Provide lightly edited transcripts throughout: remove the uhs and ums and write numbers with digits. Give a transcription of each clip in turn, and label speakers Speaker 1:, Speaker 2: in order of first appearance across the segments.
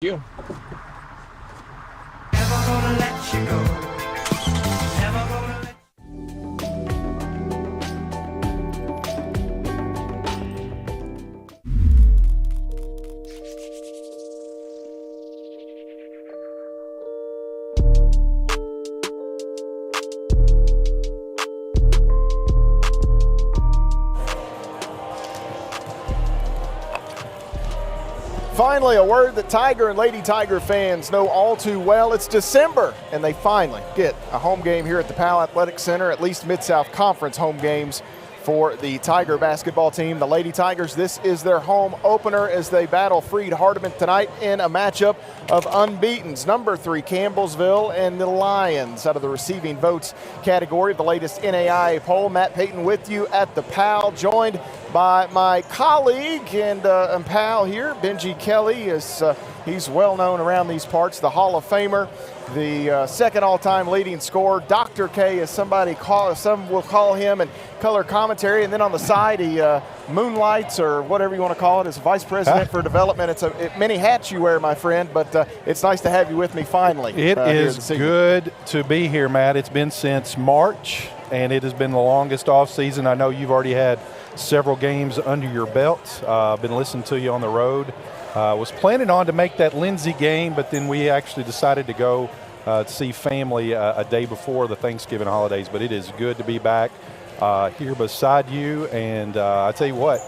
Speaker 1: You.
Speaker 2: Never gonna let you go. Never gonna let
Speaker 1: Finally, a word that Tiger and Lady Tiger fans know all too well. It's December, and they finally get a home game here at the Powell Athletic Center, at least Mid-South Conference home games for the Tiger basketball team. The Lady Tigers, this is their home opener as they battle Freed Hardman tonight in a matchup of unbeatens. Number 3, Campbellsville, and the Lions out of the receiving votes category. The latest NAIA poll. Matt Payton with you at the Powell, joined by my colleague and pal here, Benji Kelly. He's well known around these parts, the Hall of Famer, the second all-time leading scorer. Dr. K, as some will call him, and color commentary. And then on the side, he moonlights, or whatever you want to call it, as vice president for development. It's many hats you wear, my friend, but it's nice to have you with me finally.
Speaker 3: It is good to be here, Matt. It's been since March, and it has been the longest off season. I know you've already had several games under your belt. Been listening to you on the road. Was planning on to make that Lindsay game, but then we actually decided to go to see family a day before the Thanksgiving holidays. But it is good to be back here beside you. And I tell you what,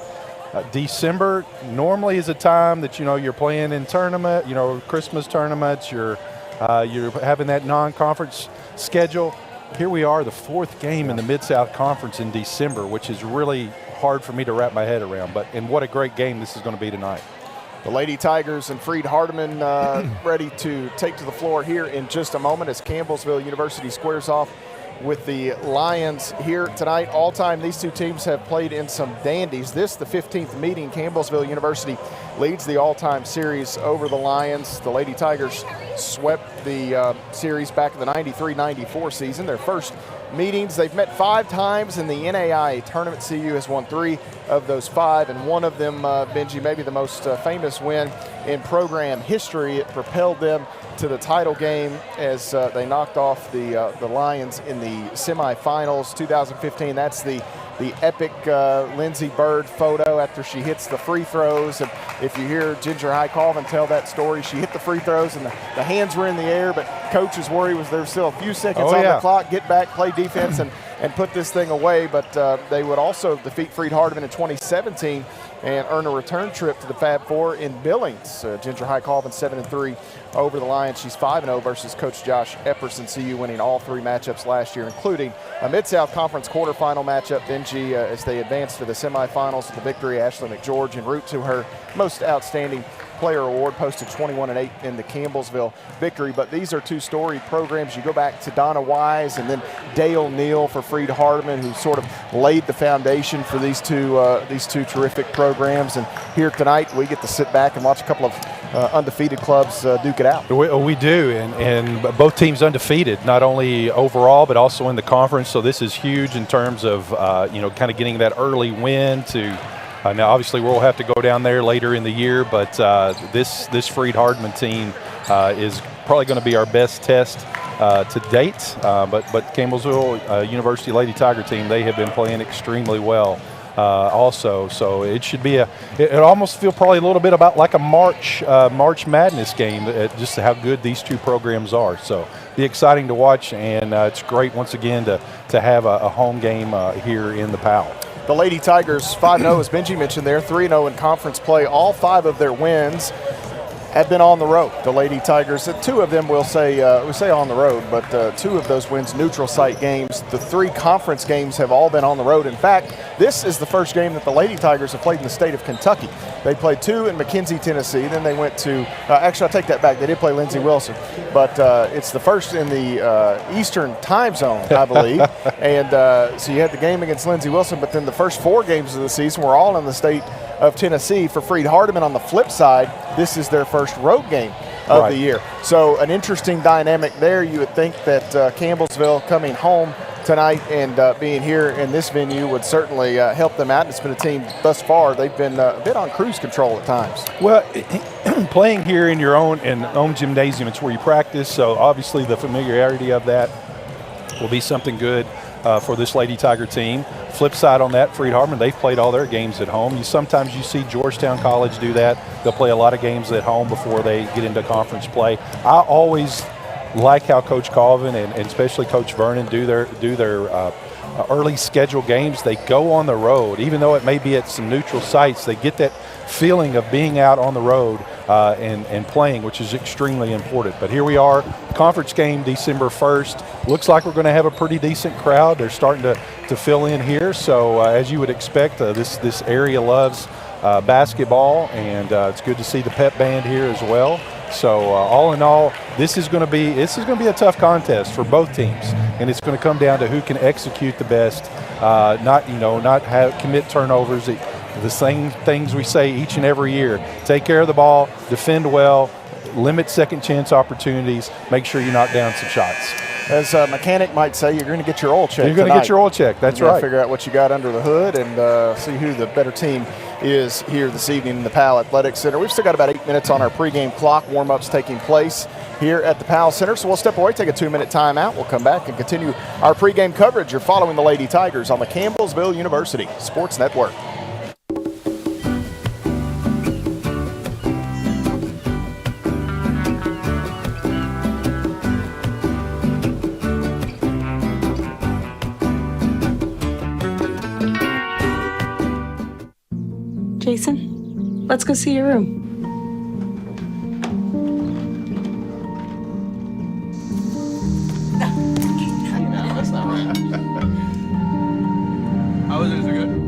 Speaker 3: December normally is a time that, you're playing in tournament, Christmas tournaments, you're having that non-conference schedule. Here we are, the 4th game in the Mid-South Conference in December, which is really hard for me to wrap my head around. And what a great game this is going to be tonight.
Speaker 1: The Lady Tigers and Freed Hardman ready to take to the floor here in just a moment as Campbellsville University squares off with the Lions here tonight. All time, these two teams have played in some dandies. This, the 15th meeting. Campbellsville University leads the all-time series over the Lions. The Lady Tigers swept the series back in the 93-94 season. Their first meetings, they've met 5 times in the NAIA tournament. CU has won 3 of those 5, and one of them, Benji, maybe the most famous win in program history. It propelled them to the title game as they knocked off the Lions in the semifinals 2015. That's the epic Lindsey Bird photo after she hits the free throws. And if you hear Ginger High Colvin tell that story, she hit the free throws and the hands were in the air, but coach's worry was there was still a few seconds on the clock, get back, play defense, and put this thing away. But they would also defeat Freed Hardman in 2017 and earn a return trip to the Fab Four in Billings. Ginger High Colvin 7-3 over the Lions. She's 5-0 versus Coach Josh Epperson. CU winning all 3 matchups last year, including a Mid-South Conference quarterfinal matchup. Benji, as they advance to the semifinals with the victory, Ashley McGeorge en route to her most outstanding player award, posted 21-8 in the Campbellsville victory. But these are 2 storied programs. You go back to Donna Wise and then Dale Neal for Freed Hardman, who sort of laid the foundation for these two terrific programs. And here tonight, we get to sit back and watch a couple of undefeated clubs duke it out.
Speaker 3: We do, and both teams undefeated, not only overall but also in the conference. So this is huge in terms of kind of getting that early win to. Now, obviously, we'll have to go down there later in the year, but this Freed Hardman team is probably going to be our best test to date. But Campbellsville University Lady Tiger team, they have been playing extremely well also. So it should be it almost feel probably a little bit about like a March Madness game, just how good these 2 programs are. So be exciting to watch, and it's great once again to have a home game here in the Powell.
Speaker 1: The Lady Tigers 5-0, as Benji mentioned there, 3-0 in conference play. All 5 of their wins have been on the road. The Lady Tigers, 2 of them we say on the road, but 2 of those wins neutral site games. The 3 conference games have all been on the road. In fact, this is the first game that the Lady Tigers have played in the state of Kentucky. They played 2 in McKenzie, Tennessee. Then they went to, actually I take that back, they did play Lindsey Wilson. But it's the first in the Eastern time zone, I believe. And so you had the game against Lindsey Wilson, but then the first 4 games of the season were all in the state of Tennessee. For Freed Hardman, on the flip side, this is their first road game of the year. So an interesting dynamic there. You would think that Campbellsville coming home tonight and being here in this venue would certainly help them out. It's been a team thus far, they've been a bit on cruise control at times.
Speaker 3: Well, playing here in your own gymnasium, it's where you practice, so obviously the familiarity of that will be something good for this Lady Tiger team. Flip side on that, Freed Hardman, they've played all their games at home. Sometimes you see Georgetown College do that. They'll play a lot of games at home before they get into conference play. I always like how Coach Colvin and especially Coach Vernon do their early schedule games. They go on the road, even though it may be at some neutral sites. They get that feeling of being out on the road and playing, which is extremely important. But here we are, conference game December 1st. Looks like we're going to have a pretty decent crowd. They're starting to fill in here. So as you would expect, this area loves basketball, and it's good to see the pep band here as well. So all in all, this is going to be a tough contest for both teams, and it's going to come down to who can execute the best. Not commit turnovers. The same things we say each and every year: take care of the ball, defend well, limit second chance opportunities, make sure you knock down some shots.
Speaker 1: As a mechanic might say, you're going to get your oil check.
Speaker 3: You're going to get your oil check. That's right.
Speaker 1: Figure out what you got under the hood and see who the better team is here this evening in the Powell Athletic Center. We've still got about 8 minutes on our pregame clock. Warm-ups taking place here at the Powell Center. So we'll step away, take a 2-minute timeout. We'll come back and continue our pregame coverage. You're following the Lady Tigers on the Campbellsville University Sports Network.
Speaker 4: Jason, let's go see your room.
Speaker 5: No, that's not right. How is it? Is it good?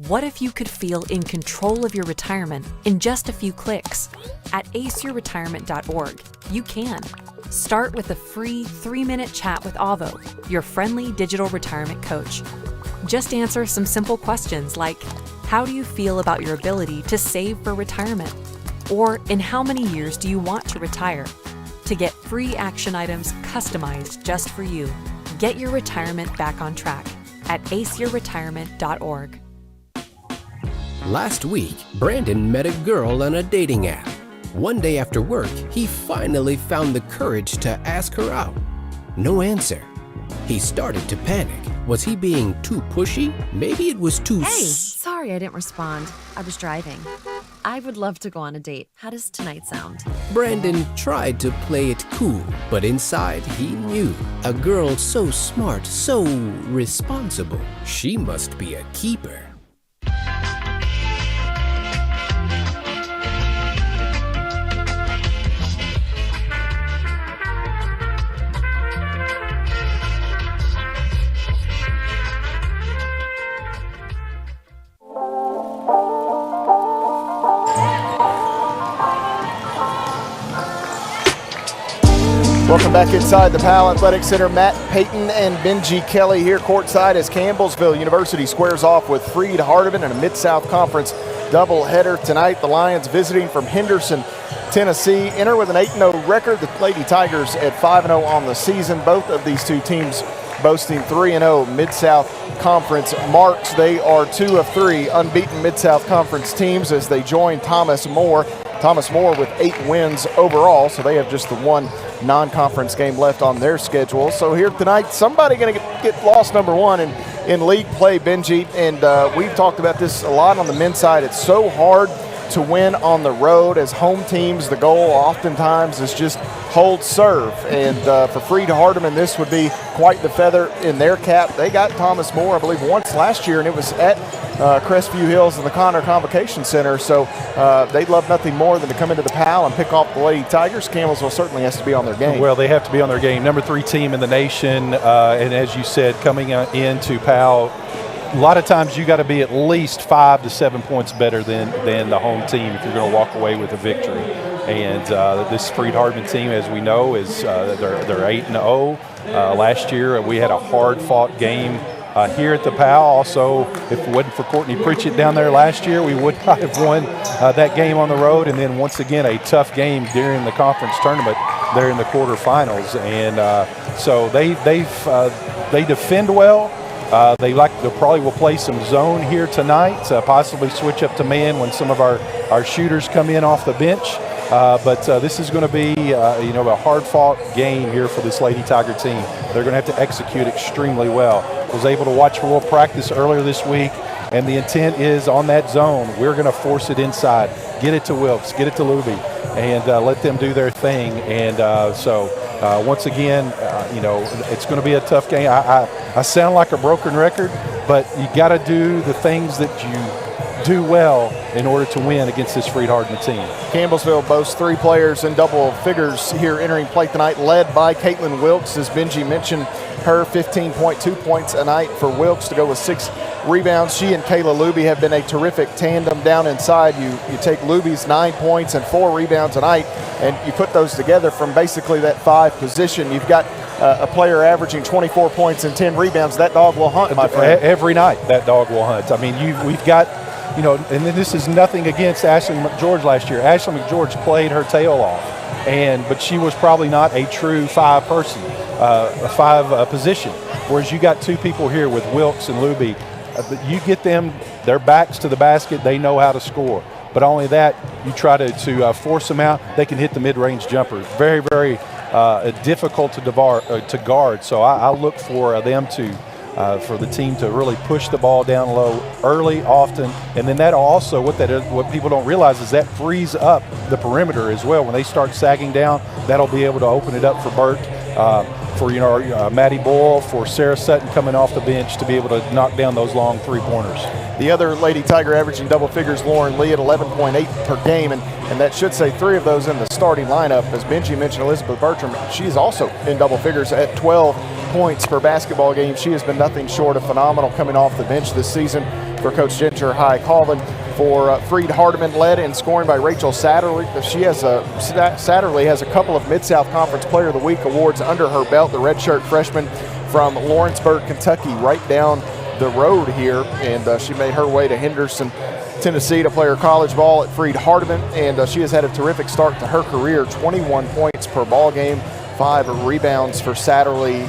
Speaker 6: What if you could feel in control of your retirement in just a few clicks? At aceyourretirement.org, you can. Start with a free 3-minute chat with Avo, your friendly digital retirement coach. Just answer some simple questions like, how do you feel about your ability to save for retirement? Or in how many years do you want to retire? To get free action items customized just for you, get your retirement back on track at aceyourretirement.org.
Speaker 7: Last week, Brandon met a girl on a dating app. One day after work, he finally found the courage to ask her out. No answer. He started to panic. Was he being too pushy? Maybe it was too
Speaker 8: Sorry I didn't respond. I was driving. I would love to go on a date. How does tonight sound?
Speaker 7: Brandon tried to play it cool, but inside he knew. A girl so smart, so responsible. She must be a keeper.
Speaker 1: Welcome back inside the Powell Athletic Center. Matt Payton and Benji Kelly here courtside as Campbellsville University squares off with Freed Hardman in a Mid-South Conference doubleheader tonight. The Lions visiting from Henderson, Tennessee, enter with an 8-0 record. The Lady Tigers at 5-0 on the season. Both of these two teams boasting 3-0 Mid-South Conference marks. They are 2 of 3 unbeaten Mid-South Conference teams as they join Thomas More with 8 wins overall, so they have just the one non-conference game left on their schedule. So here tonight, somebody going to get loss number 1 in league play, Benji, and we've talked about this a lot on the men's side. It's so hard to win on the road. As home teams, the goal oftentimes is just hold serve, and for Freed Hardman, this would be quite the feather in their cap. They got Thomas More, I believe, once last year, and it was at Crestview Hills in the Connor Convocation Center. So they'd love nothing more than to come into the Powell and pick off the Lady Tigers. Campbellsville certainly has to be on their game.
Speaker 3: Well, they have to be on their game. Number 3 team in the nation, and as you said, coming into Powell, a lot of times you got to be at least 5 to 7 points better than the home team if you're going to walk away with a victory. And this Freed Hardman team, as we know, is they're 8-0. Last year we had a hard-fought game here at the PAL. Also, if it wasn't for Courtney Pritchett down there last year, we would not have won that game on the road. And then once again, a tough game during the conference tournament there in the quarterfinals. And so they defend well. They probably will play some zone here tonight, possibly switch up to man when some of our shooters come in off the bench. But this is going to be, a hard-fought game here for this Lady Tiger team. They're going to have to execute extremely well. Was able to watch a little practice earlier this week, and the intent is on that zone, we're going to force it inside, get it to Wilkes, get it to Luby, and let them do their thing. And once again, it's going to be a tough game. I sound like a broken record, but you got to do the things that you do well in order to win against this Freed-Hardman team.
Speaker 1: Campbellsville boasts 3 players in double figures here entering play tonight, led by Caitlin Wilkes. As Benji mentioned, her 15.2 points a night for Wilkes to go with 6 rebounds. She and Kayla Luby have been a terrific tandem down inside. You take Luby's 9 points and 4 rebounds a night, and you put those together from basically that 5 position. You've got a player averaging 24 points and 10 rebounds. That dog will hunt, my friend.
Speaker 3: Every night that dog will hunt. I mean, we've got, and then this is nothing against Ashley McGeorge last year. Ashley McGeorge played her tail off, but she was probably not a true 5 person, a 5 position. Whereas you got 2 people here with Wilkes and Luby. You get them, their backs to the basket, they know how to score. But only that, you try to force them out, they can hit the mid-range jumpers. Very, very difficult to guard. So I look for them for the team to really push the ball down low early, often, and then that'll also, what people don't realize is that frees up the perimeter as well. When they start sagging down, that'll be able to open it up for Burt, for Maddie Boyle, for Sarah Sutton coming off the bench to be able to knock down those long 3-pointers.
Speaker 1: The other Lady Tiger averaging double figures, Lauren Lee, at 11.8 per game, and that should say 3 of those in the starting lineup. As Benji mentioned, Elizabeth Bertram, she's also in double figures at 12 points per basketball game. She has been nothing short of phenomenal coming off the bench this season for Coach Ginger High Colvin. For Freed-Hardman, led in scoring by Rachel Satterley. Satterley has a couple of Mid-South Conference Player of the Week awards under her belt. The redshirt freshman from Lawrenceburg, Kentucky, right down the road here, and she made her way to Henderson, Tennessee, to play her college ball at Freed-Hardman, and she has had a terrific start to her career. 21 points per ball game, 5 rebounds for Satterley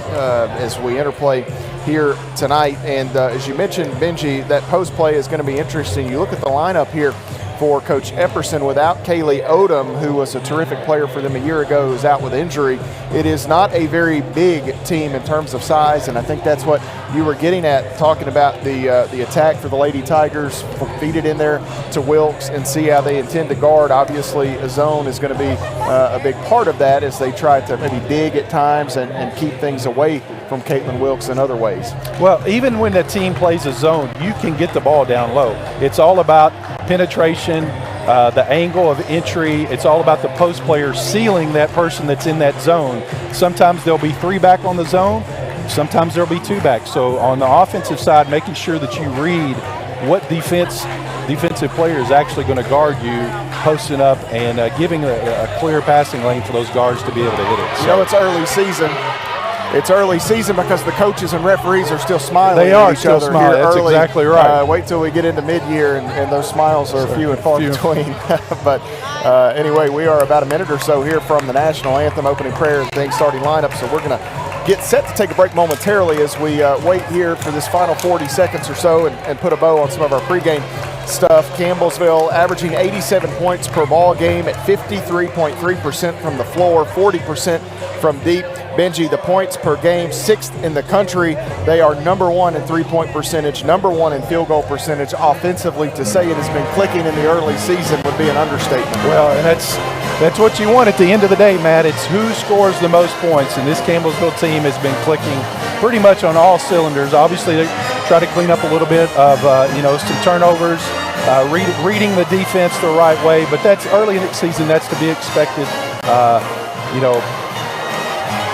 Speaker 1: as we interplay here tonight. And as you mentioned, Benji, that post play is going to be interesting. You look at the lineup here for Coach Epperson without Kaylee Odom, who was a terrific player for them a year ago, who's out with injury. It is not a very big team in terms of size, and I think that's what you were getting at, talking about the attack for the Lady Tigers. Feed it in there to Wilkes and see how they intend to guard. Obviously, a zone is going to be a big part of that as they try to maybe dig at times and keep things away from Caitlin Wilkes in other ways.
Speaker 3: Well, even when the team plays a zone, you can get the ball down low. It's all about penetration, the angle of entry. It's all about the post player sealing that person that's in that zone. Sometimes there'll be 3 back on the zone. Sometimes there'll be 2 back. So on the offensive side, making sure that you read what defensive player is actually going to guard you, posting up and giving a clear passing lane for those guards to be able to hit it.
Speaker 1: So it's early season. It's early season because the coaches and referees are still smiling
Speaker 3: They
Speaker 1: at
Speaker 3: are
Speaker 1: each
Speaker 3: still
Speaker 1: other
Speaker 3: smiling.
Speaker 1: here
Speaker 3: That's
Speaker 1: early.
Speaker 3: exactly right.
Speaker 1: Wait till we get into mid-year, and those smiles are few and far between. But anyway, we are about a minute or so here from the national anthem, opening prayer, and things starting lineup. So we're going to get set to take a break momentarily as we wait here for this final 40 seconds or so and put a bow on some of our pregame stuff. Campbellsville averaging 87 points per ball game at 53.3% from the floor, 40% from deep. Benji, the points per game, 6th in the country. They are number 1 in 3-point percentage, number 1 in field goal percentage. Offensively, to say it has been clicking in the early season would be an understatement.
Speaker 3: Well, and that's what you want at the end of the day, Matt. It's who scores the most points, and this Campbellsville team has been clicking pretty much on all cylinders. Obviously, they try to clean up a little bit of some turnovers, reading the defense the right way, but that's early in the season. That's to be expected.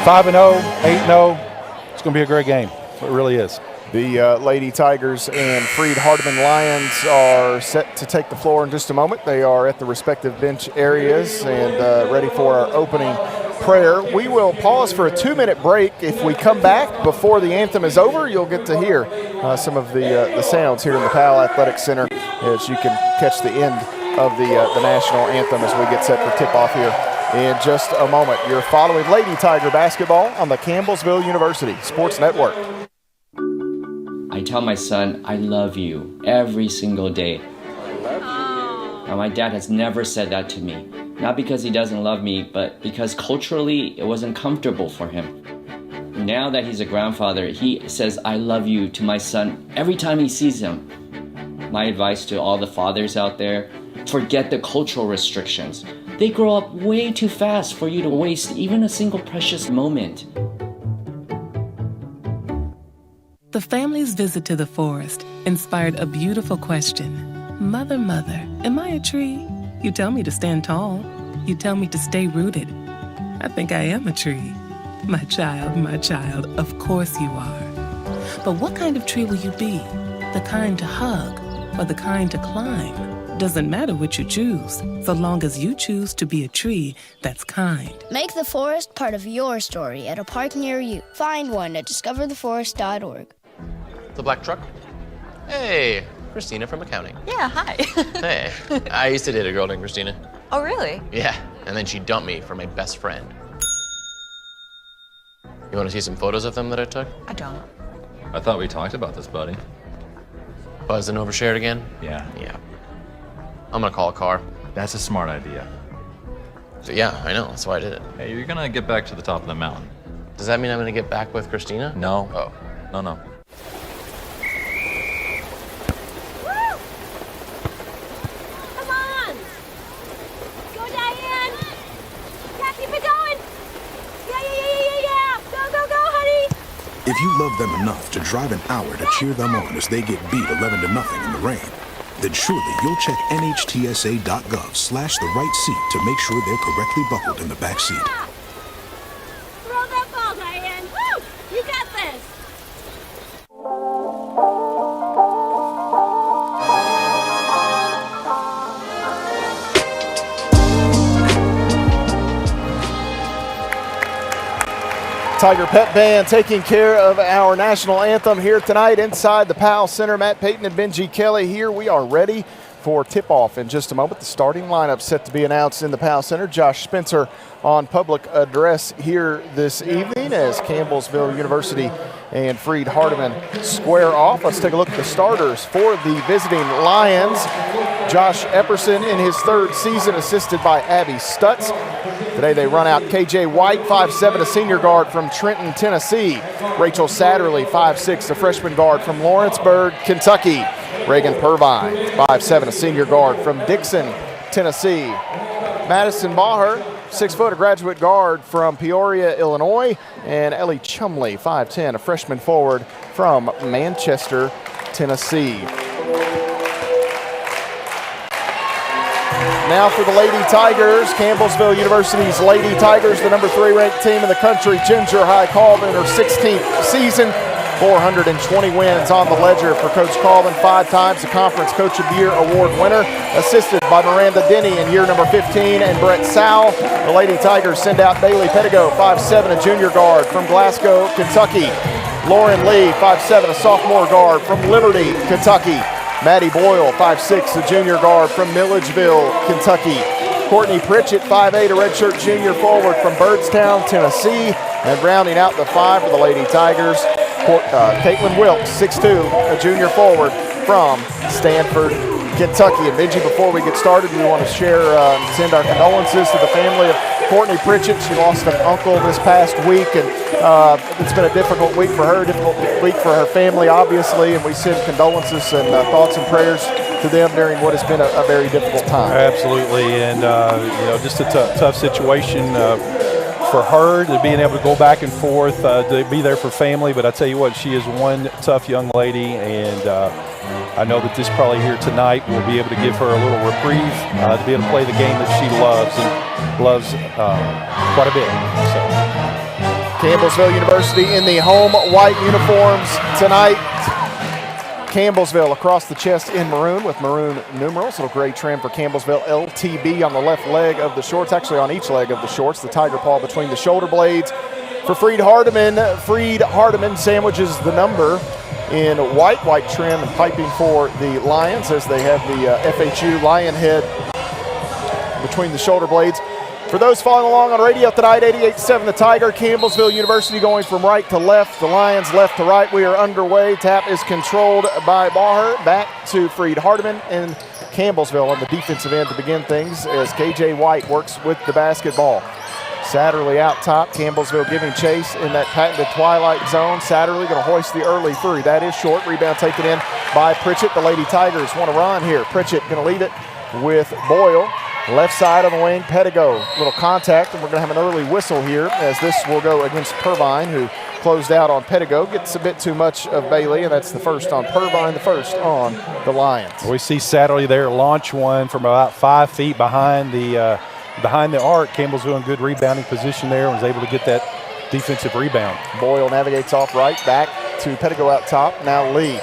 Speaker 3: 5-0, 8-0. It's going to be a great game. It really is.
Speaker 1: The Lady Tigers and Freed-Hardman Lions are set to take the floor in just a moment. They are at the respective bench areas and ready for our opening prayer. We will pause for a 2-minute break. If we come back before the anthem is over, you'll get to hear some of the sounds here in the Powell Athletic Center as you can catch the end of the national anthem as we get set for tip-off here in just a moment. You're following Lady Tiger basketball on the Campbellsville University Sports Network.
Speaker 9: I tell my son, I love you every single day. Now, my dad has never said that to me. Not because he doesn't love me, but because culturally it wasn't comfortable for him. Now that he's a grandfather, he says, I love you to my son every time he sees him. My advice to all the fathers out there, forget the cultural restrictions. They grow up way too fast for you to waste even a single precious moment.
Speaker 10: The family's visit to the forest inspired a beautiful question. Mother, mother, am I a tree? You tell me to stand tall. You tell me to stay rooted. I think I am a tree. My child, of course you are. But what kind of tree will you be? The kind to hug or the kind to climb? Doesn't matter which you choose, so long as you choose to be a tree that's kind.
Speaker 11: Make the forest part of your story at a park near you. Find one at discovertheforest.org.
Speaker 5: The black truck? Hey, Christina from accounting.
Speaker 12: Yeah, hi.
Speaker 5: Hey, I used to date a girl named Christina.
Speaker 12: Oh, really?
Speaker 5: Yeah, and then she dumped me for my best friend. You want to see some photos of them that I took?
Speaker 12: I don't.
Speaker 13: I thought we talked about this, buddy.
Speaker 5: Buzzed and overshared again?
Speaker 13: Yeah.
Speaker 5: Yeah. I'm gonna call a car.
Speaker 13: That's a smart idea.
Speaker 5: So yeah, I know, that's why I did it.
Speaker 13: Hey, you're gonna get back to the top of the mountain.
Speaker 5: Does that mean I'm gonna get back with Christina?
Speaker 13: No.
Speaker 5: Oh.
Speaker 13: No.
Speaker 11: Come on! Go, Diane! Yeah, keep it going! Yeah! Go, honey!
Speaker 14: If you love them enough to drive an hour to cheer them on as they get beat 11-0 in the rain, then surely you'll check nhtsa.gov/the right seat to make sure they're correctly buckled in the back seat.
Speaker 11: Throw that ball, Diane! Woo! You got this!
Speaker 1: Tiger Pep Band taking care of our national anthem here tonight inside the Powell Center. Matt Payton and Benji Kelly here. We are ready for tip-off in just a moment. The starting lineup set to be announced in the Powell Center. Josh Spencer on public address here this evening as Campbellsville University and Freed Hardman square off. Let's take a look at the starters for the visiting Lions. Josh Epperson in his third season, assisted by Abby Stutz. Today they run out KJ White, 5'7", a senior guard from Trenton, Tennessee. Rachel Satterley, 5'6", a freshman guard from Lawrenceburg, Kentucky. Reagan Purvine, 5'7", a senior guard from Dixon, Tennessee. Madison Baher, 6 foot, a graduate guard from Peoria, Illinois. And Ellie Chumley, 5'10", a freshman forward from Manchester, Tennessee. Now for the Lady Tigers, Campbellsville University's Lady Tigers, the number 3 ranked team in the country. Ginger High Colvin, her 16th season, 420 wins on the ledger for Coach Colvin, 5 times the Conference Coach of the Year award winner, assisted by Miranda Denny in year number 15 and Brett Sowell. The Lady Tigers send out Bailey Pedigo, 5'7", a junior guard from Glasgow, Kentucky. Lauren Lee, 5'7", a sophomore guard from Liberty, Kentucky. Maddie Boyle, 5'6", a junior guard from Milledgeville, Kentucky. Courtney Pritchett, 5'8", a redshirt junior forward from Byrdstown, Tennessee. And rounding out the 5 for the Lady Tigers, Caitlin Wilkes, 6'2", a junior forward from Stanford, Kentucky. And Benji, before we get started, we want to send our condolences to the family of Courtney Pritchett. She lost an uncle this past week, and it's been a difficult week for her, difficult week for her family, obviously, and we send condolences and thoughts and prayers to them during what has been a very difficult time.
Speaker 3: Absolutely, and just a tough situation for her, to being able to go back and forth, to be there for family. But I tell you what, she is one tough young lady, and I know that this probably here tonight will be able to give her a little reprieve to be able to play the game that she loves, and loves quite a bit. So.
Speaker 1: Campbellsville University in the home white uniforms tonight. Campbellsville across the chest in maroon with maroon numerals. Little gray trim for Campbellsville. LTB on the left leg of the shorts, actually on each leg of the shorts. The tiger paw between the shoulder blades. For Freed Hardman sandwiches the number in white trim and piping for the Lions as they have the FHU lion head between the shoulder blades. For those following along on radio tonight, 88.7 The Tiger, Campbellsville University going from right to left, the Lions left to right. We are underway. Tap is controlled by Baher. Back to Freed Hardman and Campbellsville on the defensive end to begin things as KJ White works with the basketball. Satterley out top, Campbellsville giving chase in that patented twilight zone. Satterley going to hoist the early three. That is short. Rebound taken in by Pritchett. The Lady Tigers want to run here. Pritchett going to leave it with Boyle. Left side on the wing, Pedigo. Little contact, and we're going to have an early whistle here as this will go against Purvine, who closed out on Pedigo. Gets a bit too much of Bailey, and that's the first on Purvine, the first on the Lions.
Speaker 3: We see Satterley there launch one from about 5 feet behind the arc. Campbellsville in good rebounding position there and was able to get that defensive rebound.
Speaker 1: Boyle navigates off right, back to Pedigo out top. Now Lee.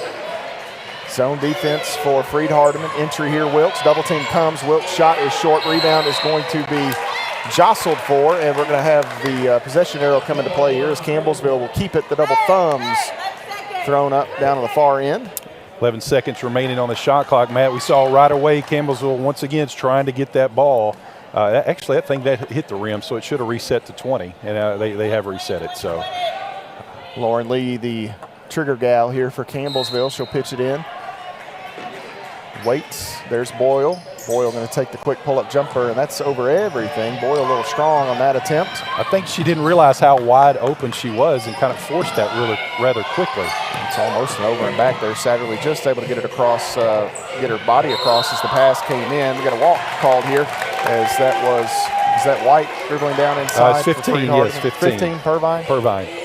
Speaker 1: Zone defense for Freed Hardman. Entry here, Wilkes. Double team comes. Wilkes' shot is short. Rebound is going to be jostled for, and we're going to have the possession arrow come into play here as Campbellsville will keep it. The double thumbs thrown up down on the far end.
Speaker 3: 11 seconds remaining on the shot clock, Matt. We saw right away Campbellsville once again is trying to get that ball. Actually, that thing that hit the rim, so it should have reset to 20, and they have reset it. So
Speaker 1: Lauren Lee, the trigger gal here for Campbellsville. She'll pitch it in. Waits. There's Boyle. Boyle going to take the quick pull-up jumper, and that's over everything. Boyle a little strong on that attempt.
Speaker 3: I think she didn't realize how wide open she was and kind of forced that rather quickly.
Speaker 1: It's almost an over and back there. Satterley just able to get it across, get her body across as the pass came in. We got a walk called here as that was, is that White dribbling down inside?
Speaker 3: It's 15, yes, 15.
Speaker 1: 15, Purvine?
Speaker 3: Purvine.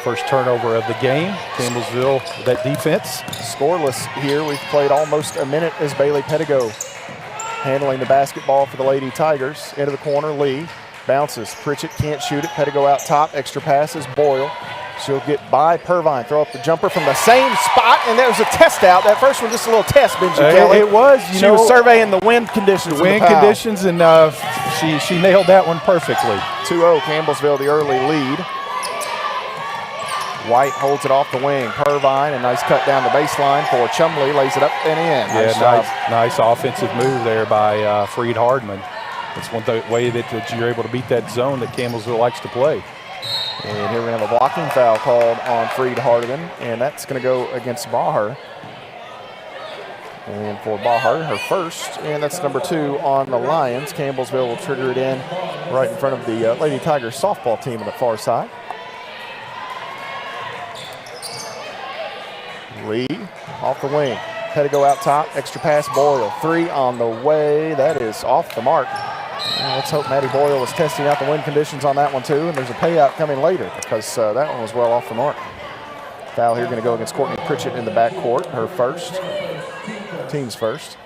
Speaker 3: First turnover of the game. Campbellsville, that defense.
Speaker 1: Scoreless here. We've played almost a minute as Bailey Pedigo handling the basketball for the Lady Tigers. Into the corner, Lee bounces. Pritchett can't shoot it. Pedigo out top. Extra passes. Boyle. She'll get by Purvine. Throw up the jumper from the same spot, and there was a test out. That first one just a little test, Benji Kelly.
Speaker 3: It was.
Speaker 1: She was surveying the wind conditions.
Speaker 3: The wind conditions, and she nailed that one perfectly.
Speaker 1: 2-0 Campbellsville, the early lead. White holds it off the wing. Purvine, a nice cut down the baseline for Chumley. Lays it up and in.
Speaker 3: Yeah, nice offensive move there by Freed Hardman. That's one way that you're able to beat that zone that Campbellsville likes to play.
Speaker 1: And here we have a blocking foul called on Freed Hardman, and that's going to go against Baher. And for Baher, her first, and that's number 2 on the Lions. Campbellsville will trigger it in right in front of the Lady Tigers softball team on the far side. Lee off the wing. Pedigo out top. Extra pass. Boyle. 3 on the way. That is off the mark. Let's hope Maddie Boyle was testing out the wind conditions on that one too. And there's a payout coming later because that one was well off the mark. Foul here going to go against Courtney Pritchett in the backcourt. Her first. Team's first.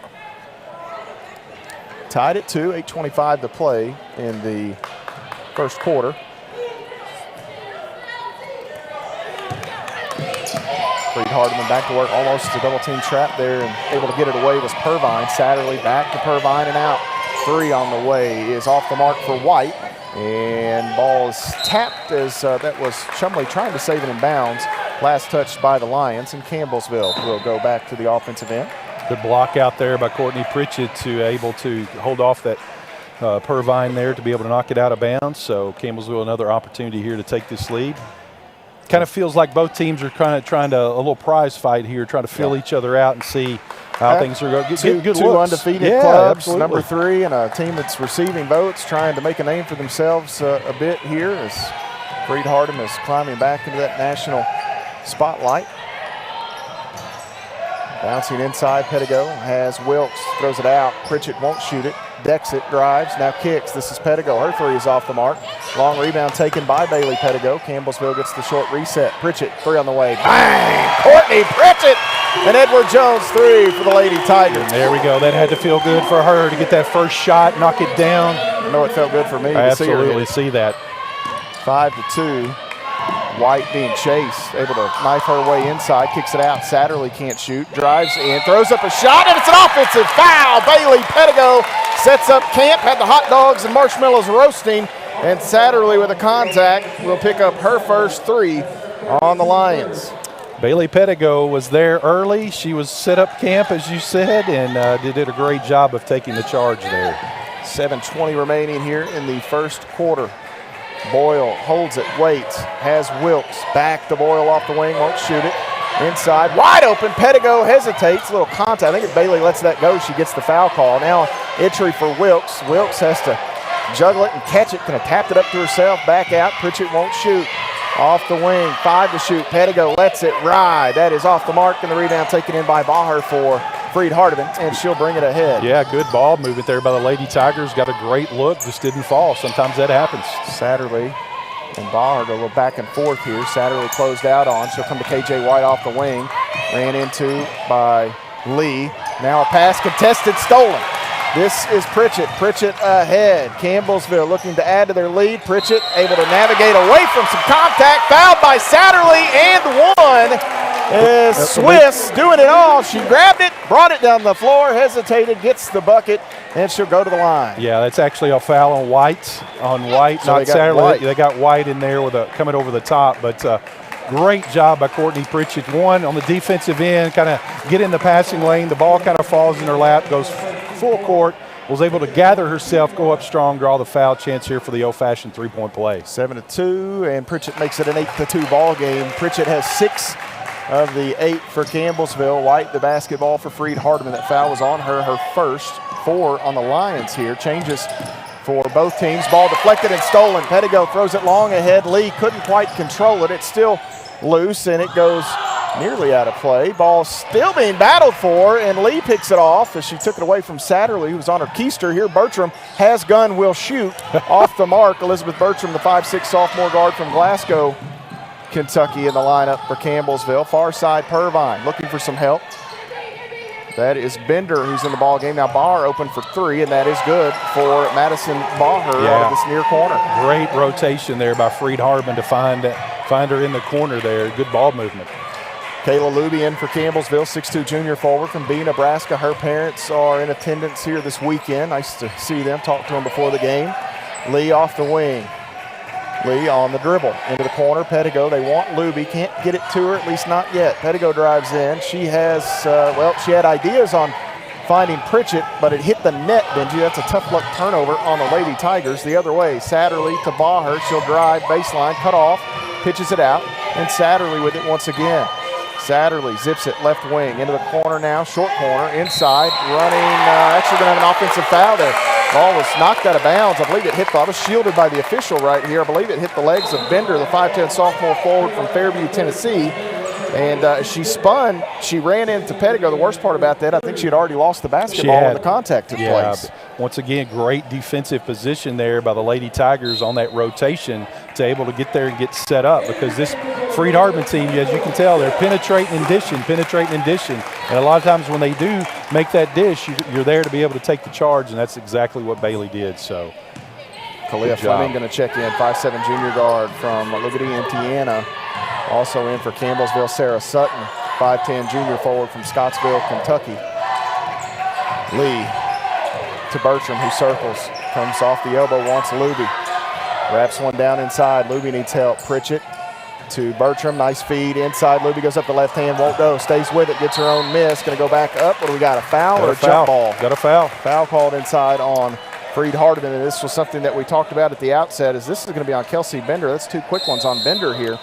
Speaker 1: Tied at 2. 8:25 to play in the first quarter. Freed Hardman back to work, almost a double team trap there, and able to get it away was Purvine. Satterley back to Purvine and out. 3 on the way is off the mark for White, and ball is tapped as that was Chumley trying to save it in bounds. Last touched by the Lions, and Campbellsville will go back to the offensive end.
Speaker 3: Good block out there by Courtney Pritchett to able to hold off that Purvine there to be able to knock it out of bounds. So Campbellsville another opportunity here to take this lead. Kind of feels like both teams are kind of trying to a little prize fight here, trying to feel each other out and see how things are going.
Speaker 1: Two
Speaker 3: good
Speaker 1: undefeated clubs,
Speaker 3: absolutely.
Speaker 1: number 3, and a team that's receiving votes, trying to make a name for themselves a bit here as Freed Hardman is climbing back into that national spotlight. Bouncing inside, Pedigo has Wilkes, throws it out. Pritchett won't shoot it. Decks it, drives, now kicks. This is Pedigo. Her 3 is off the mark. Long rebound taken by Bailey Pedigo. Campbellsville gets the short reset. Pritchett, 3 on the way. Bang! Courtney Pritchett! And Edward Jones, 3 for the Lady Tigers.
Speaker 3: And there we go. That had to feel good for her to get that first shot, knock it down.
Speaker 1: I know it felt good for me
Speaker 3: I
Speaker 1: to see her.
Speaker 3: absolutely see that.
Speaker 1: 5-2. White being chased, able to knife her way inside, kicks it out. Satterley can't shoot, drives in, throws up a shot, and it's an offensive foul. Bailey Pettigo sets up camp, had the hot dogs and marshmallows roasting, and Satterley with a contact will pick up her first 3 on the Lions.
Speaker 3: Bailey Pettigo was there early. She was set up camp, as you said, and did a great job of taking the charge there.
Speaker 1: 7:20 remaining here in the first quarter. Boyle holds it, waits, has Wilkes, back to Boyle off the wing, won't shoot it. Inside, wide open, Pettigo hesitates, a little contact. I think if Bailey lets that go, she gets the foul call. Now entry for Wilkes. Wilkes has to juggle it and catch it, kind of tapped it up to herself, back out. Pritchett won't shoot. Off the wing, 5 to shoot. Pettigo lets it ride. That is off the mark, and the rebound taken in by Baher for Freed Hardman, and she'll bring it ahead.
Speaker 3: Yeah, good ball movement there by the Lady Tigers. Got a great look, just didn't fall. Sometimes that happens.
Speaker 1: Satterley and Baher go a little back and forth here. Satterley closed out on. She'll come to KJ White off the wing. Ran into by Lee. Now a pass contested, stolen. This is Pritchett. Pritchett ahead. Campbellsville looking to add to their lead. Pritchett able to navigate away from some contact. Fouled by Satterley and one. Is Swiss doing it all. She grabbed it, brought it down the floor, hesitated, gets the bucket, and she'll go to the line.
Speaker 3: Yeah, that's actually a foul on White. So not Satterley. They got White in there with coming over the top, but great job by Courtney Pritchett. One on the defensive end, kind of get in the passing lane. The ball kind of falls in her lap, goes full court, was able to gather herself, go up strong, draw the foul chance here for the old-fashioned three-point play.
Speaker 1: 7-2, and Pritchett makes it an 8-2 ball game. Pritchett has 6 of the 8 for Campbellsville. White, the basketball for Freed Hardman. That foul was on her, her first. 4 on the Lions here. Changes for both teams. Ball deflected and stolen. Pettigo throws it long ahead. Lee couldn't quite control it. It's still loose, and it goes nearly out of play. Ball still being battled for, and Lee picks it off as she took it away from Satterley, who was on her keister. Here Bertram has gun, will shoot. Off the mark, Elizabeth Bertram, the 5'6" sophomore guard from Glasgow, Kentucky, in the lineup for Campbellsville. Far side, Purvine looking for some help. That is Bender who's in the ball game. Now Baher open for 3, and that is good for Madison Baher out of this near corner.
Speaker 3: Great rotation there by Freed Hardman to find her in the corner there. Good ball movement.
Speaker 1: Kayla Luby in for Campbellsville, 6'2" junior forward from B, Nebraska. Her parents are in attendance here this weekend. Nice to see them, talk to them before the game. Lee off the wing. Lee on the dribble, into the corner. Pettigo, they want Luby, can't get it to her, at least not yet. Pettigo drives in. She has, she had ideas on finding Pritchett, but it hit the net, Benji. That's a tough luck turnover on the Lady Tigers. The other way, Satterley to Baher. She'll drive, baseline, cut off, pitches it out, and Satterley with it once again. Satterley zips it left wing, into the corner now, short corner, inside, running, actually going to have an offensive foul there. Ball was knocked out of bounds. I believe it hit, I was shielded by the official right here. I believe it hit the legs of Bender, the 5'10" sophomore forward from Fairview, Tennessee. And she spun, she ran into Pettigo. The worst part about that, I think she had already lost the basketball when the contact took place.
Speaker 3: Once again, great defensive position there by the Lady Tigers on that rotation to able to get there and get set up, because this Freed Hardman team, as you can tell, they're penetrating and dishing. And a lot of times when they do make that dish, you're there to be able to take the charge, and that's exactly what Bailey did. So,
Speaker 1: Kalia Fleming going to check in, 5'7" junior guard from Liberty, Indiana. Also in for Campbellsville, Sarah Sutton, 5'10" junior forward from Scottsville, Kentucky. Lee to Bertram, who circles, comes off the elbow, wants Luby. Wraps one down inside. Luby needs help. Pritchett to Bertram, nice feed inside. Luby goes up the left hand, won't go, stays with it, gets her own miss. Going to go back up. What do we got, a foul or a jump ball?
Speaker 3: Got a foul.
Speaker 1: Foul called inside on Freed Hardman, and this was something that we talked about at the outset, is this is going to be on Kelsey Bender. That's 2 quick ones on Bender here.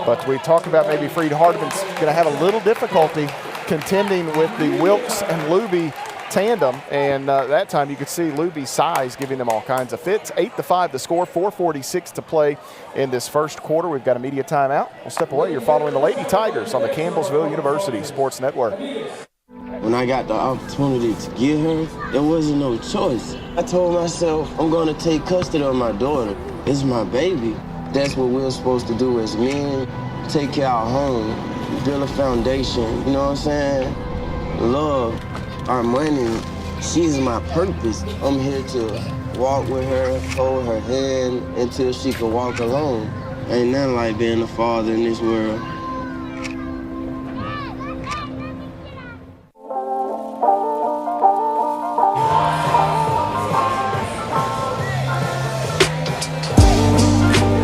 Speaker 1: But we talked about maybe Freed Hardman's going to have a little difficulty contending with the Wilkes and Luby tandem, and that time you could see Luby's size giving them all kinds of fits. 8-5 the score, 4:46 to play in this first quarter. We've got a media timeout. We'll step away. You're following the Lady Tigers on the Campbellsville University Sports Network.
Speaker 12: When I got the opportunity to get her, there wasn't no choice. I told myself, I'm gonna take custody of my daughter. It's my baby. That's what we're supposed to do as men. Take care of our home, build a foundation, you know what I'm saying? Love, our money, she's my purpose. I'm here to walk with her, hold her hand until she can walk alone. Ain't nothing like being a father in this world.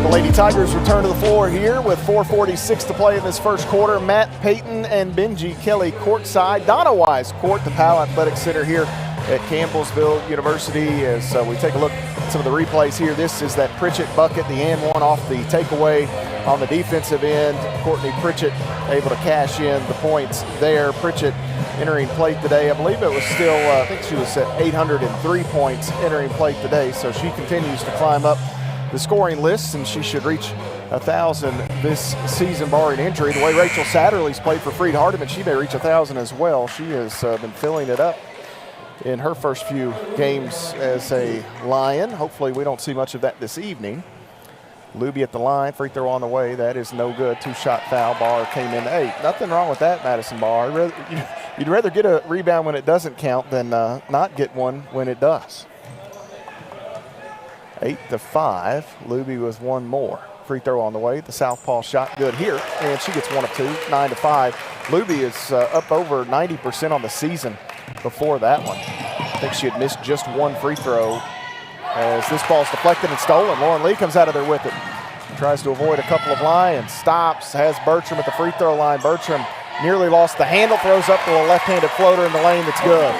Speaker 1: The Lady Tigers return to the floor here with 4:46 to play in this first quarter. Matt Payton and Benji Kelly courtside. Donna Wise court, the Powell Athletic Center here at Campbellsville University. As we take a look at some of the replays here, this is that Pritchett bucket, the and one off the takeaway on the defensive end. Courtney Pritchett able to cash in the points there. Pritchett entering plate today. I believe it was still, I think she was at 803 points entering plate today. So she continues to climb up the scoring list, and she should reach 1,000 this season barring injury. The way Rachel Satterley's played for Freed Hardman, she may reach 1,000 as well. She has been filling it up in her first few games as a Lion. Hopefully we don't see much of that this evening. Luby at the line, free throw on the way. That is no good. Two-shot foul. Barr came in. Hey, nothing wrong with that, Madison Barr. You'd rather get a rebound when it doesn't count than not get one when it does. 8-5. Luby with one more. Free throw on the way. The southpaw shot good here, and she gets one of two. 9-5. Luby is up over 90% on the season before that one. I think she had missed just one free throw as this ball's deflected and stolen. Lauren Lee comes out of there with it. Tries to avoid a couple of Lions. Stops. Has Bertram at the free throw line. Bertram nearly lost the handle. Throws up to a left-handed floater in the lane that's good.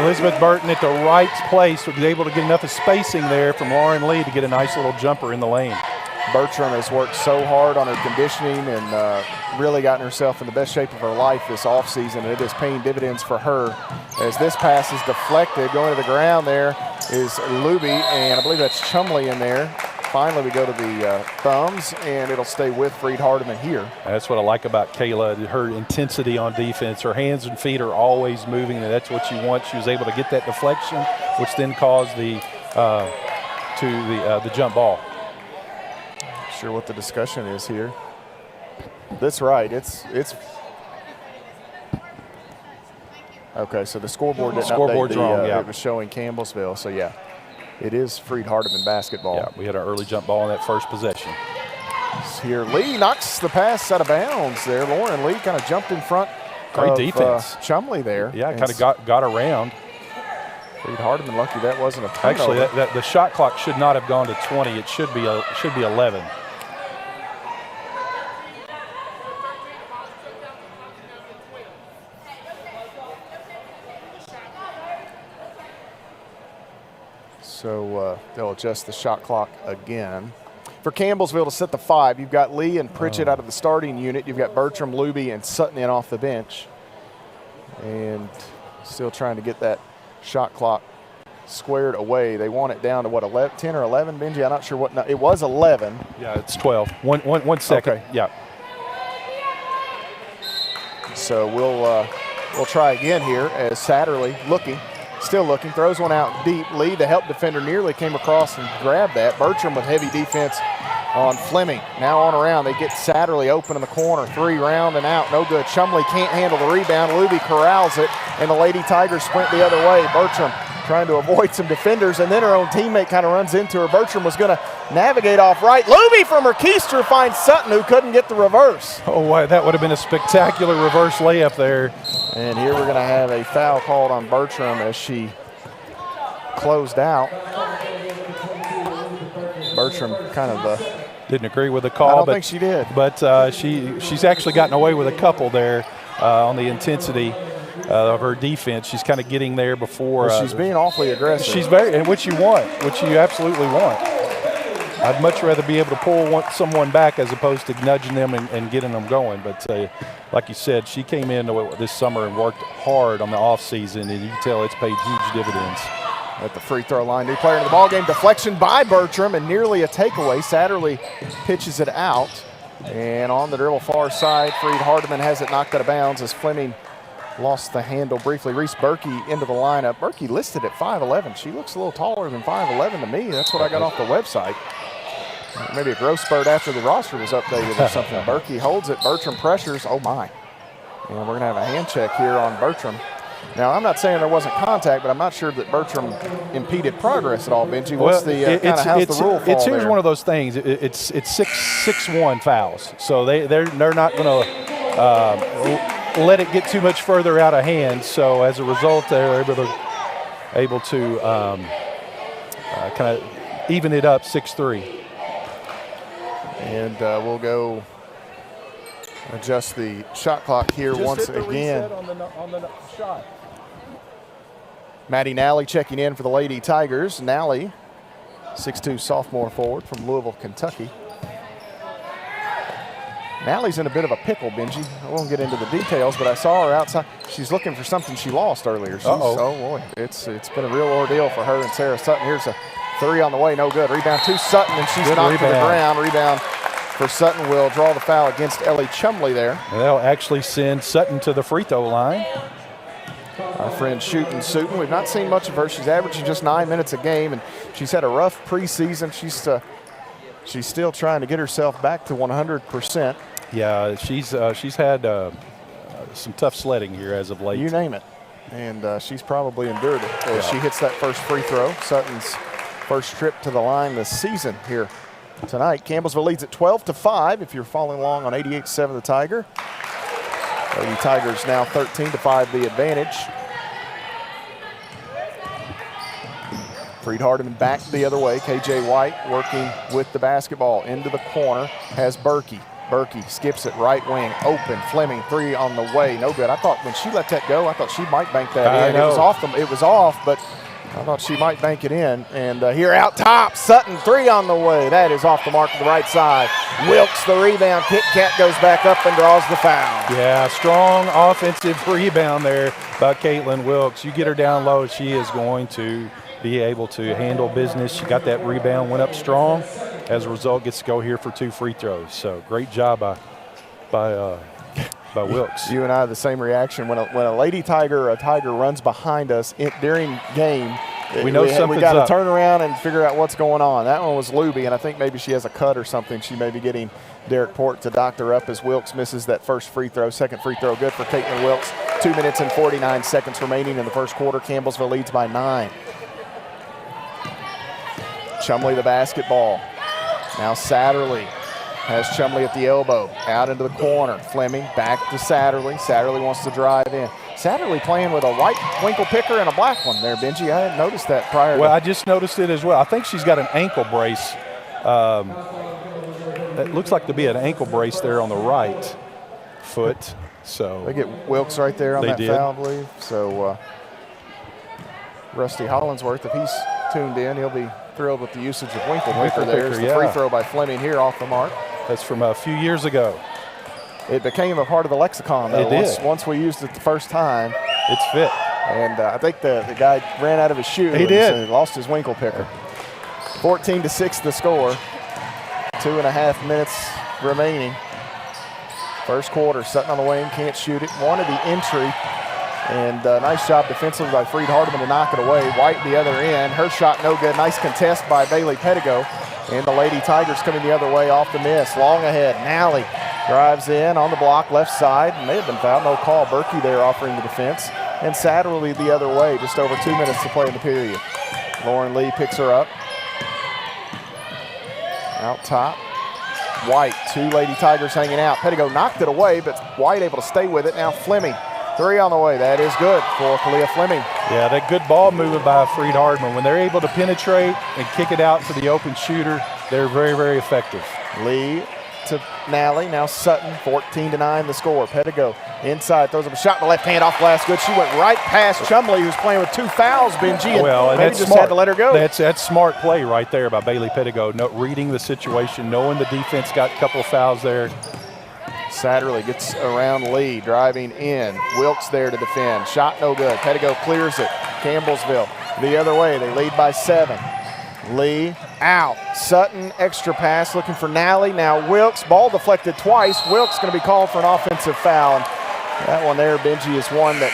Speaker 3: Elizabeth Burton at the right place was able to get enough of spacing there from Lauren Lee to get a nice little jumper in the lane.
Speaker 1: Bertram has worked so hard on her conditioning and really gotten herself in the best shape of her life this offseason, and it is paying dividends for her as this pass is deflected. Going to the ground there is Luby, and I believe that's Chumley in there. Finally, we go to the thumbs, and it'll stay with Freed Hardman here.
Speaker 3: That's what I like about Kayla, her intensity on defense. Her hands and feet are always moving, and that's what you want. She was able to get that deflection, which then caused the jump ball.
Speaker 1: Not sure what the discussion is here. That's right. It's okay. So the scoreboard didn't
Speaker 3: Scoreboard's
Speaker 1: update
Speaker 3: wrong. Yeah,
Speaker 1: it was showing Campbellsville. So yeah, it is Freed Hardman basketball.
Speaker 3: Yeah, we had an early jump ball in that first possession.
Speaker 1: Here, Lee knocks the pass out of bounds there. Lauren Lee kind of jumped in front.
Speaker 3: Great defense.
Speaker 1: Chumley there.
Speaker 3: Yeah, kind of got around.
Speaker 1: Freed Hardman lucky that wasn't a turnover.
Speaker 3: Actually, the shot clock should not have gone to 20. It should be 11.
Speaker 1: So they'll adjust the shot clock again. For Campbellsville to set the 5, you've got Lee and Pritchett out of the starting unit. You've got Bertram, Luby, and Sutton in off the bench. And still trying to get that shot clock squared away. They want it down to, what, 11, 10 or 11, Benji? I'm not sure what. No, it was 11.
Speaker 3: Yeah, it's 12. One second.
Speaker 1: Okay.
Speaker 3: Yeah.
Speaker 1: So we'll try again here as Satterley still looking, throws one out deep. Lee, the help defender, nearly came across and grabbed that. Bertram with heavy defense on Fleming. Now on around, they get Satterley open in the corner. 3 round and out, no good. Chumley can't handle the rebound. Luby corrals it, and the Lady Tigers sprint the other way. Bertram trying to avoid some defenders, and then her own teammate kind of runs into her. Bertram was going to navigate off right. Luby from her keister finds Sutton, who couldn't get the reverse.
Speaker 3: Oh, wow, that would have been a spectacular reverse layup there.
Speaker 1: And here we're going to have a foul called on Bertram as she closed out. Bertram kind of
Speaker 3: didn't agree with the call.
Speaker 1: I don't think she did.
Speaker 3: But she's actually gotten away with a couple there on the intensity of her defense. She's kind of getting there before.
Speaker 1: Well, she's being awfully aggressive.
Speaker 3: She's and which you absolutely want. I'd much rather be able to pull someone back as opposed to nudging them and getting them going. But like you said, she came in this summer and worked hard on the offseason, and you can tell it's paid huge dividends.
Speaker 1: At the free throw line, new player in the ballgame. Deflection by Bertram and nearly a takeaway. Satterley pitches it out. And on the dribble far side, Freed Hardman has it knocked out of bounds as Fleming lost the handle briefly. Reese Berkey into the lineup. Berkey listed at 5'11". She looks a little taller than 5'11" to me. That's what I got off the website. Maybe a growth spurt after the roster was updated or something. Berkey holds it. Bertram pressures. Oh, my. And we're going to have a hand check here on Bertram. Now, I'm not saying there wasn't contact, but I'm not sure that Bertram impeded progress at all, Benji. What's how's the rule fall
Speaker 3: here's
Speaker 1: there?
Speaker 3: one of those things. It's 6-1 fouls, so they're not going to let it get too much further out of hand. So as a result, they're able to kind of even it up 6-3.
Speaker 1: And we'll go adjust the shot clock here once again.
Speaker 3: On the shot.
Speaker 1: Maddie Nally checking in for the Lady Tigers. Nally, 6'2" sophomore forward from Louisville, Kentucky. Nally's in a bit of a pickle, Benji. I won't get into the details, but I saw her outside. She's looking for something she lost earlier. Oh boy, it's been a real ordeal for her and Sarah Sutton. Here's a 3 on the way, no good. Rebound to Sutton, and she's knocked to the ground. Rebound for Sutton will draw the foul against Ellie Chumley there.
Speaker 3: And they'll actually send Sutton to the free throw line.
Speaker 1: Our friend Shootin' Sutton, we've not seen much of her. She's averaging just 9 minutes a game, and she's had a rough preseason. She's still trying to get herself back to 100%.
Speaker 3: Yeah, she's had some tough sledding here as of late.
Speaker 1: You name it, and she's probably endured it as she hits that first free throw. Sutton's first trip to the line this season here tonight. Campbellsville leads at 12-5 if you're following along on 88.7 The Tiger. Lady Tigers now 13-5 the advantage. Freed Hardman back the other way. KJ White working with the basketball into the corner. Has Berkey. Berkey skips it right wing. Open. Fleming 3 on the way. No good. I thought when she let that go, I thought she might bank that in. It was off, but I thought she might bank it in. And here out top, Sutton 3 on the way. That is off the mark to the right side. Wilkes the rebound. Kit Kat goes back up and draws the foul.
Speaker 3: Yeah, strong offensive rebound there by Caitlin Wilkes. You get her down low, she is going to be able to handle business. She got that rebound, went up strong. As a result, gets to go here for 2 free throws. So great job by Wilkes.
Speaker 1: You and I have the same reaction when a Lady Tiger or a Tiger runs behind us during game.
Speaker 3: We know something's up.
Speaker 1: We got to turn around and figure out what's going on. That one was Luby, and I think maybe she has a cut or something. She may be getting Derek Port to doctor up as Wilkes misses that first free throw. Second free throw good for Caitlin Wilkes. 2 minutes and 49 seconds remaining in the first quarter. Campbellsville leads by 9. Chumley the basketball. Now Satterley has Chumley at the elbow. Out into the corner. Fleming back to Satterley. Satterley wants to drive in. Satterley playing with a white winkle picker and a black one there, Benji. I hadn't noticed that prior.
Speaker 3: Well, I just noticed it as well. I think she's got an ankle brace. It looks like to be an ankle brace there on the right foot. So
Speaker 1: they get Wilkes right there on that foul, I believe. So Rusty Hollinsworth, if he's tuned in, he'll be thrilled with the usage of winkle picker there. The free throw by Fleming here off the mark.
Speaker 3: That's from a few years ago.
Speaker 1: It became a part of the lexicon, though.
Speaker 3: It did.
Speaker 1: Once we used it the first time.
Speaker 3: It's fit.
Speaker 1: And I think the guy ran out of his shoe.
Speaker 3: He did.
Speaker 1: He lost his winkle picker. 14-6 the score. 2.5 minutes remaining. First quarter, Sutton on the wing, can't shoot it. Wanted the entry. And nice job defensively by Freed Hardman to knock it away. White the other end. Her shot no good. Nice contest by Bailey Pettigo. And the Lady Tigers coming the other way off the miss. Long ahead. Nally drives in on the block, left side. May have been fouled. No call. Berkey there offering the defense. And Satterley the other way. Just over 2 minutes to play in the period. Lauren Lee picks her up. Out top. White, 2 Lady Tigers hanging out. Pettigo knocked it away, but White able to stay with it. Now Fleming. 3 on the way. That is good for Kalia Fleming.
Speaker 3: Yeah, that good ball movement by Freed Hardman. When they're able to penetrate and kick it out to the open shooter, they're very, very effective.
Speaker 1: Lee to Nally. Now Sutton, 14-9 the score. Pettigo inside, throws up a shot in the left hand off glass. Good. She went right past Chumley, who's playing with 2 fouls, Benji. And
Speaker 3: that's
Speaker 1: just
Speaker 3: smart.
Speaker 1: Had to let her go.
Speaker 3: That's smart play right there by Bailey Pettigo. Reading the situation, knowing the defense got a couple of fouls there.
Speaker 1: Satterley gets around Lee, driving in. Wilkes there to defend. Shot no good. Pettigo clears it. Campbellsville the other way. They lead by 7. Lee out. Sutton extra pass looking for Nally. Now Wilkes. Ball deflected twice. Wilkes going to be called for an offensive foul. And that one there, Benji, is one that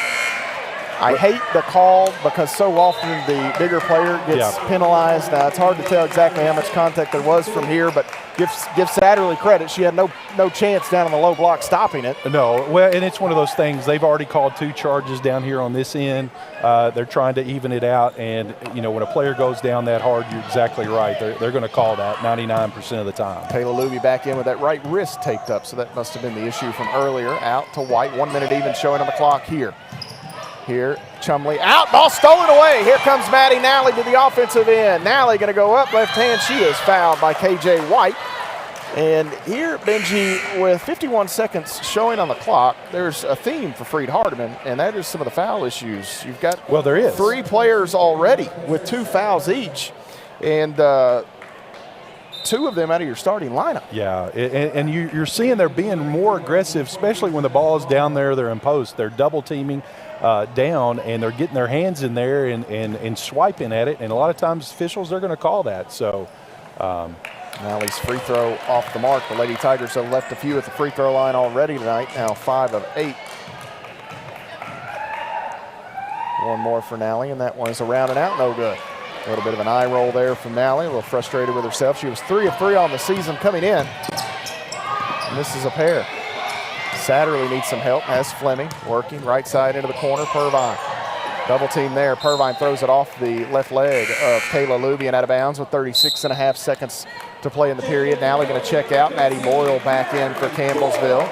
Speaker 1: I hate the call because so often the bigger player gets penalized. Now, it's hard to tell exactly how much contact there was from here, but give Satterley credit. She had no chance down on the low block stopping it.
Speaker 3: No, well, and it's one of those things. They've already called 2 charges down here on this end. They're trying to even it out, and, when a player goes down that hard, you're exactly right. They're going to call that 99% of the time.
Speaker 1: Kayla Luby back in with that right wrist taped up, so that must have been the issue from earlier. Out to White, 1 minute even showing on the clock here. Here, Chumley out, ball stolen away. Here comes Maddie Nally to the offensive end. Nally going to go up, left hand. She is fouled by KJ White. And here, Benji, with 51 seconds showing on the clock, there's a theme for Freed Hardman, and that is some of the foul issues. You've got
Speaker 3: there is
Speaker 1: 3 players already with 2 fouls each, and 2 of them out of your starting lineup.
Speaker 3: Yeah, and you're seeing they're being more aggressive, especially when the ball is down there. They're in post. They're double teaming down, and they're getting their hands in there and swiping at it. And a lot of times officials are going to call that. So
Speaker 1: Nally's free throw off the mark. The Lady Tigers have left a few at the free throw line already tonight. Now 5 of 8. One more for Nally, and that one is around and out, no good. A little bit of an eye roll there from Nally, a little frustrated with herself. She was 3 of 3 on the season coming in. And this is a pair. Satterley needs some help, has Fleming working right side into the corner. Purvine, double team there. Purvine throws it off the left leg of Kayla Luby and out of bounds with 36.5 seconds to play in the period. Nally going to check out. Maddie Boyle back in for Campbellsville.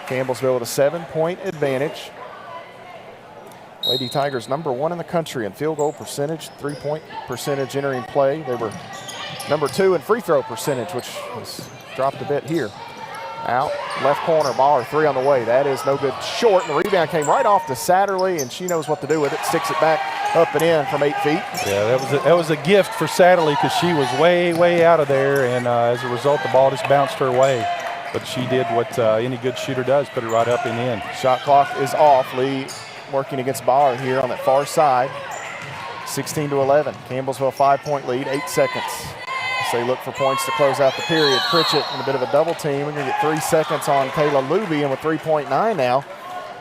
Speaker 1: Campbellsville with a 7-point advantage. Lady Tigers #1 in the country in field goal percentage, 3-point percentage entering play. They were #2 in free throw percentage, which has dropped a bit here. Out, left corner, Bauer, 3 on the way. That is no good. Short, and the rebound came right off to Satterley, and she knows what to do with it. Sticks it back up and in from 8 feet.
Speaker 3: Yeah, that was a gift for Satterley because she was way out of there, and as a result, the ball just bounced her way. But she did what any good shooter does, put it right up and in.
Speaker 1: Shot clock is off. Lee working against Bauer here on that far side. 16-11. Campbellsville 5-point lead, 8 seconds. As they look for points to close out the period. Pritchett in a bit of a double team. We're going to get 3 seconds on Kayla Luby, and with 3.9 now,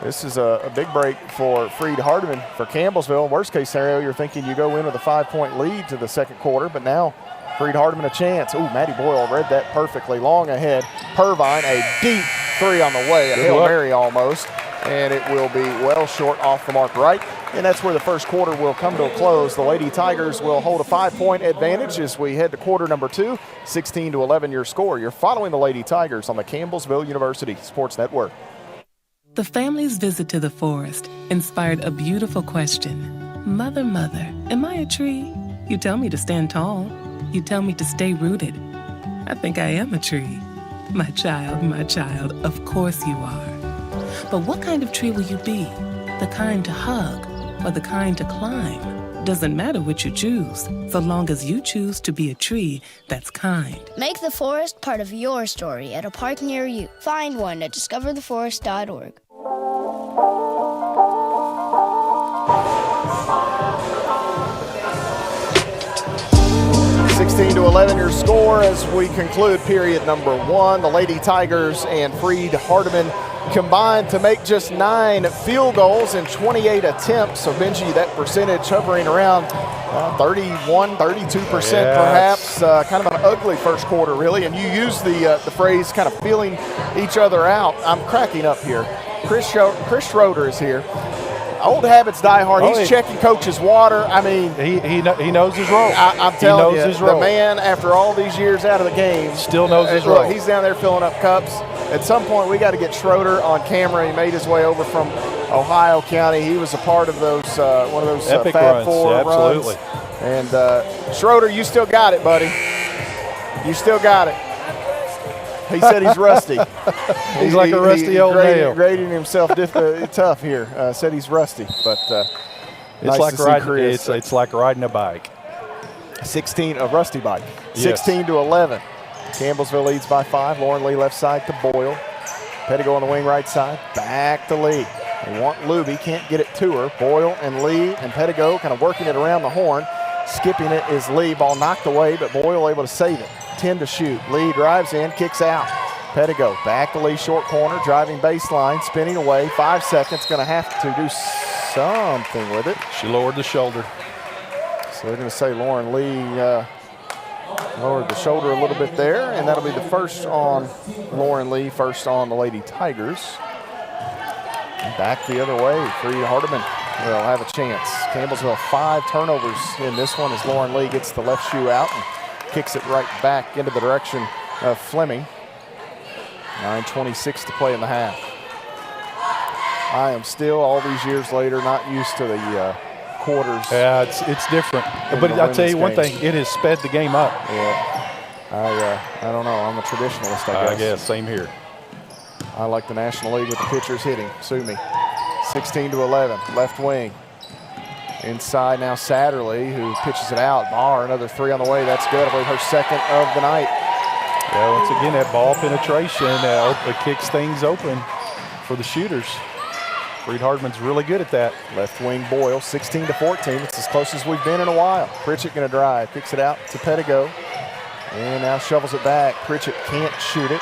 Speaker 1: this is a big break for Freed Hardman for Campbellsville. Worst case scenario, you're thinking you go in with a 5-point lead to the second quarter, but now Freed Hardman a chance. Ooh, Maddie Boyle read that perfectly. Long ahead. Purvine, a deep 3 on the way. A Hail Mary almost. And it will be well short off the mark right. And that's where the first quarter will come to a close. The Lady Tigers will hold a 5-point advantage as we head to quarter #2. 16-11 your score. You're following the Lady Tigers on the Campbellsville University Sports Network.
Speaker 10: The family's visit to the forest inspired a beautiful question. Mother, mother, am I a tree? You tell me to stand tall. You tell me to stay rooted. I think I am a tree. My child, of course you are. But what kind of tree will you be? The kind to hug or the kind to climb? Doesn't matter what you choose, so long as you choose to be a tree that's kind.
Speaker 11: Make the forest part of your story at a park near you. Find one at discovertheforest.org.
Speaker 1: To 11 your score as we conclude period #1. The Lady Tigers and Freed Hardman combined to make just 9 field goals in 28 attempts. So Benji, that percentage hovering around 31, 32% perhaps. Kind of an ugly first quarter really. And you use the phrase kind of feeling each other out. I'm cracking up here. Chris Schroeder is here. Old habits die hard. He's checking coach's water. I mean,
Speaker 3: he knows his role.
Speaker 1: I'm telling you, the man, after all these years out of the game,
Speaker 3: still knows his role.
Speaker 1: He's down there filling up cups. At some point, we got to get Schroeder on camera. He made his way over from Ohio County. He was a part of those one of those
Speaker 3: epic
Speaker 1: Fab
Speaker 3: runs.
Speaker 1: Four
Speaker 3: Absolutely.
Speaker 1: runs. And Schroeder, you still got it, buddy. You still got it. He said he's rusty.
Speaker 3: He's like a rusty old nail.
Speaker 1: Grading himself tough here. Said he's rusty, but
Speaker 3: it's like riding a bike.
Speaker 1: 16, a rusty bike. 16-11. Campbellsville leads by 5. Lauren Lee left side to Boyle. Pettigo on the wing right side. Back to Lee. They want Luby. Can't get it to her. Boyle and Lee and Pettigo kind of working it around the horn. Skipping it is Lee. Ball knocked away, but Boyle able to save it. 10 to shoot. Lee drives in, kicks out. Pettigo back to Lee, short corner, driving baseline, spinning away, 5 seconds, gonna have to do something with it.
Speaker 3: She lowered the shoulder.
Speaker 1: So they're gonna say Lauren Lee lowered the shoulder a little bit there, and that'll be the first on Lauren Lee, first on the Lady Tigers. And back the other way, Freed Hardman will have a chance. Campbellsville 5 turnovers in this one as Lauren Lee gets the left shoe out and kicks it right back into the direction of Fleming. 9:26 to play in the half. I am still, all these years later, not used to the quarters.
Speaker 3: Yeah, it's different. But I'll tell you one thing, it has sped the game up.
Speaker 1: Yeah, I don't know. I'm a traditionalist, I guess.
Speaker 3: I guess, same here.
Speaker 1: I like the National League with the pitchers hitting. Sumi, 16-11, left wing. Inside now Satterley, who pitches it out. Barr, another 3 on the way. That's good. I believe her second of the night.
Speaker 3: Yeah, once again, that ball penetration it kicks things open for the shooters. Freed Hardman's really good at that.
Speaker 1: Left wing Boyle, 16-14. It's as close as we've been in a while. Pritchett going to drive. Kicks it out to Pettigo. And now shovels it back. Pritchett can't shoot it.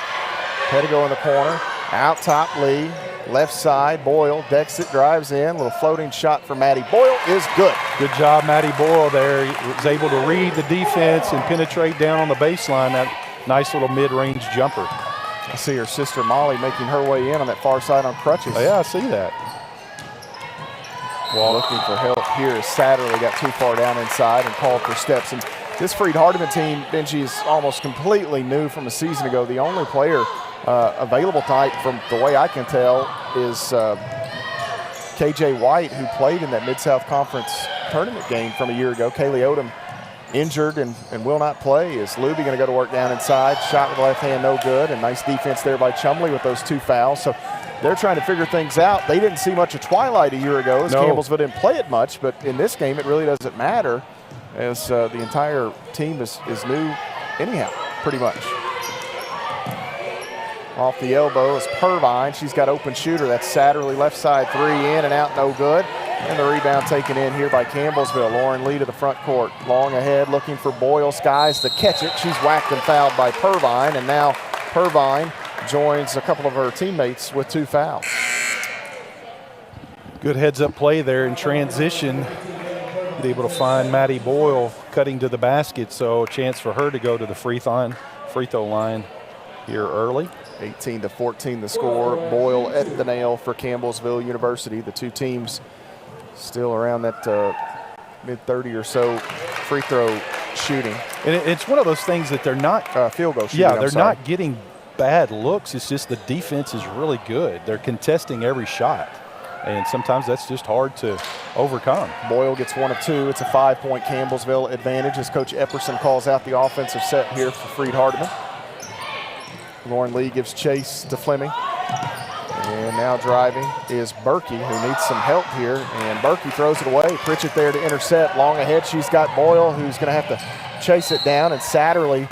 Speaker 1: Pettigo in the corner. Out top Lee. Left side, Boyle decks it, drives in. Little floating shot for Maddie Boyle is good.
Speaker 3: Good job, Maddie Boyle there. He was able to read the defense and penetrate down on the baseline. That nice little mid-range jumper.
Speaker 1: I see her sister Molly making her way in on that far side on crutches.
Speaker 3: Oh, yeah, I see that.
Speaker 1: Well, looking for help here as Satterley got too far down inside and called for steps. And this Freed Hardman team, Benji, is almost completely new from a season ago. The only player available tonight, from the way I can tell, is KJ White, who played in that Mid-South Conference tournament game from a year ago. Kaylee Odom injured and will not play. Is Luby going to go to work down inside? Shot with the left hand, no good. And nice defense there by Chumley with those 2 fouls. So they're trying to figure things out. They didn't see much of Twilight a year ago as Campbellsville didn't play it much, but in this game it really doesn't matter as the entire team is new anyhow, pretty much. Off the elbow is Purvine. She's got open shooter. That's Satterley, left side 3 in and out, no good. And the rebound taken in here by Campbellsville. Lauren Lee to the front court. Long ahead, looking for Boyle. Skies to catch it. She's whacked and fouled by Purvine, and now Purvine joins a couple of her teammates with 2 fouls.
Speaker 3: Good heads-up play there in transition. Able to find Maddie Boyle cutting to the basket, so a chance for her to go to the free throw line here early.
Speaker 1: 18-14 the score. Boyle at the nail for Campbellsville University. The 2 teams still around that mid-30 or so free throw shooting.
Speaker 3: And it's one of those things that they're not
Speaker 1: field goal shooting.
Speaker 3: Yeah, they're not getting bad looks. It's just the defense is really good. They're contesting every shot, and sometimes that's just hard to overcome.
Speaker 1: Boyle gets 1 of 2. It's a 5-point Campbellsville advantage as Coach Epperson calls out the offensive set here for Freed Hardman. Lauren Lee gives chase to Fleming. And now driving is Berkey, who needs some help here. And Berkey throws it away. Pritchett there to intercept. Long ahead, she's got Boyle, who's going to have to chase it down. And Satterley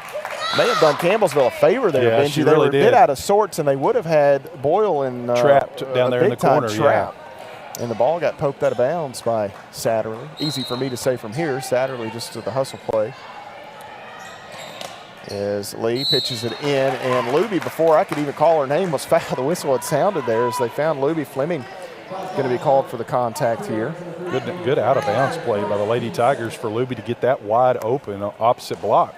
Speaker 1: may have done Campbellsville a favor there,
Speaker 3: yeah,
Speaker 1: Benji.
Speaker 3: She
Speaker 1: they
Speaker 3: really
Speaker 1: were a bit out of sorts, and they would have had Boyle in
Speaker 3: trapped down there in the corner.
Speaker 1: Trap. Yeah. And the ball got poked out of bounds by Satterley. Easy for me to say from here. Satterley just to the hustle play. As Lee pitches it in, and Luby, before I could even call her name, was fouled. The whistle had sounded there as they found Luby. Fleming going to be called for the contact here.
Speaker 3: Good out-of-bounds play by the Lady Tigers for Luby to get that wide open opposite block.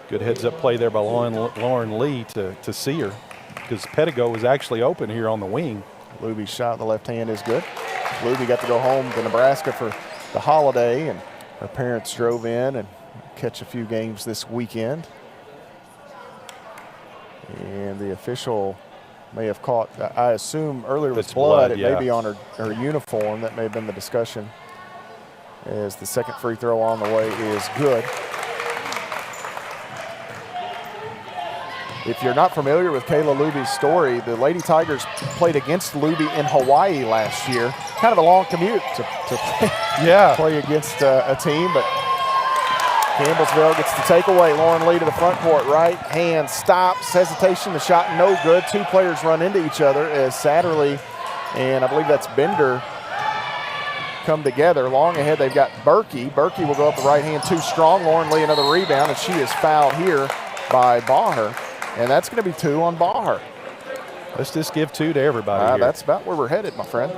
Speaker 3: Good heads-up play there by Lauren Lee to see her, because Pettigo was actually open here on the wing.
Speaker 1: Luby's shot in the left hand is good. Luby got to go home to Nebraska for the holiday, and her parents drove in and catch a few games this weekend. And the official may have caught, I assume earlier with blood. It may be on her uniform. That may have been the discussion. As the second free throw on the way is good. If you're not familiar with Kayla Luby's story, the Lady Tigers played against Luby in Hawaii last year. Kind of a long commute to play against a team, but Campbellsville gets the takeaway. Lauren Lee to the front court, right hand stops, hesitation, the shot no good. 2 players run into each other as Satterley and I believe that's Bender come together. Long ahead, they've got Berkey. Berkey will go up the right hand too strong. Lauren Lee another rebound, and she is fouled here by Baher. And that's going to be 2 on Baher.
Speaker 3: Let's just give 2 to everybody here.
Speaker 1: That's about where we're headed, my friend.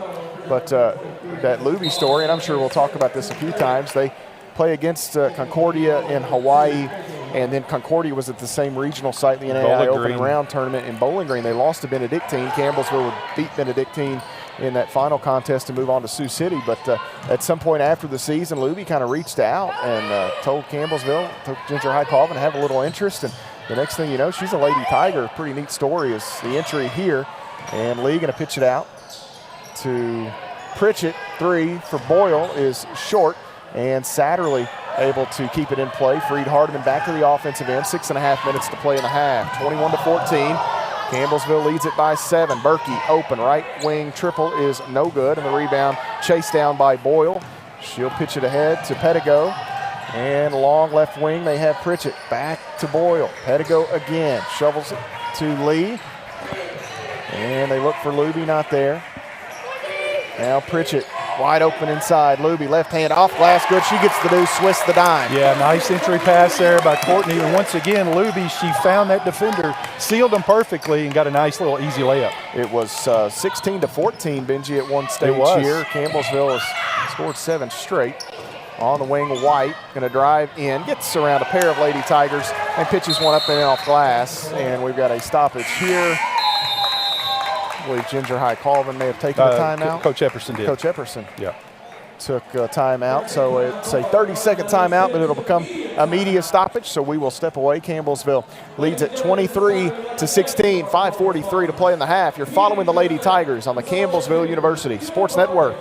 Speaker 1: But that Luby story, and I'm sure we'll talk about this a few times, they play against Concordia in Hawaii, and then Concordia was at the same regional site, the NAIA opening round tournament in Bowling Green. They lost to Benedictine. Campbellsville would beat Benedictine in that final contest to move on to Sioux City. But at some point after the season, Luby kind of reached out and told Campbellsville, told Ginger High Colvin to have a little interest. And the next thing you know, she's a Lady Tiger. Pretty neat story is the entry here. And Lee going to pitch it out to Pritchett. 3 for Boyle is short. And Satterley able to keep it in play. Freed Hardman back to the offensive end. 6.5 minutes to play in the half. 21-14. Campbellsville leads it by 7. Berkey open right wing triple is no good, and the rebound chased down by Boyle. She'll pitch it ahead to Pettigo, and long left wing they have Pritchett back to Boyle. Pettigo again shovels it to Lee, and they look for Luby, not there. Now Pritchett wide open inside. Luby left hand off glass, good. She gets the deuce, Swiss the dime.
Speaker 3: Yeah, nice entry pass there by Courtney. And once again, Luby, she found that defender, sealed him perfectly, and got a nice little easy layup.
Speaker 1: It was 16-14, Benji, at one stage here. Campbellsville has scored 7 straight. On the wing, White going to drive in, gets around a pair of Lady Tigers, and pitches one up and in off glass. And we've got a stoppage here. I believe Ginger High Colvin may have taken a timeout.
Speaker 3: Coach Epperson did.
Speaker 1: Coach Epperson.
Speaker 3: Yeah. Took
Speaker 1: a timeout. So it's a 30-second timeout, but it'll become a media stoppage. So we will step away. Campbellsville leads at 23-16. 5:43 to play in the half. You're following the Lady Tigers on the Campbellsville University Sports Network.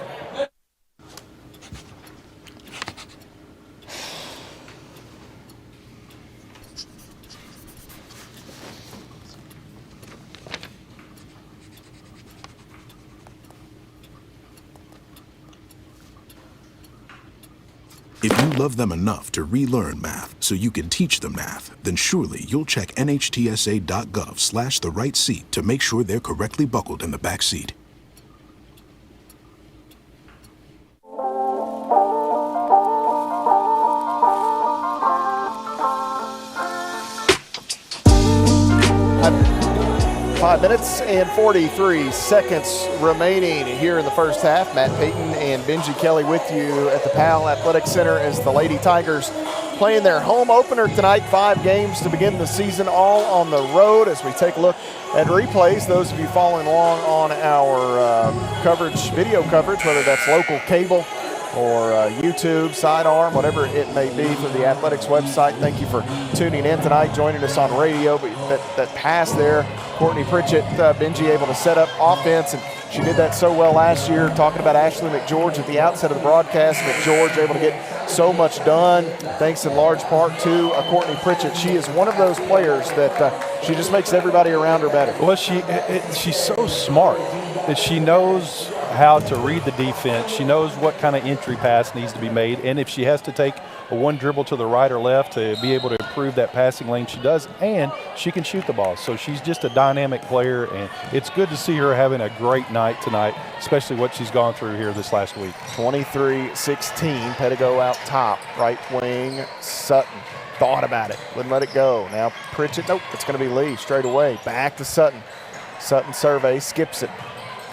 Speaker 14: If you love them enough to relearn math so you can teach them math, then surely you'll check nhtsa.gov/the right seat to make sure they're correctly buckled in the back seat.
Speaker 1: Five minutes and 43 seconds remaining here in the first half. Matt Payton and Benji Kelly with you at the Powell Athletic Center as the Lady Tigers playing their home opener tonight. 5 games to begin the season, all on the road. As we take a look at replays, those of you following along on our coverage, video coverage, whether that's local cable or YouTube, sidearm, whatever it may be, for the Athletics website. Thank you for tuning in tonight, joining us on radio. But that pass there, Courtney Pritchett, Benji able to set up offense, and she did that so well last year. Talking about Ashley McGeorge at the outset of the broadcast, McGeorge able to get so much done, thanks in large part to Courtney Pritchett. She is one of those players that she just makes everybody around her better.
Speaker 3: Well, she's so smart that she knows how to read the defense. She knows what kind of entry pass needs to be made, and if she has to take a one dribble to the right or left to be able to improve that passing lane, she does, and she can shoot the ball. So she's just a dynamic player, and it's good to see her having a great night tonight, especially what she's gone through here this last week.
Speaker 1: 23-16, Pettigo out top, right wing, Sutton. Thought about it, wouldn't let it go. Now Pritchett, nope, it's going to be Lee straight away. Back to Sutton. Sutton survey, skips it.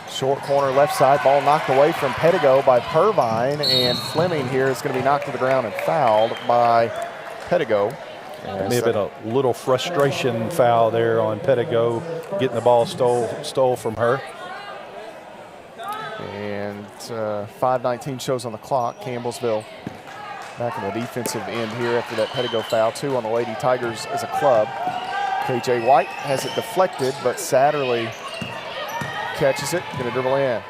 Speaker 1: Short corner left side, ball knocked away from Pettigo by Purvine, and Fleming here is going to be knocked to the ground and fouled by Pettigo.
Speaker 3: It may have been a little frustration foul there on Pettigo, getting the ball stole from her.
Speaker 1: And 5:19 shows on the clock. Campbellsville back in the defensive end here after that Pettigo foul. 2 on the Lady Tigers as a club. KJ White has it deflected, but Satterley catches it, gonna dribble in.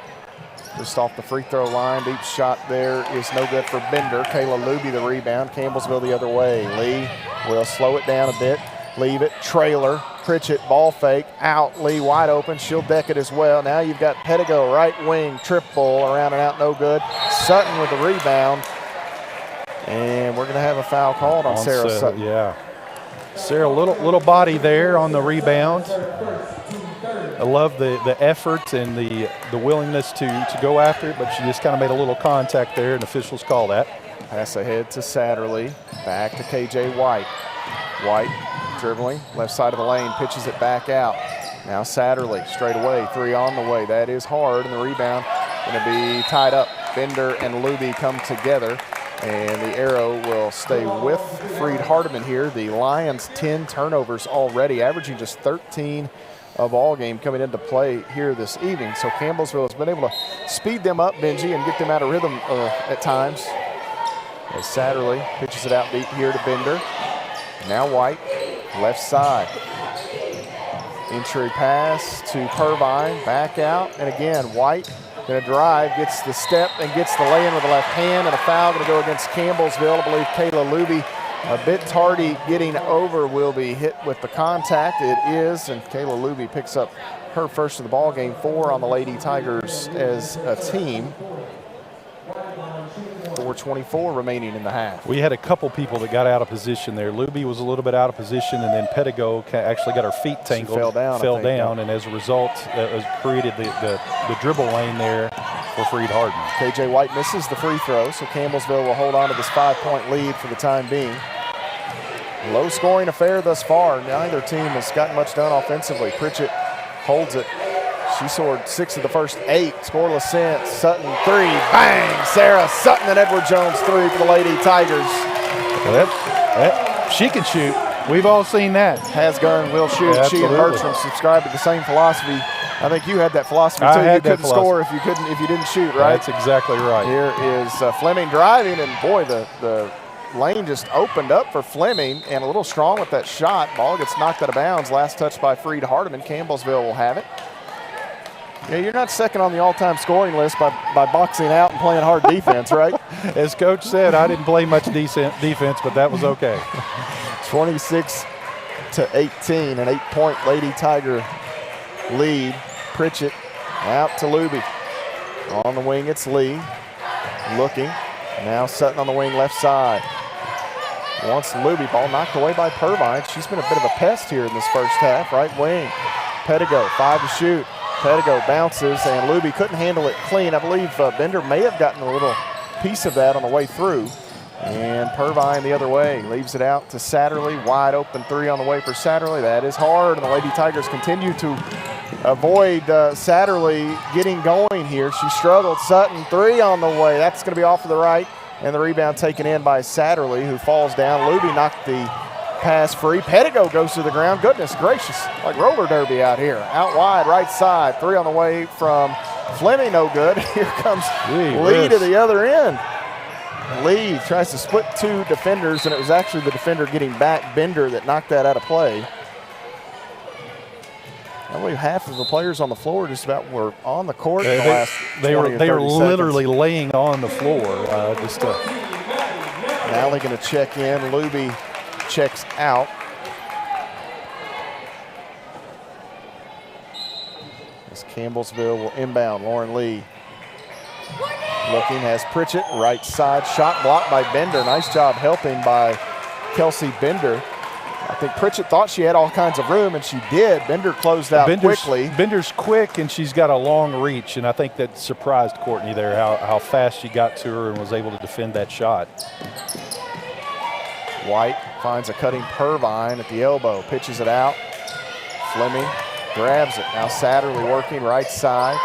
Speaker 1: Just off the free throw line, deep shot there is no good for Bender. Kayla Luby the rebound, Campbellsville the other way. Lee will slow it down a bit, leave it, trailer, Pritchett, ball fake, out, Lee wide open, she'll deck it as well. Now you've got Pettigo, right wing, triple, around and out, no good. Sutton with the rebound, and we're gonna have a foul called on Sarah Sutton.
Speaker 3: Yeah, Sarah, little body there on the rebound. I love the effort and the willingness to go after it, but she just kind of made a little contact there, and officials call that.
Speaker 1: Pass ahead to Satterley, back to KJ White. White dribbling, left side of the lane, pitches it back out. Now Satterley, straight away, 3 on the way. That is hard, and the rebound going to be tied up. Bender and Luby come together, and the arrow will stay with Freed Hardman here. The Lions 10 turnovers already, averaging just 13 of all game coming into play here this evening. So Campbellsville has been able to speed them up, Benji, and get them out of rhythm at times. As Satterley pitches it out deep here to Bender. Now White, left side. Entry pass to Purvine, back out, and again, White gonna drive, gets the step and gets the lay-in with the left hand, and a foul gonna go against Campbellsville. I believe Kayla Luby, a bit tardy getting over, will be hit with the contact. It is, and Kayla Luby picks up her first of the ball game, 4 on the Lady Tigers as a team. 4:24 remaining in the half.
Speaker 3: We had a couple people that got out of position there. Luby was a little bit out of position, and then Pedigo actually got her feet tangled.
Speaker 1: She fell down,
Speaker 3: and as a result, created the dribble lane there for Freed Hardman.
Speaker 1: KJ White misses the free throw, so Campbellsville will hold on to this 5-point lead for the time being. Low scoring affair thus far. Neither team has gotten much done offensively. Pritchett holds it. She scored 6 of the first 8, scoreless since. Sutton 3, bang! Sarah Sutton and Edward Jones 3 for the Lady Tigers.
Speaker 3: She can shoot. We've all seen that.
Speaker 1: Has gun, will shoot.
Speaker 3: Yeah,
Speaker 1: she and Bertram subscribe to the same philosophy. I think you had that philosophy too.
Speaker 3: I had
Speaker 1: you couldn't
Speaker 3: that philosophy.
Speaker 1: score if you didn't shoot, right?
Speaker 3: That's exactly right.
Speaker 1: Here is Fleming driving, and boy, the lane just opened up for Fleming, and a little strong with that shot. Ball gets knocked out of bounds. Last touch by Freed Hardman. Campbellsville will have it. Yeah, you're not second on the all-time scoring list by boxing out and playing hard defense, right?
Speaker 3: As Coach said, I didn't play much defense, but that was okay.
Speaker 1: 26-18, an 8-point Lady Tiger lead. Pritchett out to Luby. On the wing, it's Lee. Looking. Now Sutton on the wing, left side. Wants Luby. Ball knocked away by Purvine. She's been a bit of a pest here in this first half. Right wing. Pedigo, 5 to shoot. Pedigo bounces, and Luby couldn't handle it clean. I believe Bender may have gotten a little piece of that on the way through. And Purvine the other way, leaves it out to Satterley. Wide open 3 on the way for Satterley. That is hard, and the Lady Tigers continue to avoid Satterley getting going here. She struggled. Sutton 3 on the way. That's going to be off to the right, and the rebound taken in by Satterley, who falls down. Luby knocked the pass free. Pedigo goes to the ground. Goodness gracious, like roller derby out here. Out wide, right side. 3 on the way from Fleming, no good. Here comes Lee to the other end. Lee tries to split 2 defenders, and it was actually the defender getting back, Bender, that knocked that out of play. I believe half of the players on the floor just about were on the court in the last 20 or 30
Speaker 3: They were literally
Speaker 1: seconds.
Speaker 3: laying on the floor.
Speaker 1: Nally going to check in. Luby checks out. As Campbellsville will inbound. Lauren Lee looking, has Pritchett, right side. Shot blocked by Bender. Nice job helping by Kelsey Bender. I think Pritchett thought she had all kinds of room, and she did. Bender closed out quickly.
Speaker 3: Bender's quick, and she's got a long reach, and I think that surprised Courtney there, how fast she got to her and was able to defend that shot.
Speaker 1: White finds a cutting Purvine at the elbow, pitches it out. Fleming grabs it. Now Satterley working right side.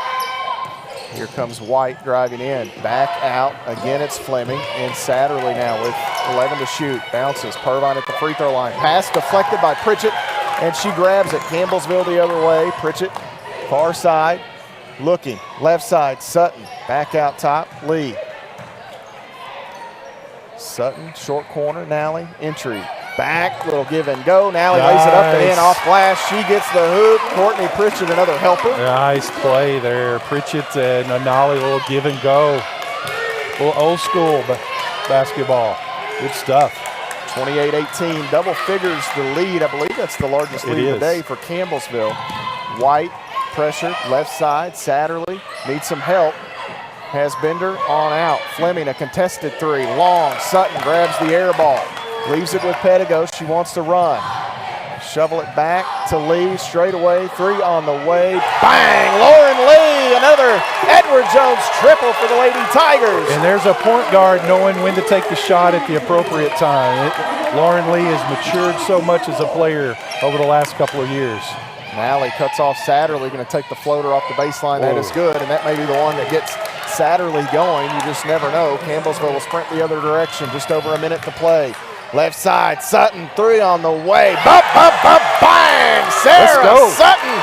Speaker 1: Here comes White driving in. Back out. Again, it's Fleming. And Satterley now with 11 to shoot. Bounces. Purvine at the free throw line. Pass deflected by Pritchett, and she grabs it. Campbellsville the other way. Pritchett, far side. Looking. Left side. Sutton. Back out top. Lee. Sutton, short corner. Nally. Entry. Back. Little give and go. Nally lays it up and in off glass. She gets the hoop. Courtney Pritchett, another helper.
Speaker 3: Nice play there. Pritchett and Nally, a little give and go. A little old school basketball. Good stuff.
Speaker 1: 28-18, double figures the lead. I believe that's the largest lead of the day for Campbellsville. White, pressure, left side. Satterley needs some help. Has Bender on out. Fleming, a contested 3. Long. Sutton grabs the air ball. Leaves it with Pedigo. She wants to run. Shovel it back to Lee. Straight away. 3 on the way. Bang! Lauren Lee Kelly, another Edward Jones triple for the Lady Tigers.
Speaker 3: And there's a point guard knowing when to take the shot at the appropriate time. Lauren Lee has matured so much as a player over the last couple of years.
Speaker 1: Malley cuts off Satterley, going to take the floater off the baseline. That is good, and that may be the one that gets Satterley going. You just never know. Campbellsville will sprint the other direction. Just over a minute to play. Left side, Sutton, three on the way. Bump, bump, bump, bang! Sarah Sutton,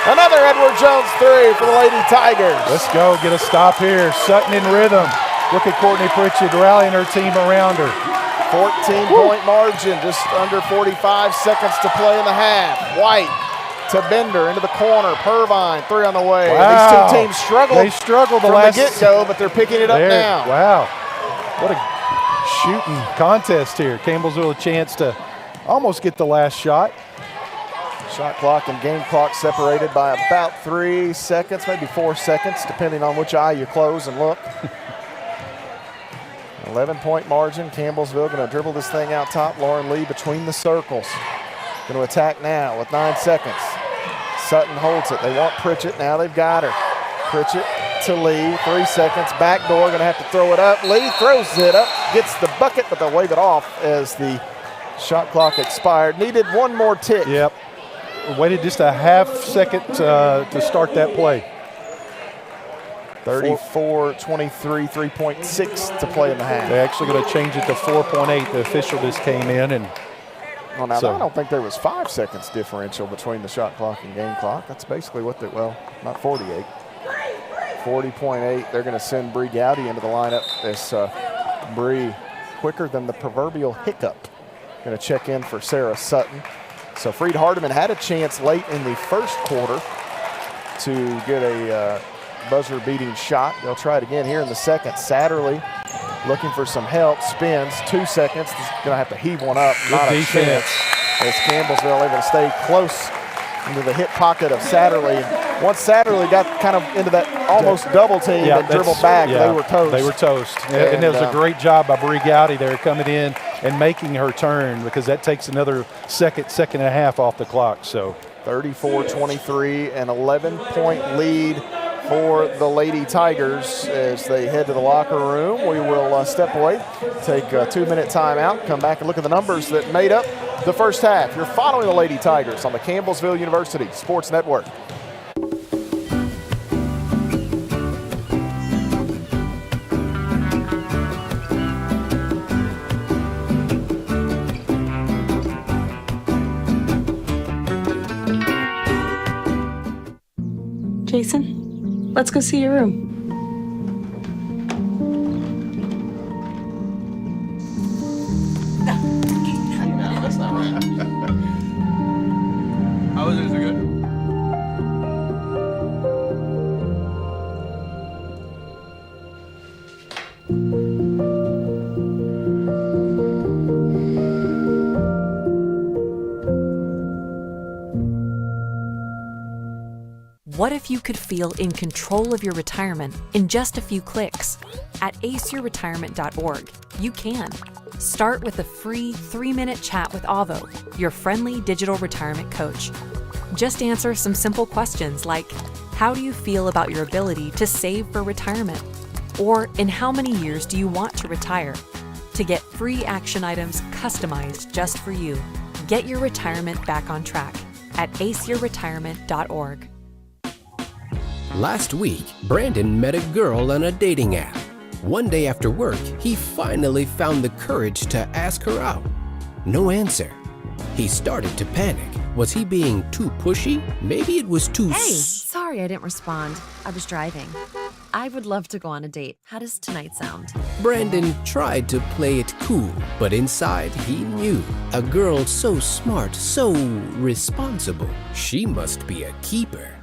Speaker 1: another Edward Jones three for the Lady Tigers.
Speaker 3: Let's go, get a stop here. Sutton in rhythm. Look at Courtney Pritchett rallying her team around her.
Speaker 1: 14-point margin, just under 45 seconds to play in the half. White to Bender into the corner. Purvine, three on the way.
Speaker 3: Wow.
Speaker 1: These two teams struggled.
Speaker 3: They struggled
Speaker 1: from the get-go, but they're picking it up now.
Speaker 3: Wow. What a shooting contest here. Campbellsville a chance to almost get the last shot.
Speaker 1: Shot clock and game clock separated by about 3 seconds, maybe 4 seconds, depending on which eye you close and look. 11-point margin. Campbellsville going to dribble this thing out top. Lauren Lee between the circles. Going to attack now with 9 seconds. Sutton holds it. They want Pritchett. Now they've got her. Pritchett to Lee. 3 seconds. Back door. Going to have to throw it up. Lee throws it up. Gets the bucket, but they'll wave it off as the shot clock expired. Needed one more tick.
Speaker 3: Yep. Waited just a half second to start that play.
Speaker 1: 34-23, 3.6 to play in the half.
Speaker 3: They're actually going to change it to 4.8. The official just came in and.
Speaker 1: Well, now I don't think there was 5 seconds differential between the shot clock and game clock. That's basically what they, well, not 48. 40.8. They're going to send Bree Gowdy into the lineup. This Bree, quicker than the proverbial hiccup, going to check in for Sarah Sutton. So Freed Hardman had a chance late in the first quarter to get a buzzer-beating shot. They'll try it again here in the second. Satterley looking for some help, spins, 2 seconds. He's going to have to heave one up.
Speaker 3: Good
Speaker 1: Not
Speaker 3: defense.
Speaker 1: a chance. As Campbellsville able to stay close into the hip pocket of Satterley. And once Satterley got kind of into that almost double team and dribbled back, they were toast.
Speaker 3: They were toast. And it was a great job by Bree Gowdy there coming in and making her turn, because that takes another second and a half off the clock. So
Speaker 1: 34-23, an 11-point lead for the Lady Tigers as they head to the locker room. We will step away, take a 2-minute timeout, come back and look at the numbers that made up the first half. You're following the Lady Tigers on the Campbellsville University Sports Network.
Speaker 4: Jason, let's go see your room.
Speaker 5: No, that's not right. How was it? Is it good?
Speaker 6: What if you could feel in control of your retirement in just a few clicks? At aceyourretirement.org, you can. Start with a free 3-minute chat with Avo, your friendly digital retirement coach. Just answer some simple questions like, how do you feel about your ability to save for retirement? Or in how many years do you want to retire? To get free action items customized just for you. Get your retirement back on track at aceyourretirement.org.
Speaker 7: Last week, Brandon met a girl on a dating app. One day after work, he finally found the courage to ask her out. No answer. He started to panic. Was he being too pushy? Maybe it was too...
Speaker 8: Hey, sorry I didn't respond. I was driving. I would love to go on a date. How does tonight sound?
Speaker 7: Brandon tried to play it cool, but inside he knew. A girl so smart, so responsible. She must be a keeper.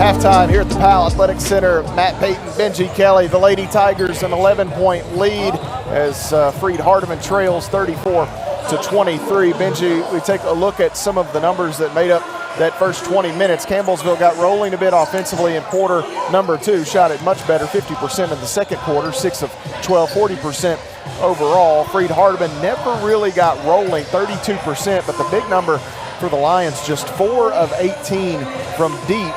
Speaker 1: Halftime here at the Powell Athletic Center. Matt Payton, Benji Kelly, the Lady Tigers, an 11-point lead as Freed Hardman trails to 23. Benji, we take a look at some of the numbers that made up that first 20 minutes. Campbellsville got rolling a bit offensively in quarter number 2, shot it much better, 50% in the second quarter, 6 of 12, 40% overall. Freed Hardman never really got rolling, 32%, but the big number for the Lions, just 4 of 18 from deep.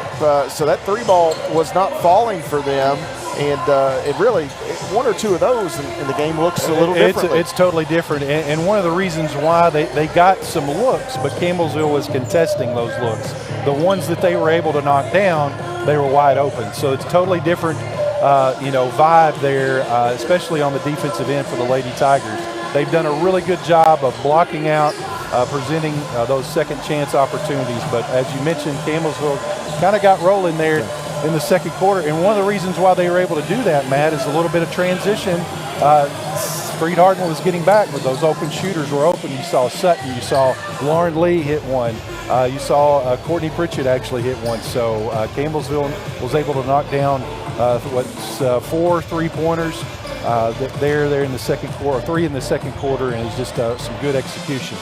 Speaker 1: So that 3-ball was not falling for them. And it really, 1 or 2 of those in the game looks a little differently.
Speaker 3: It's totally different. And one of the reasons why they got some looks, but Campbellsville was contesting those looks. The ones that they were able to knock down, they were wide open. So it's totally different, vibe there, especially on the defensive end for the Lady Tigers. They've done a really good job of blocking out, presenting those second chance opportunities. But as you mentioned, Campbellsville kind of got rolling there in the second quarter. And one of the reasons why they were able to do that, Matt, is a little bit of transition. Freed Hardman was getting back, but those open shooters were open. You saw Sutton, you saw Lauren Lee hit one. You saw Courtney Pritchett actually hit one. So Campbellsville was able to knock down 4 3-pointers there in the second quarter, 3 in the second quarter, and it was just some good execution.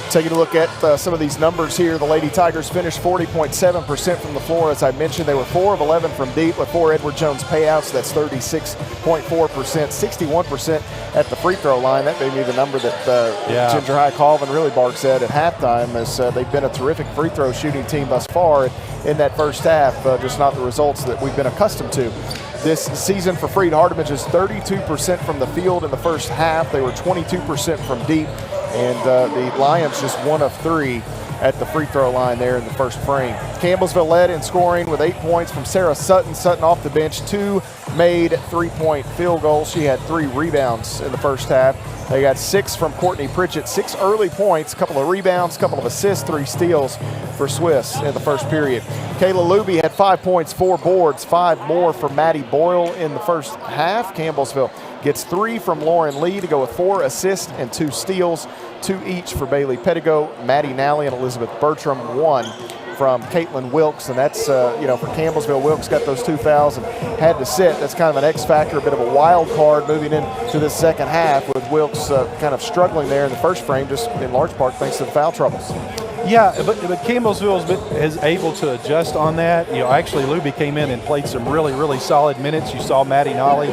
Speaker 1: Taking a look at some of these numbers here, the Lady Tigers finished 40.7% from the floor. As I mentioned, they were 4 of 11 from deep with 4 Edward Jones payouts. That's 36.4%, 61% at the free throw line. That may be the number that Ginger High Colvin really barks at halftime, as they've been a terrific free throw shooting team thus far in that first half, just not the results that we've been accustomed to. This season for Freed Hardman, just 32% from the field in the first half. They were 22% from deep, and the Lions just 1 of 3 at the free throw line there in the first frame. Campbellsville led in scoring with 8 points from Sarah Sutton. Sutton off the bench, 2 made 3-point field goals. She had 3 rebounds in the first half. They got 6 from Courtney Pritchett, 6 early points, a couple of rebounds, a couple of assists, 3 steals for Swiss in the first period. Kayla Luby had 5 points, 4 boards, 5 more for Maddie Boyle in the first half. Campbellsville gets 3 from Lauren Lee to go with 4 assists and 2 steals, 2 each for Bailey Pettigo, Maddie Nally, and Elizabeth Bertram, 1 from Caitlin Wilkes, and that's, for Campbellsville, Wilkes got those 2 fouls and had to sit. That's kind of an X factor, a bit of a wild card moving into the second half, with Wilkes kind of struggling there in the first frame, just in large part thanks to the foul troubles.
Speaker 3: Yeah, but Campbellsville is able to adjust on that. Actually, Luby came in and played some really, really solid minutes. You saw Maddie Nolly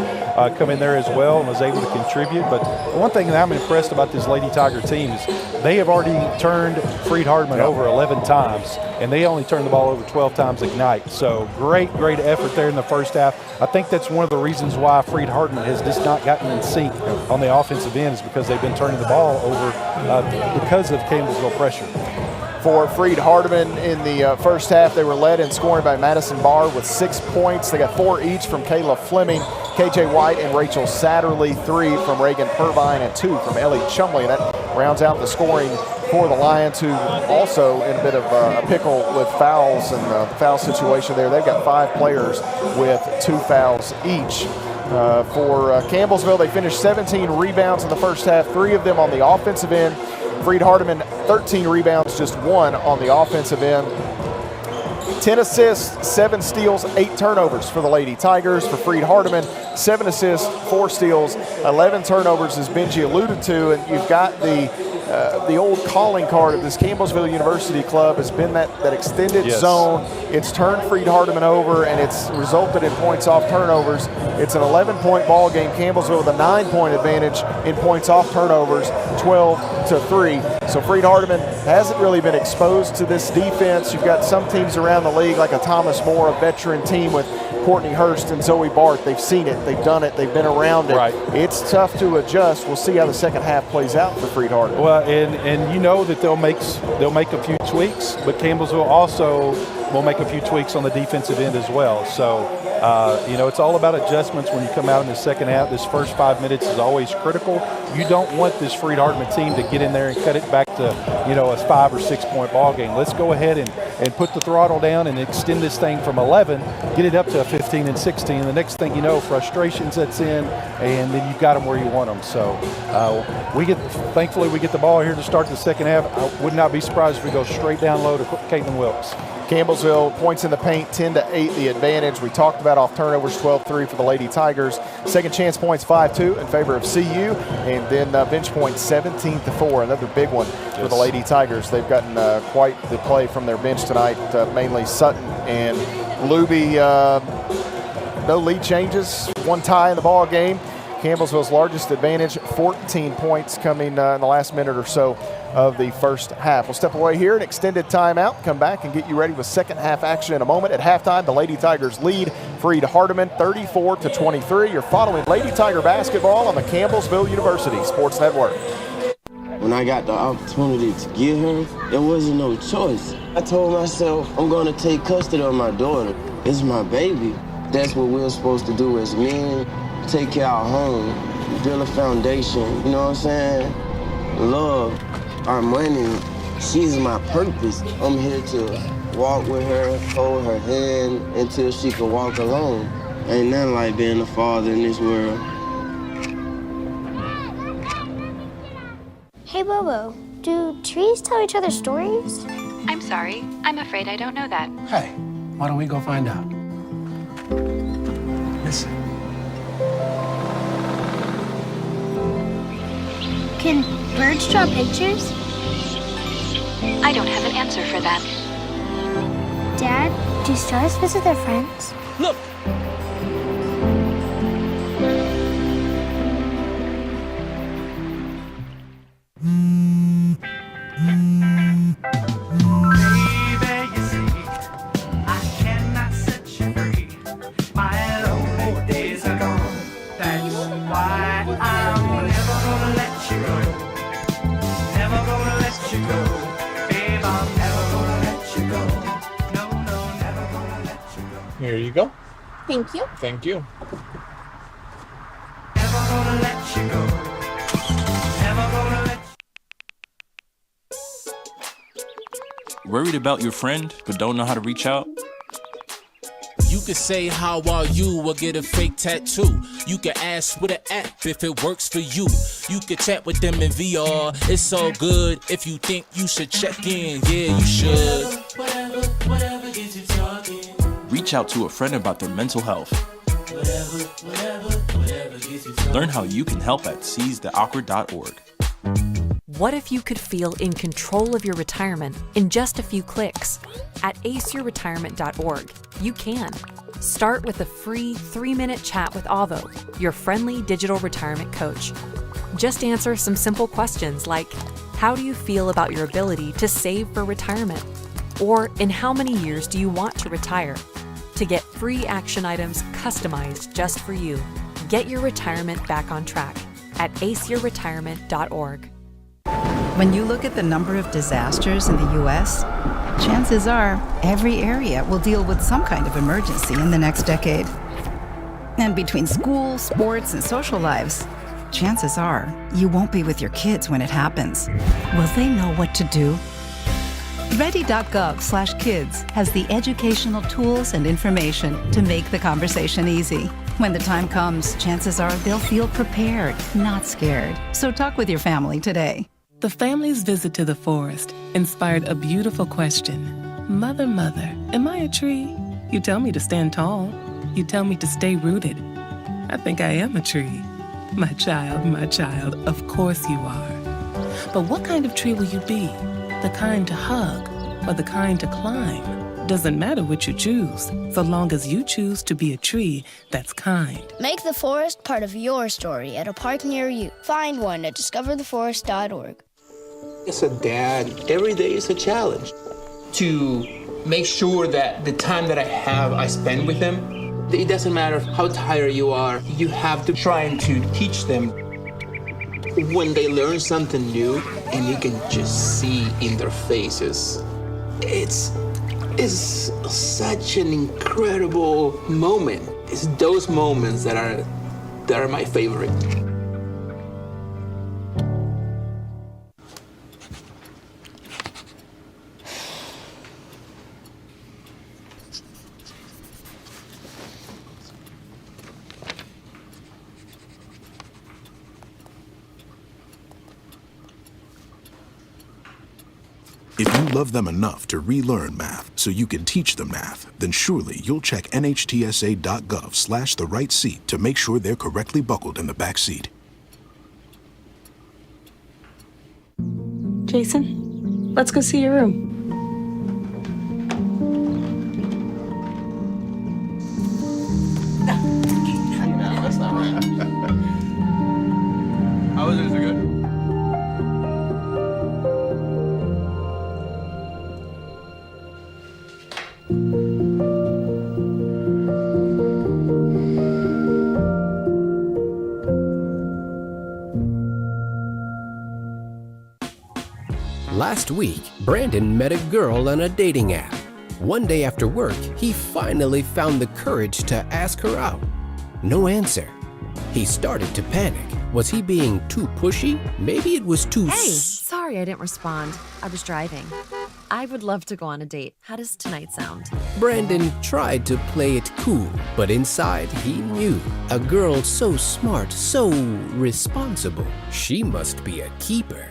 Speaker 3: come in there as well and was able to contribute. But one thing that I'm impressed about this Lady Tiger team is they have already turned Freed Hardman over 11 times, and they only turned the ball over 12 times Ignite. So great effort there in the first half. I think that's one of the reasons why Freed Hardman has just not gotten in sync on the offensive end, is because they've been turning the ball over because of Campbellsville pressure.
Speaker 1: For Freed Hardman in the first half, they were led in scoring by Madison Barr with 6 points. They got 4 each from Kayla Fleming, KJ White, and Rachel Satterley, 3 from Reagan Purvine, and 2 from Ellie Chumley. And that rounds out the scoring for the Lions, who also in a bit of a pickle with fouls and the foul situation there. They've got 5 players with 2 fouls each. For Campbellsville, they finished 17 rebounds in the first half, 3 of them on the offensive end. Freed Hardman, 13 rebounds, just 1 on the offensive end. 10 assists, 7 steals, 8 turnovers for the Lady Tigers. For Freed Hardman, 7 assists, 4 steals, 11 turnovers, as Benji alluded to. And you've got the old calling card of this Campbellsville University club has been that extended zone. It's turned Freed Hardman over, and it's resulted in points off turnovers. It's an 11-point ball game. Campbellsville with a 9-point advantage in points off turnovers, 12-3. So Freed Hardman hasn't really been exposed to this defense. You've got some teams around the league, like a Thomas More, a veteran team with Courtney Hurst and Zoe Bart. They've seen it, they've done it, they've been around it.
Speaker 3: Right.
Speaker 1: It's tough to adjust. We'll see how the second half plays out for Freed Hardman.
Speaker 3: Well, and you know that they'll make a few tweaks, but Campbellsville also will make a few tweaks on the defensive end as well. So, it's all about adjustments when you come out in the second half. This first 5 minutes is always critical. You don't want this Freed Hardman team to get in there and cut it back to, a 5 or 6 point ball game. Let's go ahead and put the throttle down and extend this thing from 11, get it up to a 15 and 16. The next thing you know, frustration sets in, and then you've got them where you want them. So thankfully we get the ball here to start the second half. I would not be surprised if we go straight down low to Caitlin Wilkes.
Speaker 1: Campbellsville points in the paint, 10-8 the advantage. We talked about off turnovers, 12-3 for the Lady Tigers. Second chance points 5-2 in favor of CU, and then bench points 17-4, another big one for the Lady Tigers. They've gotten quite the play from their bench tonight, mainly Sutton and Luby. No lead changes, one tie in the ball game. Campbellsville's largest advantage, 14 points coming in the last minute or so of the first half. We'll step away here, an extended timeout, come back and get you ready with second half action in a moment. At halftime, the Lady Tigers lead Freed Hardman 34-23. You're following Lady Tiger basketball on the Campbellsville University Sports Network.
Speaker 12: When I got the opportunity to get her, there wasn't no choice. I told myself, I'm gonna take custody of my daughter. It's my baby. That's what we're supposed to do as men. Take care of our home, build a foundation, you know what I'm saying? Love, our money, she's my purpose. I'm here to walk with her, hold her hand until she can walk alone. Ain't nothing like being a father in this world.
Speaker 11: Hey, Bobo, do trees tell each other stories?
Speaker 15: I'm sorry. I'm afraid I don't know that.
Speaker 16: Hey, why don't we go find out? Listen.
Speaker 11: Can birds draw pictures?
Speaker 15: I don't have an answer for that.
Speaker 11: Dad, do stars visit their friends?
Speaker 16: Look!
Speaker 17: Here you go.
Speaker 11: Thank you.
Speaker 17: Thank you.
Speaker 18: Worried about your friend, but don't know how to reach out?
Speaker 19: You could say, how are you, or get a fake tattoo. You could ask with an app if it works for you. You could chat with them in VR, it's all good. If you think you should check in, yeah, you should.
Speaker 2: Whatever gets you talking.
Speaker 18: Reach out to a friend about their mental health.
Speaker 2: Whatever gets you talking.
Speaker 18: Learn how you can help at seizetheawkward.org.
Speaker 6: What if you could feel in control of your retirement in just a few clicks? At aceyourretirement.org, you can. Start with a free 3-minute chat with Avo, your friendly digital retirement coach. Just answer some simple questions like, how do you feel about your ability to save for retirement? Or in how many years do you want to retire? To get free action items customized just for you, get your retirement back on track at aceyourretirement.org.
Speaker 20: When you look at the number of disasters in the U.S., chances are every area will deal with some kind of emergency in the next decade. And between school, sports, and social lives, chances are you won't be with your kids when it happens. Will they know what to do? Ready.gov/kids has the educational tools and information to make the conversation easy. When the time comes, chances are they'll feel prepared, not scared. So talk with your family today.
Speaker 10: The family's visit to the forest inspired a beautiful question. Mother, mother, am I a tree? You tell me to stand tall. You tell me to stay rooted. I think I am a tree. My child, of course you are. But what kind of tree will you be? The kind to hug or the kind to climb? Doesn't matter what you choose, so long as you choose to be a tree that's kind.
Speaker 11: Make the forest part of your story at a park near you. Find one at discovertheforest.org.
Speaker 21: As a dad, every day is a challenge. To make sure that the time that I have, I spend with them. It doesn't matter how tired you are, you have to try to teach them. When they learn something new, and you can just see in their faces, it's such an incredible moment. It's those moments that are my favorite.
Speaker 14: If you love them enough to relearn math so you can teach them math, then surely you'll check nhtsa.gov/the-right-seat to make sure they're correctly buckled in the back seat.
Speaker 4: Jason, let's go see your room.
Speaker 5: That's not right. How was it? Is it good?
Speaker 7: Last week, Brandon met a girl on a dating app. One day after work, he finally found the courage to ask her out. No answer. He started to panic. Was he being too pushy? Maybe it was too...
Speaker 8: Hey, sorry I didn't respond. I was driving. I would love to go on a date. How does tonight sound?
Speaker 7: Brandon tried to play it cool, but inside he knew. A girl so smart, so responsible. She must be a keeper.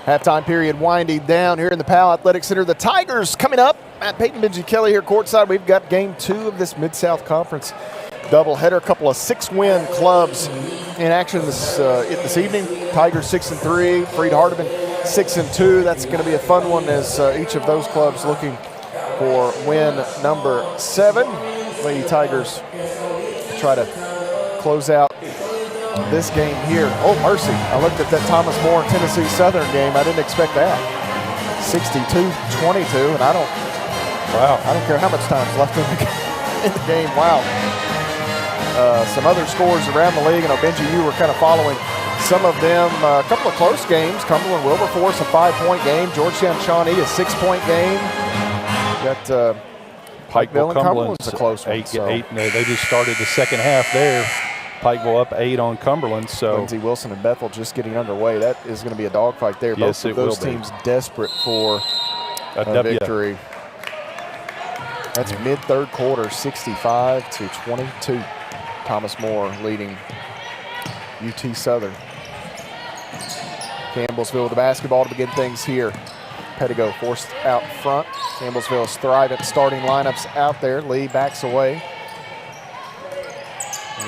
Speaker 1: Halftime period winding down here in the Powell Athletic Center. The Tigers coming up. Matt Payton, Benji Kelly here courtside. We've got game 2 of this Mid-South Conference doubleheader. A couple of 6-win clubs in action this evening. Tigers 6-3, Freed Hardman 6-2. That's going to be a fun one as each of those clubs looking for win number 7. Lady Tigers try to close out this game here. Oh, mercy. I looked at that Thomas More Tennessee Southern game. I didn't expect that. 62-22, and I don't care how much time's left in the game. Wow. Some other scores around the league. Benji, you were kind of following some of them. A couple of close games. Cumberland Wilberforce, a 5-point game. Georgetown Shawnee, a 6-point game. Got Pikeville and Cumberland's a close one.
Speaker 3: They just started the second half there. Pikeville up 8 on Cumberland. So
Speaker 1: Lindsey Wilson and Bethel just getting underway. That is going to be a dogfight there.
Speaker 3: Yes,
Speaker 1: both of those teams desperate for a victory. That's mid-third quarter, 65-22. Thomas More leading UT Southern. Campbellsville with the basketball to begin things here. Pettigo forced out front. Campbellsville is thriving. Starting lineups out there. Lee backs away.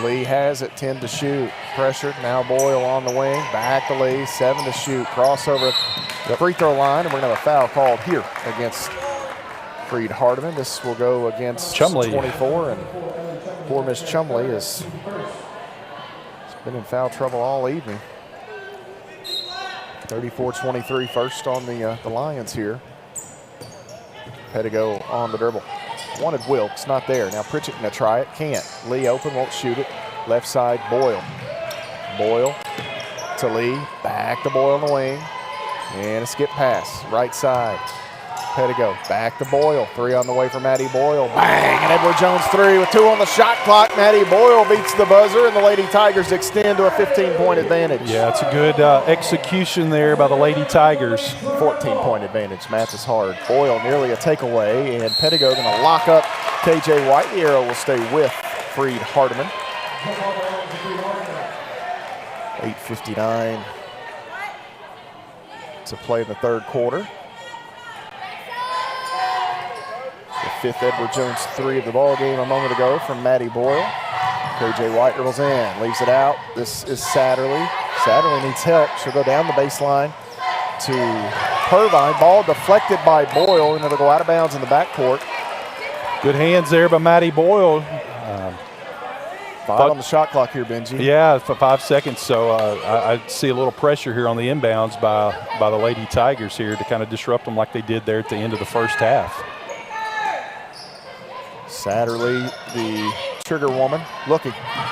Speaker 1: Lee has it, 10 to shoot. Pressured, now Boyle on the wing. Back to Lee, 7 to shoot. Crossover the free throw line, and we're going to have a foul called here against Freed Hardman. This will go against
Speaker 3: Chumley.
Speaker 1: 24, and poor Miss Chumley has been in foul trouble all evening. 34-23 first on the Lions here. Pettigo on the dribble. Wanted Wilkes, not there. Now Pritchett going to try it, can't. Lee open, won't shoot it. Left side, Boyle. Boyle to Lee, back to Boyle on the wing. And a skip pass, right side. Pettigo, back to Boyle. 3 on the way for Maddie Boyle. Bang! And Edward Jones 3 with 2 on the shot clock. Maddie Boyle beats the buzzer, and the Lady Tigers extend to a 15-point advantage.
Speaker 3: Yeah, it's a good execution there by the Lady Tigers.
Speaker 1: 14-point advantage. Mathis hard. Boyle nearly a takeaway, and Pettigo going to lock up KJ White. The arrow will stay with Freed Hardman. 8:59 to play in the third quarter. The 5th Edward Jones 3 of the ball game a moment ago from Maddie Boyle. KJ White dribbles in, leaves it out. This is Satterley. Satterley needs help. She'll go down the baseline to Purvine. Ball deflected by Boyle, and it'll go out of bounds in the backcourt.
Speaker 3: Good hands there by Maddie Boyle.
Speaker 1: 5 on the shot clock here, Benji.
Speaker 3: Yeah, for 5 seconds. So I see a little pressure here on the inbounds by the Lady Tigers here to kind of disrupt them like they did there at the end of the first half.
Speaker 1: Satterley, the trigger woman,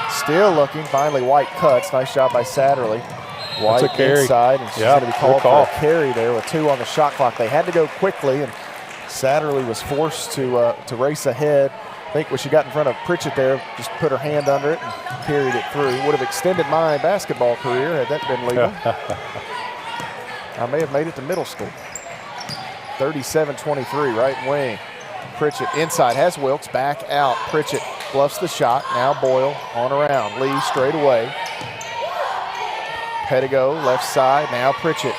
Speaker 1: still looking. Finally, White cuts. Nice job by Satterley. White
Speaker 3: That's a carry.
Speaker 1: inside, and she's going to be called
Speaker 3: call.
Speaker 1: for a carry there with 2 on the shot clock. They had to go quickly, and Satterley was forced to race ahead. I think when she got in front of Pritchett there, just put her hand under it and carried it through. Would have extended my basketball career had that been legal. I may have made it to middle school. 37-23, right wing. Pritchett inside, has Wilkes, back out. Pritchett bluffs the shot. Now Boyle on around. Lee straight away. Pettigo left side. Now Pritchett.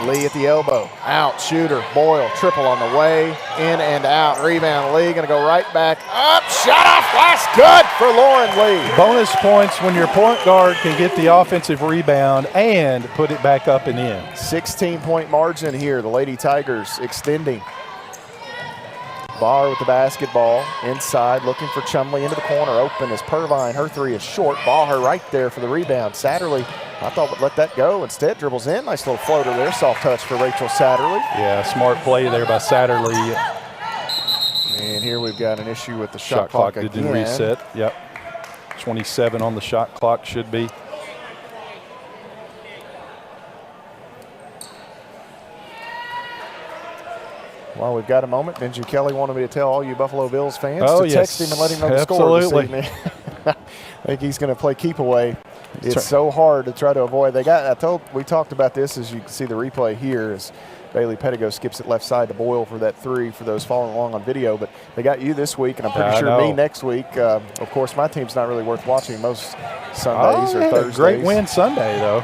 Speaker 1: Lee at the elbow. Out, shooter. Boyle, triple on the way. In and out. Rebound. Lee going to go right back up. Shot off glass. Good for Lauren Lee.
Speaker 3: Bonus points when your point guard can get the offensive rebound and put it back up and in.
Speaker 1: 16-point margin here. The Lady Tigers extending. Barr with the basketball inside, looking for Chumley into the corner. Open is Purvine. Her 3 is short. Baher right there for the rebound. Satterley, I thought would let that go. Instead, dribbles in. Nice little floater there. Soft touch for Rachel Satterley.
Speaker 3: Yeah, smart play there by Satterley.
Speaker 1: And here we've got an issue with the shot
Speaker 3: clock
Speaker 1: again.
Speaker 3: didn't reset. Yep. 27 on the shot clock should be.
Speaker 1: Well, we've got a moment. Benji Kelly wanted me to tell all you Buffalo Bills fans to text him and let him know the score this evening. I think he's going to play keep away. It's so hard to try to avoid. We talked about this, as you can see the replay here, as Bailey Pettigo skips it left side to Boyle for that 3 for those following along on video. But they got you this week, and I'm pretty sure me next week. Of course, my team's not really worth watching most Sundays or Thursdays.
Speaker 3: Great win Sunday, though.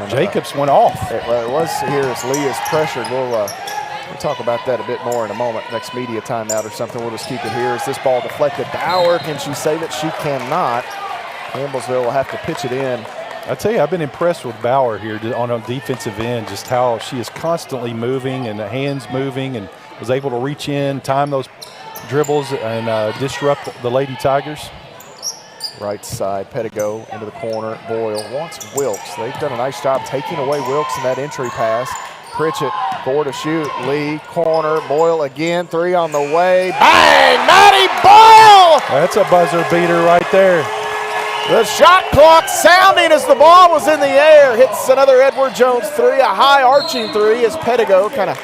Speaker 3: Jacobs went off.
Speaker 1: It was here as Lee is pressured. We'll talk about that a bit more in a moment. Next media timeout or something. We'll just keep it here. Is this ball deflected? Bauer, can she save it? She cannot. Campbellsville will have to pitch it in.
Speaker 3: I tell you, I've been impressed with Bauer here on a defensive end, just how she is constantly moving and the hands moving and was able to reach in, time those dribbles, and disrupt the Lady Tigers.
Speaker 1: Right side, Pettigo into the corner. Boyle wants Wilkes. They've done a nice job taking away Wilkes in that entry pass. Pritchett, 4 to shoot. Lee, corner. Boyle again. 3 on the way. Bang! Maddie Boyle!
Speaker 3: That's a buzzer beater right there.
Speaker 1: The shot clock sounding as the ball was in the air. Hits another Edward Jones 3, a high arching 3 as Pettigo kind of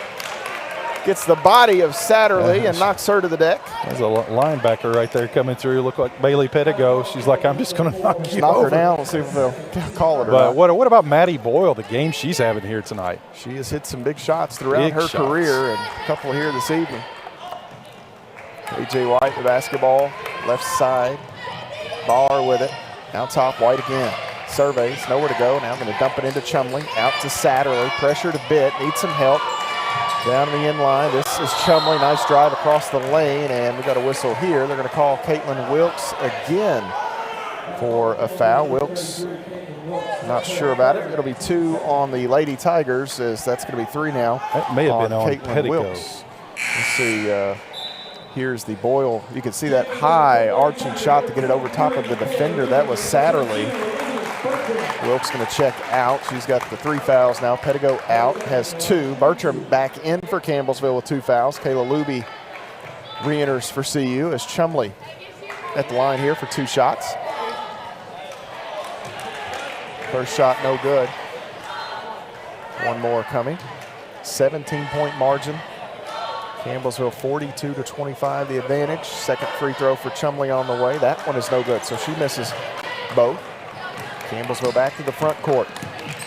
Speaker 1: gets the body of Satterley and knocks her to the deck.
Speaker 3: There's a linebacker right there coming through. Look like Bailey Pettigo. She's like, I'm just going to knock you over.
Speaker 1: Her down. We'll see if they'll call it or
Speaker 3: not.
Speaker 1: But
Speaker 3: what about Maddie Boyle, the game she's having here tonight?
Speaker 1: She has hit some big shots throughout her career, and a couple here this evening. A.J. White, the basketball, left side. Barr with it. Now top, White again. Surveys, nowhere to go. Now going to dump it into Chumley. Out to Satterley. Pressured a bit. Needs some help. Down the end line. This is Chumley. Nice drive across the lane, and we got a whistle here. They're going to call Caitlin Wilkes again for a foul. Wilkes, not sure about it. It'll be 2 on the Lady Tigers, as that's going to be 3 now.
Speaker 3: That may have been on
Speaker 1: Caitlin
Speaker 3: Pettigo.
Speaker 1: Wilkes. Let's see. Here's the Boyle. You can see that high arching shot to get it over top of the defender. That was Satterley. Wilkes going to check out. She's got the 3 fouls now. Pettigo out, has 2. Bertram back in for Campbellsville with 2 fouls. Kayla Luby re-enters for CU as Chumley at the line here for 2 shots. First shot no good. 1 more coming. 17-point margin. Campbellsville 42-25 the advantage. Second free throw for Chumley on the way. That one is no good, so she misses both. Campbellsville back to the front court.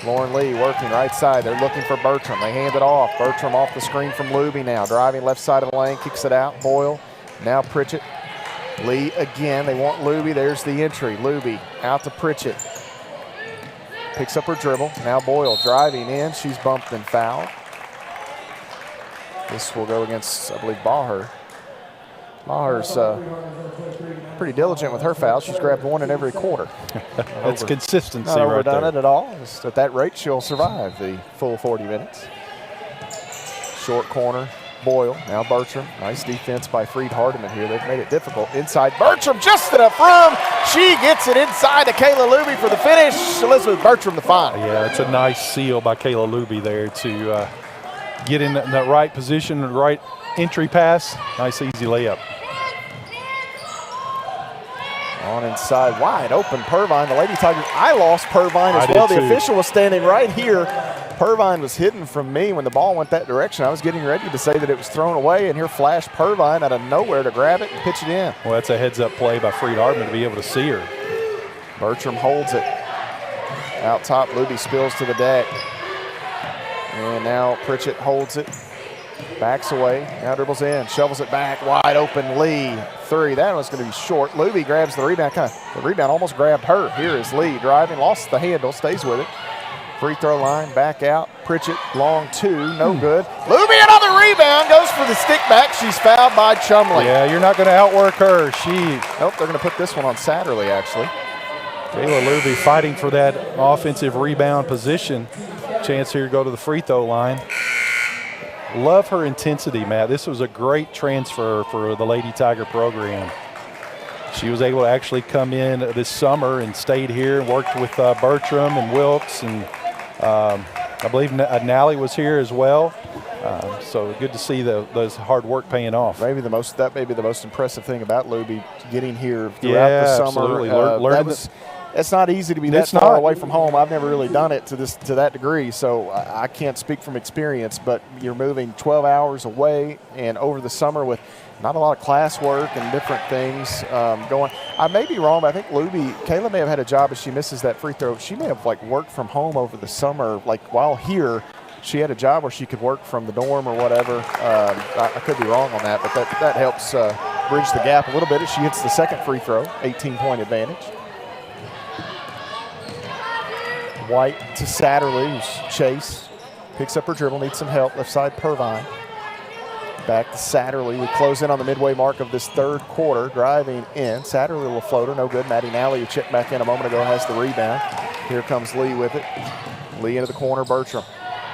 Speaker 1: Lauren Lee working right side. They're looking for Bertram. They hand it off. Bertram off the screen from Luby now. Driving left side of the lane, kicks it out. Boyle, now Pritchett. Lee again. They want Luby. There's the entry. Luby out to Pritchett. Picks up her dribble. Now Boyle driving in. She's bumped and fouled. This will go against, I believe, Baher. Baher's pretty diligent with her fouls. She's grabbed 1 in every quarter.
Speaker 3: That's consistency
Speaker 1: not
Speaker 3: right there.
Speaker 1: overdone it at all. Just at that rate, she'll survive the full 40 minutes. Short corner. Boyle. Now Bertram. Nice defense by Freed Hardman here. They've made it difficult. Inside Bertram, just enough room. She gets it inside to Kayla Luby for the finish. Elizabeth Bertram the final.
Speaker 3: Yeah, it's a nice seal by Kayla Luby there to get in the right position, the right entry pass. Nice easy layup.
Speaker 1: On inside, wide open Purvine. The Lady Tigers, I lost Purvine as well. The official was standing right here. Purvine was hidden from me when the ball went that direction. I was getting ready to say that it was thrown away, and here flashed Purvine out of nowhere to grab it and pitch it in.
Speaker 3: Well, that's a heads-up play by Freed Hardman to be able to see her.
Speaker 1: Bertram holds it. Out top, Luby spills to the deck. And now Pritchett holds it. Backs away, now dribbles in, shovels it back, wide open Lee. Three, that one's going to be short. Luby grabs the rebound, the rebound almost grabbed her. Here is Lee driving, lost the handle, stays with it. Free throw line, back out. Pritchett, long two, no good. Luby, another rebound, goes for the stick back. She's fouled by Chumley.
Speaker 3: Yeah, you're not going to outwork her.
Speaker 1: Nope, they're going to put this one on Satterley, actually.
Speaker 3: Kayla Luby fighting for that offensive rebound position. Chance here to go to the free throw line. Love her intensity, Matt. This was a great transfer for the Lady Tiger program. She was able to actually come in this summer and stayed here and worked with Bertram and Wilkes, and I believe Nally was here as well. So good to see those hard work paying off.
Speaker 1: That may be the most impressive thing about Luby, getting here throughout the summer.
Speaker 3: Absolutely.
Speaker 1: It's not easy to be that far away from home. I've never really done it to that degree, so I can't speak from experience, but you're moving 12 hours away and over the summer with not a lot of classwork and different things going. I may be wrong, but I think Kayla may have had a job as she misses that free throw. She may have worked from home over the summer, while here. She had a job where she could work from the dorm or whatever. I could be wrong on that, but that helps bridge the gap a little bit as she hits the second free throw, 18-point advantage. White to Satterley, who's chased, picks up her dribble, needs some help, left side Purvine. Back to Satterley. We close in on the midway mark of this third quarter, driving in. Satterley, a little floater, no good. Maddie Nally, who checked back in a moment ago, has the rebound. Here comes Lee with it. Lee into the corner, Bertram.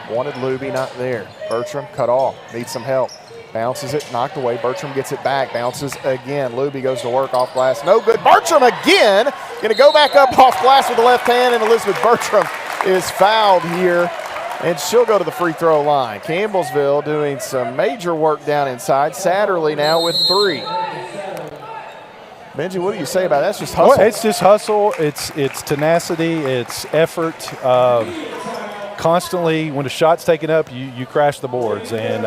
Speaker 1: Wanted Luby, not there. Bertram cut off, needs some help. Bounces it, knocked away. Bertram gets it back, bounces again. Luby goes to work off glass, no good. Bertram again, gonna go back up off glass with the left hand, and Elizabeth Bertram is fouled here, and she'll go to the free throw line. Campbellsville doing some major work down inside. Satterley now with three. Benji, what do you say about that? That's just hustle.
Speaker 3: Well, it's just hustle. It's tenacity. It's effort. Constantly, when the shot's taken up, you crash the boards, and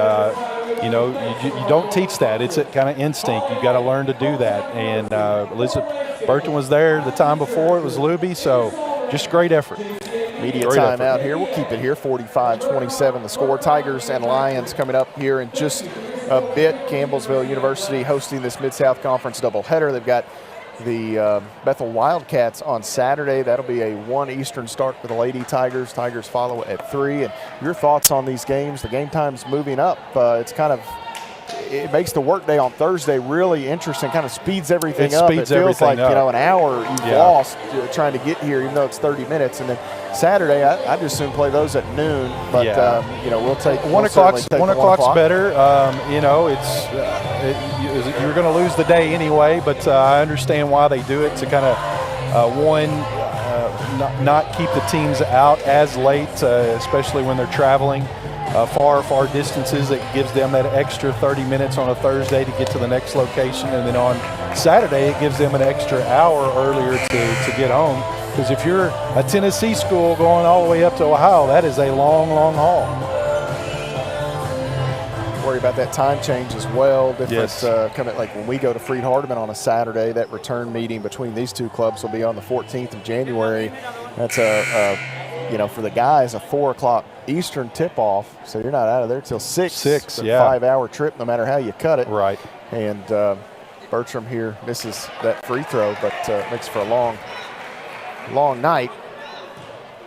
Speaker 3: you don't teach that. It's a kind of instinct. You got to learn to do that. And Elizabeth Burton was there the time before. It was Luby, so just great effort.
Speaker 1: Media timeout here. We'll keep it here. 45-27 the score. Tigers and Lions coming up here in just a bit. Campbellsville University hosting this Mid-South Conference doubleheader. They've got the Bethel Wildcats on Saturday. That'll be a 1 Eastern start for the Lady Tigers. Tigers follow at 3. And your thoughts on these games? The game time's moving up. It makes the workday on Thursday really interesting, kind of speeds everything up. It feels like, an hour you've lost trying to get here, even though it's 30 minutes. And then Saturday, I'd just soon play those at noon. But, we'll take
Speaker 3: 1 o'clock's better. You're going to lose the day anyway, but I understand why they do it to kind of, not keep the teams out as late, especially when they're traveling. Far distances. It gives them that extra 30 minutes on a Thursday to get to the next location, and then on Saturday it gives them an extra hour earlier to get home, because if you're a Tennessee school going all the way up to Ohio, that is a long haul.
Speaker 1: Worry about that time change as well. Different like when we go to Freed Hardman on a Saturday, that return meeting between these two clubs will be on the 14th of January. That's for the guys, a 4 o'clock Eastern tip-off, so you're not out of there till 6. It's a 5-hour trip, no matter how you cut it.
Speaker 3: Right.
Speaker 1: And Bertram here misses that free throw, but makes for a long night.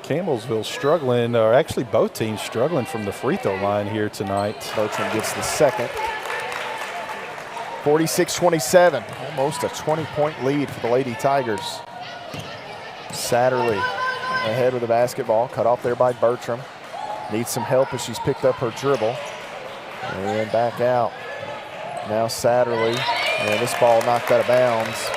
Speaker 3: Campbellsville struggling, or actually both teams struggling from the free throw line here tonight.
Speaker 1: Bertram gets the second. 46-27, almost a 20-point lead for the Lady Tigers. Satterley ahead with the basketball, cut off there by Bertram. Needs some help as she's picked up her dribble. And back out. Now Satterley. And this ball knocked out of bounds.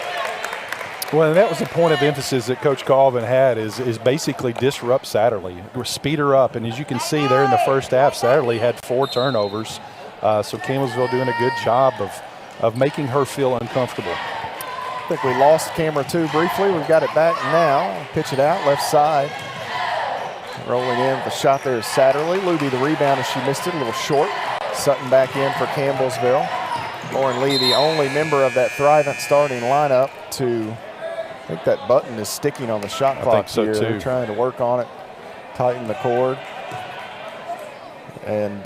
Speaker 3: Well, and that was the point of emphasis that Coach Colvin had is basically disrupt Satterley, or speed her up. And as you can see there in the first half, Satterley had 4 turnovers. So Campbellsville doing a good job of making her feel uncomfortable.
Speaker 1: I think we lost camera 2 briefly. We've got it back now. Pitch it out, left side. Rolling in with the shot there is Satterley. Luby the rebound as she missed it, a little short. Sutton back in for Campbellsville. Lauren Lee, the only member of that Thrivent starting lineup to, I think that button is sticking on the shot clock
Speaker 3: so
Speaker 1: here.
Speaker 3: too.
Speaker 1: They're trying to work on it, tighten the cord. And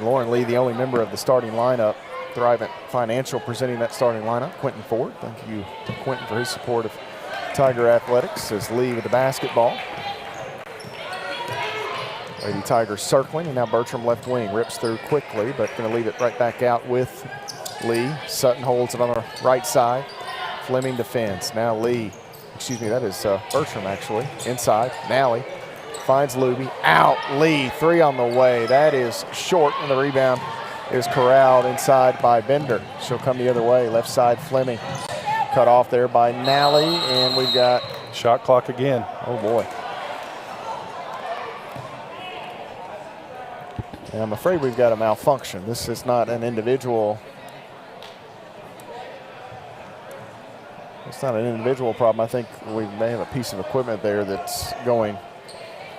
Speaker 1: Lauren Lee, the only member of the starting lineup. Thrivent Financial presenting that starting lineup. Quentin Ford, thank you to Quentin for his support of Tiger Athletics. As Lee with the basketball. Lady Tigers circling, and now Bertram left wing. Rips through quickly, but going to leave it right back out with Lee. Sutton holds it on the right side. Fleming defends. Now Lee, excuse me, that is Bertram actually. Inside, Nally finds Luby. Out, Lee, 3 on the way. That is short, and the rebound is corralled inside by Bender. She'll come the other way. Left side, Fleming. Cut off there by Nally, and we've got
Speaker 3: shot clock again.
Speaker 1: Oh boy. And I'm afraid we've got a malfunction. This is not an individual. It's not an individual problem. I think we may have a piece of equipment there that's going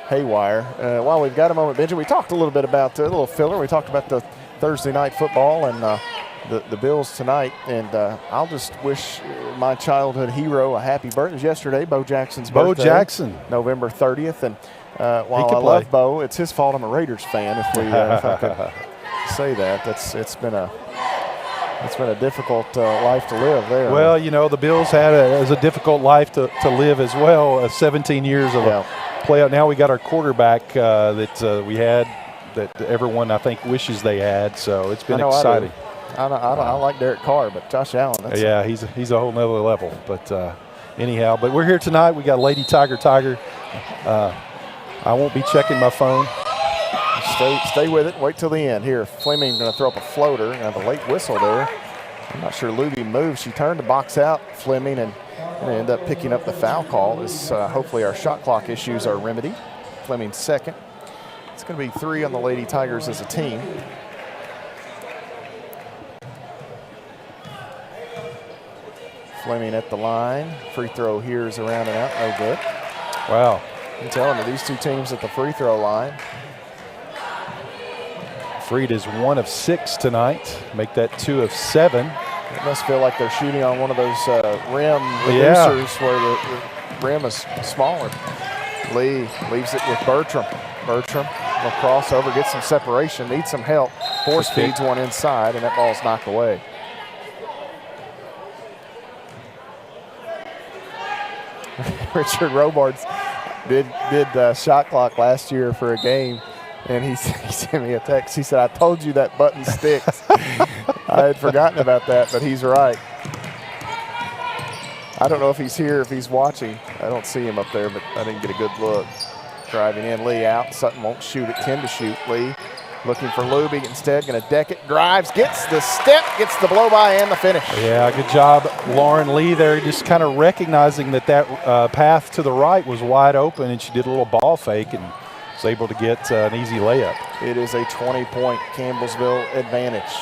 Speaker 1: haywire. While we've got a moment, Benji, we talked a little bit about a little filler. We talked about the Thursday night football and the Bills tonight. And I'll just wish my childhood hero a happy birthday. It was yesterday, Bo Jackson's birthday.
Speaker 3: Bo Jackson.
Speaker 1: November 30th. And while I love Bo, it's his fault I'm a Raiders fan. If I could say that, it's been a difficult life to live there.
Speaker 3: Well, you know, the Bills had a difficult life to live as well. 17 years of a playoff. Now we got our quarterback that we had that everyone I think wishes they had. So it's been exciting.
Speaker 1: I like Derek Carr, but Josh Allen.
Speaker 3: He's a whole nother level. But anyhow, but we're here tonight. We got Lady Tiger. I won't be checking my phone.
Speaker 1: Stay with it. Wait till the end. Here, Fleming going to throw up a floater and have a late whistle there. I'm not sure Luby moved. She turned to box out Fleming and end up picking up the foul call. As hopefully our shot clock issues are remedied. Fleming second. It's going to be 3 on the Lady Tigers as a team. Fleming at the line. Free throw here is around and out. No good.
Speaker 3: Wow.
Speaker 1: I'm telling you, these 2 teams at the free throw line.
Speaker 3: Freed is 1 of 6 tonight. Make that 2 of 7.
Speaker 1: It must feel like they're shooting on one of those rim reducers where the rim is smaller. Lee leaves it with Bertram. Bertram will cross over, get some separation, needs some help. Force feeds one inside, and that ball's knocked away. Richard Robards did shot clock last year for a game, and he sent me a text. He said, "I told you that button sticks." I had forgotten about that, but he's right. I don't know if he's here, if he's watching. I don't see him up there, but I didn't get a good look. Driving in, Lee out. Sutton won't shoot it, 10 to shoot. Lee looking for Luby instead, going to deck it, drives, gets the step, gets the blow-by and the finish.
Speaker 3: Yeah, good job, Lauren Lee there, just kind of recognizing that path to the right was wide open, and she did a little ball fake and was able to get an easy layup.
Speaker 1: It is a 20-point Campbellsville advantage.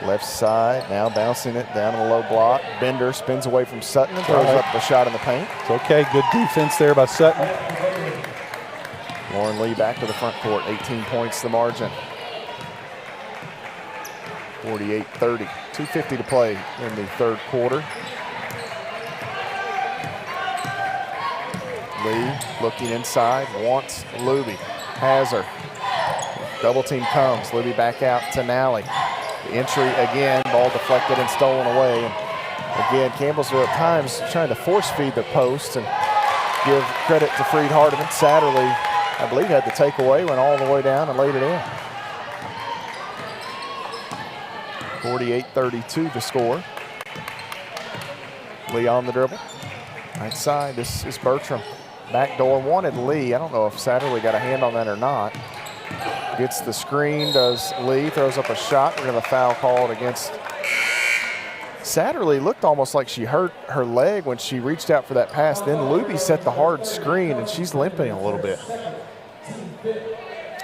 Speaker 1: Left side, now bouncing it down in the low block. Bender spins away from Sutton and throws up the shot in the paint.
Speaker 3: It's okay, good defense there by Sutton.
Speaker 1: Lauren Lee back to the front court, 18 points the margin. 48-30, 2:50 to play in the third quarter. Lee looking inside, wants Luby, has her. Double team comes, Luby back out to Nally. The entry again, ball deflected and stolen away. And again, Campbellsville at times trying to force feed the post and give credit to Freed Hardman. Satterley, I believe, had the takeaway, went all the way down and laid it in. 48-32 to score. Lee on the dribble. Right side, this is Bertram. Backdoor wanted Lee. I don't know if Satterley got a hand on that or not. Gets the screen, does Lee, throws up a shot. We're going to foul called against Satterley. Looked almost like she hurt her leg when she reached out for that pass. Then Luby set the hard screen, and she's limping a little bit.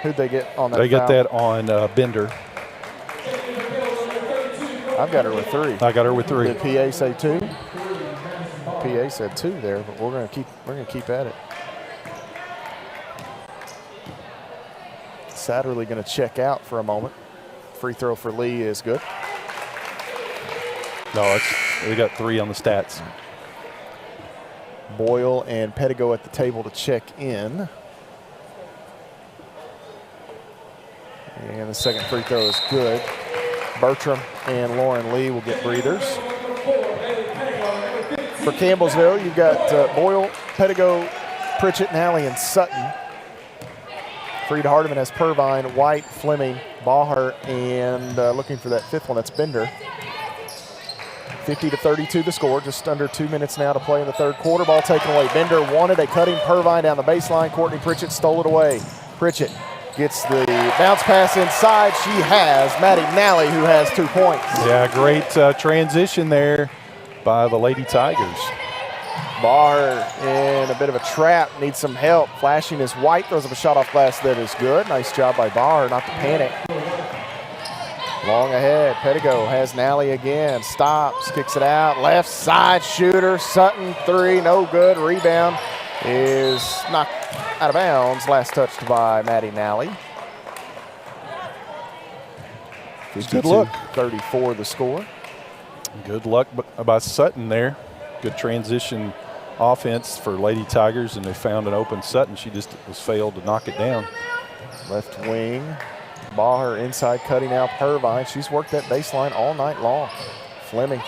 Speaker 1: Who'd they get on that
Speaker 3: They
Speaker 1: foul?
Speaker 3: get that on Bender.
Speaker 1: I've got her with 3.
Speaker 3: I got her with 3.
Speaker 1: Did PA say 2? PA said 2 there, but we're gonna keep at it. Satterley gonna check out for a moment. Free throw for Lee is good.
Speaker 3: No, we got 3 on the stats.
Speaker 1: Boyle and Pettigo at the table to check in. And the second free throw is good. Bertram and Lauren Lee will get breathers. For Campbellsville, you've got Boyle, Pettigo, Pritchett, Nally, and Sutton. Freed Hardman has Purvine, White, Fleming, Baher, and looking for that 5th one, that's Bender. 50-32 the score, just under 2 minutes now to play in the 3rd quarter. Ball taken away. Bender wanted a cutting Purvine down the baseline. Courtney Pritchett stole it away. Pritchett gets the bounce pass inside. She has Maddie Nally, who has 2 points.
Speaker 3: Yeah, great transition there by the Lady Tigers.
Speaker 1: Baher in a bit of a trap, needs some help. Flashing is White, throws up a shot off glass that is good. Nice job by Baher not to panic. Long ahead, Pettigo has Nally again, stops, kicks it out, left side shooter, Sutton 3, no good. Rebound is knocked out of bounds, last touched by Maddie Nally.
Speaker 3: Good look.
Speaker 1: 34 the score.
Speaker 3: Good luck by Sutton there. Good transition offense for Lady Tigers, and they found an open Sutton. She just was failed to knock it down.
Speaker 1: Left wing, Baher inside cutting out Purvine. She's worked that baseline all night long. Fleming,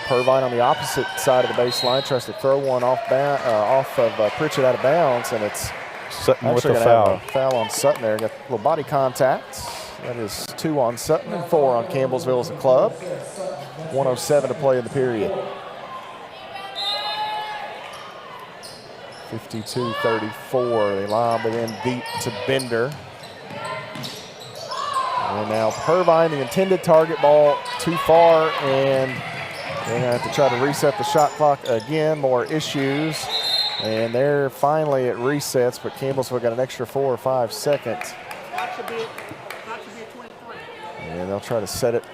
Speaker 1: Purvine on the opposite side of the baseline, tries to throw one off of Pritchett out of bounds, and it's
Speaker 3: Sutton with
Speaker 1: actually
Speaker 3: the
Speaker 1: gonna
Speaker 3: foul.
Speaker 1: have a foul on Sutton there. Got a little body contact. That is 2 on Sutton and 4 on Campbellsville as a club. 1:07 to play in the period. 52-34. They lob it in deep to Bender. And now Purvine, the intended target, ball too far, and they're going to have to try to reset the shot clock again. More issues. And they're finally at resets, but Campbellsville got an extra 4 or 5 seconds. And they'll try to set it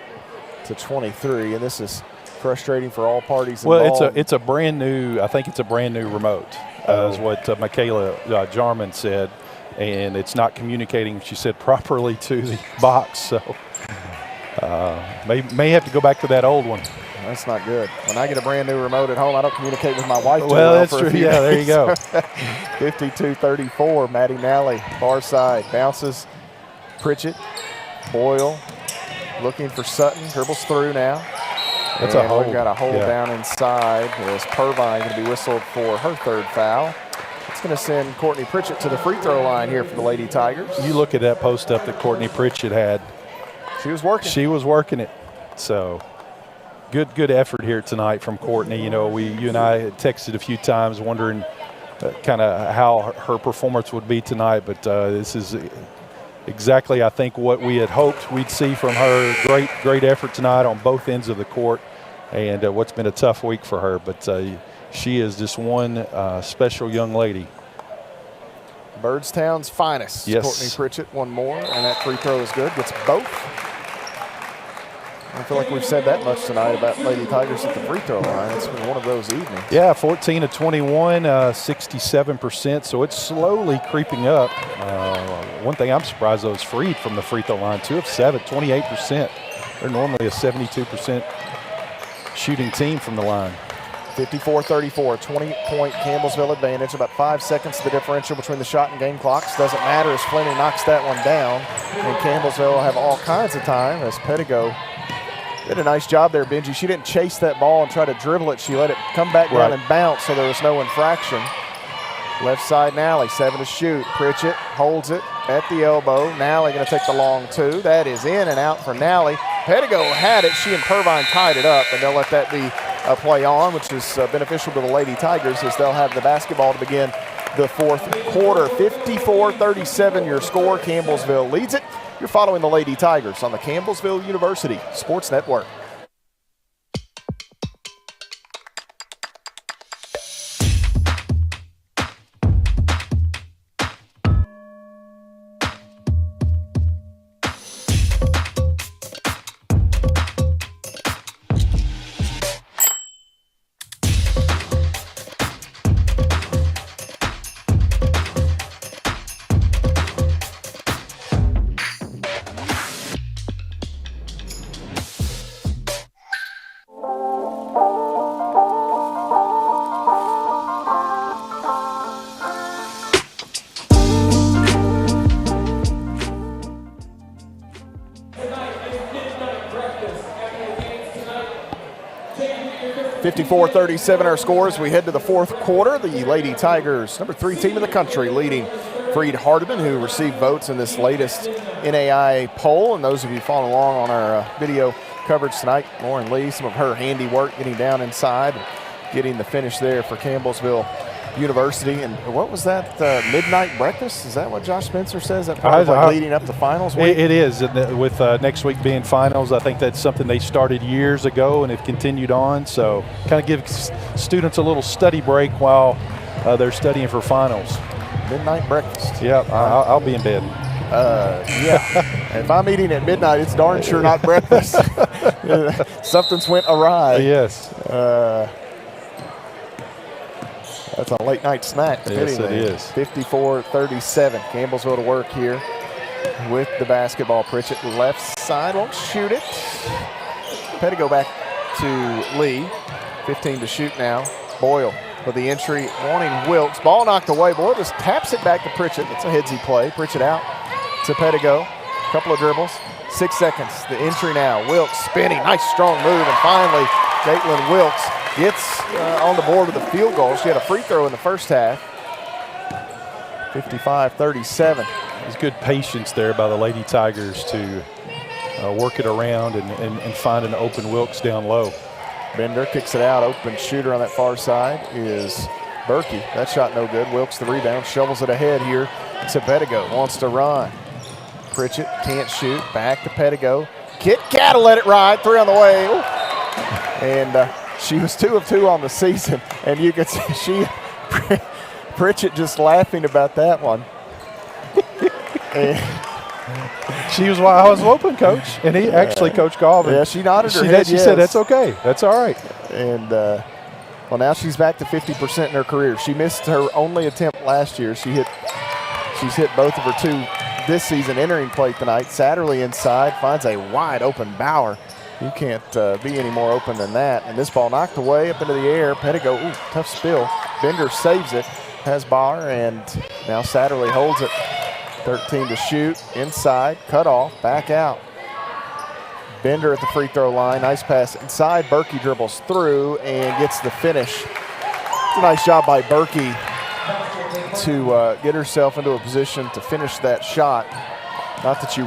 Speaker 1: to 23, and this is frustrating for all parties involved.
Speaker 3: Well, it's a brand new, I think it's a brand new remote, is what Michaela Jarman said, and it's not communicating, she said, properly to the box, so may have to go back to that old one.
Speaker 1: That's not good. When I get a brand new remote at home, I don't communicate with my wife too
Speaker 3: well. That's
Speaker 1: for
Speaker 3: true.
Speaker 1: A few
Speaker 3: Yeah, there you
Speaker 1: days.
Speaker 3: go.
Speaker 1: 52-34. Maddie Nally, far side, bounces. Pritchett, Boyle, looking for Sutton. Dribbles through now.
Speaker 3: That's
Speaker 1: and
Speaker 3: a hold.
Speaker 1: We've got a hold
Speaker 3: Yeah.
Speaker 1: down inside. As Purvine going to be whistled for her 3rd foul. It's going to send Courtney Pritchett to the free throw line here for the Lady Tigers.
Speaker 3: You look at that post up that Courtney Pritchett had.
Speaker 1: She was working.
Speaker 3: She was working it. So good effort here tonight from Courtney. You know, you and I had texted a few times wondering kind of how her performance would be tonight, but this is exactly, I think, what we had hoped we'd see from her. Great effort tonight on both ends of the court, and what's been a tough week for her, but she is just one special young lady.
Speaker 1: Birdstown's finest.
Speaker 3: Yes.
Speaker 1: Courtney Pritchett, one more, and that free throw is good. Gets both. I feel like we've said that much tonight about Lady Tigers at the free throw line. It's been one of those evenings.
Speaker 3: Yeah, 14 of 21, 67%, so it's slowly creeping up. One thing I'm surprised, though, is Freed from the free throw line, 2 of 7, 28%. They're normally a 72% shooting team from the line.
Speaker 1: 54-34, 20-point Campbellsville advantage. About 5 seconds the differential between the shot and game clocks. Doesn't matter as Fleming knocks that one down. And Campbellsville will have all kinds of time as Pettigo did a nice job there, Benji. She didn't chase that ball and try to dribble it. She let it come back down and bounce, so there was no infraction. Left side, Nally, 7 to shoot. Pritchett holds it at the elbow. Nally going to take the long 2. That is in and out for Nally. Pettigo had it. She and Purvine tied it up, and they'll let that be a play on, which is beneficial to the Lady Tigers as they'll have the basketball to begin the fourth quarter. 54-37 your score. Campbellsville leads it. You're following the Lady Tigers on the Campbellsville University Sports Network. .54-37 our scores. We head to the fourth quarter. The Lady Tigers, number 3 team in the country, leading Freed Hardman, who received votes in this latest NAIA poll. And those of you following along on our video coverage tonight, Lauren Lee, some of her handiwork getting down inside, getting the finish there for Campbellsville University. And what was that, midnight breakfast? Is that what Josh Spencer says? That part of like leading up to finals week?
Speaker 3: It is. With next week being finals, I think that's something they started years ago and have continued on. So kind of give students a little study break while they're studying for finals.
Speaker 1: Midnight breakfast.
Speaker 3: Yeah, I'll be in bed.
Speaker 1: Yeah. If I'm eating at midnight, it's darn sure not breakfast. Something's went awry.
Speaker 3: Yes.
Speaker 1: That's a late night snack.
Speaker 3: Yes, it is.
Speaker 1: 54-37. Campbellsville to work here with the basketball. Pritchett left side, won't shoot it. Pettigo back to Lee. 15 to shoot now. Boyle with the entry, wanting Wilkes. Ball knocked away. Boyle just taps it back to Pritchett. It's a headsy play. Pritchett out to Pettigo. Couple of dribbles. 6 seconds. The entry now. Wilkes spinning. Nice strong move. And finally, Caitlin Wilkes gets on the board with a field goal. She had a free throw in the first half. 55-37.
Speaker 3: There's good patience there by the Lady Tigers to work it around and find an open Wilkes down low.
Speaker 1: Bender kicks it out. Open shooter on that far side is Berkey. That shot no good. Wilkes the rebound. Shovels it ahead here to Pettigo. Wants to run. Pritchett can't shoot. Back to Pettigo. Kit Kat will let it ride. 3 on the way. Ooh. And she was 2 of 2 on the season. And you could see Pritchett just laughing about that one.
Speaker 3: She was wide open, Coach. And he actually, Coach Galvin.
Speaker 1: Yeah, she nodded her head.
Speaker 3: She said, that's okay. That's all right.
Speaker 1: And, well, now she's back to 50% in her career. She missed her only attempt last year. She's hit both of her 2 this season entering play tonight. Satterley inside, finds a wide open Bauer. You can't be any more open than that. And this ball knocked away up into the air. Pettigo, ooh, tough spill. Bender saves it, has Bauer, and now Satterley holds it. 13 to shoot, inside, cut off, back out. Bender at the free throw line, nice pass inside. Berkey dribbles through and gets the finish. It's a nice job by Berkey to get herself into a position to finish that shot. Not that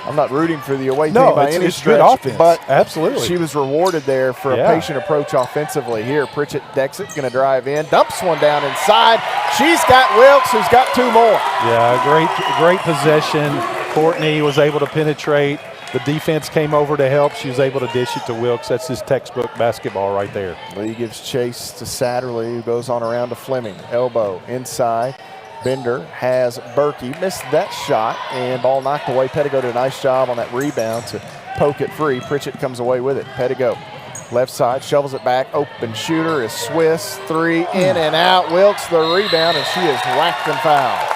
Speaker 1: I'm not rooting for the away team by any stretch,
Speaker 3: good offense.
Speaker 1: but
Speaker 3: absolutely,
Speaker 1: she was rewarded there for a patient approach offensively. Here, Pritchett decks it, going to drive in, dumps one down inside. She's got Wilkes, who's got 2 more.
Speaker 3: Yeah, great possession. Courtney was able to penetrate. The defense came over to help. She was able to dish it to Wilkes. That's just textbook basketball right there.
Speaker 1: Lee gives chase to Satterley, who goes on around to Fleming. Elbow inside. Bender has Berkey, missed that shot, and ball knocked away. Pettigo did a nice job on that rebound to poke it free. Pritchett comes away with it. Pettigo, left side, shovels it back. Open shooter is Swiss. 3 in and out. Wilkes the rebound, and she is whacked and fouled.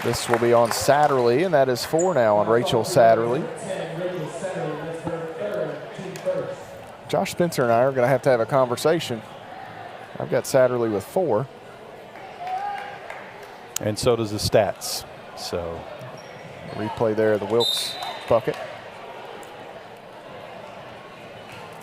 Speaker 1: This will be on Satterley, and that is 4 now on Rachel Satterley. Josh Spencer and I are going to have a conversation. I've got Satterley with 4.
Speaker 3: And so does the stats. So
Speaker 1: replay there, the Wilkes bucket.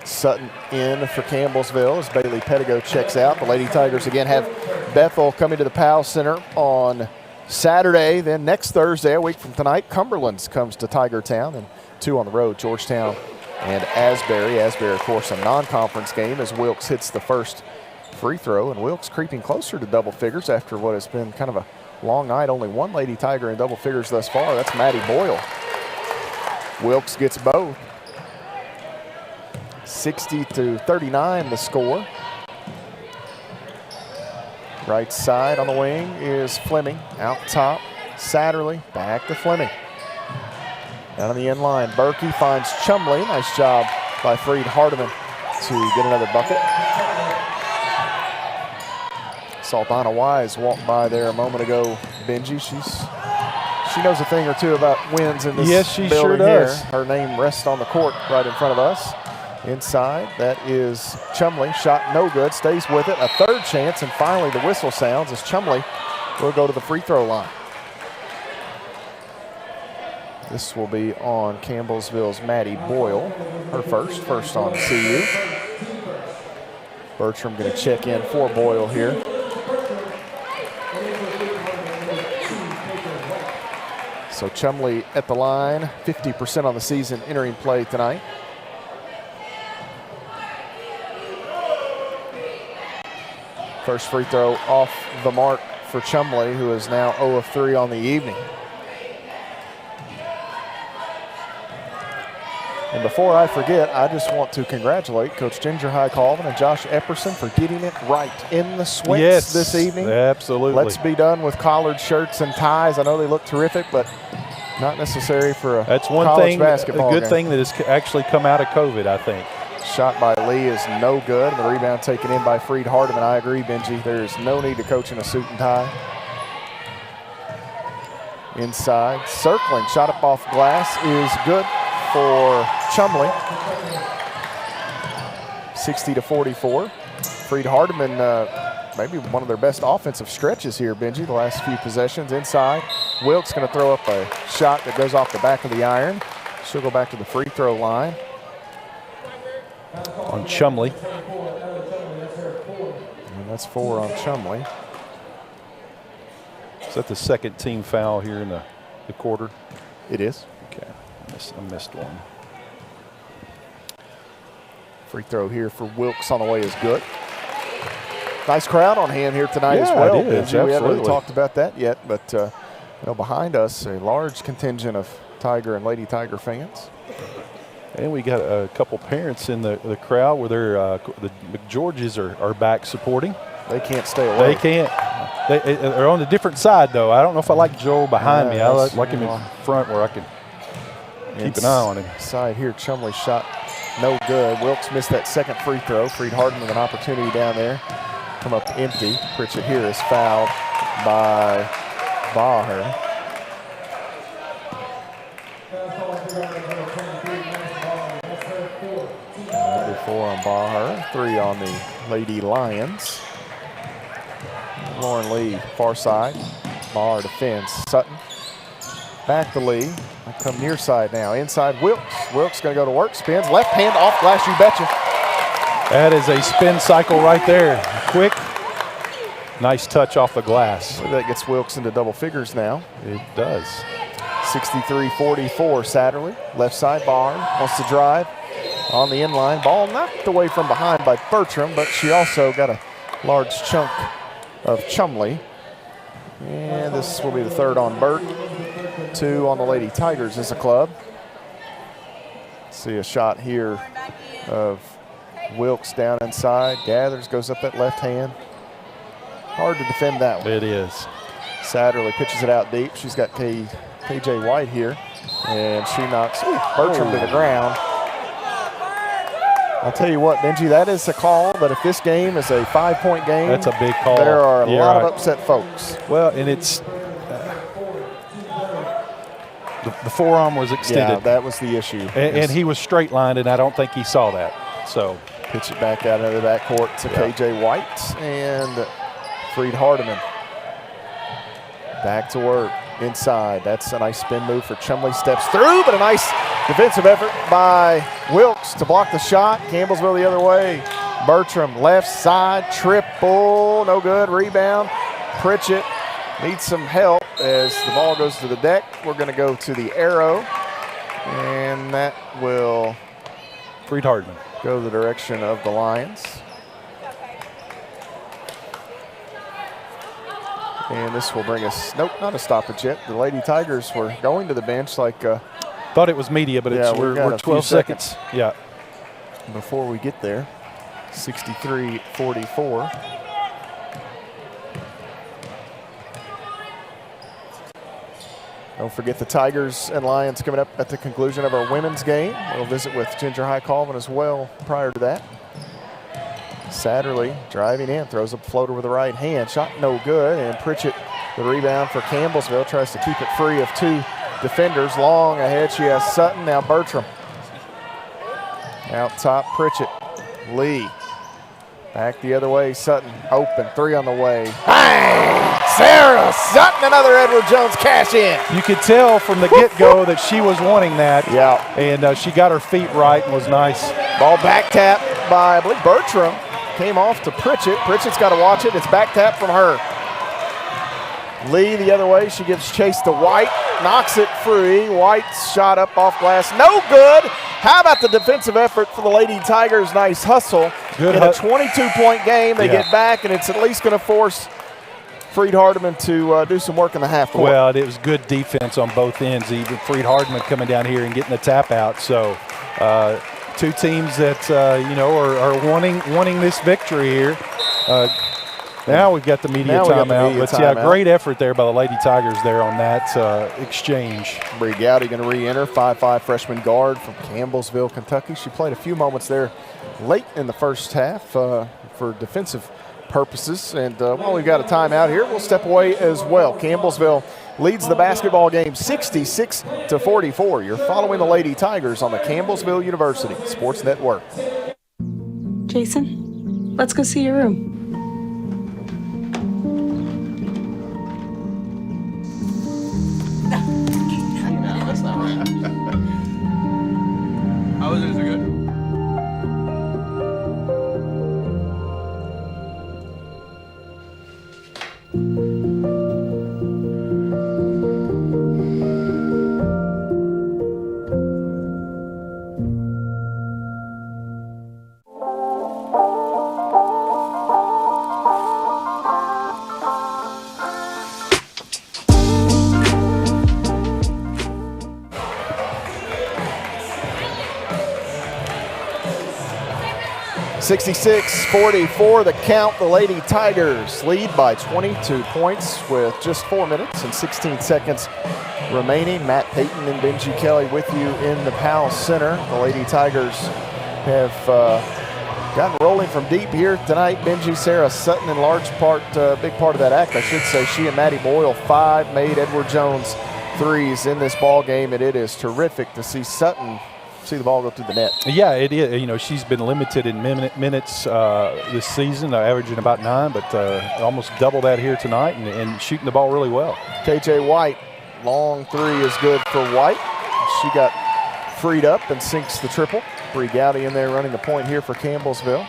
Speaker 1: Sutton in for Campbellsville as Bailey Pettigo checks out. The Lady Tigers again have Bethel coming to the Powell Center on Saturday. Then next Thursday, a week from tonight, Cumberland's comes to Tiger Town, and 2 on the road, Georgetown and Asbury. Asbury, of course, a non-conference game as Wilkes hits the first free throw, and Wilkes creeping closer to double figures after what has been kind of a long night. Only one Lady Tiger in double figures thus far. That's Maddie Boyle. Wilkes gets both. 60-39 the score. Right side on the wing is Fleming. Out top, Satterley. Back to Fleming. Down on the end line, Berkey finds Chumley. Nice job by Freed Hardeman to get another bucket. Saw Donna Wise walk by there a moment ago, Benji. She knows a thing or two about wins in this
Speaker 3: she
Speaker 1: building
Speaker 3: sure does.
Speaker 1: here. Her name rests on the court right in front of us. Inside, that is Chumley. Shot no good, stays with it. A third chance, and finally the whistle sounds as Chumley will go to the free throw line. This will be on Campbellsville's Maddie Boyle. Her first on CU. Bertram going to check in for Boyle here. So Chumley at the line, 50% on the season entering play tonight. First free throw off the mark for Chumley, who is now 0 of 3 on the evening. And before I forget, I just want to congratulate Coach Ginger High Colvin and Josh Epperson for getting it right in the sweats this evening.
Speaker 3: Absolutely.
Speaker 1: Let's be done with collared shirts and ties. I know they look terrific, but not necessary for a
Speaker 3: That's one
Speaker 1: college
Speaker 3: thing,
Speaker 1: basketball
Speaker 3: a good
Speaker 1: game.
Speaker 3: thing that has actually come out of COVID, I think.
Speaker 1: Shot by Lee is no good. The rebound taken in by Freed Hardeman. I agree, Benji. There's no need to coach in a suit and tie. Inside, circling, shot up off glass is good for Chumley. 60-44. Freed Hardeman, maybe one of their best offensive stretches here, Benji, the last few possessions. Inside, Wilkes going to throw up a shot that goes off the back of the iron. She'll go back to the free throw line.
Speaker 3: On Chumley.
Speaker 1: And that's 4 on Chumley.
Speaker 3: Is that the second team foul here in the quarter?
Speaker 1: It is.
Speaker 3: Okay, I missed one.
Speaker 1: Free throw here for Wilkes on the way is good. Nice crowd on hand here tonight as well.
Speaker 3: It is,
Speaker 1: Benji. We haven't really
Speaker 3: absolutely.
Speaker 1: talked about that yet, but behind us, a large contingent of Tiger and Lady Tiger fans.
Speaker 3: And we got a couple parents in the crowd where the McGeorges are back supporting.
Speaker 1: They can't stay away.
Speaker 3: They can't. They're on a different side, though. I don't know if I like Joel behind me. I like him in front where I can keep an eye on him.
Speaker 1: Side here, Chumley shot no good. Wilkes missed that second free throw. Freed Harden with an opportunity down there. Come up empty. Pritchett here is fouled by Baher. Number 4 on Baher, 3 on the Lady Lions. Lauren Lee, far side. Baher defends. Sutton back to Lee. I come near side now. Inside Wilkes. Wilkes going to go to work. Spins. Left hand off glass, you betcha.
Speaker 3: That is a spin cycle right there. Quick. Nice touch off the glass.
Speaker 1: That gets Wilkes into double figures now.
Speaker 3: It does.
Speaker 1: 63-44 Satterley. Left side, Baher wants to drive on the inline. Ball knocked away from behind by Bertram, but she also got a large chunk of Chumley. And this will be the third on Burt. 2 on the Lady Tigers as a club. See a shot here of Wilkes down inside. Gathers, goes up that left hand. Hard to defend that one.
Speaker 3: It is.
Speaker 1: Satterley pitches it out deep. She's got KJ White here. And she knocks Bertram to the ground. I'll tell you what, Benji, that is a call, but if this game is a 5-point game,
Speaker 3: that's a big call.
Speaker 1: There are a lot of upset folks.
Speaker 3: Well, and it's the forearm was extended.
Speaker 1: Yeah, that was the issue.
Speaker 3: And he was straight lined, and I don't think he saw that. So
Speaker 1: pitch it back out into the backcourt to KJ White and Freed Hardeman. Back to work inside. That's a nice spin move for Chumley. Steps through, but a nice defensive effort by Wilkes to block the shot. Campbellsville the other way. Bertram left side, triple, no good. Rebound. Pritchett needs some help as the ball goes to the deck. We're going to go to the arrow, and that will
Speaker 3: Freed Hardeman
Speaker 1: go the direction of the Lions. And this will bring us, nope, not a stoppage yet. The Lady Tigers were going to the bench like.
Speaker 3: Thought it was media, but
Speaker 1: yeah,
Speaker 3: we're 12 seconds. Yeah.
Speaker 1: Before we get there, 63-44. Don't forget the Tigers and Lions coming up at the conclusion of our women's game. We'll visit with Ginger High Colvin as well prior to that. Satterley driving in, throws a floater with the right hand. Shot no good, and Pritchett, the rebound for Campbellsville, tries to keep it free of two defenders. Long ahead, she has Sutton, now Bertram. Out top, Pritchett. Lee. Back the other way, Sutton open, three on the way. Bang! Sarah Sutton, another Edward Jones cash in.
Speaker 3: You could tell from the get-go that she was wanting that.
Speaker 1: Yeah.
Speaker 3: And she got her feet right and was nice.
Speaker 1: Ball back tap by, I believe, Bertram. Came off to Pritchett. Pritchett's got to watch it. It's back tap from her. Lee the other way. She gives chase to White. Knocks it free. White's shot up off glass. No good. How about the defensive effort for the Lady Tigers? Nice hustle.
Speaker 3: Good
Speaker 1: in a 22-point game, they get back, and it's at least going to force Freed Hardman to do some work in the half court.
Speaker 3: Well, it was good defense on both ends. Even Freed Hardman coming down here and getting the tap out. So two teams that are wanting this victory here. Now we've got the media timeout. But great effort there by the Lady Tigers there on that exchange.
Speaker 1: Bree Gowdy going to re-enter, 5'5" freshman guard from Campbellsville, Kentucky. She played a few moments there late in the first half for defensive purposes. And while we've got a timeout here, we'll step away as well. Campbellsville leads the basketball game 66-44. You're following the Lady Tigers on the Campbellsville University Sports Network.
Speaker 4: Jason, let's go see your room.
Speaker 5: That's not right. How was it? Is it good?
Speaker 1: (66-44) the count. The Lady Tigers lead by 22 points with just 4 minutes and 16 seconds remaining. Matt Payton and Benji Kelly with you in the Powell Center. The Lady Tigers have gotten rolling from deep here tonight. Benji, Sarah Sutton in large part, big part of that act, I should say. She and Maddie Boyle, 5 made Edward Jones threes in this ball game, and it is terrific to see Sutton see the ball go through the net.
Speaker 3: Yeah, it is. She's been limited in minutes this season, averaging about 9, but almost double that here tonight and shooting the ball really well.
Speaker 1: KJ White, long three is good for White. She got freed up and sinks the triple. Bree Gowdy in there running the point here for Campbellsville.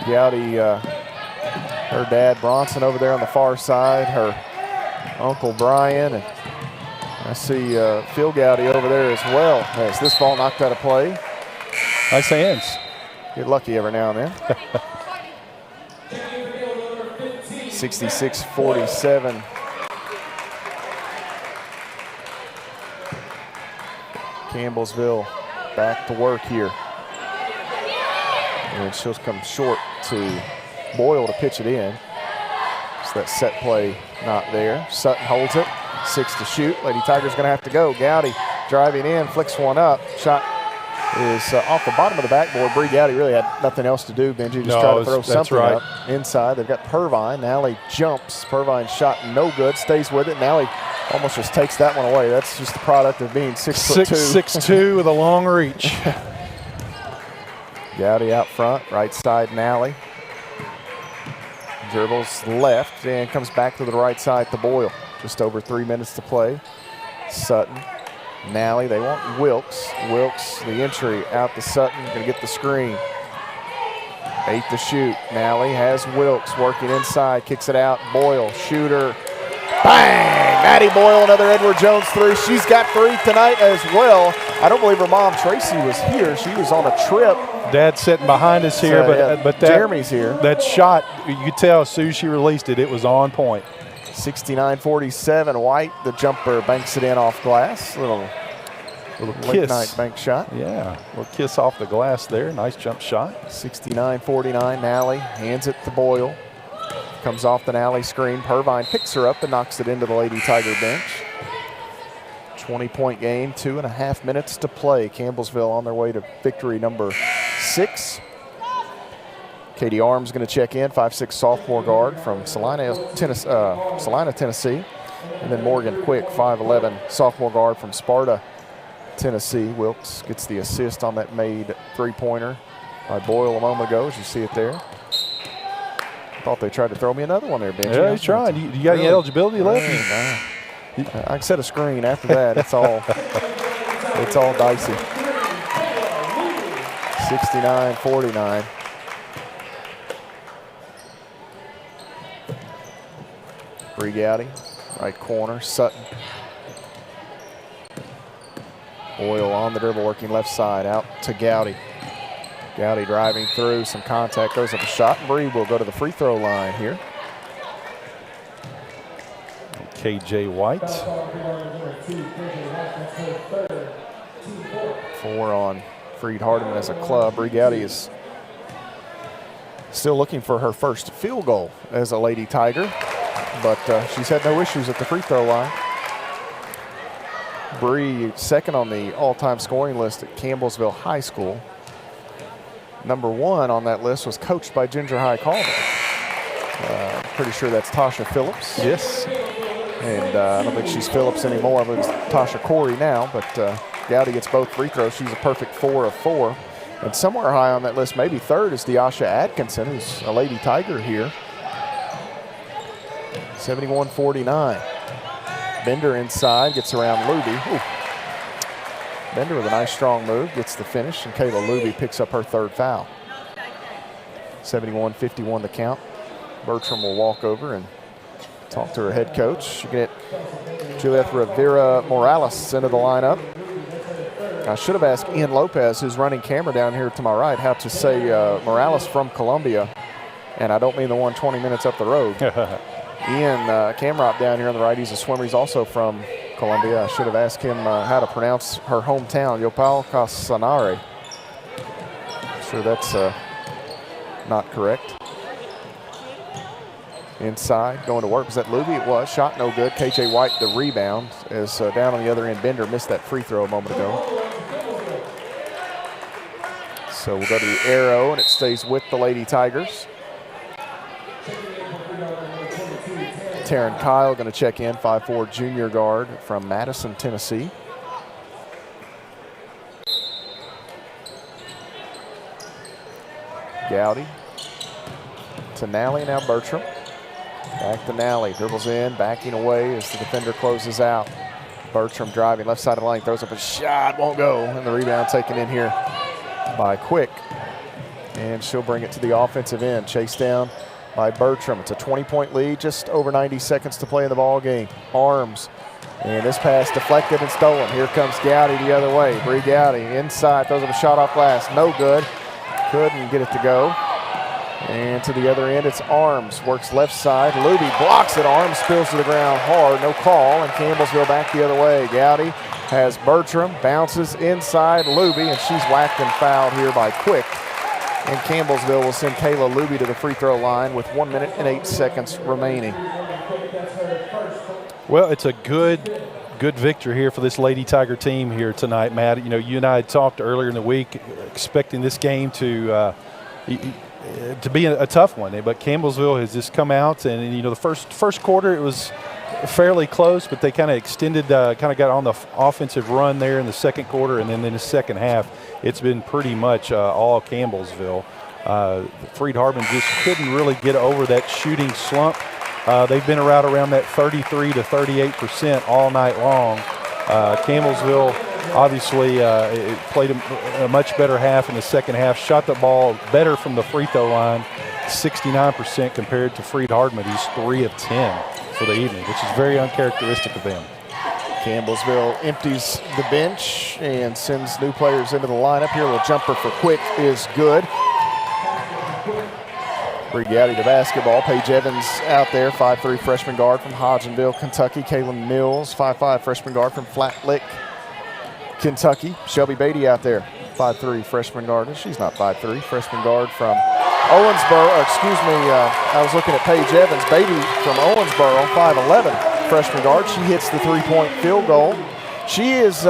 Speaker 1: Gowdy, her dad Bronson over there on the far side, her uncle Brian, and I see Phil Gowdy over there as well. Has this ball knocked out of play?
Speaker 3: Nice hands.
Speaker 1: Get lucky every now and then. 66-47. Campbellsville back to work here. And she'll come short to Boyle to pitch it in. So that set play not there. Sutton holds it. 6 to shoot. Lady Tigers going to have to go. Gowdy driving in, flicks one up. Shot is off the bottom of the backboard. Bree Gowdy really had nothing else to do, Benji. Just try to throw something up inside. They've got Purvine. Nally jumps. Purvine shot no good. Stays with it. Nally almost just takes that one away. That's just the product of being 6'2".
Speaker 3: 6'2" with a long reach.
Speaker 1: Gowdy out front. Right side, Nally. Dribbles left and comes back to the right side to Boyle. Just over 3 minutes to play. Sutton, Nally, they want Wilkes. Wilkes, the entry out to Sutton, gonna get the screen. 8 to shoot. Nally has Wilkes working inside, kicks it out. Boyle, shooter. Bang! Maddie Boyle, another Edward Jones three. She's got 3 tonight as well. I don't believe her mom, Tracy, was here. She was on a trip
Speaker 3: Dad's sitting behind us here, but that,
Speaker 1: Jeremy's here.
Speaker 3: That shot, you could tell as soon as she released it, it was on point.
Speaker 1: 69-47, White, the jumper, banks it in off glass. Little late night bank shot.
Speaker 3: Yeah, little kiss off the glass there. Nice jump shot.
Speaker 1: 69-49, Nally hands it to Boyle. Comes off the Nally screen. Purvine picks her up and knocks it into the Lady Tiger bench. 20-point game, 2.5 minutes to play. Campbellsville on their way to victory number 6. Katie Arms going to check in, 5'6" sophomore guard from Salina, Tennessee. And then Morgan Quick, 5'11", sophomore guard from Sparta, Tennessee. Wilkes gets the assist on that made three-pointer by Boyle a moment ago, as you see it there. Thought they tried to throw me another one there, Benji.
Speaker 3: Yeah, he's trying. You got any eligibility left?
Speaker 1: I can set a screen after that. It's all dicey. 69-49. Bree Gowdy, right corner, Sutton. Boyle on the dribble, working left side, out to Gowdy. Gowdy driving through, some contact, goes up a shot, and Bree will go to the free throw line here.
Speaker 3: KJ White.
Speaker 1: 4 on Freed Hardman as a club. Bree Gowdy is still looking for her first field goal as a Lady Tiger, but she's had no issues at the free throw line. Bree, second on the all-time scoring list at Campbellsville High School. Number 1 on that list was coached by Ginger High Calder. Pretty sure that's Tasha Phillips.
Speaker 3: Yes.
Speaker 1: And I don't think she's Phillips anymore. I believe it's Tasha Corey now, but Gowdy gets both free throws. She's a perfect 4 of 4. And somewhere high on that list, maybe third, is Deasha Atkinson, who's a Lady Tiger here. 71-49. Bender inside, gets around Luby. Ooh. Bender with a nice strong move, gets the finish, and Kayla Luby picks up her third foul. 71-51 the count. Bertram will walk over and talk to her head coach. You get Juliet Rivera Morales into the lineup. I should have asked Ian Lopez, who's running camera down here to my right, how to say Morales from Columbia, and I don't mean the one 20 minutes up the road. Ian, camera op down here on the right, he's a swimmer. He's also from Columbia. I should have asked him how to pronounce her hometown, Yopal Casanare. I'm sure that's not correct. Inside, going to work. Was that Luby? It was. Shot no good. KJ White, the rebound, as down on the other end, Bender missed that free throw a moment ago. So we'll go to the arrow, and it stays with the Lady Tigers. Taryn Kyle going to check in, 5'4" junior guard from Madison, Tennessee. Gowdy to Nally, now Bertram. Back to Nally, dribbles in, backing away as the defender closes out. Bertram driving left side of the lane, throws up a shot, won't go, and the rebound taken in here by Quick. And she'll bring it to the offensive end, chased down by Bertram. It's a 20-point lead, just over 90 seconds to play in the ball game. Arms, and this pass deflected and stolen. Here comes Gowdy the other way. Bree Gowdy inside, throws up a shot off glass, no good. Couldn't get it to go. And to the other end, it's Arms, works left side. Luby blocks it, Arms spills to the ground hard, no call, and Campbellsville back the other way. Gowdy has Bertram, bounces inside Luby, and she's whacked and fouled here by Quick. And Campbellsville will send Kayla Luby to the free throw line with 1 minute and 8 seconds remaining.
Speaker 3: Well, it's a good victory here for this Lady Tiger team here tonight, Matt. You know, you and I had talked earlier in the week expecting this game to be a tough one, but Campbellsville has just come out, and you know, the first quarter it was fairly close, but they kind of extended, kind of got on the offensive run there in the second quarter, and then in the second half, it's been pretty much all Campbellsville. Freed Hardman just couldn't really get over that shooting slump. They've been around that 33 to 38% all night long. Campbellsville obviously played a much better half in the second half, shot the ball better from the free throw line, 69% compared to Freed Hardman, who's 3 of 10 for the evening, which is very uncharacteristic of them.
Speaker 1: Campbellsville empties the bench and sends new players into the lineup here. The jumper for Quick is good. Bree Gowdy to basketball. Paige Evans out there, 5'3" freshman guard from Hodgenville, Kentucky. Kaylin Mills, 5'5" freshman guard from Flat Lick, Kentucky. Shelby Beatty out there, 5'3" freshman guard. She's not 5'3", freshman guard from Owensboro. I was looking at Paige Evans. Beatty from Owensboro, 5'11", freshman guard. She hits the three-point field goal. She is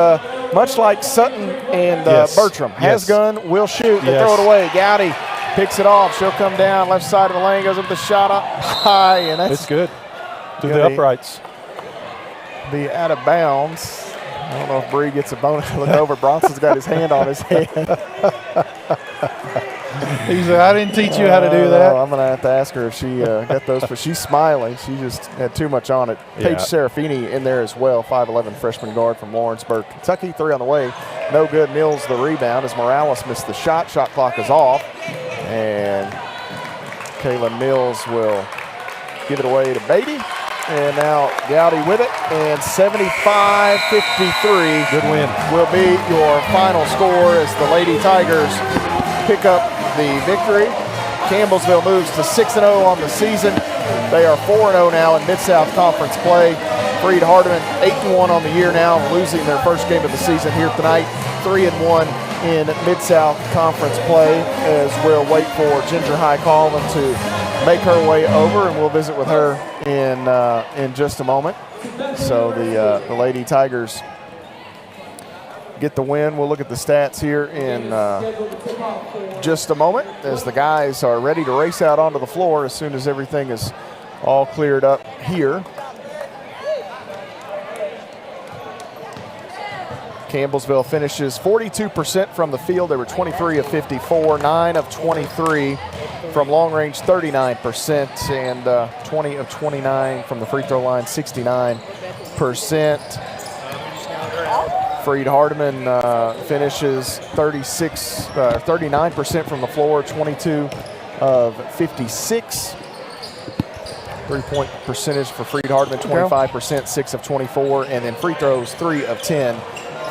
Speaker 1: much like Sutton and Bertram. Has gun, will shoot. They throw it away. Gowdy picks it off. She'll come down left side of the lane, goes up the shot up high, and that's
Speaker 3: good. To the uprights.
Speaker 1: Be out of bounds. I don't know if Bree gets a bonus. Look over. Bronson's got his hand on his head.
Speaker 3: He said, I didn't teach you how to do that.
Speaker 1: I'm going to have to ask her if she got those, but she's smiling. She just had too much on it. Paige Serafini in there as well, 5'11" freshman guard from Lawrenceburg, Kentucky. 3 on the way. No good. Mills the rebound as Morales missed the shot. Shot clock is off. And Kaylin Mills will give it away to Beatty. And now Gowdy with it. And 75-53
Speaker 3: good win
Speaker 1: will be your final score as the Lady Tigers pick up the victory. Campbellsville moves to 6-0 on the season. They are 4-0 now in Mid-South Conference play. Freed Hardman 8-1 on the year now, losing their first game of the season here tonight. 3-1 in Mid-South Conference play, as we'll wait for Ginger High Colvin to make her way over, and we'll visit with her in just a moment. So the Lady Tigers get the win. We'll look at the stats here in just a moment as the guys are ready to race out onto the floor as soon as everything is all cleared up here. Campbellsville finishes 42% from the field. They were 23 of 54, 9 of 23 from long range, 39%, and 20 of 29 from the free throw line, 69%. Freed Hardman finishes 39% from the floor, 22 of 56. Three-point percentage for Freed Hardman, 25%, 6 of 24, and then free throws, 3 of 10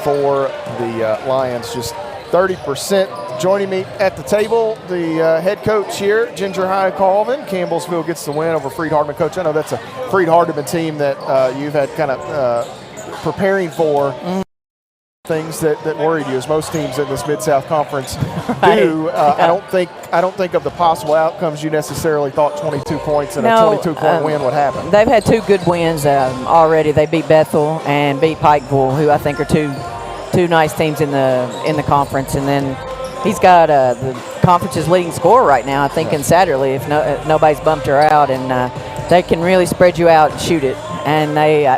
Speaker 1: for the Lions, just 30%. Joining me at the table, the head coach here, Ginger High Colvin. Campbellsville gets the win over Freed Hardman. Coach, I know that's a Freed Hardman team that you've had kind of preparing for. Things that worried you, as most teams in this Mid-South Conference do. I don't think of the possible outcomes you necessarily thought 22 points and a 22-point win would happen.
Speaker 9: They've had 2 good wins already. They beat Bethel and beat Pikeville, who I think are two nice teams in the conference. And then he's got the conference's leading scorer right now, I think, in Satterley, if nobody's bumped her out. And they can really spread you out and shoot it. And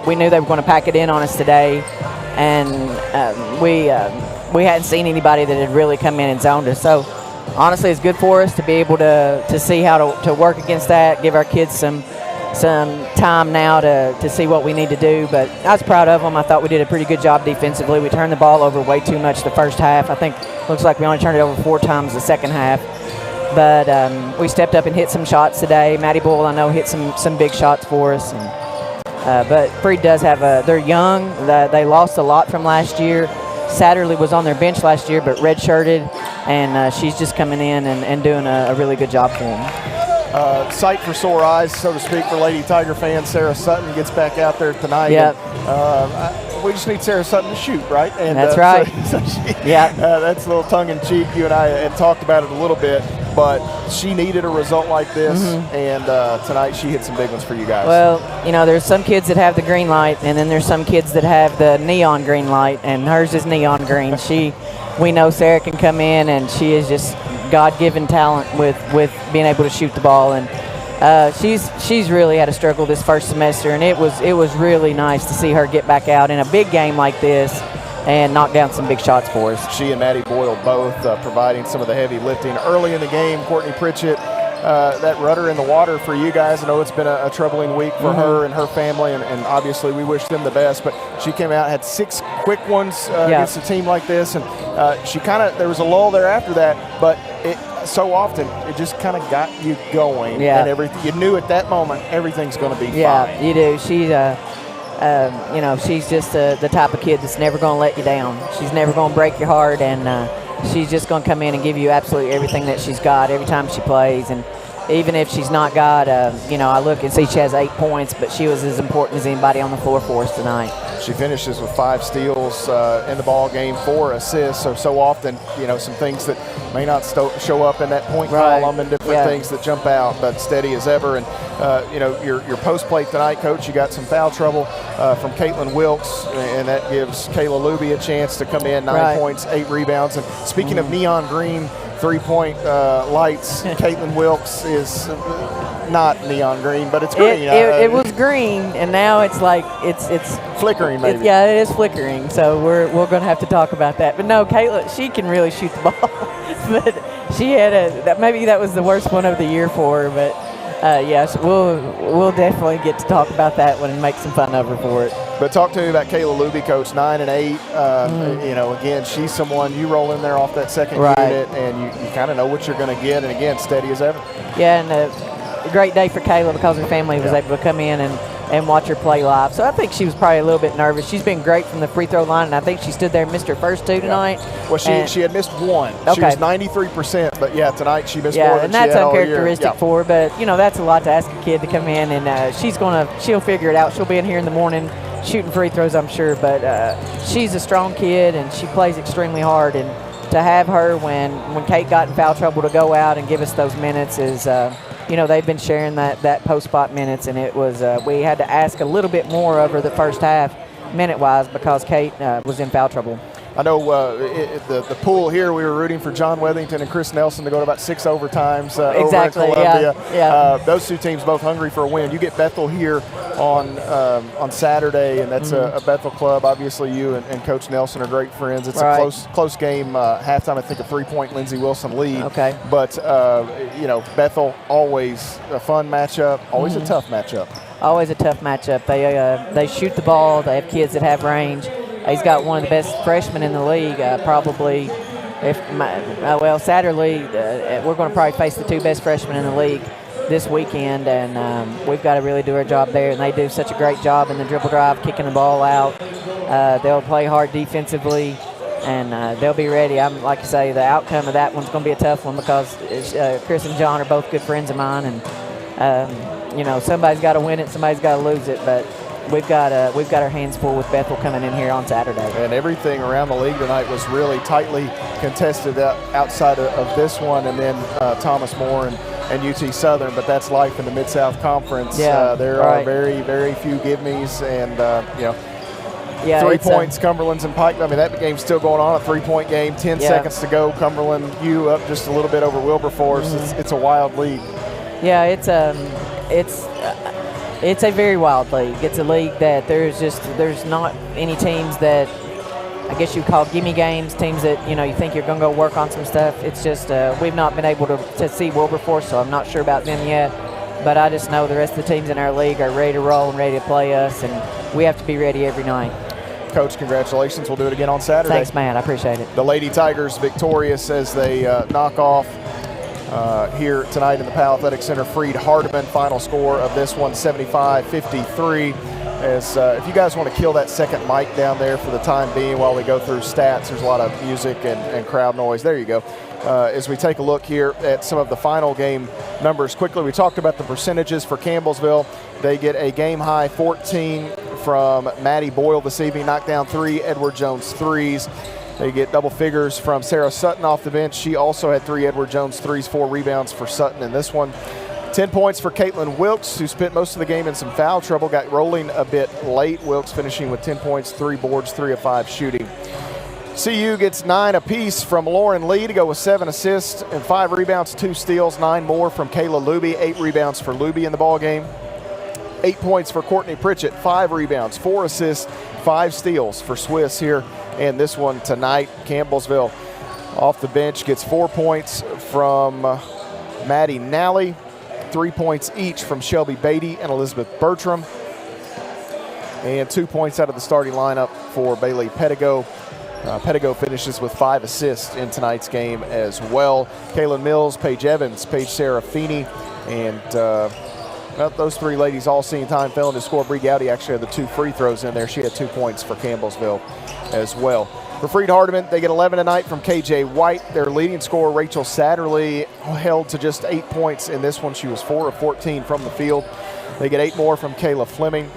Speaker 9: we knew they were going to pack it in on us today. And we hadn't seen anybody that had really come in and zoned us. So honestly, it's good for us to be able to see how to work against that, give our kids some time now to see what we need to do. But I was proud of them. I thought we did a pretty good job defensively. We turned the ball over way too much the first half. I think looks like we only turned it over 4 times the second half. But we stepped up and hit some shots today. Maddie Bull, I know, hit some big shots for us. But Freed does have they're young. They lost a lot from last year. Satterley was on their bench last year, but redshirted, and she's just coming in and doing a really good job for them.
Speaker 1: Sight for sore eyes, so to speak, for Lady Tiger fans. Sarah Sutton gets back out there tonight.
Speaker 9: Yep.
Speaker 1: We just need Sarah Sutton to shoot, right? And,
Speaker 9: that's right.
Speaker 1: That's a little tongue-in-cheek. You and I had talked about it a little bit, but she needed a result like this, and tonight she hit some big ones for you guys.
Speaker 9: Well, there's some kids that have the green light, and then there's some kids that have the neon green light, and hers is neon green. We know Sarah can come in, and she is just God-given talent with being able to shoot the ball, and she's really had a struggle this first semester, and it was really nice to see her get back out in a big game like this and knock down some big shots for us.
Speaker 1: She and Maddie Boyle both providing some of the heavy lifting early in the game. Courtney Pritchett, that rudder in the water for you guys. I know it's been a troubling week for her and her family, and obviously we wish them the best, but she came out, had 6 quick ones against a team like this, and there was a lull there after that, but so often it just kind of got you going, and everything. You knew at that moment everything's going to be fine.
Speaker 9: Yeah, you do. She's she's just the type of kid that's never going to let you down. She's never going to break your heart, and she's just going to come in and give you absolutely everything that she's got every time she plays. And even if she's not got, I look and see she has 8 points, but she was as important as anybody on the floor for us tonight.
Speaker 1: She finishes with 5 steals in the ball game, 4 assists. So often, some things that may not show up in that point column and different things that jump out, but steady as ever. And your post play tonight, Coach, you got some foul trouble from Caitlin Wilkes, and that gives Kayla Luby a chance to come in, 9 points, 8 rebounds. And speaking of neon green 3-point lights, Caitlin Wilkes is not neon green, but it's green.
Speaker 9: It was green, and now it's like it's
Speaker 1: flickering. Maybe.
Speaker 9: It is flickering. So we're going to have to talk about that. But no, Caitlin, she can really shoot the ball. But she had maybe that was the worst one of the year for her. But yes, we'll definitely get to talk about that one and make some fun of her for it.
Speaker 1: But talk to me about Kayla Luby, Coach. 9 and 8. Again, she's someone you roll in there off that second unit, and you kind of know what you're going to get. And again, steady as ever.
Speaker 9: Yeah, and a great day for Kayla because her family was able to come in and watch her play live. So I think she was probably a little bit nervous. She's been great from the free throw line, and I think she stood there and missed her first 2 tonight.
Speaker 1: Well, she had missed 1.
Speaker 9: Okay.
Speaker 1: She was 93%, but tonight she missed more than
Speaker 9: and that's
Speaker 1: she had all year.
Speaker 9: uncharacteristic for her. But that's a lot to ask a kid to come in, and she'll figure it out. She'll be in here in the morning shooting free throws, I'm sure. But she's a strong kid, and she plays extremely hard. And to have her when Kate got in foul trouble to go out and give us those minutes is. They've been sharing that post spot minutes, and it was we had to ask a little bit more of her the first half minute-wise because Kate was in foul trouble.
Speaker 1: I know the pool here, we were rooting for John Wethington and Chris Nelson to go to about 6 overtimes over in Columbia.
Speaker 9: Yeah.
Speaker 1: Those 2 teams both hungry for a win. You get Bethel here on Saturday, and that's a Bethel club. Obviously, you and Coach Nelson are great friends. It's a close game. Halftime, I think a 3-point Lindsey Wilson lead.
Speaker 9: Okay.
Speaker 1: But, Bethel, always a fun matchup, always a tough matchup.
Speaker 9: Always a tough matchup. They shoot the ball. They have kids that have range. He's got one of the best freshmen in the league, probably. Saturday, we're going to probably face the 2 best freshmen in the league this weekend, and we've got to really do our job there. And they do such a great job in the dribble drive, kicking the ball out. They'll play hard defensively, and they'll be ready. Like I say, the outcome of that one's going to be a tough one because Chris and John are both good friends of mine, and somebody's got to win it, somebody's got to lose it, but. We've got our hands full with Bethel coming in here on Saturday. And everything around the league tonight was really tightly contested outside of this one, and then Thomas More and UT Southern. But that's life in the Mid-South Conference. There are very, very few give-me's, and 3 points, Cumberland's and Pike. I mean, that game's still going on, a 3-point game, 10 seconds to go. Cumberland, you up just a little bit over Wilberforce. It's a wild league. Yeah, it's a very wild league. It's a league that there's not any teams that I guess you call gimme games, teams that you think you're going to go work on some stuff. It's just we've not been able to see Wilberforce, so I'm not sure about them yet. But I just know the rest of the teams in our league are ready to roll and ready to play us, and we have to be ready every night. Coach, congratulations. We'll do it again on Saturday. Thanks, man. I appreciate it. The Lady Tigers victorious as they knock off here tonight in the Powell Athletic Center. Freed Hardman, final score of this one, 75-53. As if you guys want to kill that second mic down there for the time being while we go through stats, there's a lot of music and crowd noise. There you go. As we take a look here at some of the final game numbers quickly, we talked about the percentages for Campbellsville. They get a game-high 14 from Maddie Boyle this evening, knocked down 3 Edward Jones threes. They get double figures from Sarah Sutton off the bench. She also had 3 Edward Jones threes, 4 rebounds for Sutton in this one. 10 points for Caitlin Wilkes, who spent most of the game in some foul trouble, got rolling a bit late. Wilkes finishing with 10 points, 3 boards, 3 of 5 shooting. CU gets 9 apiece from Lauren Lee to go with 7 assists and 5 rebounds, 2 steals, 9 more from Kayla Luby, 8 rebounds for Luby in the ballgame. 8 points for Courtney Pritchett, 5 rebounds, 4 assists, 5 steals for Swiss here. And this one tonight, Campbellsville off the bench gets 4 points from Maddie Nally, 3 points each from Shelby Beatty and Elizabeth Bertram, and 2 points out of the starting lineup for Bailey Pettigo. Pettigo finishes with 5 assists in tonight's game as well. Kaylin Mills, Paige Evans, Paige Serafini, and
Speaker 1: Well, those three ladies all seeing time failing to score. Bree Gowdy actually had the 2 free throws in there. She had 2 points for Campbellsville as well. For Freed Hardman, they get 11 tonight from KJ White. Their leading scorer, Rachel Satterley, held to just 8 points in this one. She was 4 of 14 from the field. They get 8 more from Kayla Fleming.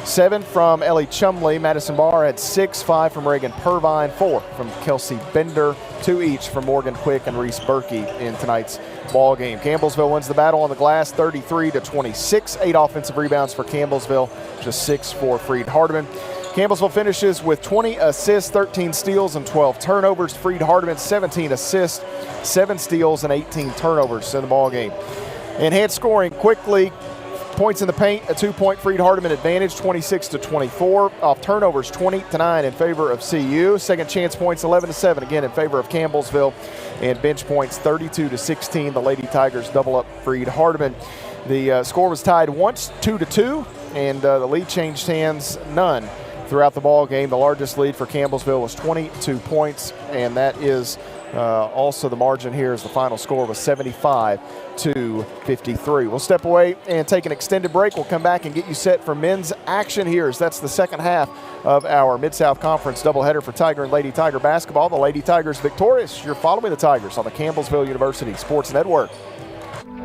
Speaker 1: 7 from Ellie Chumley. Madison Barr had 6, 5 from Reagan Purvine, 4 from Kelsey Bender, 2 each from Morgan Quick and Reese Berkey in tonight's ball game. Campbellsville wins the battle on the glass 33-26. 8 offensive rebounds for Campbellsville, just 6 for Freed Hardman. Campbellsville finishes with 20 assists, 13 steals, and 12 turnovers. Freed Hardman, 17 assists, 7 steals, and 18 turnovers in the ball game. Enhanced scoring quickly. Points in the paint, a 2-point Freed Hardman advantage, 26-24. Off turnovers, 20-9 in favor of CU. Second chance points, 11-7, again in favor of Campbellsville. And bench points, 32-16. The Lady Tigers double up Freed Hardman. The score was tied once, 2-2, and the lead changed hands none throughout the ball game. The largest lead for Campbellsville was 22 points, and that is also the margin here as the final score was 75-53. We'll step away and take an extended break. We'll come back and get you set for men's action here as that's the second half of our Mid-South Conference doubleheader for Tiger and Lady Tiger basketball. The Lady Tigers victorious. You're following the Tigers on the Campbellsville University Sports Network.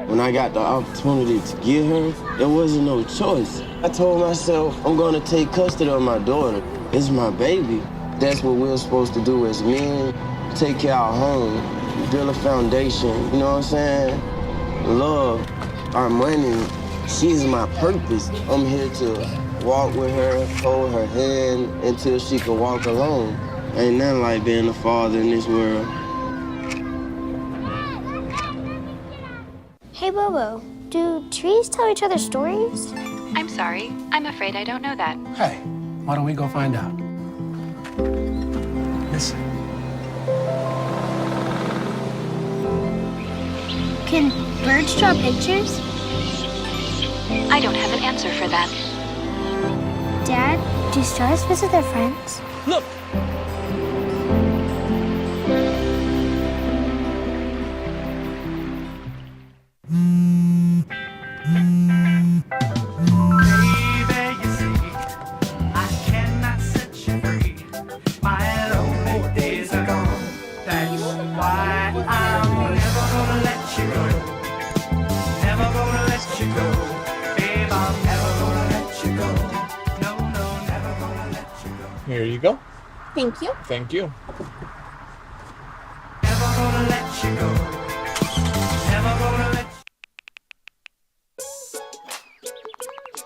Speaker 12: When I got the opportunity to get her, there wasn't no choice. I told myself, I'm gonna take custody of my daughter. It's my baby. That's what we're supposed to do as men. Take care of our home, build a foundation, you know what I'm saying? Love, our money, she's my purpose. I'm here to walk with her, hold her hand until she can walk alone. Ain't nothing like being a father in this world.
Speaker 11: Hey, Bobo, do trees tell each other stories?
Speaker 15: I'm sorry. I'm afraid I don't know that.
Speaker 16: Hey, why don't we go find out? Listen.
Speaker 11: Can birds draw pictures?
Speaker 15: I don't have an answer for that.
Speaker 11: Dad, do stars visit their friends?
Speaker 19: Look!
Speaker 17: Here you go.
Speaker 11: Thank you.
Speaker 17: Thank you.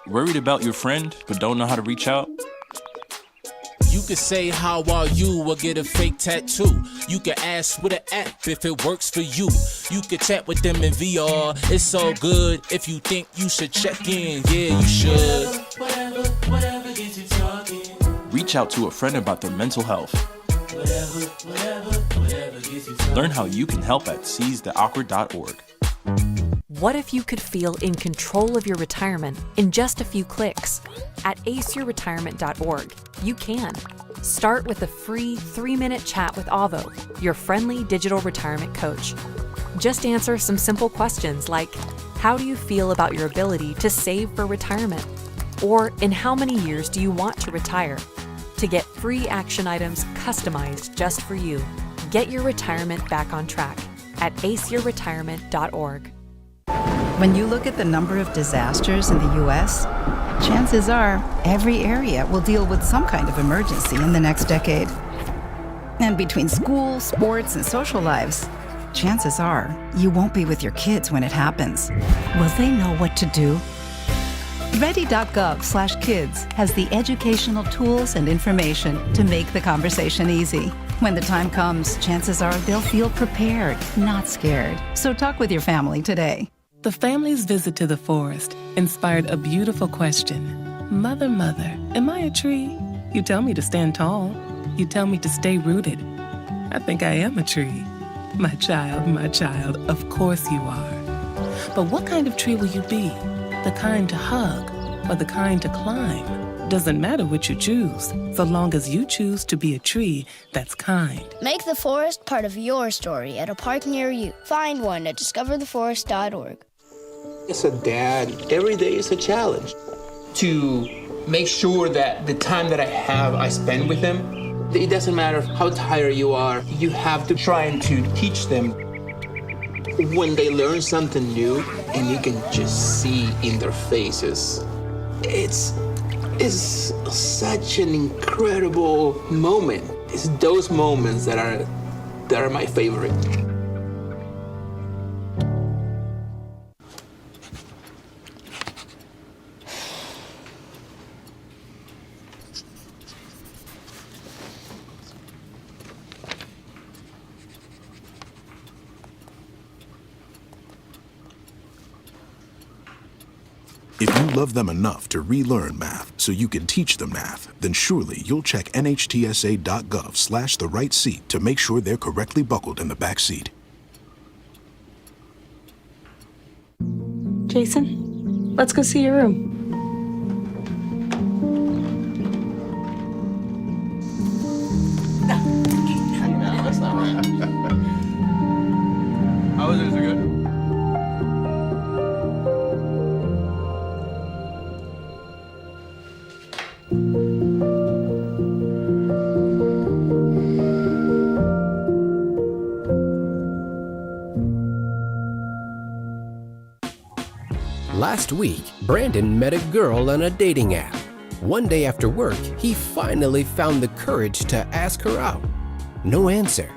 Speaker 18: Worried about your friend, but don't know how to reach out?
Speaker 19: You could say how are you or get a fake tattoo. You could ask with an app if it works for you. You could chat with them in VR. It's all good if you think you should check in. Yeah, you should.
Speaker 2: Whatever gets you talking.
Speaker 18: Reach out to a friend about their mental health.
Speaker 2: Whatever gets you talking.
Speaker 18: Learn how you can help at seizetheawkward.org.
Speaker 6: What if you could feel in control of your retirement in just a few clicks? At aceyourretirement.org, you can. Start with a free 3-minute chat with Avo, your friendly digital retirement coach. Just answer some simple questions like, how do you feel about your ability to save for retirement? Or in how many years do you want to retire? To get free action items customized just for you, get your retirement back on track at aceyourretirement.org.
Speaker 20: When you look at the number of disasters in the U.S., chances are every area will deal with some kind of emergency in the next decade. And between school, sports, and social lives, chances are you won't be with your kids when it happens. Will they know what to do? Ready.gov/kids has the educational tools and information to make the conversation easy. When the time comes, chances are they'll feel prepared, not scared. So talk with your family today.
Speaker 10: The family's visit to the forest inspired a beautiful question. Mother, mother, am I a tree? You tell me to stand tall. You tell me to stay rooted. I think I am a tree. My child, of course you are. But what kind of tree will you be? The kind to hug or the kind to climb? Doesn't matter which you choose, so long as you choose to be a tree that's kind.
Speaker 11: Make the forest part of your story at a park near you. Find one at discovertheforest.org.
Speaker 21: As a dad, every day is a challenge. To make sure that the time that I spend with them, it doesn't matter how tired you are, you have to try and to teach them. When they learn something new and you can just see in their faces, it's such an incredible moment. It's those moments that are my favorite.
Speaker 14: If you love them enough to relearn math so you can teach them math, then surely you'll check nhtsa.gov/the-right-seat to make sure they're correctly buckled in the back seat.
Speaker 4: Jason, let's go see your room.
Speaker 5: No, that's not right. How was it? Is it good?
Speaker 7: Last week, Brandon met a girl on a dating app. One day after work, he finally found the courage to ask her out. No answer.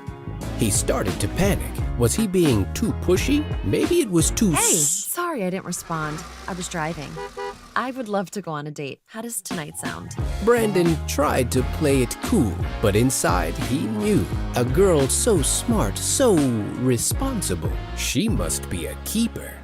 Speaker 7: He started to panic. Was he being too pushy? Maybe it was too...
Speaker 8: Hey, sorry I didn't respond. I was driving. I would love to go on a date. How does tonight sound?
Speaker 7: Brandon tried to play it cool, but inside he knew. A girl so smart, so responsible. She must be a keeper.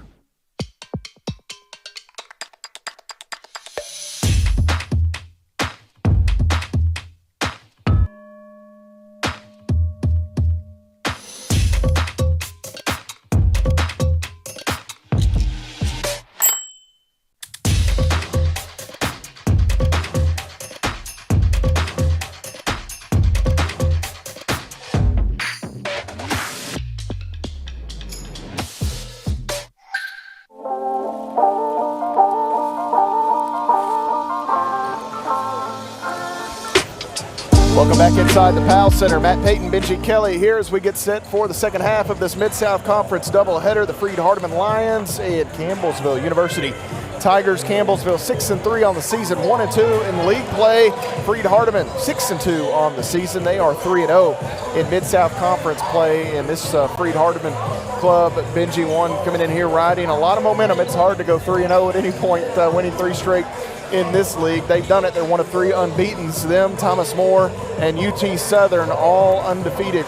Speaker 1: Welcome back inside the Powell Center. Matt Payton, Benji Kelly here as we get set for the second half of this Mid-South Conference doubleheader. The Freed-Hardman Lions at Campbellsville University Tigers. Campbellsville 6-3 on the season, 1-2 in league play. Freed-Hardman 6-2 on the season. They are 3-0 in Mid-South Conference play. And this Freed-Hardman club, Benji, one coming in here riding a lot of momentum. It's hard to go 3-0 at any point, winning 3 straight in this league. They've done it. They're one of 3 unbeatens. Them, Thomas More, and UT Southern all undefeated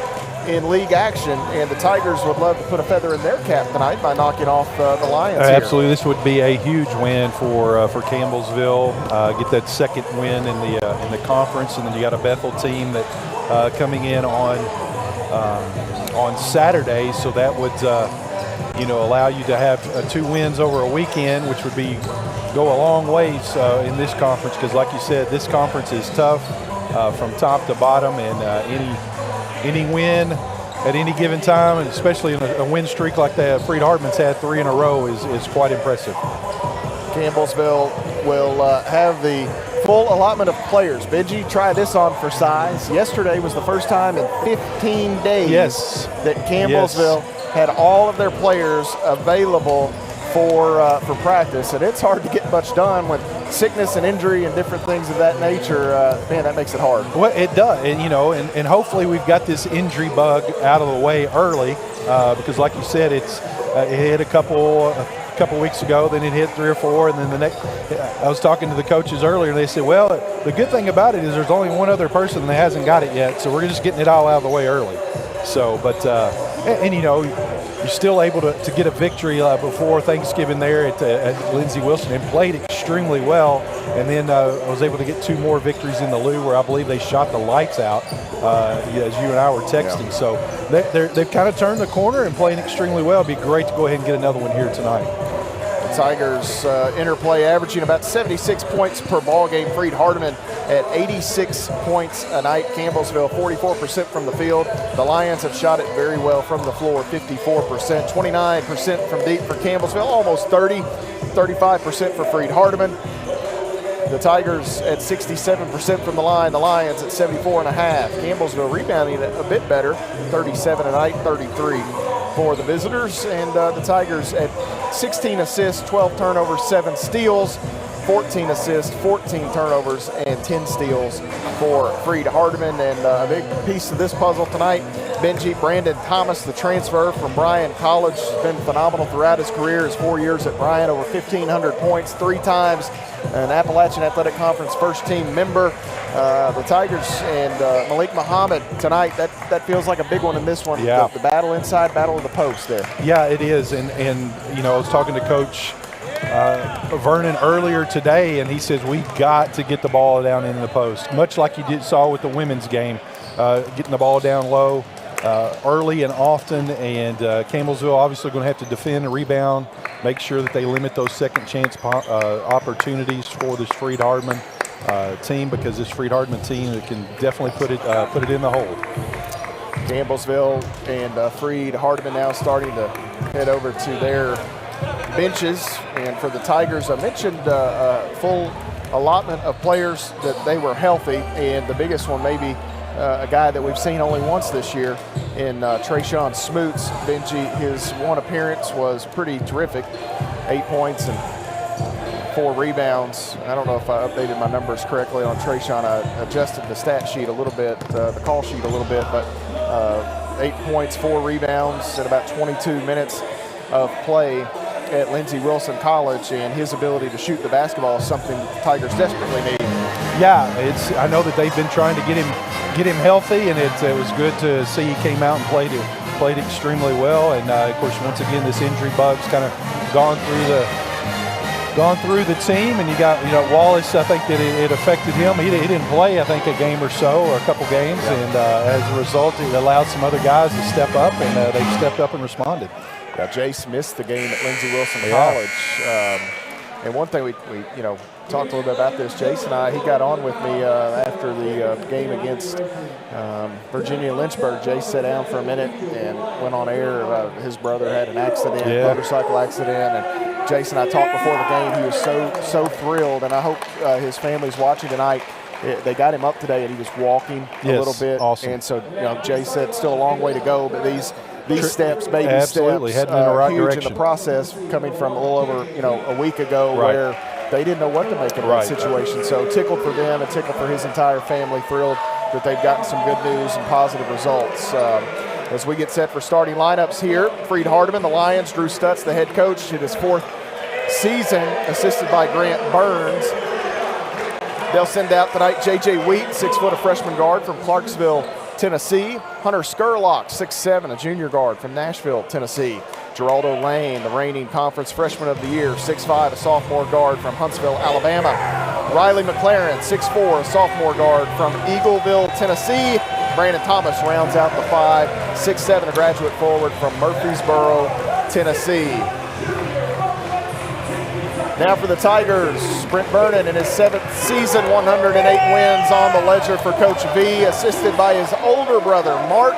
Speaker 1: in league action, and the Tigers would love to put a feather in their cap tonight by knocking off the Lions here.
Speaker 3: Absolutely. This would be a huge win for Campbellsville. Get that second win in the conference, and then you got a Bethel team that coming in on Saturday, so that would allow you to have 2 wins over a weekend, which would go a long ways in this conference, because like you said, this conference is tough from top to bottom, and any win at any given time, and especially in a win streak like that Freed-Hardman's had 3 in a row, is quite impressive.
Speaker 1: Campbellsville will have the full allotment of players. Benji, try this on for size. Yesterday was the first time in 15 days that Campbellsville had all of their players available for practice, and it's hard to get much done with sickness and injury and different things of that nature. Man, that makes it hard.
Speaker 3: Well, it does, and hopefully we've got this injury bug out of the way early, because like you said, it hit a couple weeks ago, then it hit 3 or 4, and then the next. I was talking to the coaches earlier, and they said, well, the good thing about it is there's only one other person that hasn't got it yet, so we're just getting it all out of the way early. So, but you're still able to get a victory before Thanksgiving there at Lindsey Wilson, and played extremely well. And then I was able to get 2 more victories in the Lou, where I believe they shot the lights out, as you and I were texting. Yeah. So they've kind of turned the corner and playing extremely well. It'd be great to go ahead and get another one here tonight.
Speaker 1: The Tigers interplay averaging about 76 points per ball game. Freed-Hardman at 86 points a night. Campbellsville 44% from the field. The Lions have shot it very well from the floor, 54%, 29% from deep for Campbellsville, almost 30, 35% for Freed Hardman. The Tigers at 67% from the line. The Lions at 74.5. Campbellsville rebounding a bit better, 37 a night, 33 for the visitors. And the Tigers at 16 assists, 12 turnovers, 7 steals, 14 assists, 14 turnovers, and 10 steals for Freed Hardman. And a big piece of this puzzle tonight, Brandon Thomas, the transfer from Bryan College, has been phenomenal throughout his career. His 4 years at Bryan, over 1,500 points, 3 times an Appalachian Athletic Conference first-team member. The Tigers and Malik Muhammad tonight, that feels like a big one in this one.
Speaker 3: Yeah.
Speaker 1: The battle inside, battle of the post there.
Speaker 3: Yeah, it is. And you know, I was talking to Coach Vernon earlier today, and he says we got to get the ball down in the post, much like you saw with the women's game, getting the ball down low early and often. And Campbellsville obviously going to have to defend and rebound, make sure that they limit those second chance opportunities for this Freed Hardman team, because this Freed Hardman team can definitely put it in the hole.
Speaker 1: Campbellsville and Freed Hardman now starting to head over to their benches. And for the Tigers, I mentioned a full allotment of players that they were healthy, and the biggest one maybe a guy that we've seen only once this year in Trayshawn Smoots. Benji, his one appearance was pretty terrific, 8 points and 4 rebounds. I don't know if I updated my numbers correctly on Trayshawn. I adjusted the stat sheet a little bit, the call sheet a little bit, but 8 points, 4 rebounds in about 22 minutes of play at Lindsey Wilson College, and his ability to shoot the basketball is something the Tigers desperately need.
Speaker 3: Yeah, I know that they've been trying to get him healthy, and it was good to see he came out and played extremely well. And of course, once again, this injury bug's kind of gone through the team, and you got Wallace. I think that it affected him. He didn't play, I think, a game or so, or a couple games, and as a result, it allowed some other guys to step up, and they stepped up and responded.
Speaker 1: Yeah, Jace missed the game at Lindsey Wilson College. And one thing we talked a little bit about this, Jace and I, he got on with me after the game against Virginia Lynchburg. Jace sat down for a minute and went on air. His brother had an accident, motorcycle accident, and Jace and I talked before the game. He was so thrilled, and I hope his family's watching tonight. They got him up today, and he was walking a little bit.
Speaker 3: Awesome.
Speaker 1: And so, Jace said still a long way to go, but these steps, baby
Speaker 3: absolutely
Speaker 1: steps,
Speaker 3: heading in the right
Speaker 1: huge
Speaker 3: direction
Speaker 1: in the process, coming from a little over a week ago, where they didn't know what to make of that situation. So tickled for them and tickled for his entire family, thrilled that they've gotten some good news and positive results. As we get set for starting lineups here, Freed Hardman, the Lions, Drew Stutz, the head coach, in his 4th season, assisted by Grant Burns. They'll send out tonight J.J. Wheat, 6-foot, a freshman guard from Clarksville, Tennessee. Hunter Skurlock, 6'7", a junior guard from Nashville, Tennessee. Geraldo Lane, the reigning conference freshman of the year, 6'5", a sophomore guard from Huntsville, Alabama. Riley McLaren, 6'4", a sophomore guard from Eagleville, Tennessee. Brandon Thomas rounds out the 5, 6'7", a graduate forward from Murfreesboro, Tennessee. Now for the Tigers, Brent Vernon in his 7th season, 108 wins on the ledger for Coach V, assisted by his older brother, Mark,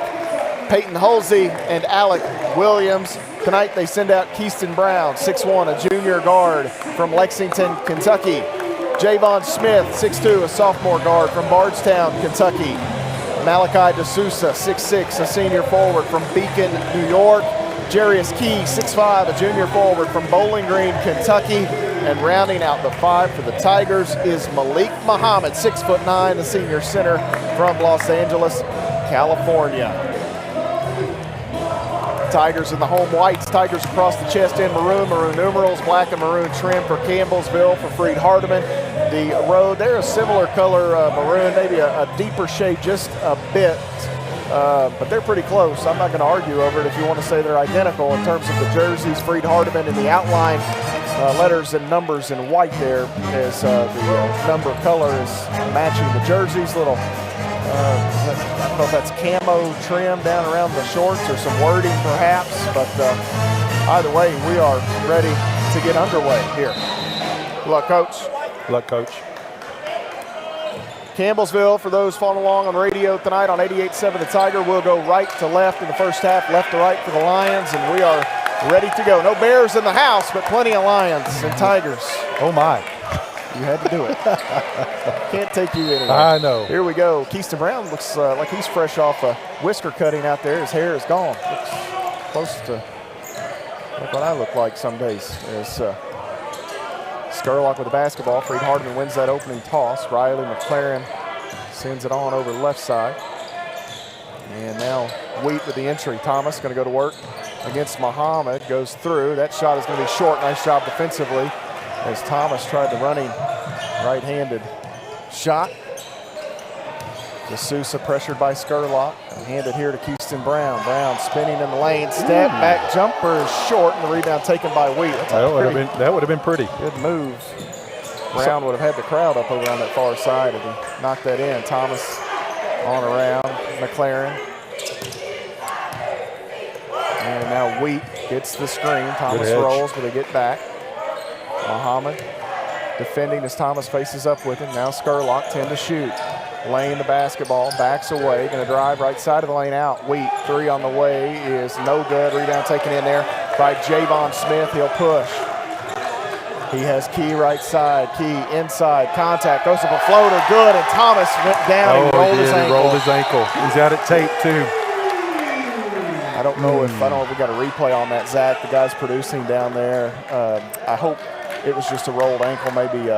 Speaker 1: Peyton Halsey, and Alec Williams. Tonight they send out Keyston Brown, 6'1", a junior guard from Lexington, Kentucky. Javon Smith, 6'2", a sophomore guard from Bardstown, Kentucky. Malachi DeSouza, 6'6", a senior forward from Beacon, New York. Jarius Key, 6'5", a junior forward from Bowling Green, Kentucky. And rounding out the 5 for the Tigers is Malik Muhammad, 6'9", the senior center from Los Angeles, California. Tigers in the home whites, Tigers across the chest in maroon numerals, black and maroon trim for Campbellsville. For Freed Hardman, the road, they're a similar color maroon, maybe a deeper shade just a bit. But they're pretty close. I'm not going to argue over it if you want to say they're identical in terms of the jerseys. Freed Hardman in the outline, letters and numbers in white there, as the number color is matching the jerseys. Little, I don't know if that's camo trim down around the shorts or some wording perhaps, but either way, we are ready to get underway here. Good luck, Coach.
Speaker 3: Good luck, Coach.
Speaker 1: Campbellsville, for those following along on radio tonight on 88.7 The Tiger, will go right to left in the first half, left to right for the Lions, and we are ready to go. No Bears in the house, but plenty of Lions and Tigers.
Speaker 3: Oh, my.
Speaker 1: You had to do it. Can't take you anywhere.
Speaker 3: I know.
Speaker 1: Here we go. Keyston Brown looks like he's fresh off a whisker cutting out there. His hair is gone. Looks close to what I look like some days. As Skurlock with the basketball. Freed Hardman wins that opening toss. Riley McLaren sends it on over the left side. And now Wheat with the entry. Thomas going to go to work against Muhammad. Goes through. That shot is going to be short. Nice job defensively as Thomas tried the running right-handed shot. DeSouza pressured by Skurlock. Handed here to Keyston Brown. Brown spinning in the lane. Step back jumper is short, and the rebound taken by Wheat.
Speaker 3: That would have been pretty.
Speaker 1: Good move. Brown would have had the crowd up over on that far side if he knocked that in. Thomas on around. McLaren. And now Wheat gets the screen. Thomas rolls, but they get back. Muhammad defending as Thomas faces up with him. Now Skurlock 10 to shoot. Lane the basketball, backs away, going to drive right side of the lane out. Wheat, three on the way is no good. Rebound taken in there by Javon Smith. He'll push. He has Key right side. Key inside, contact, goes up a floater, good, and Thomas went down. He rolled his ankle.
Speaker 3: He rolled his ankle. He's out at tape too.
Speaker 1: I don't know if we got a replay on that, Zach. The guy's producing down there. I hope it was just a rolled ankle, maybe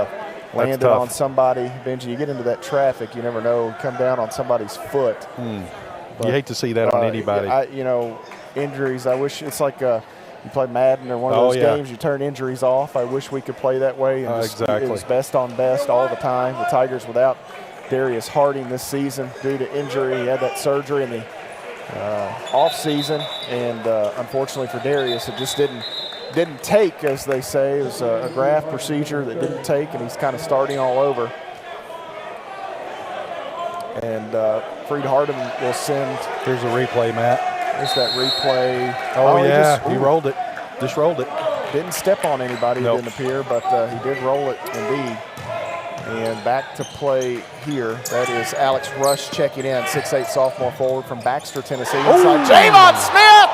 Speaker 1: landed on somebody. Benji, you get into that traffic, you never know. Come down on somebody's foot.
Speaker 3: But, you hate to see that on anybody.
Speaker 1: Injuries, I wish it's like you play Madden or one of those games, you turn injuries off. I wish we could play that way. And
Speaker 3: exactly.
Speaker 1: It was best on best all the time. The Tigers without Darius Harding this season due to injury. He had that surgery in the off season, and unfortunately for Darius, it just didn't take, as they say. It was a graft procedure that didn't take, and he's kind of starting all over. And Freed Hardman will send.
Speaker 3: Here's a replay, Matt.
Speaker 1: There's that replay.
Speaker 3: Oh yeah, he rolled it. Just rolled it.
Speaker 1: Didn't step on anybody, it didn't appear, but he did roll it indeed. And back to play here. That is Alex Rush checking in, 6'8" sophomore forward from Baxter, Tennessee. Inside Javon Smith!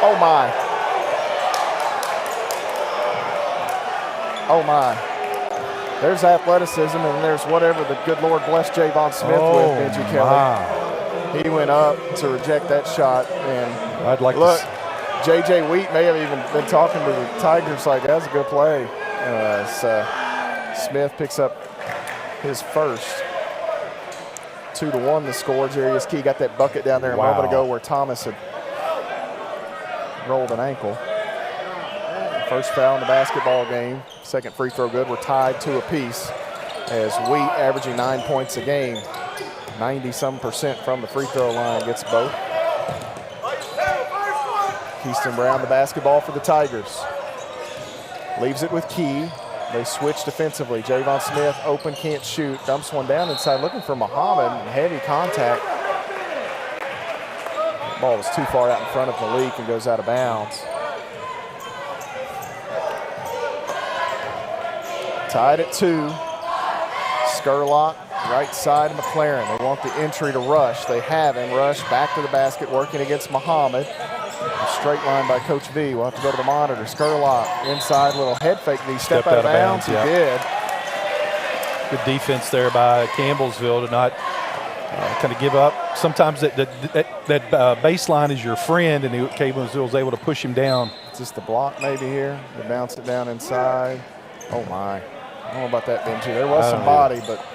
Speaker 1: Oh, my. Oh, my. There's athleticism, and there's whatever the good Lord bless Javon Smith with, Benji Kelly. He went up to reject that shot. And
Speaker 3: I'd like
Speaker 1: look, J.J. Wheat may have even been talking to the Tigers like, that was a good play. Smith picks up his first. 2-1 the score. Jarius Key got that bucket down there a moment ago where Thomas had rolled an ankle. First foul in the basketball game. Second free throw good. We're tied 2 apiece as Wheat averaging 9 points a game. 90-some% from the free throw line gets both. Keyston Brown the basketball for the Tigers. Leaves it with Key. They switch defensively. Javon Smith open, can't shoot. Dumps one down inside, looking for Muhammad. Heavy contact. The ball was too far out in front of Malik and goes out of bounds. Tied at 2. Skurlock, right side McLaren. They want the entry to Rush. They have him. Rush back to the basket, working against Muhammad. A straight line by Coach V. We'll have to go to the monitor. Skurlock inside, little head fake. Did he step out of bounds? He did.
Speaker 3: Good defense there by Campbellsville to not kind of give up. Sometimes that baseline is your friend, and Campbellsville was able to push him down.
Speaker 1: It's just the block maybe here. They bounce it down inside. Oh, my. I don't know about that, Benji. There was some body, but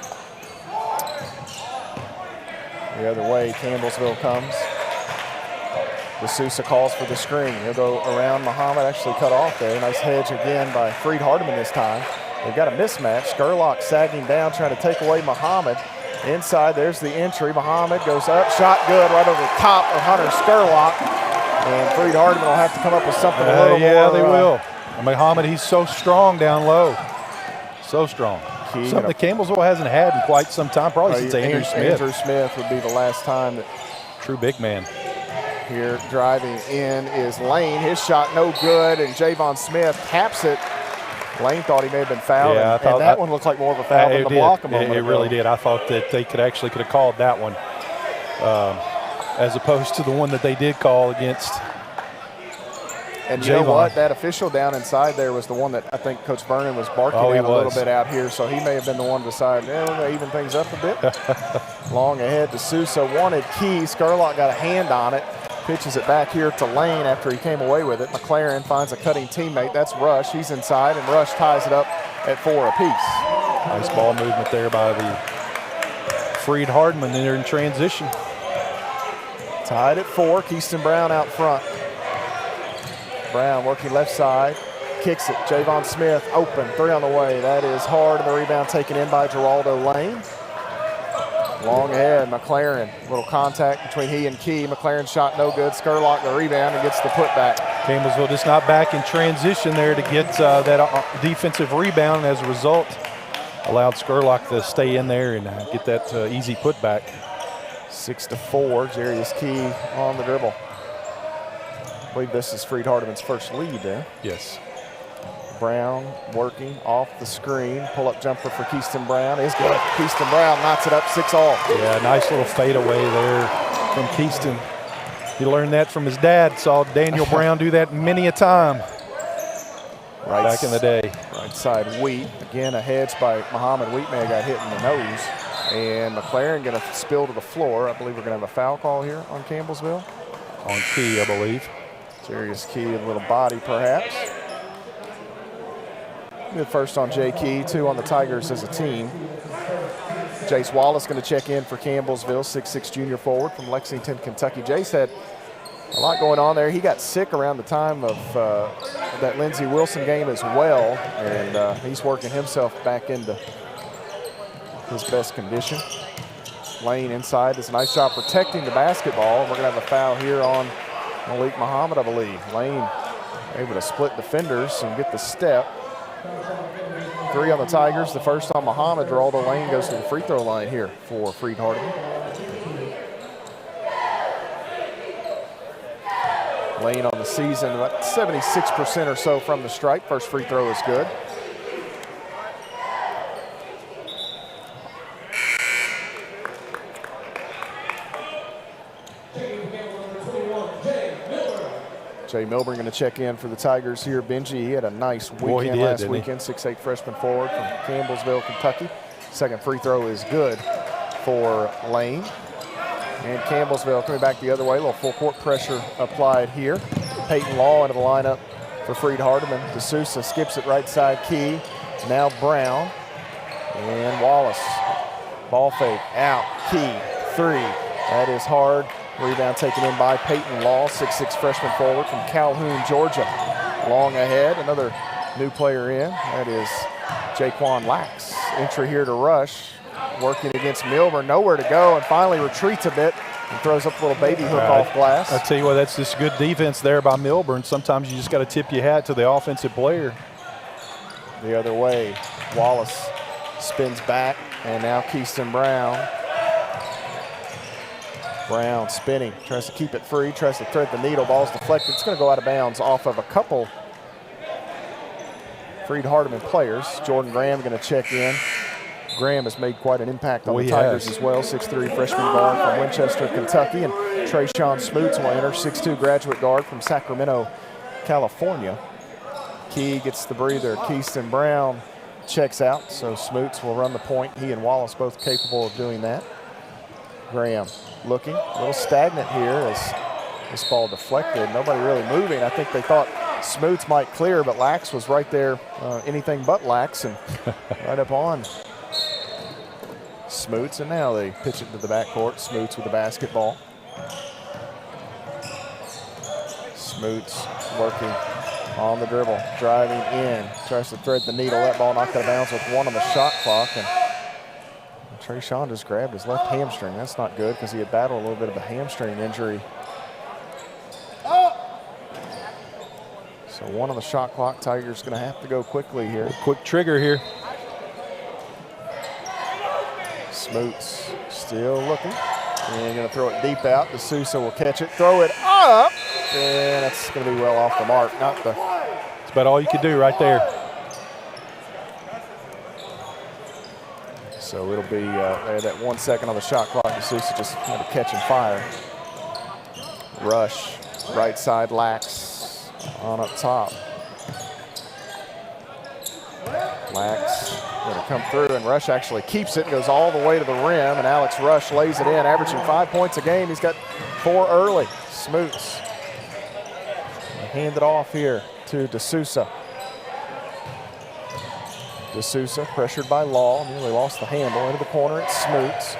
Speaker 1: the other way, Campbellsville comes. DeSouza calls for the screen. He'll go around Muhammad, actually cut off there. Nice hedge again by Freed Hardman this time. They've got a mismatch. Skurlock sagging down, trying to take away Muhammad. Inside, there's the entry. Muhammad goes up, shot good right over the top of Hunter Skurlock. And Freed Hardman will have to come up with something a little more.
Speaker 3: Yeah, they will. Muhammad, he's so strong down low. So strong. Something that Campbellsville hasn't had in quite some time, probably since Andrew Smith.
Speaker 1: Andrew Smith would be the last time.
Speaker 3: True big man.
Speaker 1: Here driving in is Lane. His shot no good, and Javon Smith taps it Lane thought he may have been fouled,
Speaker 3: Yeah,
Speaker 1: and that one looked like more of a foul than the block a moment
Speaker 3: It
Speaker 1: ago.
Speaker 3: really did. I thought that they could have called that one as opposed to the one that they did call against
Speaker 1: And you
Speaker 3: Javon.
Speaker 1: know what? That official down inside there was the one that I think Coach Vernon was barking at a little bit out here, so he may have been the one to decide, we're going to even things up a bit. Long ahead to Sousa, wanted Key. Skurlock got a hand on it, pitches it back here to Lane after he came away with it. McLaren finds a cutting teammate. That's Rush. He's inside, and Rush ties it up at 4 apiece.
Speaker 3: Nice ball movement there by the freed Hardman there in transition.
Speaker 1: Tied at 4. Keyston Brown out front. Brown working left side, kicks it. Javon Smith open, 3 on the way. That is hard, and the rebound taken in by Geraldo Lane. Long ahead, McLaren. Little contact between he and Key. McLaren shot no good. Skurlock the rebound and gets the putback.
Speaker 3: Campbellsville just not back in transition there to get that defensive rebound, and as a result, allowed Skurlock to stay in there and get that easy putback.
Speaker 1: 6-4, Jarius Key on the dribble. I believe this is Freed Hardeman's first lead there.
Speaker 3: Yes.
Speaker 1: Brown working off the screen. Pull-up jumper for Keyston Brown is good. Keyston Brown knocks it up 6-all.
Speaker 3: Yeah, nice little fadeaway there from Keyston. He learned that from his dad. Saw Daniel Brown do that many a time back in the day.
Speaker 1: Right side, Wheat. Again, a hedge by Muhammad. Wheat may have got hit in the nose. And McLaren going to spill to the floor. I believe we're going to have a foul call here on Campbellsville.
Speaker 3: On Key, I believe.
Speaker 1: Jarius Key, a little body perhaps. Good first on Jay Key, 2 on the Tigers as a team. Jace Wallace going to check in for Campbellsville, 6'6" junior forward from Lexington, Kentucky. Jace had a lot going on there. He got sick around the time of that Lindsey Wilson game as well, and he's working himself back into his best condition. Lane inside does a nice job protecting the basketball. We're going to have a foul here on Malik Muhammad, I believe. Lane able to split defenders and get the step. 3 on the Tigers, the first on Muhammad. Geraldo Lane goes to the free throw line here for Freed Hardeman. Lane on the season, about 76% or so from the stripe. First free throw is good. Jay Milburn going to check in for the Tigers here. Benji, he had a nice weekend last weekend. 6'8" freshman forward from Campbellsville, Kentucky. Second free throw is good for Lane. And Campbellsville coming back the other way. A little full court pressure applied here. Peyton Law into the lineup for Freed Hardeman. DeSouza skips it right side. Key. Now Brown. And Wallace. Ball fake. Out. Key. 3. That is hard. Rebound taken in by Peyton Law, 6'6" freshman forward from Calhoun, Georgia. Long ahead, another new player in. That is Jaquan Lax. Entry here to Rush, working against Milburn. Nowhere to go, and finally retreats a bit and throws up a little baby hook off glass.
Speaker 3: I tell you what, that's just good defense there by Milburn. Sometimes you just got to tip your hat to the offensive player.
Speaker 1: The other way, Wallace spins back, and now Keyston Brown. Brown spinning, tries to keep it free, tries to thread the needle. Ball's deflected. It's going to go out of bounds off of a couple Freed Hardeman players. Jordan Graham going to check in. Graham has made quite an impact on the Tigers as well. 6'3" freshman guard from Winchester, Kentucky. And Trayshawn Smoots will enter, 6'2" graduate guard from Sacramento, California. Key gets the breather. Keyston Brown checks out, so Smoots will run the point. He and Wallace both capable of doing that. Graham looking a little stagnant here as this ball deflected. Nobody really moving. I think they thought Smoots might clear, but Lax was right there, anything but Lax, and right up on Smoots. And now they pitch it to the backcourt. Smoots with the basketball. Smoots working on the dribble, driving in, tries to thread the needle. That ball knocked out of bounds with 1 on the shot clock. And Trayshawn just grabbed his left hamstring. That's not good because he had battled a little bit of a hamstring injury. So 1 on the shot clock. Tigers going to have to go quickly here.
Speaker 3: Quick trigger here.
Speaker 1: Smoots still looking. And going to throw it deep out. DeSouza will catch it, throw it up. And that's going to be well off the mark.
Speaker 3: That's about all you could do right there.
Speaker 1: So it'll be that 1 second on the shot clock. D'Souza just kind of catching fire. Rush, right side, Lax on up top. Lax going to come through, and Rush actually keeps it and goes all the way to the rim, and Alex Rush lays it in, averaging 5 points a game. He's got 4 early. Smoots. Hand it off here to D'Souza. D'Souza pressured by Law, nearly lost the handle. Into the corner, it's Smoots.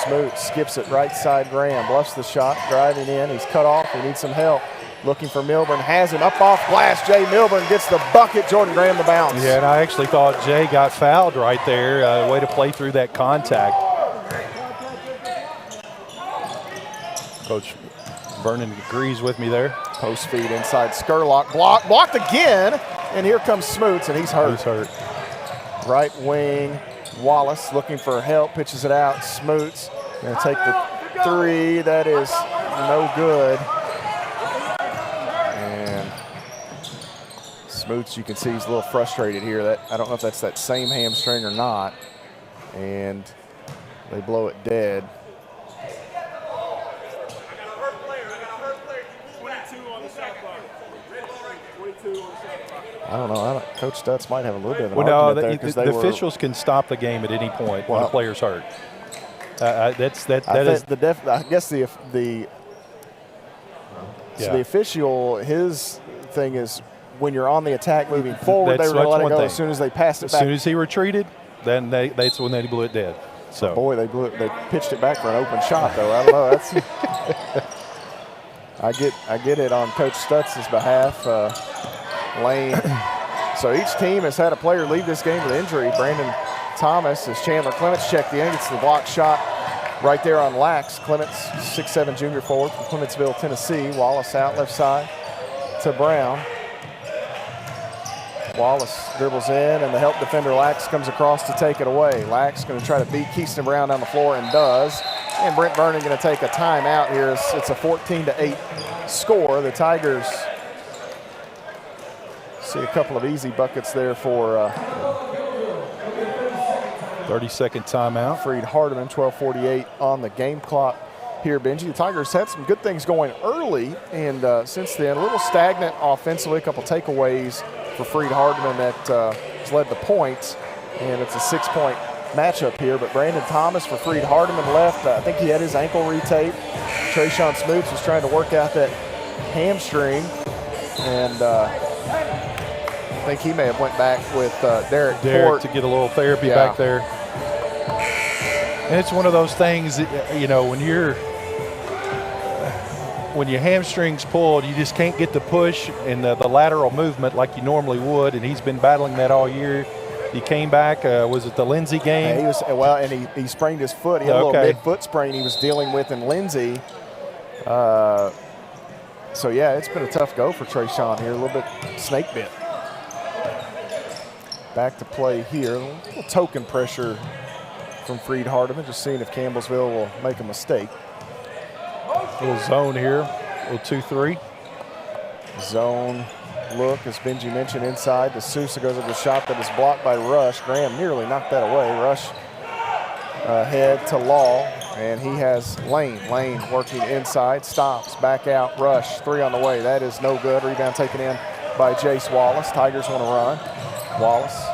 Speaker 1: Smoots skips it right side, Graham bluffs the shot, driving in. He's cut off, he needs some help. Looking for Milburn, has him up off glass. Jay Milburn gets the bucket. Jordan Graham the bounce.
Speaker 3: Yeah, and I actually thought Jay got fouled right there. Way to play through that contact. Coach Vernon agrees with me there.
Speaker 1: Post feed inside Skurlock. Blocked again. And here comes Smoots, and he's hurt.
Speaker 3: He's hurt.
Speaker 1: Right wing, Wallace looking for help, pitches it out. Smoots gonna take the 3. That is no good. And Smoots, you can see he's a little frustrated here. That I don't know if that's that same hamstring or not. And they blow it dead. I don't know. Coach Stutz might have a little bit of an argument there because
Speaker 3: the officials can stop the game at any point when a player's hurt. I guess the
Speaker 1: official, his thing is when you're on the attack moving forward, they were going to let it go as soon as they passed it back.
Speaker 3: As soon as he retreated, then that's when they blew it dead. So
Speaker 1: boy, they pitched it back for an open shot though. I don't know. That's I get it on Coach Stutz's behalf. Lane. So each team has had a player leave this game with injury. Brandon Thomas as Chandler Clements checked in, gets the block shot right there on Lax. Clements, 6'7" junior forward from Clementsville, Tennessee. Wallace out left side to Brown. Wallace dribbles in, and the help defender Lax comes across to take it away. Lax going to try to beat Keaston Brown down the floor and does. And Brent Vernon going to take a timeout here. It's a 14-8 score. The Tigers see a couple of easy buckets there for
Speaker 3: 30-second timeout.
Speaker 1: Freed Hardman, 12:48 on the game clock here, Benji. The Tigers had some good things going early, and since then, a little stagnant offensively, a couple takeaways for Freed Hardman that has led the points, and it's a 6-point matchup here. But Brandon Thomas for Freed Hardman left. I think he had his ankle retaped. Trayshawn Smoots was trying to work out that hamstring, and I think he may have went back with Derek Port
Speaker 3: to get a little therapy back there. And it's one of those things, you know, when your hamstring's pulled, you just can't get the push and the lateral movement like you normally would, and he's been battling that all year. He came back, was it the Lindsay game?
Speaker 1: Yeah, and he sprained his foot. He had a little mid-foot sprain he was dealing with in Lindsay. So, yeah, it's been a tough go for Trayshawn here, a little bit snake bit. Back to play here, a little token pressure from Freed Hardman, just seeing if Campbellsville will make a mistake.
Speaker 3: Little zone here, little 2-3.
Speaker 1: Zone look, as Benji mentioned, inside. D'Souza goes with the shot that is blocked by Rush. Graham nearly knocked that away. Rush head to Law, and he has Lane. Lane working inside, stops, back out, Rush, 3 on the way. That is no good. Rebound taken in by Jace Wallace. Tigers want to run. Wallace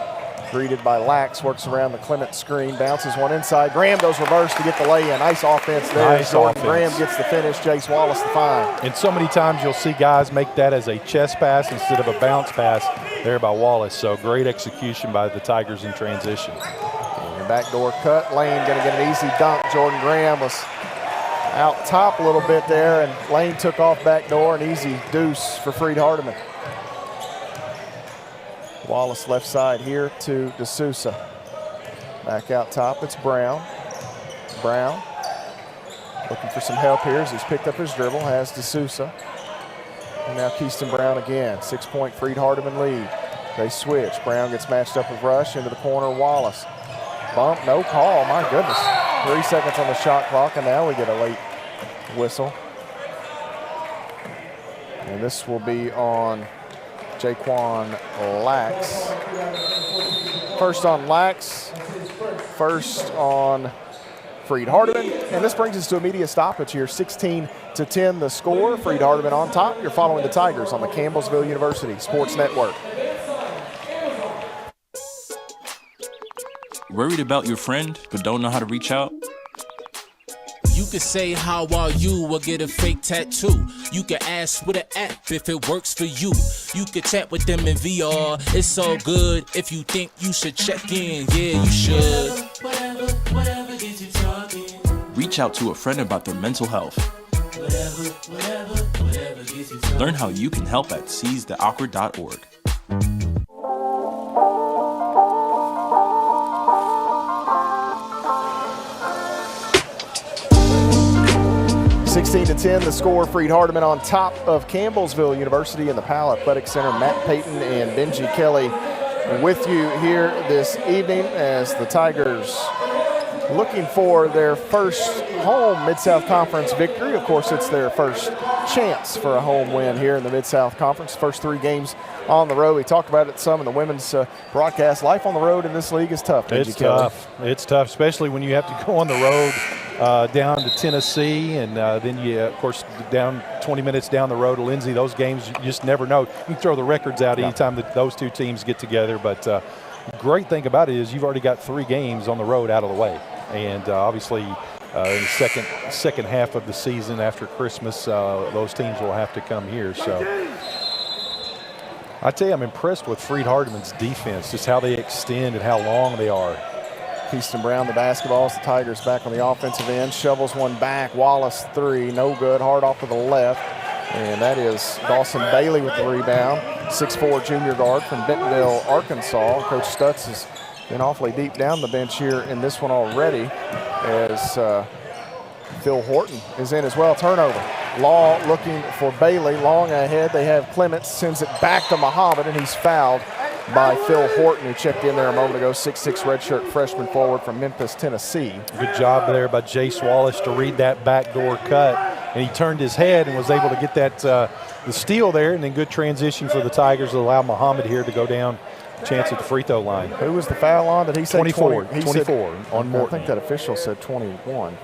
Speaker 1: greeted by Lax, works around the Clement screen, bounces one inside. Graham goes reverse to get the lay-in. Nice offense there.
Speaker 3: Nice
Speaker 1: Jordan
Speaker 3: offense.
Speaker 1: Graham gets the finish. Jace Wallace the find.
Speaker 3: And so many times you'll see guys make that as a chest pass instead of a bounce pass there by Wallace. So great execution by the Tigers in transition.
Speaker 1: And backdoor cut. Lane going to get an easy dunk. Jordan Graham was out top a little bit there, and Lane took off backdoor. An easy deuce for Freed Hardman. Wallace left side here to D'Souza. Back out top, it's Brown. Brown looking for some help here as he's picked up his dribble, has D'Souza. And now Keaston Brown again, 6-point Freed Hardman lead. They switch, Brown gets matched up with Rush, into the corner, Wallace. Bump, no call, my goodness. 3 seconds on the shot clock, and now we get a late whistle. And this will be on Jaquan Lax. First on Lax, first on Freed Hardman, and this brings us to immediate stoppage here. 16-10 the score. Freed Hardman on top. You're following the Tigers on the Campbellsville University Sports Network.
Speaker 18: Worried about your friend, but don't know how to reach out?
Speaker 19: You could say how are you or get a fake tattoo. You can ask with an app if it works for you. You could chat with them in VR. It's so good. If you think you should check in, yeah, you should. Whatever gets you talking.
Speaker 18: Reach out to a friend about their mental health.
Speaker 19: Whatever gets you talking.
Speaker 18: Learn how you can help at seizetheawkward.org.
Speaker 1: 16-10 the score. Freed Hardman on top of Campbellsville University in the Powell Athletic Center. Matt Payton and Benji Kelly with you here this evening as the Tigers looking for their first home Mid-South Conference victory. Of course, it's their first chance for a home win here in the Mid-South Conference. First 3 games on the road. We talked about it some in the women's broadcast. Life on the road in this league is tough.
Speaker 3: It's tough. It's tough, especially when you have to go on the road down to Tennessee, and then you, of course, down 20 minutes down the road to Lindsay. Those games, you just never know. You can throw the records out anytime that those two teams get together. But the great thing about it is you've already got 3 games on the road out of the way. And obviously, in the second half of the season after Christmas, those teams will have to come here. So I tell you, I'm impressed with Freed Hardman's defense, just how they extend and how long they are.
Speaker 1: Keaston Brown, the basketball, as the Tigers back on the offensive end. Shovels one back. Wallace 3, no good. Hard off to the left. And that is Dawson Bailey with the rebound. 6'4" junior guard from Bentonville, Arkansas. Coach Stutz has been awfully deep down the bench here in this one already as Phil Horton is in as well. Turnover. Law looking for Bailey. Long ahead. They have Clements. Sends it back to Muhammad, and he's fouled by Phil Horton, who checked in there a moment ago. 6'6" redshirt freshman forward from Memphis, Tennessee.
Speaker 3: Good job there by Jace Wallace to read that backdoor cut. And he turned his head and was able to get that the steal there, and then good transition for the Tigers to allow Muhammad here to go down. Chance at the free throw line.
Speaker 1: Who was the foul on? Did he say
Speaker 3: 24?
Speaker 1: 24
Speaker 3: on Morton.
Speaker 1: I think that official said 21.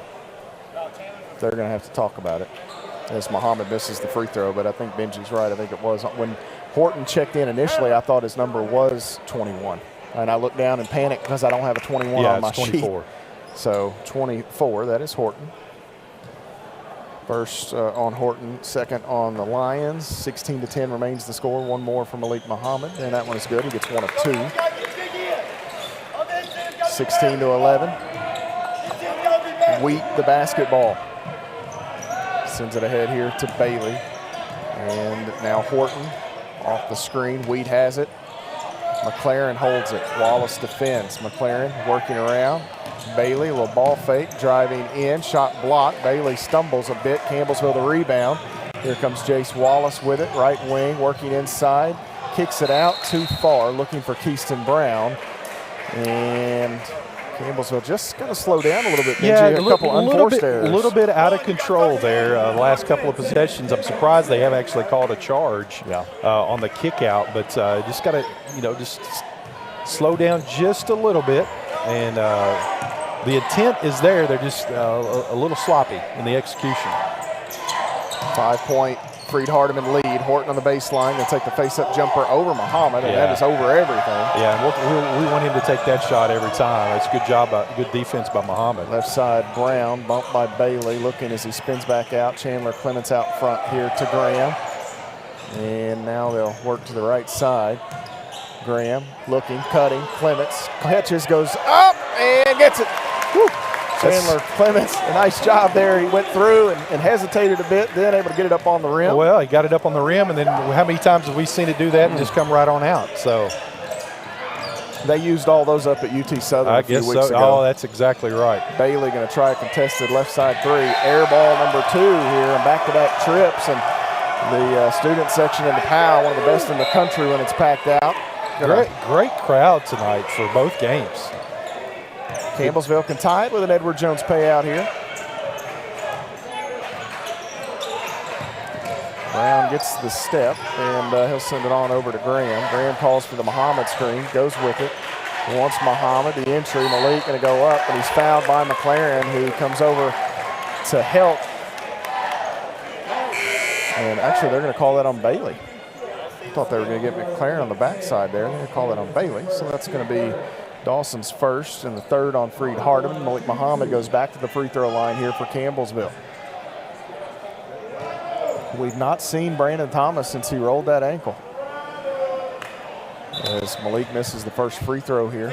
Speaker 1: They're going to have to talk about it as Muhammad misses the free throw, but I think Benji's right. I think it was. When Horton checked in initially, I thought his number was 21. And I looked down and panicked because I don't have a 21 on my
Speaker 3: 24.
Speaker 1: sheet. So 24, that is Horton. First on Horton, second on the Lions. 16-10 remains the score. One more from Malik Muhammad, and that one is good. He gets 1 of 2. 16-11. Wheat the basketball. Sends it ahead here to Bailey. And now Horton off the screen. Wheat has it. McLaren holds it. Wallace defends. McLaren working around. Bailey, a little ball fake, driving in, shot blocked. Bailey stumbles a bit. Campbellsville the rebound. Here comes Jace Wallace with it, right wing, working inside. Kicks it out too far, looking for Keaston Brown. And Campbellsville just going to slow down a little bit.
Speaker 3: Yeah,
Speaker 1: a couple unforced errors.
Speaker 3: A little bit out of control there. Last couple of possessions, I'm surprised they haven't actually called a charge on the kick out, but just got to, just slow down just a little bit. And the intent is there. They're just a little sloppy in the execution.
Speaker 1: 5-point Freed Hardman lead. Horton on the baseline. They'll take the face-up jumper over Muhammad, and that is over everything.
Speaker 3: Yeah, we want him to take that shot every time. That's a good job, good defense by Muhammad.
Speaker 1: Left side, Brown, bumped by Bailey, looking as he spins back out. Chandler Clements out front here to Graham. And now they'll work to the right side. Graham looking, cutting. Clements catches, goes up, and gets it. Woo. Chandler Clements, a nice job there. He went through and hesitated a bit, then able to get it up on the rim.
Speaker 3: Well, he got it up on the rim, and then how many times have we seen it do that and just come right on out? So
Speaker 1: they used all those up at UT Southern a few weeks ago.
Speaker 3: Oh, that's exactly right.
Speaker 1: Bailey going to try a contested left side 3. Air ball number 2 here, and back-to-back trips. And the student section in the Powell, one of the best in the country when it's packed out.
Speaker 3: Great crowd tonight for both games.
Speaker 1: Campbellsville can tie it with an Edward Jones payout here. Brown gets the step, and he'll send it on over to Graham. Graham calls for the Muhammad screen, goes with it. Wants Muhammad, the entry. Malik going to go up, but he's fouled by McLaren, who comes over to help. And actually, they're going to call that on Bailey. I thought they were going to get McLaren on the backside there. They're going to call that on Bailey. So that's going to be Dawson's first and the third on Freed Hardman. Malik Muhammad goes back to the free throw line here for Campbellsville. We've not seen Brandon Thomas since he rolled that ankle. As Malik misses the first free throw here.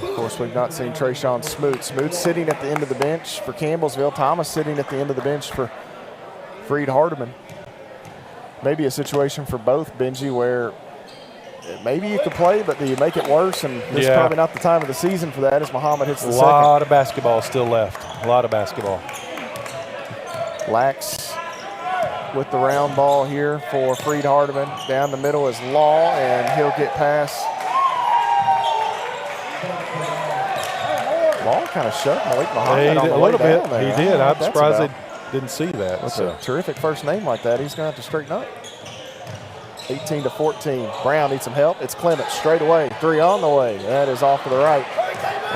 Speaker 1: Of course, we've not seen Trayshawn Smoot. Smoot sitting at the end of the bench for Campbellsville. Thomas sitting at the end of the bench for Freed Hardman. Maybe a situation for both, Benji, where maybe you could play, but do you make it worse? And this is probably not the time of the season for that as Muhammad hits the second.
Speaker 3: A lot of basketball still left. A lot of basketball.
Speaker 1: Lax with the round ball here for Freed Hardman. Down the middle is Law, and he'll get past. Law kind of shoved Malik Muhammad on the way down there.
Speaker 3: He did. I'm surprised they didn't see that.
Speaker 1: With a terrific first name like that, he's going to have to straighten up. 18-14. Brown needs some help. It's Clement straight away. Three on the way. That is off to the right.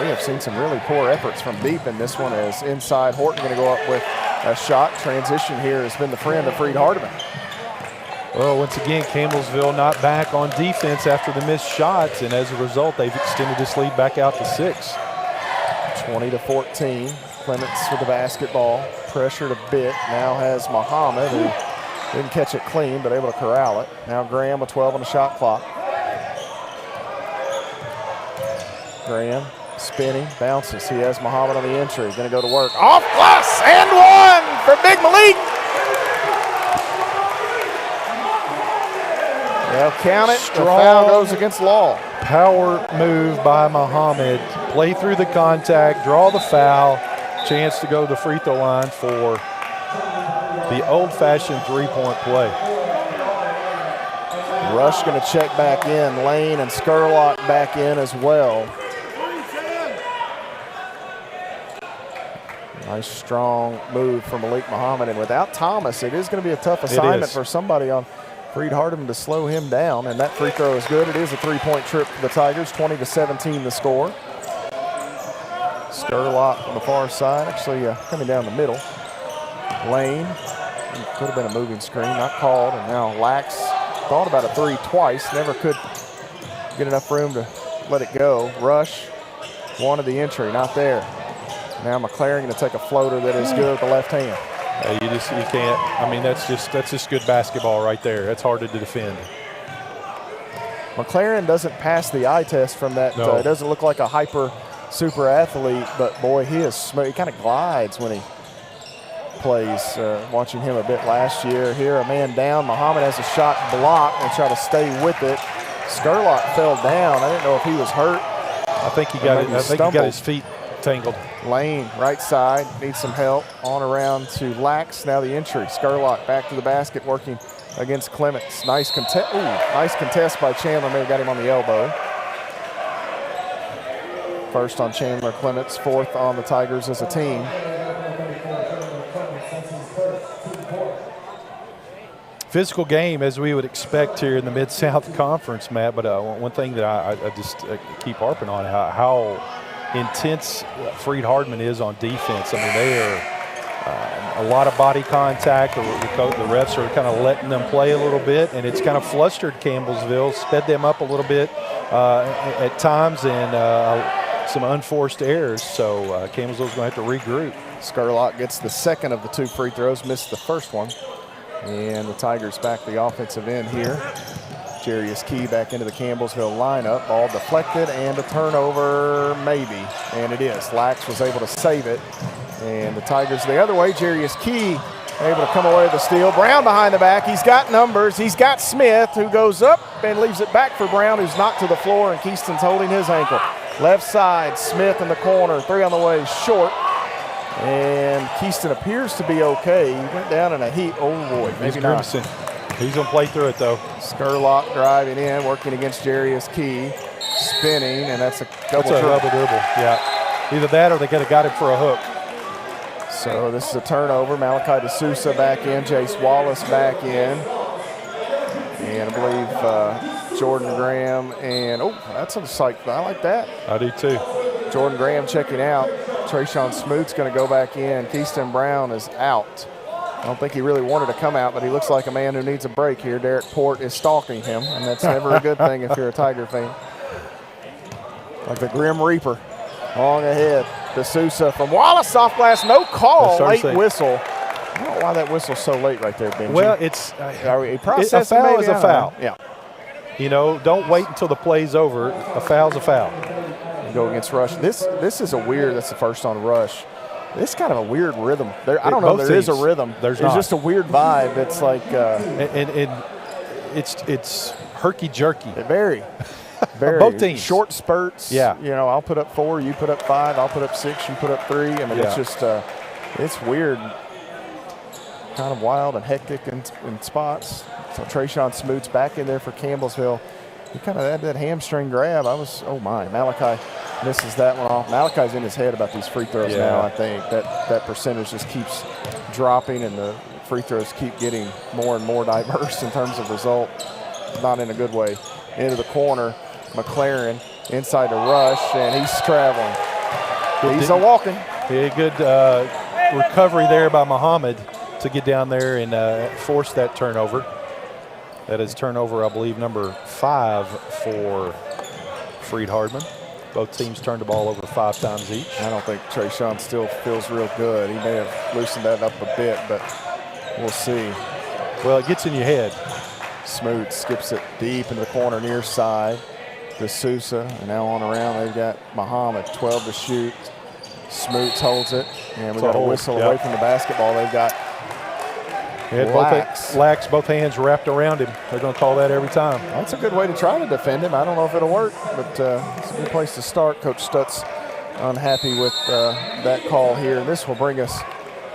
Speaker 1: We have seen some really poor efforts from deep in this one as inside Horton going to go up with a shot. Transition here has been the friend of Freed Hardman.
Speaker 3: Well, once again, Campbellsville not back on defense after the missed shots, and as a result, they've extended this lead back out to 6.
Speaker 1: 20-14. Clements with the basketball. Pressured a bit. Now has Muhammad, who didn't catch it clean, but able to corral it. Now Graham with 12 on the shot clock. Graham spinning, bounces. He has Muhammad on the entry. Going to go to work. Off glass and one for Big Malik. They'll count it. The foul goes against Law.
Speaker 3: Power move by Muhammad. Play through the contact, draw the foul. Chance to go to the free throw line for the old-fashioned three-point play.
Speaker 1: Rush going to check back in. Lane and Skurlock back in as well. Nice strong move from Malik Muhammad. And without Thomas, it is going to be a tough assignment for somebody on Freed Hardman to slow him down. And that free throw is good. It is a three-point trip for the Tigers. 20-17 the score. Skurlock on the far side, actually coming down the middle. Lane, could have been a moving screen, not called, and now Lax thought about a three twice, never could get enough room to let it go. Rush wanted the entry, not there. Now McLaren going to take a floater that is good with the left hand.
Speaker 3: You can't. I mean, that's just good basketball right there. That's hard to defend.
Speaker 1: McLaren doesn't pass the eye test from that.
Speaker 3: No.
Speaker 1: It doesn't look like a super athlete, but boy, he is smooth. He kind of glides when he plays. Watching him a bit last year. Here, a man down. Muhammad has a shot blocked and try to stay with it. Skurlock fell down. I didn't know if he was hurt.
Speaker 3: I think he got his feet tangled.
Speaker 1: Lane, right side, needs some help. On around to Lax. Now the entry. Skurlock back to the basket, working against Clements. Nice contest by Chandler. Maybe got him on the elbow. First on Chandler Clements, fourth on the Tigers as a team.
Speaker 3: Physical game as we would expect here in the Mid-South Conference, Matt, but one thing that I just keep harping on, how intense Freed Hardman is on defense. I mean, they are a lot of body contact. The refs are kind of letting them play a little bit, and it's kind of flustered Campbellsville, sped them up a little bit at times, and some unforced errors, so Campbellsville's going to have to regroup.
Speaker 1: Skurlock gets the second of the two free throws, missed the first one. And the Tigers back the offensive end here. Jarius Key back into the Campbellsville lineup. Ball deflected and a turnover, maybe. And it is. Lax was able to save it. And the Tigers the other way. Jarius Key able to come away with the steal. Brown behind the back. He's got numbers. He's got Smith, who goes up and leaves it back for Brown, who's knocked to the floor, and Keaston's holding his ankle. Left side, Smith in the corner. Three on the way, short. And Keaston appears to be okay. He went down in a heat. Oh, boy, maybe not.
Speaker 3: He's going to play through it, though.
Speaker 1: Skurlock driving in, working against Jarius Key. Spinning, and that's a double dribble.
Speaker 3: Yeah. Either that or they could have got him for a hook.
Speaker 1: So this is a turnover. Malachi DeSouza back in, Jace Wallace back in. And I believe Jordan Graham and, that's a sight. I like that.
Speaker 3: I do too.
Speaker 1: Jordan Graham checking out. Trayshawn Smoot's going to go back in. Keyston Brown is out. I don't think he really wanted to come out, but he looks like a man who needs a break here. Derek Port is stalking him, and that's never a good thing if you're a Tiger fan. Like the Grim Reaper. Long ahead. DeSouza from Wallace, off glass, no call, late whistle. I don't know why that whistle's so late right there, Benji.
Speaker 3: Well, it's
Speaker 1: a
Speaker 3: foul is a foul.
Speaker 1: Yeah.
Speaker 3: You know, don't wait until the play's over. A foul's a foul.
Speaker 1: You go against Rush. This is a weird. That's the first on Rush. This is kind of a weird rhythm. I don't know if there is a rhythm.
Speaker 3: There's
Speaker 1: not. It's just a weird vibe. It's like
Speaker 3: it's herky jerky.
Speaker 1: Very.
Speaker 3: Both teams.
Speaker 1: Short spurts.
Speaker 3: Yeah.
Speaker 1: You know, I'll put up 4, you put up 5, I'll put up 6, you put up 3. I mean, it's just it's weird. Kind of wild and hectic in spots. So Trayshawn Smoot's back in there for Campbellsville. He kind of had that hamstring grab. Malachi misses that one off. Malachi's in his head about these free throws now, I think. That percentage just keeps dropping, and the free throws keep getting more and more diverse in terms of result. Not in a good way. Into the corner, McLaren inside the Rush, and he's traveling. He's walking.
Speaker 3: Yeah, good recovery there by Muhammad to get down there and force that turnover. That is turnover, I believe, number 5 for Freed Hardman. Both teams turned the ball over 5 times each.
Speaker 1: I don't think Trayshawn still feels real good. He may have loosened that up a bit, but we'll see.
Speaker 3: Well, it gets in your head.
Speaker 1: Smoot skips it deep into the corner near side. DeSouza, and now on around, they've got Muhammad, 12 to shoot. Smoot holds it, and we got a whistle away from the basketball. They've got
Speaker 3: Lax, both hands wrapped around him. They're going to call that every time.
Speaker 1: That's a good way to try to defend him. I don't know if it'll work, but it's a good place to start. Coach Stutz unhappy with that call here. This will bring us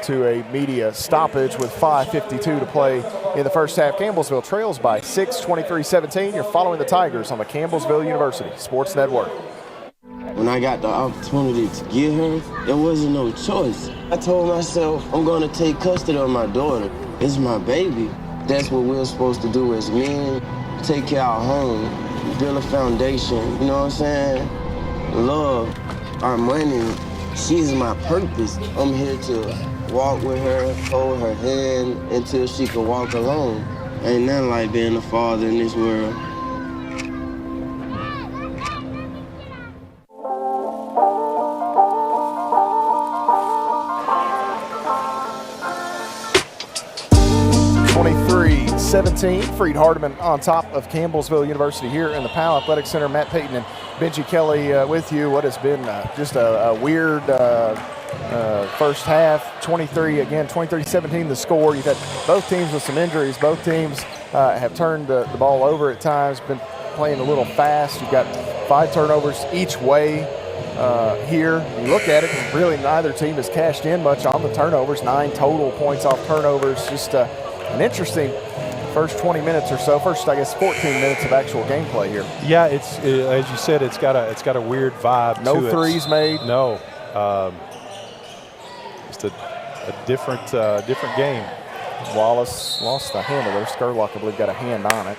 Speaker 1: to a media stoppage with 5:52 to play in the first half. Campbellsville trails by 6, 23-17. You're following the Tigers on the Campbellsville University Sports Network.
Speaker 12: When I got the opportunity to get her, there wasn't no choice. I told myself, I'm gonna take custody of my daughter. It's my baby. That's what we're supposed to do as men. Take care of our home, build a foundation, you know what I'm saying? Love, our money, she's my purpose. I'm here to walk with her, hold her hand until she can walk alone. Ain't nothing like being a father in this world.
Speaker 1: Freed Hardman on top of Campbellsville University here in the Powell Athletic Center. Matt Payton and Benji Kelly with you. What has been just a weird first half. 23-17 the score. You've had both teams with some injuries. Both teams have turned the ball over at times, been playing a little fast. You've got 5 turnovers each way here. You look at it, and really neither team has cashed in much on the turnovers. 9 total points off turnovers. Just an interesting first 20 minutes or so. First, I guess, 14 minutes of actual gameplay here.
Speaker 3: Yeah, it's as you said, it's got a weird vibe to it.
Speaker 1: No threes made.
Speaker 3: No, just a different game.
Speaker 1: Wallace lost the handle there. Skurlock, I believe, got a hand on it.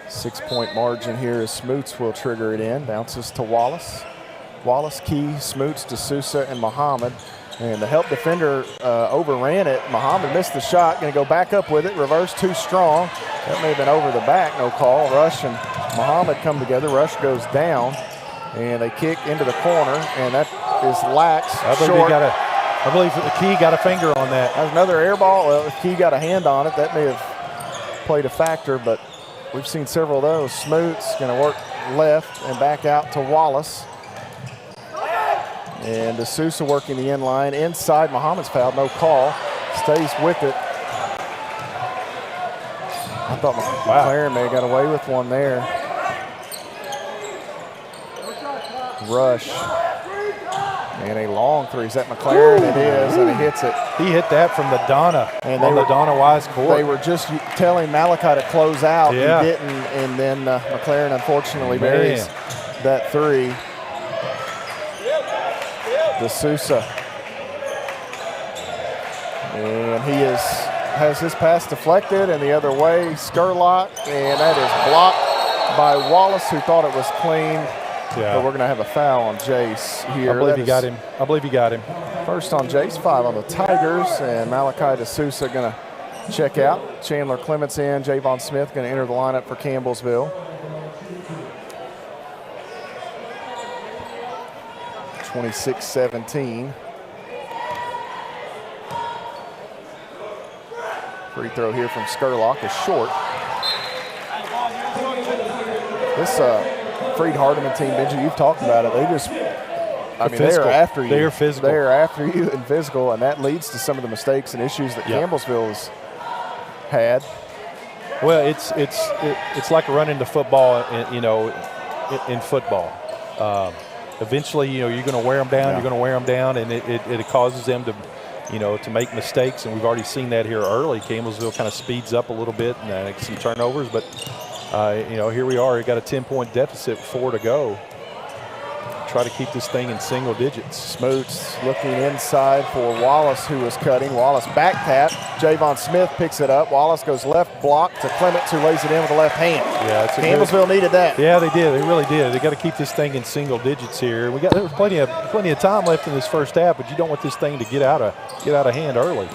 Speaker 1: Six-point margin here as Smoots will trigger it in. Bounces to Wallace. Wallace, Key, Smoots, DeSouza, and Muhammad. And the help defender overran it. Muhammad missed the shot. Going to go back up with it. Reverse too strong. That may have been over the back. No call. Rush and Muhammad come together. Rush goes down. And they kick into the corner. And that is Lax.
Speaker 3: I believe Key got a finger on that.
Speaker 1: That was another air ball. Well, if Key got a hand on it, that may have played a factor. But we've seen several of those. Smoots going to work left and back out to Wallace. And D'Souza working the inline. Inside, Muhammad's fouled, no call. Stays with it. I thought McLaren may have got away with one there. Rush. And a long three. Is that McLaren? It is, and he hits it.
Speaker 3: He hit that from the Donna,
Speaker 1: and
Speaker 3: on the Donna Wise court.
Speaker 1: They were just telling Malachi to close out. Yeah. He didn't, and then McLaren unfortunately buries that three. D'Souza. And he has his pass deflected and the other way. Skurlock, and that is blocked by Wallace, who thought it was clean.
Speaker 3: Yeah.
Speaker 1: But we're going to have a foul on Jace here.
Speaker 3: I believe he got him. I believe he got him.
Speaker 1: First on Jace, 5 on the Tigers, and Malachi D'Souza going to check out. Chandler Clements in. Javon Smith going to enter the lineup for Campbellsville. 26-17. Free throw here from Skurlock is short. This Freed Hardman team, Benji, you've talked about it. They just, I mean, they are after you.
Speaker 3: They are physical.
Speaker 1: They are after you and physical, and that leads to some of the mistakes and issues that Campbellsville has had.
Speaker 3: Well, it's like running the football, in football. Eventually, you're going to wear them down. You're going to wear them down, and it causes them to, to make mistakes. And we've already seen that here early. Campbellsville kind of speeds up a little bit and some turnovers, but here we are. We got a 10-point deficit, 4 to go. Try to keep this thing in single digits.
Speaker 1: Smoots looking inside for Wallace, who was cutting. Wallace back tap. Javon Smith picks it up. Wallace goes left block to Clements, who lays it in with the left hand.
Speaker 3: Yeah,
Speaker 1: Campbellsville needed that.
Speaker 3: Yeah, they did. They really did. They got to keep this thing in single digits here. There was plenty of time left in this first half, but you don't want this thing to get out of hand early.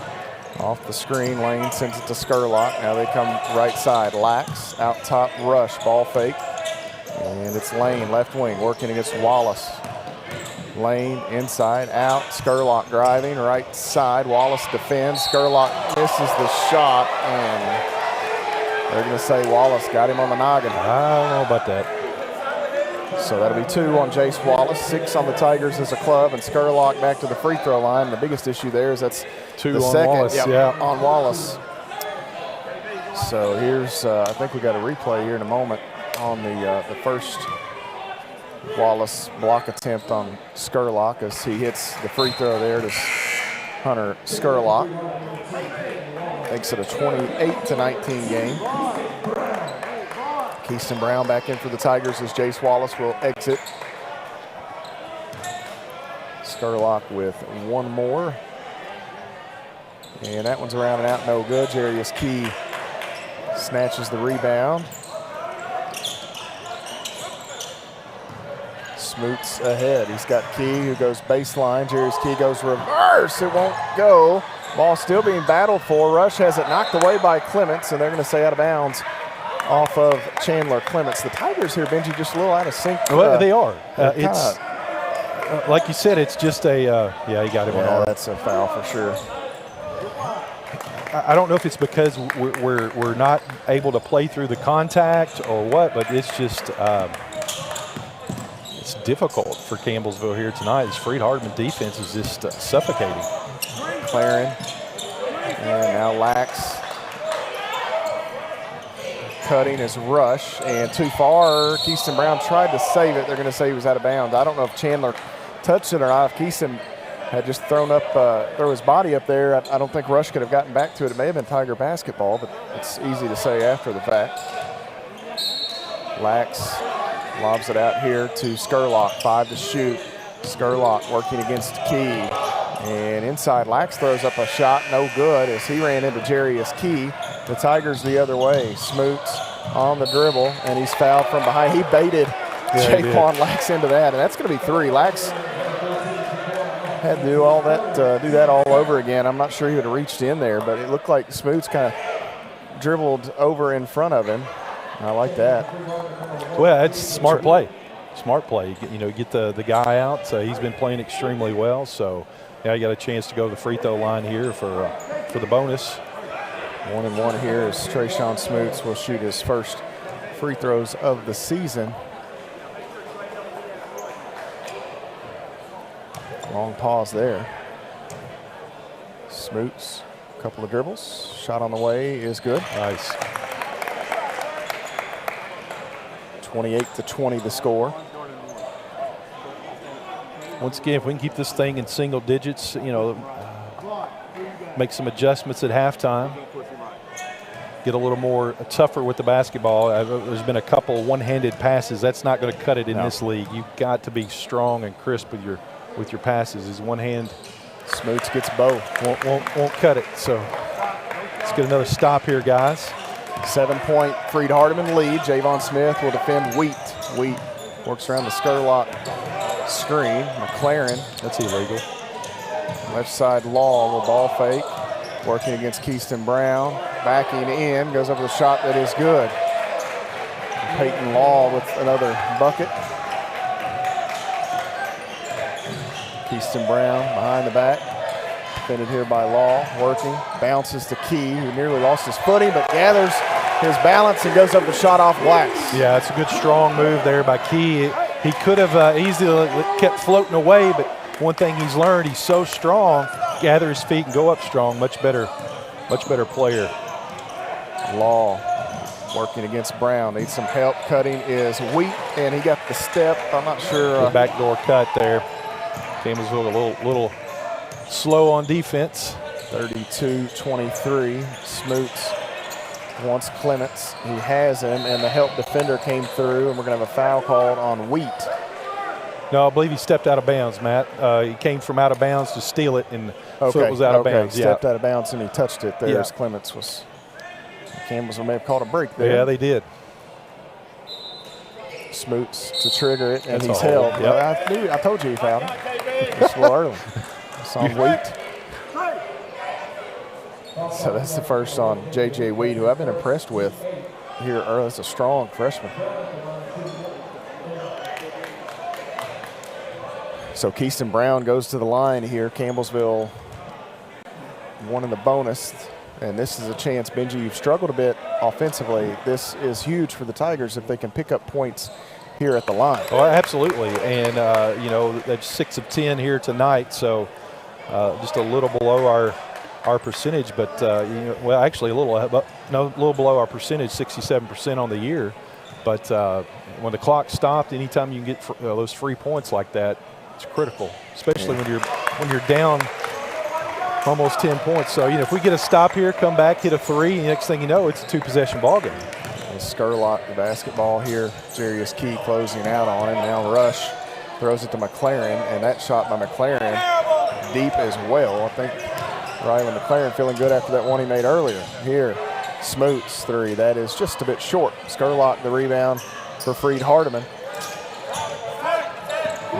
Speaker 1: Off the screen, Lane sends it to Skurlock. Now they come right side. Lax out top, rush, ball fake. And it's Lane, left wing, working against Wallace. Lane inside, out. Skurlock driving, right side. Wallace defends. Skurlock misses the shot, and they're going to say Wallace got him on the noggin.
Speaker 3: I don't know about that.
Speaker 1: So that'll be 2 on Jace Wallace, 6 on the Tigers as a club, and Skurlock back to the free throw line. The biggest issue there is that's
Speaker 3: 2
Speaker 1: the
Speaker 3: on
Speaker 1: second
Speaker 3: Wallace.
Speaker 1: on Wallace. So here's, I think we got a replay here in a moment on the first Wallace block attempt on Skurlock as he hits the free throw there to Hunter Skurlock. Makes it a 28-19 game. Keyston Brown back in for the Tigers as Jace Wallace will exit. Skurlock with 1 more. And that one's around and out, no good. Jarius Key snatches the rebound. Smoots ahead. He's got Key, who goes baseline. Jarius Key goes reverse. It won't go. Ball still being battled for. Rush has it knocked away by Clements, and they're going to say out of bounds off of Chandler Clements. The Tigers here, Benji, just a little out of sync.
Speaker 3: Well, they are. It's like you said, it's just a, yeah, he got him on arm.
Speaker 1: That's a foul for sure.
Speaker 3: I don't know if it's because we're not able to play through the contact or what, but it's just it's difficult for Campbellsville here tonight. This Freed Hardman defense is just suffocating.
Speaker 1: Claren, and now Lax cutting his rush, and too far. Keyston Brown tried to save it. They're going to say he was out of bounds. I don't know if Chandler touched it or not. If Keyston had just throw his body up there, I don't think Rush could have gotten back to it. It may have been Tiger basketball, but it's easy to say after the fact. Lax lobs it out here to Skurlock, 5 to shoot. Skurlock working against Key. And inside, Lax throws up a shot, no good, as he ran into Jarius Key. The Tigers the other way. Smoots on the dribble, and he's fouled from behind. He baited Jaquan Lax into that, and that's going to be 3. Lax had to do all that, do that all over again. I'm not sure he would have reached in there, but it looked like Smoots kind of dribbled over in front of him. I like that.
Speaker 3: Well, that's smart play. Smart play. Get the guy out. So he's been playing extremely well. So yeah, you got a chance to go to the free throw line here for the bonus.
Speaker 1: 1-1 here as Trayshawn Smoots will shoot his first free throws of the season. Long pause there. Smoots, a couple of dribbles. Shot on the way is good.
Speaker 3: Nice.
Speaker 1: 28-20 the score.
Speaker 3: Once again, if we can keep this thing in single digits, make some adjustments at halftime. get a little more tougher with the basketball. There's been a couple one-handed passes. That's not going to cut it in this league. You've got to be strong and crisp with your passes. Is one hand.
Speaker 1: Smoots gets both.
Speaker 3: Won't cut it. So let's get another stop here, guys.
Speaker 1: 7-point Freed Hardeman lead. Javon Smith will defend Wheat. Wheat works around the Skurlock screen. McLaren.
Speaker 3: That's illegal.
Speaker 1: Left side Law will ball fake. Working against Keyston Brown. Backing in. Goes up with a shot that is good. Peyton Law with another bucket. Keyston Brown behind the back. Defended here by Law. Working. Bounces to Key, who nearly lost his footing, but gathers his balance and goes up with a shot off glass.
Speaker 3: Yeah, it's a good strong move there by Key. He could have easily kept floating away, but one thing he's learned, he's so strong, gather his feet and go up strong. Much better player.
Speaker 1: Law working against Brown. Needs some help. Cutting is Wheat, and he got the step. I'm not sure.
Speaker 3: The backdoor cut there. Campbellsville a little slow on defense.
Speaker 1: 32-23. Smoots wants Clements. He has him, and the help defender came through, and we're going to have a foul called on Wheat.
Speaker 3: No, I believe he stepped out of bounds, Matt. He came from out of bounds to steal it, and so it was out of bounds.
Speaker 1: Stepped out of bounds, and he touched it there as Clements was. Campbellsville may have called a break there.
Speaker 3: Yeah, they did.
Speaker 1: Smoots to trigger it, and
Speaker 3: That's
Speaker 1: he's held.
Speaker 3: Yep.
Speaker 1: I told you he fouled him. It's a little early. It's on Wheat. So that's the first on J.J. Wheat, who I've been impressed with here early. It's a strong freshman. So Keyston Brown goes to the line here. Campbellsville won in the bonus. And this is a chance, Benji, you've struggled a bit offensively. This is huge for the Tigers if they can pick up points here at the line.
Speaker 3: Oh, absolutely. And, that's 6 of 10 here tonight. So just a little below our percentage, but, actually a little below our percentage, 67% on the year. But when the clock stopped, anytime you can get those free points like that, it's critical, especially when you're down almost 10 points. So, if we get a stop here, come back, hit a three, and next thing you know, it's a 2-possession ball game.
Speaker 1: Skurlock, the basketball here. Jarius Key closing out on him. Now Rush throws it to McLaren, and that shot by McLaren deep as well. I think Riley McLaren feeling good after that one he made earlier. Here, Smoots three. That is just a bit short. Skurlock the rebound for Freed Hardeman.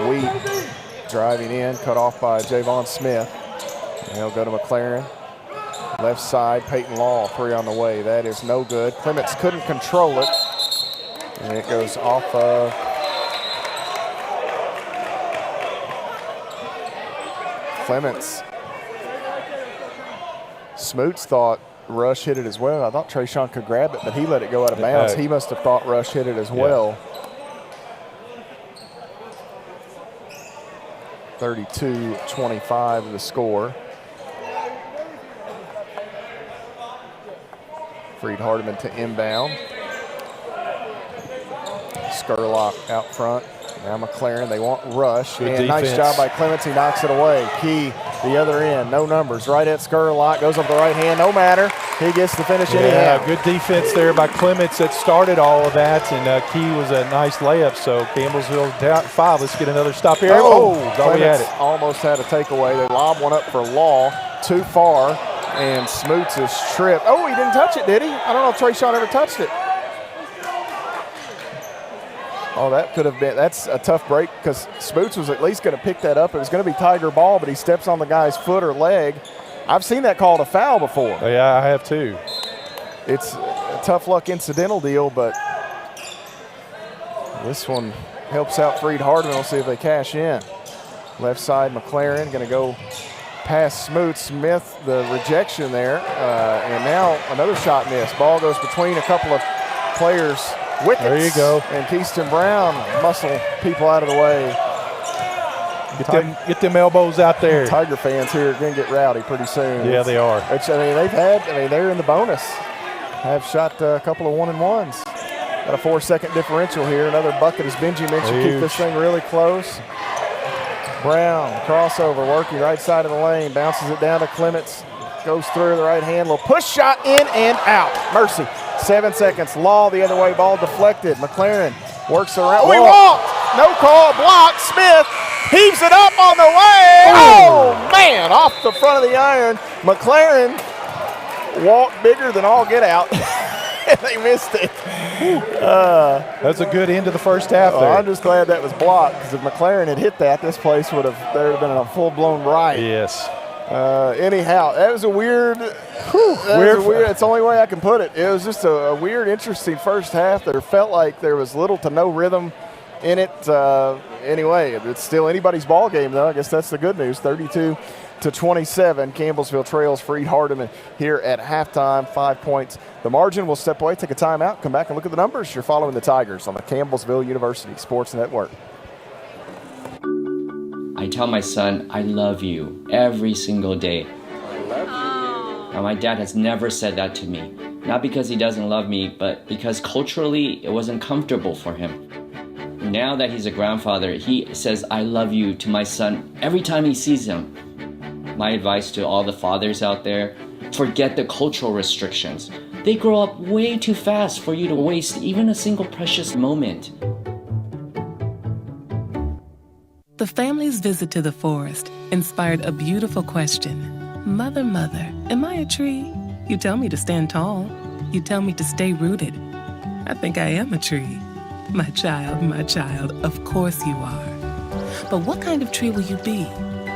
Speaker 1: Wheat driving in, cut off by Javon Smith. And he'll go to McLaren. Left side, Peyton Law, three on the way. That is no good. Clements couldn't control it. And it goes off of Clements. Smoots thought Rush hit it as well. I thought Trayshawn could grab it, but he let it go out of bounds. He must have thought Rush hit it as well. 32-25 the score. Freed Hardeman to inbound. Skurlock out front. Now McLaren, they want Rush.
Speaker 3: Good
Speaker 1: and
Speaker 3: defense.
Speaker 1: Nice job by Clements. He knocks it away. Key, the other end, no numbers. Right at Skurlock, goes up the right hand, no matter. He gets the finish anyhow.
Speaker 3: Good defense there by Clements that started all of that, and Key was a nice layup. So Campbellsville down 5. Let's get another stop here.
Speaker 1: Clements almost had a takeaway. They lob one up for Law, too far, and Smoots is tripped. Oh, he didn't touch it, did he? I don't know if Trayshawn ever touched it. Oh, that could have been – that's a tough break because Smoots was at least going to pick that up. It was going to be Tiger ball, but he steps on the guy's foot or leg. I've seen that called a foul before.
Speaker 3: Oh, yeah, I have too.
Speaker 1: It's a tough luck incidental deal, but this one helps out Freed Hardeman. We'll see if they cash in. Left side, McLaren going to go past Smoots. Smith, the rejection there. And now another shot miss. Ball goes between a couple of players' wickets.
Speaker 3: There you go.
Speaker 1: And Keyston Brown muscle people out of the way.
Speaker 3: Get them elbows out there.
Speaker 1: Tiger fans here are going to get rowdy pretty soon.
Speaker 3: Yeah, they are.
Speaker 1: They're in the bonus. Have shot a couple of 1-and-1s. Got a 4-second differential here. Another bucket, as Benji mentioned. Keep this thing really close. Brown, crossover, working right side of the lane. Bounces it down to Clements. goes through the right hand. Little push shot in and out. Mercy. 7 seconds. Law the other way. Ball deflected. McLaren works around. We walked. No call. Block. Smith heaves it up on the way. Oh, man. Off the front of the iron. McLaren walked bigger than all get out. They missed it.
Speaker 3: That's a good end to the first half there.
Speaker 1: I'm just glad that was blocked, because if McLaren had hit that, this place there would have been a full-blown riot.
Speaker 3: Yes.
Speaker 1: Anyhow, that was a weird. It's the only way I can put it. It was just a weird, interesting first half. There felt like there was little to no rhythm in it. Anyway, it's still anybody's ball game, though. I guess that's the good news. 32-27, Campbellsville trails Freed Hardman here at halftime. 5 points. The margin. Will step away, take a timeout, come back and look at the numbers. You're following the Tigers on the Campbellsville University Sports Network.
Speaker 13: I tell my son, I love you every single day.
Speaker 1: I love you.
Speaker 13: Now, my dad has never said that to me. Not because he doesn't love me, but because culturally it wasn't comfortable for him. Now that he's a grandfather, he says, I love you to my son every time he sees him. My advice to all the fathers out there, forget the cultural restrictions. They grow up way too fast for you to waste even a single precious moment.
Speaker 10: The family's visit to the forest inspired a beautiful question. Mother, mother, am I a tree? You tell me to stand tall. You tell me to stay rooted. I think I am a tree. My child, of course you are. But what kind of tree will you be?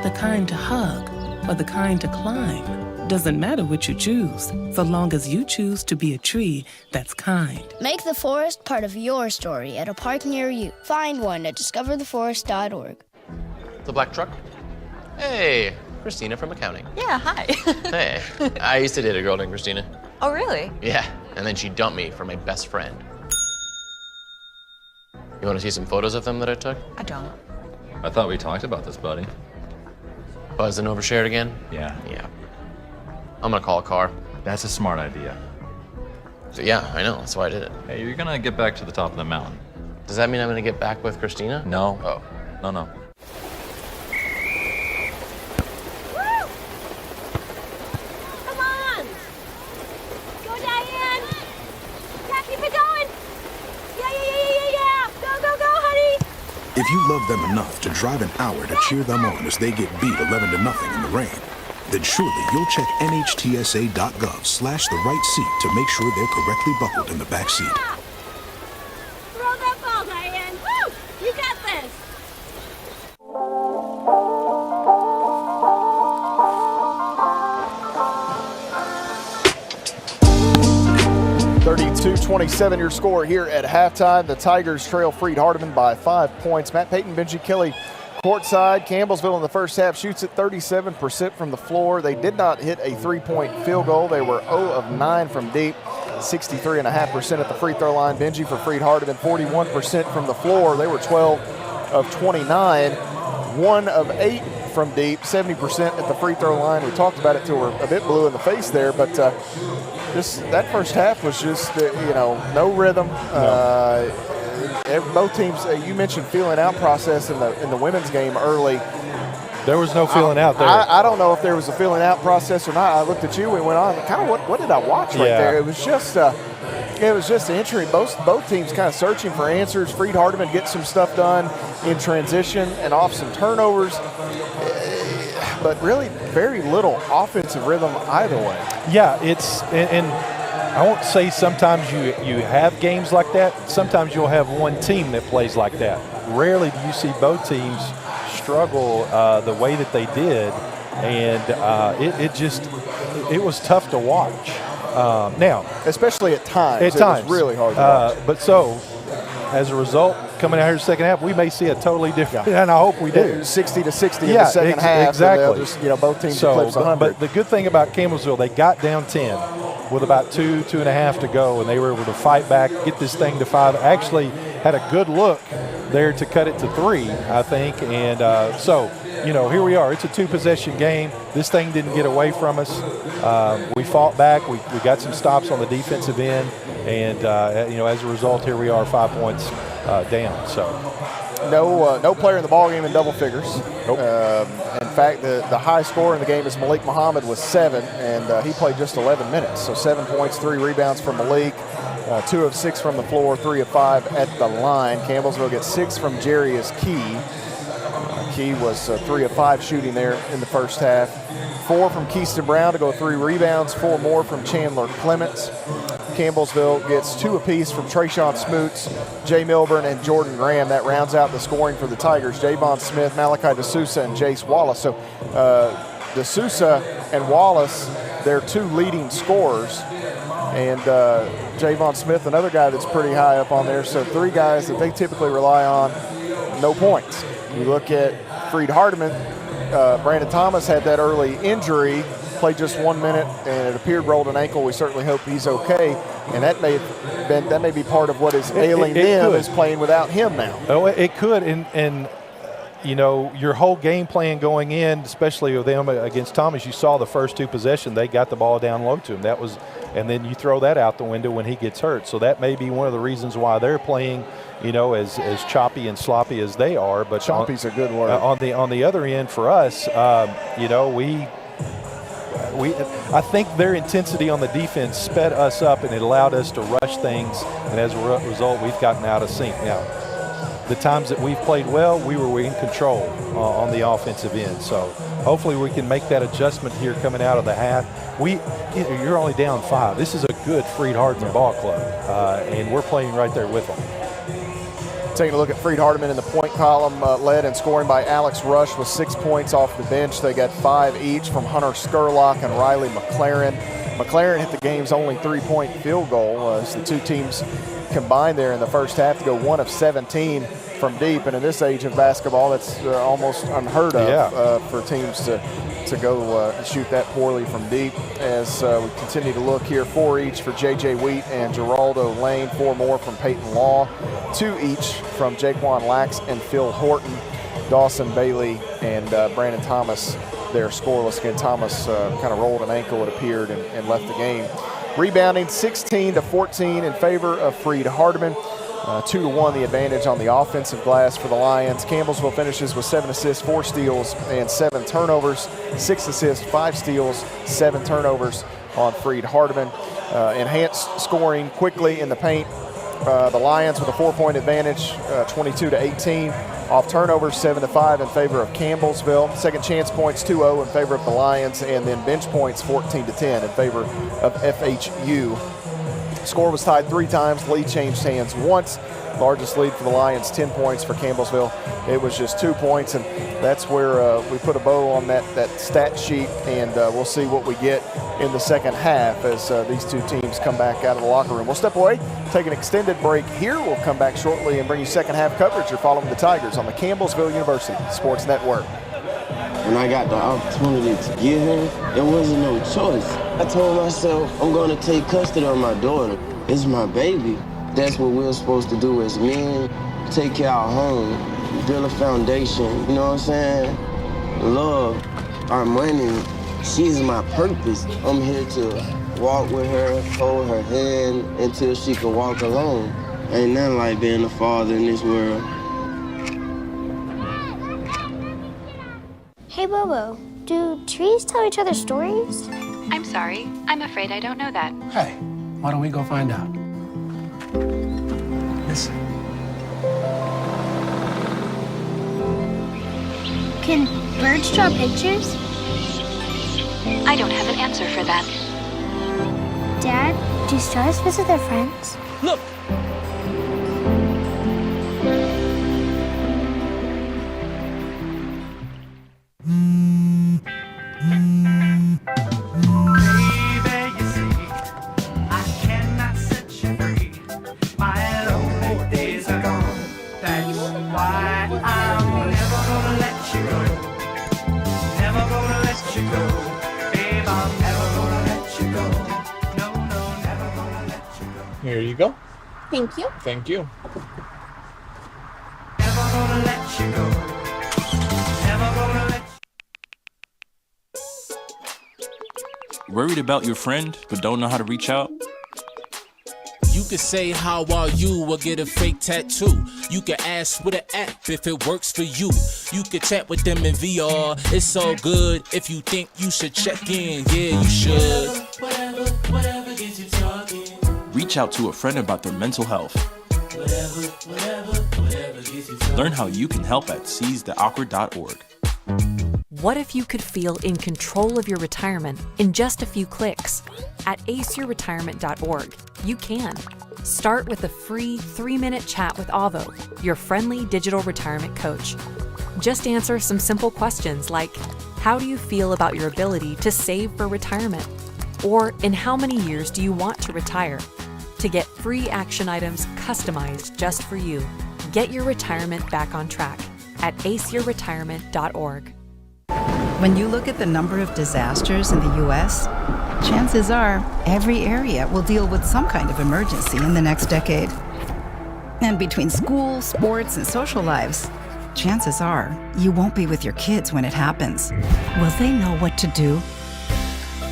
Speaker 10: The kind to hug or the kind to climb? Doesn't matter what you choose, so long as you choose to be a tree that's kind.
Speaker 11: Make the forest part of your story at a park near you. Find one at discovertheforest.org.
Speaker 5: The black truck? Hey, Christina from accounting.
Speaker 22: Yeah, hi.
Speaker 5: Hey, I used to date a girl named Christina.
Speaker 22: Oh, really?
Speaker 5: Yeah, and then she dumped me for my best friend. You want to see some photos of them that I took?
Speaker 22: I don't.
Speaker 23: I thought we talked about this, buddy.
Speaker 5: Buzzed and overshared again?
Speaker 23: Yeah.
Speaker 5: Yeah. I'm gonna call a car.
Speaker 23: That's a smart idea.
Speaker 5: So yeah, I know, that's why I did it.
Speaker 23: Hey, you're gonna get back to the top of the mountain.
Speaker 5: Does that mean I'm gonna get back with Christina?
Speaker 23: No.
Speaker 5: Oh.
Speaker 23: No.
Speaker 24: Come on! Go, Diane! Yeah, keep it going! Yeah! Go, honey!
Speaker 14: If you love them enough to drive an hour to cheer them on as they get beat 11-0 in the rain, then surely you'll check nhtsa.gov/the right seat to make sure they're correctly buckled in the back seat.
Speaker 24: Throw that ball, Diane! Woo! You got this!
Speaker 1: 32-27 your score here at halftime. The Tigers trail Freed Hardman by 5 points. Matt Payton, Benji Kelly courtside. Campbellsville in the first half shoots at 37% from the floor. They did not hit a three-point field goal. They were 0 of 9 from deep, 63.5% at the free throw line. Benji for Freed Hardman, 41% from the floor. They were 12 of 29, 1 of 8 from deep, 70% at the free throw line. We talked about it till we're a bit blue in the face there, but that first half was just, no rhythm. Both teams, you mentioned feeling out process in the women's game early.
Speaker 3: There was no feeling out there.
Speaker 1: I don't know if there was a feeling out process or not. I looked at you and went on. Kind of what did I watch right there? It was just entry. Both teams kind of searching for answers. Freed Hardman gets some stuff done in transition and off some turnovers, but really very little offensive rhythm either way.
Speaker 3: Yeah, and I won't say sometimes you have games like that. Sometimes you'll have one team that plays like that. Rarely do you see both teams struggle the way that they did, and it was tough to watch. Now,
Speaker 1: especially at times,
Speaker 3: it was
Speaker 1: really hard to watch.
Speaker 3: But as a result, coming out here in the second half, we may see a totally different, and I hope we do.
Speaker 1: 60-60 in the second half.
Speaker 3: Exactly.
Speaker 1: Just, both teams eclipse 100.
Speaker 3: But the good thing about Campbellsville, they got down 10 with about 2.5 to go, and they were able to fight back, get this thing to 5. Actually had a good look there to cut it to 3, I think. And here we are. It's a 2-possession game. This thing didn't get away from us. We fought back. We got some stops on the defensive end. And, as a result, here we are 5 points down. So
Speaker 1: no player in the ballgame in double figures.
Speaker 3: Nope.
Speaker 1: And fact, the high scorer in the game is Malik Muhammad with 7, and he played just 11 minutes. So 7 points, 3 rebounds from Malik, 2 of 6 from the floor, 3 of 5 at the line. Campbellsville gets 6 from Jarius Key. Key was 3 of 5 shooting there in the first half. 4 from Keyston Brown to go 3 rebounds, 4 more from Chandler Clements. Campbellsville gets 2 apiece from Trayshawn Smoots, Jay Milburn, and Jordan Graham. That rounds out the scoring for the Tigers. Javon Smith, Malachi D'Souza, and Jace Wallace. So D'Souza and Wallace, they're 2 leading scorers. And Javon Smith, another guy that's pretty high up on there. So 3 guys that they typically rely on, no points. You look at Freed Hardman, Brandon Thomas had that early injury, played just 1 minute, and it appeared rolled an ankle. We certainly hope he's okay, and that may be part of what is ailing them is playing without him now.
Speaker 3: Oh, it could, and you know, your whole game plan going in, especially with them against Thomas, you saw the first 2 possessions, they got the ball down low to him. That was, and then you throw that out the window when he gets hurt. So that may be one of the reasons why they're playing, you know, as choppy and sloppy as they are. But
Speaker 1: choppy's a good word.
Speaker 3: On the other end for us, you know, I think their intensity on the defense sped us up, and it allowed us to rush things, and as a result, we've gotten out of sync. Now, the times that we've played well, we were in control on the offensive end. So hopefully we can make that adjustment here coming out of the half. You're only down 5. This is a good Freed Hardman ball club, and we're playing right there with them.
Speaker 1: Taking a look at Freed Hardman in the point column, led in scoring by Alex Rush with 6 points off the bench. They got 5 each from Hunter Skurlock and Riley McLaren. McLaren hit the game's only 3-point field goal as the 2 teams combined there in the first half to go 1 of 17 from deep. And in this age of basketball, that's almost unheard of for teams to go shoot that poorly from deep. As we continue to look here, 4 each for J.J. Wheat and Geraldo Lane, 4 more from Peyton Law, 2 each from Jaquan Lax and Phil Horton. Dawson Bailey and Brandon Thomas, they're scoreless. Again, Thomas kind of rolled an ankle, it appeared, and left the game. Rebounding 16-14 in favor of Freed Hardman. 2-1 the advantage on the offensive glass for the Lions. Campbellsville finishes with 7 assists, 4 steals, and 7 turnovers. 6 assists, 5 steals, 7 turnovers on Freed Hardman. Enhanced scoring quickly in the paint. The Lions with a 4-point advantage, 22-18. Off turnovers, 7-5 in favor of Campbellsville. Second chance points, 2-0 in favor of the Lions. And then bench points, 14-10 in favor of FHU. Score was tied 3 times. Lead changed hands once. Largest lead for the Lions, 10 points. For Campbellsville, it was just 2 points. And that's where we put a bow on that stat sheet. And we'll see what we get in the second half as these 2 teams come back out of the locker room. We'll step away, take an extended break here. We'll come back shortly and bring you second half coverage. You're following the Tigers on the Campbellsville University Sports Network.
Speaker 12: When I got the opportunity to get her, there wasn't no choice. I told myself, I'm going to take custody of my daughter. It's my baby. That's what we're supposed to do as men. Take care of our home, build a foundation, you know what I'm saying? Love, our money, she's my purpose. I'm here to walk with her, hold her hand until she can walk alone. Ain't nothing like being a father in this world.
Speaker 9: Hey, Bobo, do trees tell each other stories?
Speaker 6: I'm sorry. I'm afraid I don't know that.
Speaker 15: Hey, why don't we go find out? Listen.
Speaker 9: Can birds draw pictures?
Speaker 6: I don't have an answer for that.
Speaker 9: Dad, do stars visit their friends?
Speaker 15: Look!
Speaker 17: Here you go.
Speaker 24: Thank you.
Speaker 17: Thank you.
Speaker 18: Worried about your friend, but don't know how to reach out?
Speaker 19: You could say how are you or get a fake tattoo. You could ask with an app if it works for you. You could chat with them in VR. It's so good. If you think you should check in, yeah, you should.
Speaker 18: Whatever gets you talking. Reach out to a friend about their mental health. Whatever gets you talking. Learn how you can help at seizetheawkward.org.
Speaker 6: What if you could feel in control of your retirement in just a few clicks? At aceyourretirement.org, you can. Start with a free 3-minute chat with Avo, your friendly digital retirement coach. Just answer some simple questions like, how do you feel about your ability to save for retirement? Or in how many years do you want to retire? To get free action items customized just for you, get your retirement back on track at aceyourretirement.org.
Speaker 2: When you look at the number of disasters in the U.S., chances are every area will deal with some kind of emergency in the next decade. And between school, sports, and social lives, chances are you won't be with your kids when it happens. Will they know what to do?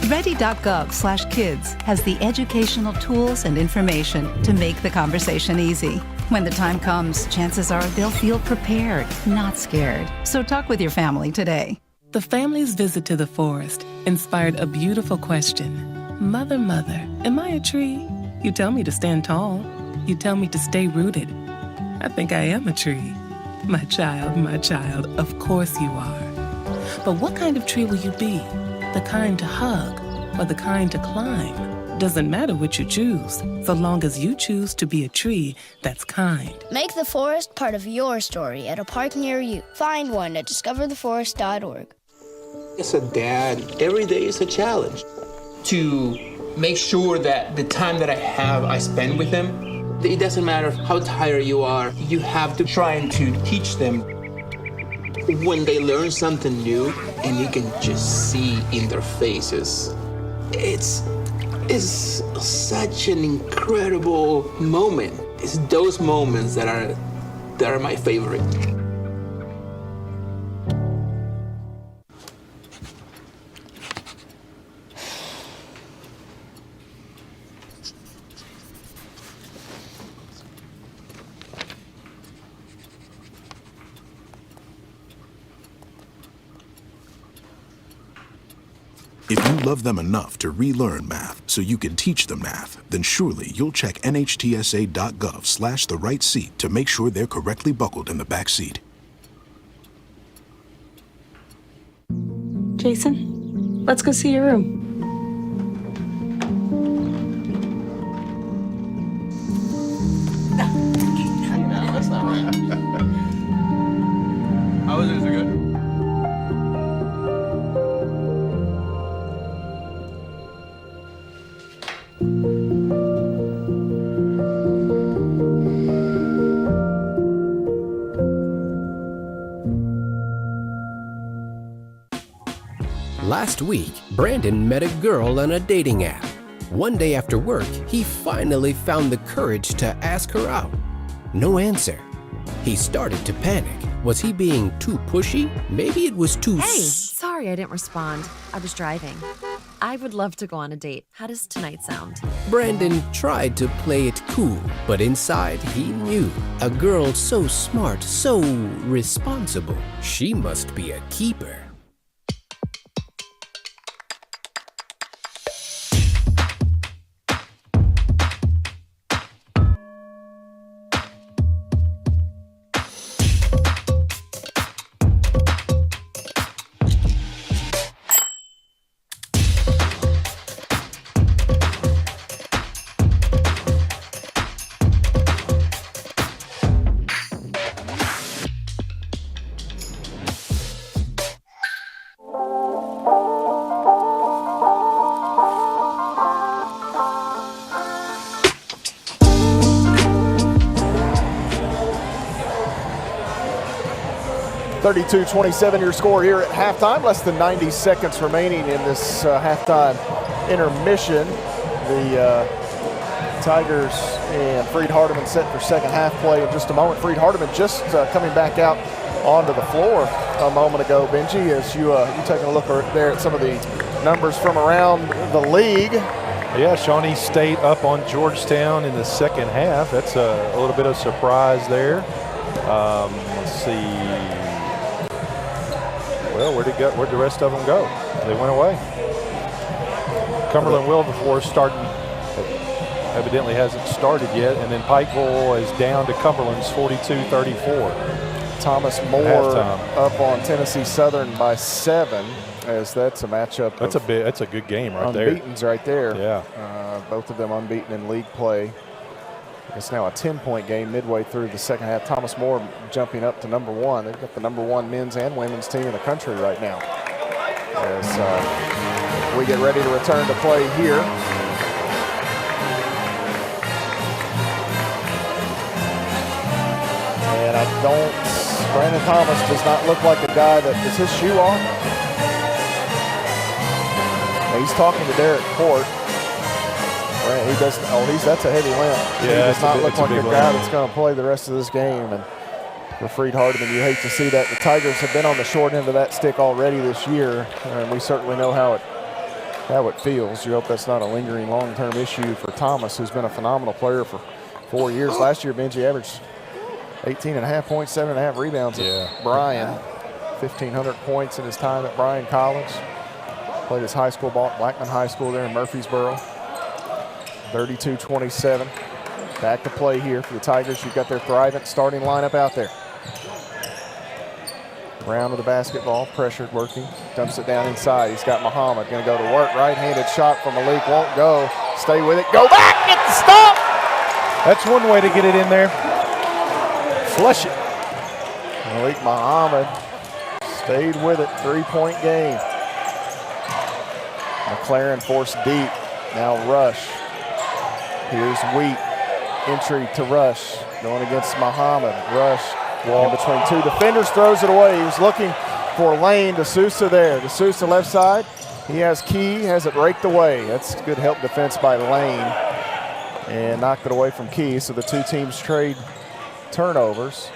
Speaker 2: Ready.gov/kids has the educational tools and information to make the conversation easy. When the time comes, chances are they'll feel prepared, not scared. So talk with your family today.
Speaker 10: The family's visit to the forest inspired a beautiful question. Mother, mother, am I a tree? You tell me to stand tall. You tell me to stay rooted. I think I am a tree. My child, of course you are. But what kind of tree will you be? The kind to hug or the kind to climb? Doesn't matter what you choose, so long as you choose to be a tree that's kind.
Speaker 11: Make the forest part of your story at a park near you. Find one at discovertheforest.org.
Speaker 21: As a dad, every day is a challenge. To make sure that the time that I have, I spend with them. It doesn't matter how tired you are, you have to try and to teach them. When they learn something new, and you can just see in their faces, it's such an incredible moment. It's those moments that are my favorite.
Speaker 14: If you love them enough to relearn math so you can teach them math, then surely you'll check nhtsa.gov/the-right-seat to make sure they're correctly buckled in the back seat.
Speaker 4: Jason, let's go see your room.
Speaker 5: No, that's not right. How was it? Is it good?
Speaker 7: Last week, Brandon met a girl on a dating app. One day after work, he finally found the courage to ask her out. No answer. He started to panic. Was he being too pushy? Maybe it was too...
Speaker 8: Hey, sorry I didn't respond. I was driving. I would love to go on a date. How does tonight sound?
Speaker 7: Brandon tried to play it cool, but inside he knew. A girl so smart, so responsible. She must be a keeper.
Speaker 1: (32-27) your score here at halftime. Less than 90 seconds remaining in this halftime intermission. The Tigers and Freed Hardman set for second half play in just a moment. Freed Hardman just coming back out onto the floor a moment ago, Benji, as you taking a look there at some of the numbers from around the league.
Speaker 3: Yeah, Shawnee State up on Georgetown in the second half. That's a little bit of surprise there. Let's see. Well, where'd the rest of them go? They went away. Cumberland Wilberforce starting, evidently hasn't started yet, and then Pikeville is down to Cumberland's 42-34.
Speaker 1: Thomas More up on Tennessee Southern by 7, as that's a matchup.
Speaker 3: That's a good game right there.
Speaker 1: Unbeaten's right there.
Speaker 3: Yeah.
Speaker 1: Both of them unbeaten in league play. It's now a 10-point game midway through the second half. Thomas More jumping up to number 1. They've got the number 1 men's and women's team in the country right now. As we get ready to return to play here. And Brandon Thomas does not look like a guy that, is his shoe off? Now he's talking to Derek Port. He doesn't, that's a heavy limp.
Speaker 3: Yeah,
Speaker 1: he does not look like a guy
Speaker 3: limp.
Speaker 1: that's going to play the rest of this game. And for Freed Hardman, you hate to see that. The Tigers have been on the short end of that stick already this year, and we certainly know how it feels. You hope that's not a lingering long-term issue for Thomas, who's been a phenomenal player for 4 years. Last year, Benji averaged 18.5 points, 7.5 rebounds at Bryan. 1,500 points in his time at Bryan College. Played his high school ball at Blackman High School there in Murfreesboro. 32-27. Back to play here for the Tigers. You've got their thriving starting lineup out there. Brown with the basketball, pressured, working. Dumps it down inside. He's got Muhammad. Going to go to work. Right-handed shot from Malik. Won't go. Stay with it. Go back. Get the stop.
Speaker 3: That's one way to get it in there. Flush it.
Speaker 1: Malik Muhammad stayed with it. 3-point game. McLaren forced deep. Now Rush. Here's Wheat. Entry to Rush. Going against Muhammad. Rush in between 2 defenders. Throws it away. He was looking for Lane. D'Souza there. D'Souza left side. He has Key. Has it raked away. That's good help defense by Lane. And knocked it away from Key. So the two teams trade turnovers.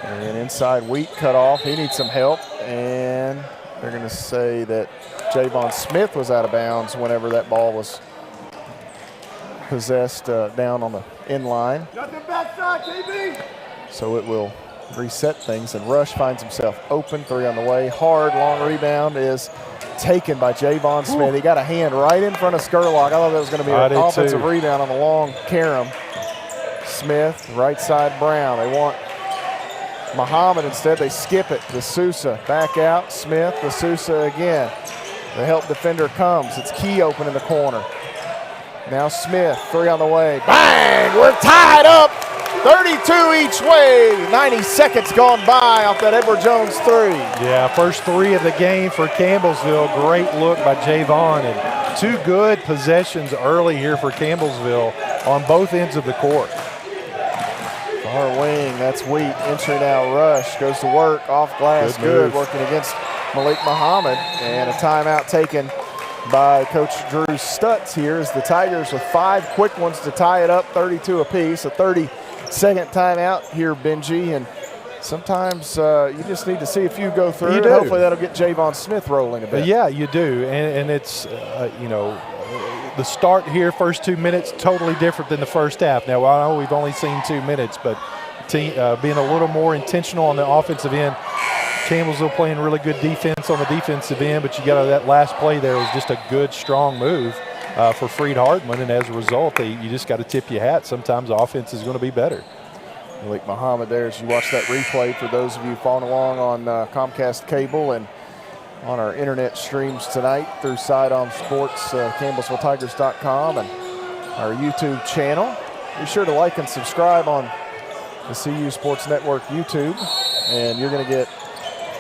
Speaker 1: And inside Wheat cut off. He needs some help. And they're going to say that Javon Smith was out of bounds whenever that ball was possessed down on the end line. So it will reset things, and Rush finds himself open. 3 on the way. Hard, long rebound is taken by Javon Smith. He got a hand right in front of Skurlock. I thought that was going to be an offensive rebound on the long carom. Smith, right side Brown. They want Muhammad instead. They skip it. D'Souza back out. Smith, D'Souza again. The help defender comes. It's Key open in the corner. Now Smith, 3 on the way. Bang! We're tied up. 32 each way. 90 seconds gone by off that Edward Jones 3.
Speaker 3: Yeah, first 3 of the game for Campbellsville. Great look by Javon, and 2 good possessions early here for Campbellsville on both ends of the court.
Speaker 1: Far wing, that's Wheat. Entry now, Rush goes to work, off glass, good working against Malik Muhammad. And a timeout taken by Coach Drew Stutz here as the Tigers with 5 quick ones to tie it up, 32 apiece. A 30-second timeout here, Benji. And sometimes you just need to see a few go through. And hopefully that'll get Javon Smith rolling a bit.
Speaker 3: Yeah, you do. And it's, the start here, first 2 minutes, totally different than the first half. Now, I know we've only seen 2 minutes, but being a little more intentional on the offensive end. Campbellsville playing really good defense on the defensive end, but you got that last play there was just a good, strong move for Freed Hardman, and as a result, you just got to tip your hat. Sometimes the offense is going to be better.
Speaker 1: Malik Muhammad there as you watch that replay for those of you following along on Comcast Cable and on our internet streams tonight through Sidearm Sports, CampbellsvilleTigers.com, and our YouTube channel. Be sure to like and subscribe on the CU Sports Network YouTube, and you're going to get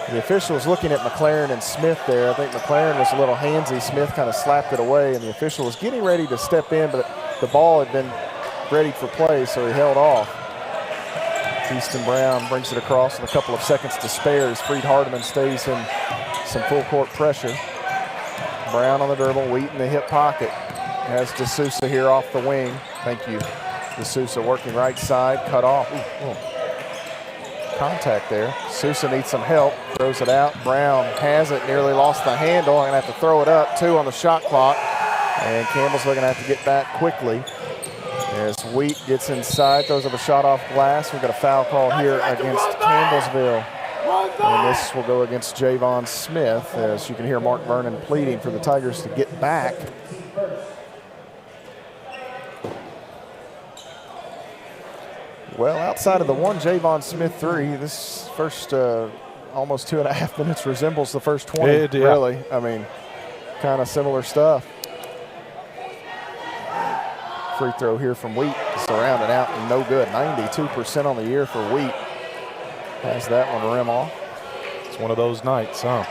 Speaker 1: the officials looking at McLaren and Smith there. I think McLaren was a little handsy. Smith kind of slapped it away, and the official was getting ready to step in, but the ball had been ready for play, so he held off. Easton Brown brings it across in a couple of seconds to spare as Freed Hardman stays in some full court pressure. Brown on the dribble, Wheat in the hip pocket. Has D'Souza here off the wing. Thank you. D'Souza working right side, cut off. Ooh. Contact there. Sousa needs some help, throws it out. Brown has it, nearly lost the handle. I'm gonna have to throw it up. 2 on the shot clock. And Campbell's going to have to get back quickly. As Wheat gets inside, throws up a shot off glass. We've got a foul call here against Campbellsville. And this will go against Javon Smith, as you can hear Mark Vernon pleading for the Tigers to get back. Well, outside of the one Javon Smith three, this first almost 2.5 minutes resembles the first 20, really. I mean, kind of similar stuff. Free throw here from Wheat, surrounded out and no good. 92% on the year for Wheat. Has that one rim off.
Speaker 3: It's one of those nights, huh?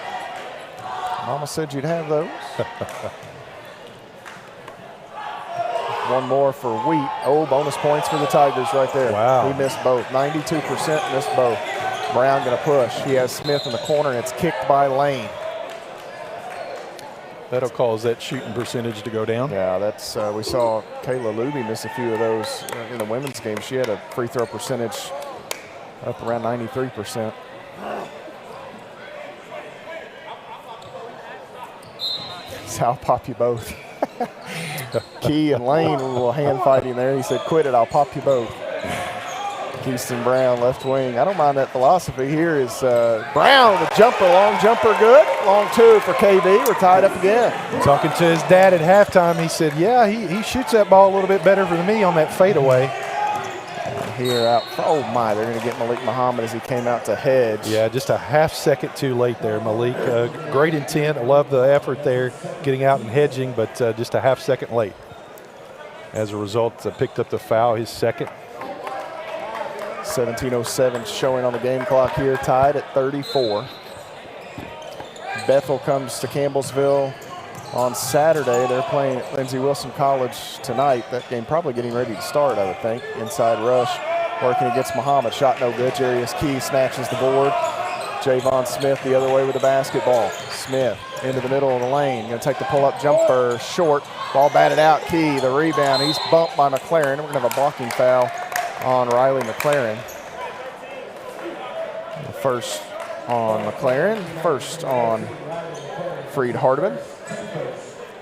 Speaker 1: Mama said you'd have those. One more for Wheat. Oh, bonus points for the Tigers right there.
Speaker 3: Wow.
Speaker 1: He missed both. 92% missed both. Brown going to push. He has Smith in the corner, and it's kicked by Lane.
Speaker 3: That'll cause that shooting percentage to go down.
Speaker 1: Yeah, that's we saw Kayla Luby miss a few of those in the women's game. She had a free throw percentage up around 93%. So I'll pop you both. Key and Lane, a little hand fighting there. He said, quit it, I'll pop you both. Keyston Brown, left wing. I don't mind that philosophy. Here is Brown, the jumper, long jumper, good. Long two for KB. We're tied up again.
Speaker 3: Talking to his dad at halftime, he said, yeah, he shoots that ball a little bit better for me on that fadeaway.
Speaker 1: Here out, oh my, they're going to get Malik Muhammad as he came out to hedge.
Speaker 3: Yeah, just a half second too late there, Malik. Great intent. I love the effort there, getting out and hedging, but just a half second late. As a result, picked up the foul, his second.
Speaker 1: 17:07 showing on the game clock here, tied at 34. Bethel comes to Campbellsville on Saturday. They're playing at Lindsey Wilson College tonight. That game probably getting ready to start, I would think. Inside rush, working against Muhammad. Shot no good. Jarius Key snatches the board. Javon Smith the other way with the basketball. Smith into the middle of the lane. Going to take the pull-up jumper, short. Ball batted out. Key, the rebound. He's bumped by McLaren. We're going to have a blocking foul on Riley McLaren. First on McLaren. First on Freed Hardman.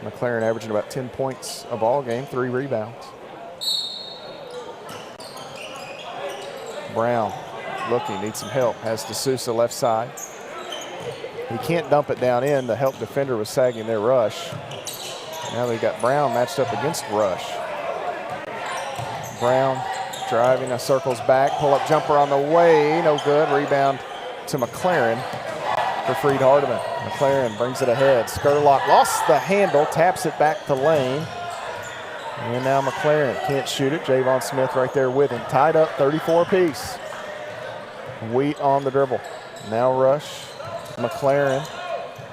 Speaker 1: McLaren averaging about 10 points a ball game, 3 rebounds. Brown looking, needs some help. Has D'Souza left side. He can't dump it down in. The help defender was sagging their rush. Now they got Brown matched up against Rush. Brown driving, circles back. Pull-up jumper on the way, no good. Rebound to McLaren for Freed Hardman. McLaren brings it ahead. Skurlock lost the handle, taps it back to Lane. And now McLaren can't shoot it. Javon Smith right there with him. Tied up 34 apiece. Wheat on the dribble. Now Rush. McLaren.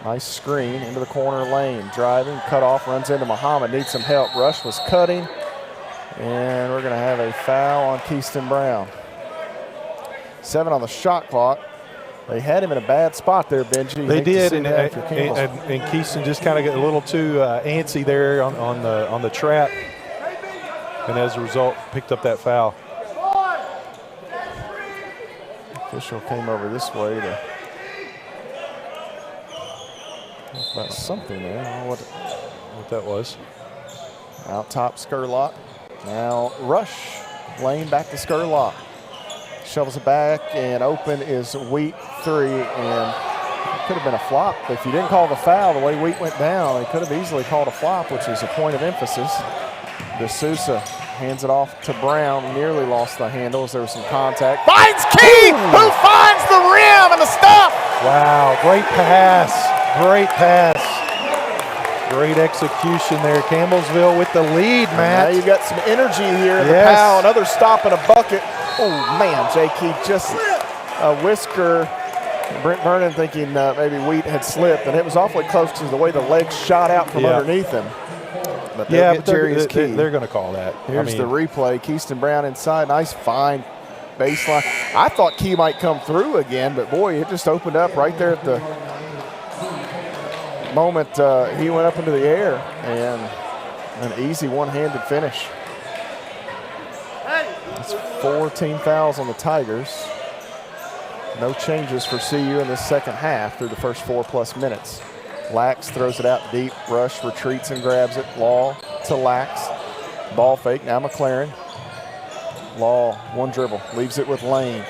Speaker 1: Nice screen into the corner lane. Driving, cut off, runs into Muhammad. Needs some help. Rush was cutting. And we're going to have a foul on Keyston Brown. 7 on the shot clock. They had him in a bad spot there, Benji.
Speaker 3: They did, and Keyston just kind of got a little too antsy there on the trap, and as a result, picked up that foul.
Speaker 1: Official came over this way to talk about something there. I don't know what that was. Out top, Skurlock. Now Rush. Lane back to Skurlock. Shovels it back, and open is Wheat 3, and it could have been a flop. If you didn't call the foul, the way Wheat went down, they could have easily called a flop, which is a point of emphasis. D'Souza hands it off to Brown, nearly lost the handle as there was some contact. Finds Key, who finds the rim and the stop.
Speaker 3: Wow, great pass, great pass. Great execution there. Campbellsville with the lead, Matt.
Speaker 1: Now you've got some energy here. The Powell, another stop and a bucket. Oh, man, J.K. just a whisker. Brent Vernon thinking maybe Wheat had slipped, and it was awfully close to the way the legs shot out from underneath him. But
Speaker 3: they're going to call that.
Speaker 1: Here's the replay. Keyston Brown inside. Nice, fine baseline. I thought Key might come through again, but, boy, it just opened up right there at the moment he went up into the air, and an easy one-handed finish. It's 4 team fouls on the Tigers. No changes for CU in this second half through the first 4+ minutes. Lax throws it out deep. Rush retreats and grabs it. Law to Lax. Ball fake. Now McLaren. Law, one dribble. Leaves it with Lane.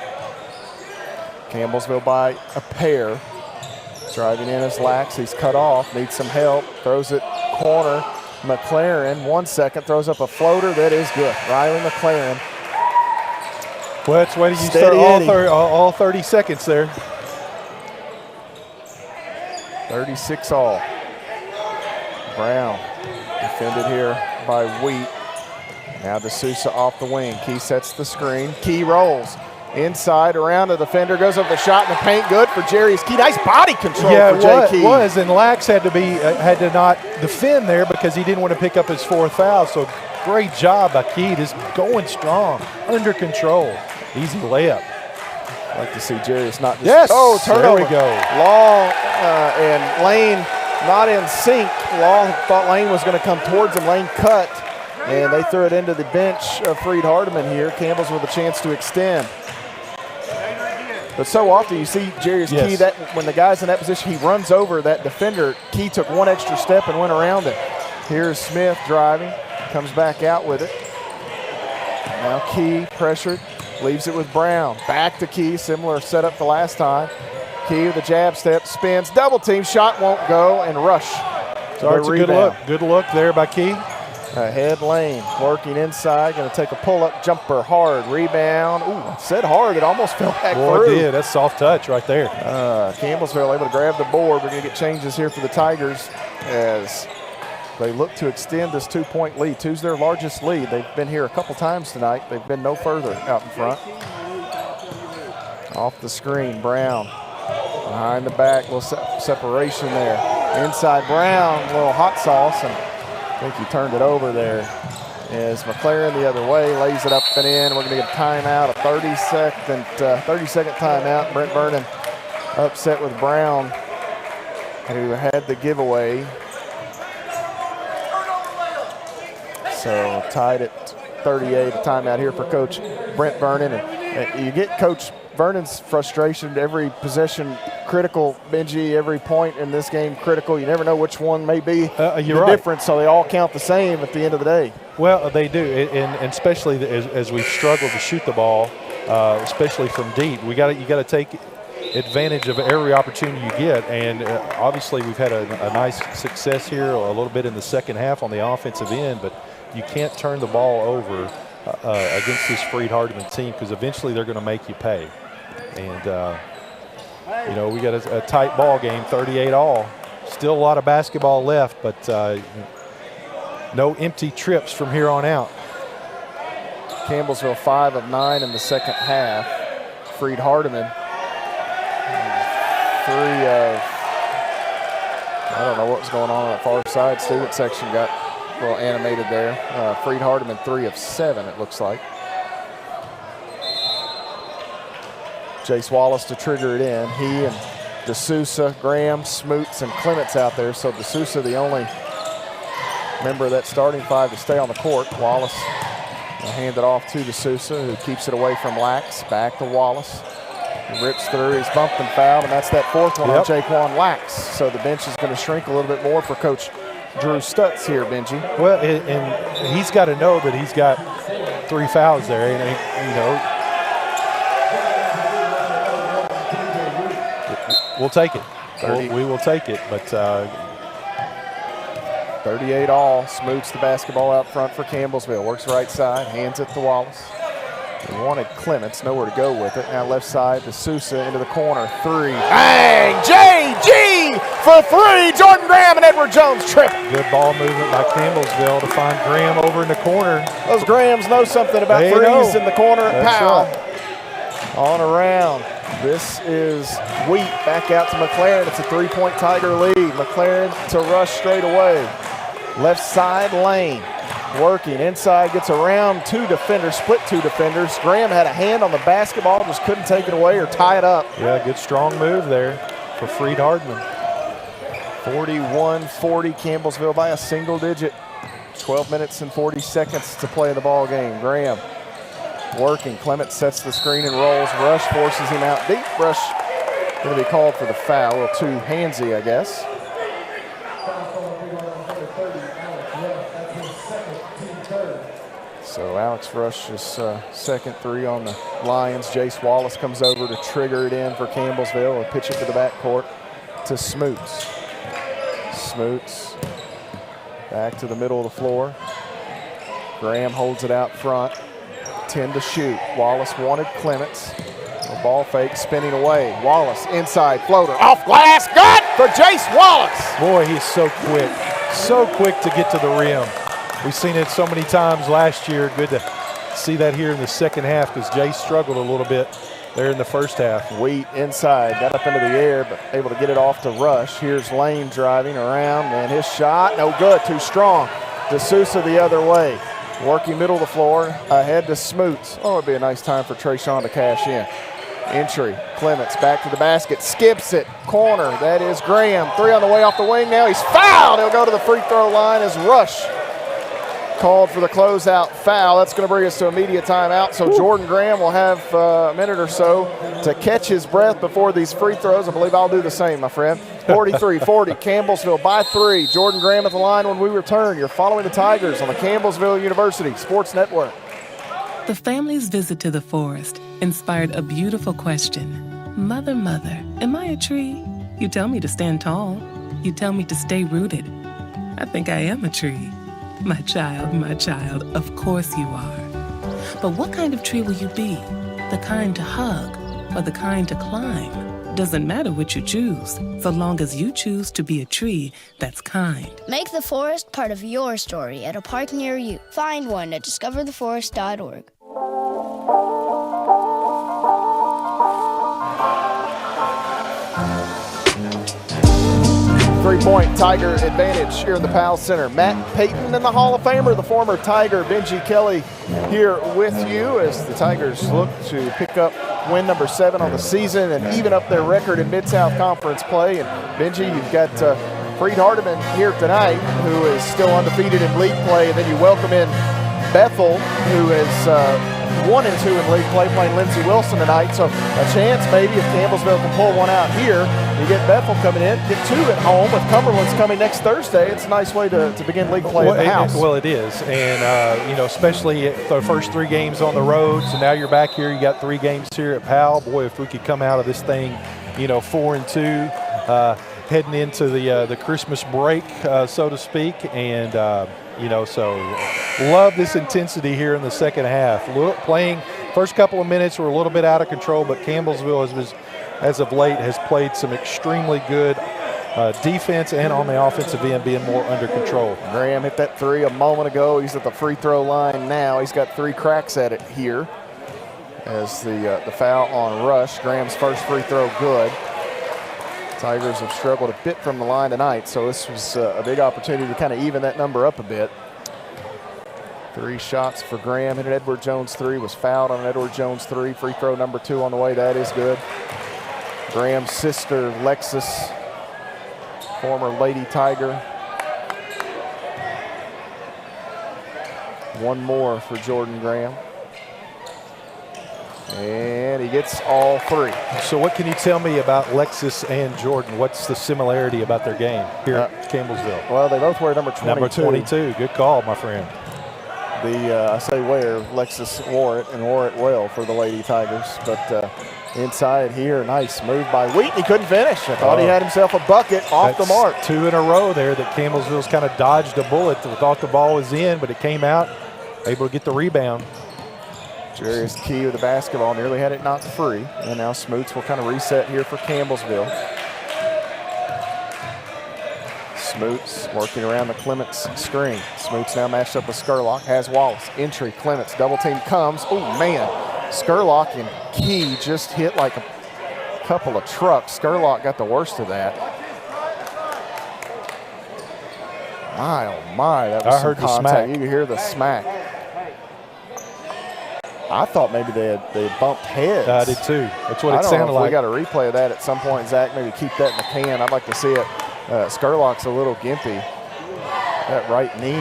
Speaker 1: Campbellsville by a pair. Driving in is Lax. He's cut off. Needs some help. Throws it corner. McLaren, 1 second. Throws up a floater. That is good. Riley McLaren.
Speaker 3: Well, that's when you start all 30 seconds there.
Speaker 1: 36 all. Brown defended here by Wheat. Now D'Souza off the wing. Key sets the screen. Key rolls. Inside, around the defender, goes up the shot in the paint. Good for Jerry's Key. Nice body control for Jay Key.
Speaker 3: Yeah, it was, and Lax had to not defend there because he didn't want to pick up his 4th foul. So great job by Key, just going strong, under control. Easy layup.
Speaker 1: I'd like to see Jerry's not just.
Speaker 3: Yes,
Speaker 1: oh, turnover.
Speaker 3: There we go.
Speaker 1: Law and Lane not in sync. Law thought Lane was going to come towards him. Lane cut, and they threw it into the bench of Freed Hardman here. Campbell's with a chance to extend. But so often you see Jerry's Key, that when the guy's in that position, he runs over that defender. Key took one extra step and went around it. Here's Smith driving, comes back out with it. Now Key pressured, leaves it with Brown. Back to Key, similar setup the last time. Key with a jab step, spins, double team, shot won't go, and Rush.
Speaker 3: So it's a good look. Good look there by Key.
Speaker 1: Ahead Lane, working inside, going to take a pull-up jumper, hard, rebound. Ooh, said hard, it almost fell back through.
Speaker 3: It did, that's soft touch right there.
Speaker 1: Campbellsville able to grab the board. We're going to get changes here for the Tigers as they look to extend this 2-point lead. 2's their largest lead. They've been here a couple times tonight. They've been no further out in front. Off the screen, Brown. Behind the back, little separation there. Inside Brown, a little hot sauce, and I think he turned it over there. As McLaren the other way, lays it up and in. We're going to get a timeout, a 30-second timeout. Brent Vernon upset with Brown, who had the giveaway. So tied at 38, a timeout here for Coach Brent Vernon. And you get Coach Vernon's frustration, every possession critical, Benji, every point in this game critical. You never know which one may be the difference, so they all count the same at the end of the day.
Speaker 3: Well, they do, and especially as we struggle to shoot the ball, especially from deep. You got to take advantage of every opportunity you get, and obviously we've had a nice success here a little bit in the second half on the offensive end, but you can't turn the ball over against this Freed Hardman team because eventually they're going to make you pay. And, you know, we got a tight ball game, 38 all. Still a lot of basketball left, but no empty trips from here on out.
Speaker 1: Campbellsville 5 of 9 in the second half. Freed Hardman 3 of, I don't know what was going on that far side. Student section got a little animated there. Freed Hardman 3 of 7, it looks like. Jace Wallace to trigger it in. He and D'Souza, Graham, Smoots, and Clements out there. So D'Souza, the only member of that starting 5 to stay on the court. Wallace will hand it off to D'Souza, who keeps it away from Lax. Back to Wallace. He rips through. He's bumped and fouled, and that's that 4th one on Jaquan Lax. So the bench is going to shrink a little bit more for Coach Drew Stutz here, Benji.
Speaker 3: Well, and he's got to know that he's got 3 fouls there, and you know. We'll take it. We will take it, but
Speaker 1: 38 all. Smoots the basketball out front for Campbellsville. Works right side, hands it to Wallace. He wanted Clements, nowhere to go with it. Now left side to Sousa into the corner. 3. Bang! JG for 3. Jordan Graham and Edward Jones trip.
Speaker 3: Good ball movement by Campbellsville to find Graham over in the corner.
Speaker 1: Those Grahams know something about threes in the corner. Powell on around. This is Wheat back out to McLaren. It's a 3-point Tiger lead. McLaren to Rush straight away. Left side lane. Working inside, gets around 2 defenders, split 2 defenders. Graham had a hand on the basketball, just couldn't take it away or tie it up.
Speaker 3: Yeah, good strong move there for Freed Hardman.
Speaker 1: 41-40, Campbellsville by a single digit. 12 minutes and 40 seconds to play the ball game. Graham working. Clement sets the screen and rolls. Rush forces him out deep. Rush going to be called for the foul. A little too handsy, I guess. So Alex Rush's second three on the Lions. Jace Wallace comes over to trigger it in for Campbellsville and pitch it to the backcourt to Smoots. Smoots back to the middle of the floor. Graham holds it out front. 10 to shoot. Wallace wanted Clements. A ball fake spinning away. Wallace inside floater off glass. Good for Jace Wallace.
Speaker 3: Boy, he's so quick. So quick to get to the rim. We've seen it so many times last year. Good to see that here in the second half because Jace struggled a little bit there in the first half.
Speaker 1: Wheat inside, got up into the air, but able to get it off to Rush. Here's Lane driving around, and his shot, no good, too strong. D'Souza the other way. Working middle of the floor, ahead to Smoots. Oh, it'd be a nice time for Trayshawn to cash in. Entry, Clements back to the basket, skips it, corner, that is Graham. Three on the way off the wing now, he's fouled. He'll go to the free throw line as Rush called for the closeout foul. That's going to bring us to immediate timeout, so Jordan Graham will have a minute or so to catch his breath before these free throws. I believe I'll do the same, my friend. 43-40, Campbellsville by 3. Jordan Graham at the line when we return. You're following the Tigers on the Campbellsville University Sports Network.
Speaker 10: The family's visit to the forest inspired a beautiful question. Mother, mother, am I a tree? You tell me to stand tall. You tell me to stay rooted. I think I am a tree. My child, of course you are. But what kind of tree will you be? The kind to hug or the kind to climb? Doesn't matter what you choose, so long as you choose to be a tree that's kind.
Speaker 11: Make the forest part of your story at a park near you. Find one at discovertheforest.org.
Speaker 1: Three-point Tiger advantage here in the Powell Center. Matt Payton and the Hall of Famer, the former Tiger, Benji Kelly, here with you as the Tigers look to pick up win number 7 on the season and even up their record in Mid-South Conference play. And Benji, you've got Freed Hardman here tonight, who is still undefeated in league play, and then you welcome in Bethel, who is 1-2 in league play, playing Lindsey Wilson tonight. So a chance maybe if Campbellsville can pull one out here. You get Bethel coming in, get 2 at home with Cumberland's coming next Thursday. It's a nice way to begin league play at the house.
Speaker 3: Well, it is. And, especially the first 3 games on the road. So now you're back here. You got 3 games here at Powell. Boy, if we could come out of this thing, 4-2, heading into the Christmas break, so to speak. And, so love this intensity here in the second half. Playing first couple of minutes were a little bit out of control, but Campbellsville as of late has played some extremely good defense and on the offensive end being more under control.
Speaker 1: Graham hit that 3 a moment ago. He's at the free throw line now. He's got 3 cracks at it here as the foul on Rush. Graham's first free throw good. Tigers have struggled a bit from the line tonight, so this was a big opportunity to kind of even that number up a bit. 3 shots for Graham. Hit an Edward Jones 3, was fouled on an Edward Jones 3. Free throw number 2 on the way. That is good. Graham's sister, Lexus, former Lady Tiger. 1 more for Jordan Graham. And he gets all 3.
Speaker 3: So what can you tell me about Lexus and Jordan? What's the similarity about their game here at Campbellsville?
Speaker 1: Well, they both wear number 22.
Speaker 3: Number 22. Good call, my friend.
Speaker 1: I say wear, Lexus wore it and wore it well for the Lady Tigers. But inside here, nice move by Wheaton. He couldn't finish. I thought he had himself a bucket off the mark.
Speaker 3: 2 in a row there that Campbellsville's kind of dodged a bullet. Thought the ball was in, but it came out. Able to get the rebound.
Speaker 1: Jarius Key with the basketball, nearly had it knocked free. And now Smoots will kind of reset here for Campbellsville. Smoots working around the Clements screen. Smoots now matched up with Skurlock, has Wallace. Entry, Clements, double team comes. Oh, man. Skurlock and Key just hit like a couple of trucks. Skurlock got the worst of that. My, oh, my. That was
Speaker 3: I heard
Speaker 1: contact.
Speaker 3: the smack.
Speaker 1: You could hear the smack. I thought maybe they had bumped heads.
Speaker 3: I did too. That's what it sounded like.
Speaker 1: We got a replay of that at some point, Zach. Maybe keep that in the can. I'd like to see it. Skurlock's a little gimpy. That right knee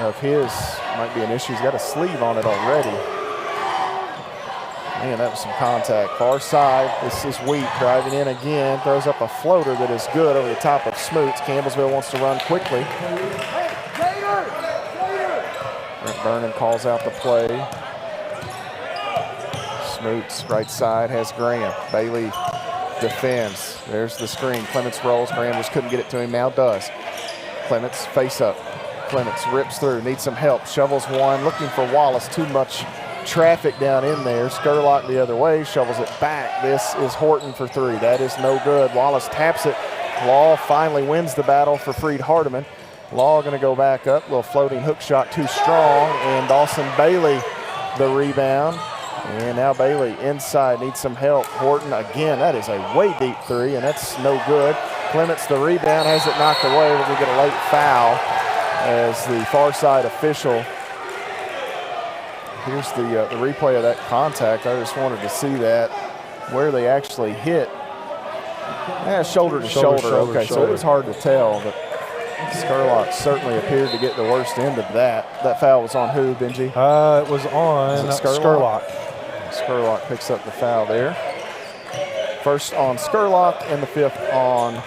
Speaker 1: of his might be an issue. He's got a sleeve on it already. Man, that was some contact. Far side. This is Wheat driving in again. Throws up a floater that is good over the top of Smoots. Campbellsville wants to run quickly. Brent Vernon calls out the play. Smoots, right side, has Graham. Bailey defends. There's the screen. Clements rolls. Graham just couldn't get it to him, now does. Clements face up. Clements rips through, needs some help. Shovels one, looking for Wallace. Too much traffic down in there. Skurlock the other way, shovels it back. This is Horton for three. That is no good. Wallace taps it. Law finally wins the battle for Freed Hardman. Law going to go back up. Little floating hook shot too strong. And Dawson Bailey the rebound. And now Bailey inside, needs some help. Horton again, that is a way deep three, and that's no good. Clements the rebound, has it knocked away, but we get a late foul as the far side official. Here's the replay of that contact. I just wanted to see that, where they actually hit. Yeah, shoulder to shoulder. Okay, so it was hard to tell, but Skurlock certainly appeared to get the worst end of that. That foul was on who, Benji?
Speaker 3: It was on Skurlock.
Speaker 1: Skurlock picks up the foul there. First on Skurlock and the fifth on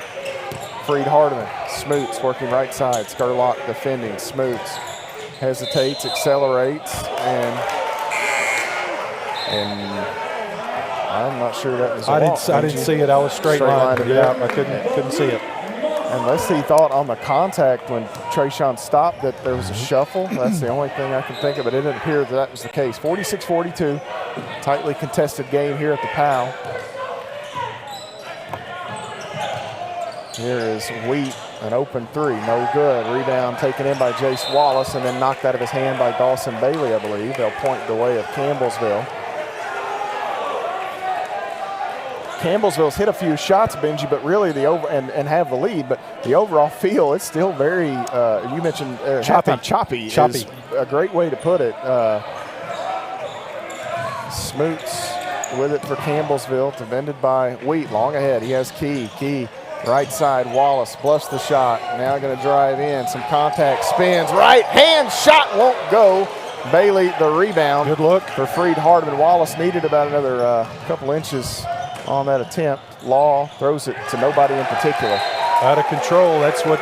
Speaker 1: Freed Hardman. Smoots working right side. Skurlock defending. Smoots hesitates, accelerates, and I'm not sure that was a walk.
Speaker 3: I didn't see it. I was straight line. Yeah, I couldn't see it.
Speaker 1: Unless he thought on the contact when Trayshawn stopped that there was a shuffle. That's the only thing I can think of, but it didn't appear that was the case. 46-42, tightly contested game here at the POW. Here is Wheat, an open three, no good. Rebound taken in by Jace Wallace and then knocked out of his hand by Dawson Bailey, I believe. They'll point the way of Campbellsville. Campbellsville's hit a few shots, Benji, but really and have the lead, but the overall feel, it's still very, you mentioned choppy is a great way to put it. Smoots with it for Campbellsville, defended by Wheat, long ahead. He has Key, right side, Wallace, bluffs the shot, now gonna drive in, some contact, spins, right hand shot won't go. Bailey the rebound.
Speaker 3: Good look
Speaker 1: for Freed Hardman. Wallace needed about another couple inches on that attempt. Law throws it to nobody in particular.
Speaker 3: Out of control. That's what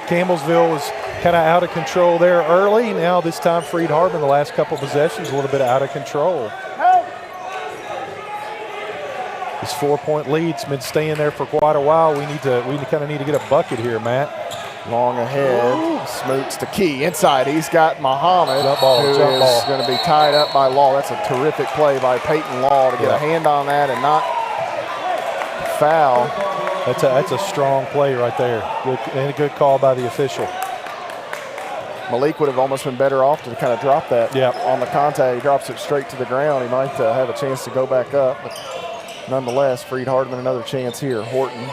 Speaker 3: Campbellsville was kind of out of control there early. Now this time Freed Hardman, the last couple possessions, a little bit out of control. This 4-point lead's been staying there for quite a while. We kind of need to get a bucket here, Matt.
Speaker 1: Long ahead, Smoots to Key inside. He's got Muhammad, who is going to be tied up by Law. That's a terrific play by Peyton Law to get a hand on that and not foul.
Speaker 3: That's a strong play right there. And a good call by the official.
Speaker 1: Malik would have almost been better off to kind of drop that on the contact. He drops it straight to the ground. He might have a chance to go back up. But nonetheless, Freed Hardman another chance here. Horton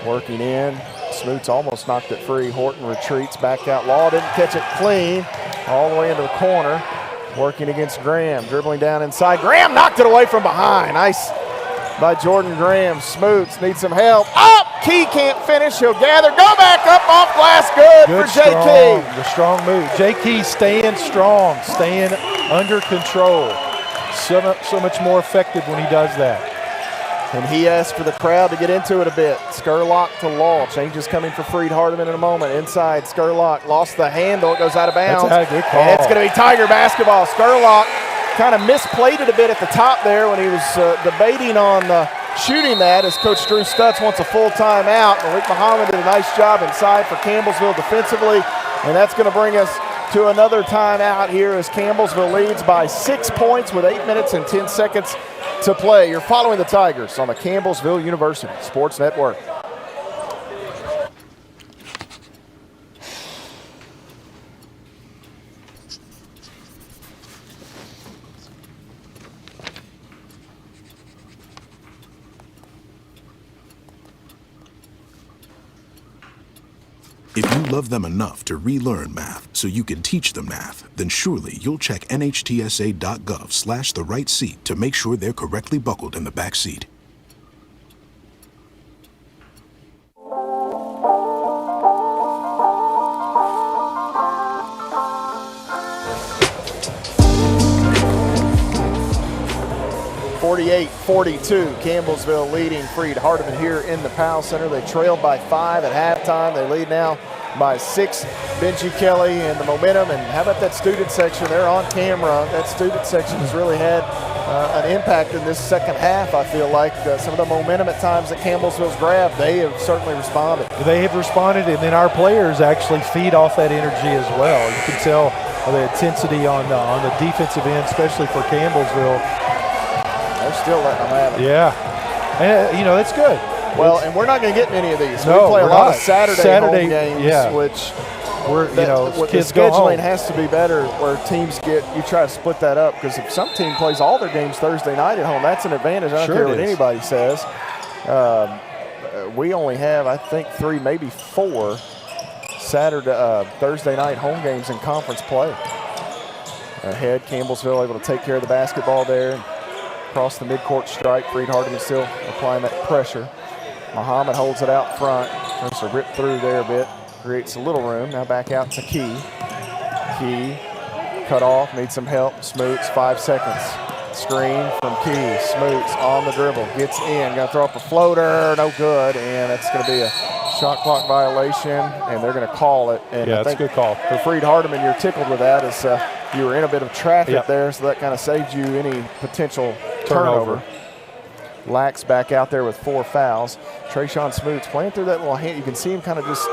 Speaker 1: working in. Smoots almost knocked it free. Horton retreats back out. Law didn't catch it clean. All the way into the corner. Working against Graham. Dribbling down inside. Graham knocked it away from behind. Nice by Jordan Graham. Smoots needs some help. Up! Key can't finish. He'll gather. Go back up off glass. Good for J. Key.
Speaker 3: The strong move. J. Key staying strong. Staying under control. So much more effective when he does that.
Speaker 1: And he asked for the crowd to get into it a bit. Skurlock to Law. Changes coming for Freed Hardman in a moment. Inside, Skurlock lost the handle. It goes out of bounds.
Speaker 3: That's a good call.
Speaker 1: And it's going to be Tiger basketball. Skurlock kind of misplayed it a bit at the top there when he was debating on shooting that, as Coach Drew Stutz wants a full timeout. Malik Muhammad did a nice job inside for Campbellsville defensively. And that's going to bring us to another timeout here as Campbellsville leads by 6 points with 8 minutes and 10 seconds to play. You're following the Tigers on the Campbellsville University Sports Network.
Speaker 14: If you love them enough to relearn math so you can teach them math, then surely you'll check nhtsa.gov/the right seat to make sure they're correctly buckled in the back seat.
Speaker 1: (48-42), Campbellsville leading Freed Hardman here in the Powell Center. They trailed by 5 at halftime. They lead now by 6. Benji Kelly and the momentum. And how about that student section? They're on camera. That student section has really had an impact in this second half, I feel like. Some of the momentum at times that Campbellsville's grabbed, they have certainly responded.
Speaker 3: They have responded, and then our players actually feed off that energy as well. You can tell the intensity on the defensive end, especially for Campbellsville.
Speaker 1: They're still letting them have it.
Speaker 3: Yeah. And, that's good.
Speaker 1: Well, and we're not going to get many of these.
Speaker 3: No,
Speaker 1: we play a lot
Speaker 3: not.
Speaker 1: of Saturday home games, which the scheduling has to be better where teams you try to split that up, because if some team plays all their games Thursday night at home, that's an advantage. I don't care what anybody says. We only have, I think, 3, maybe 4 Thursday night home games in conference play. Ahead, Campbellsville able to take care of the basketball there. Across the midcourt stripe, Freed Hardman still applying that pressure. Muhammad holds it out front. Tries to rip through there a bit. Creates a little room. Now back out to Key. Key cut off, needs some help. Smoots, 5 seconds. Screen from Key. Smoots on the dribble. Gets in. Got to throw up a floater. No good. And that's going to be a shot clock violation. And they're going to call it. And
Speaker 3: yeah, that's a good call.
Speaker 1: For Freed Hardman, you're tickled with that as you were in a bit of traffic there, so that kind of saved you any potential turnover. Lax back out there with 4 fouls. Trayshawn Smoots playing through that little hand. You can see him kind of just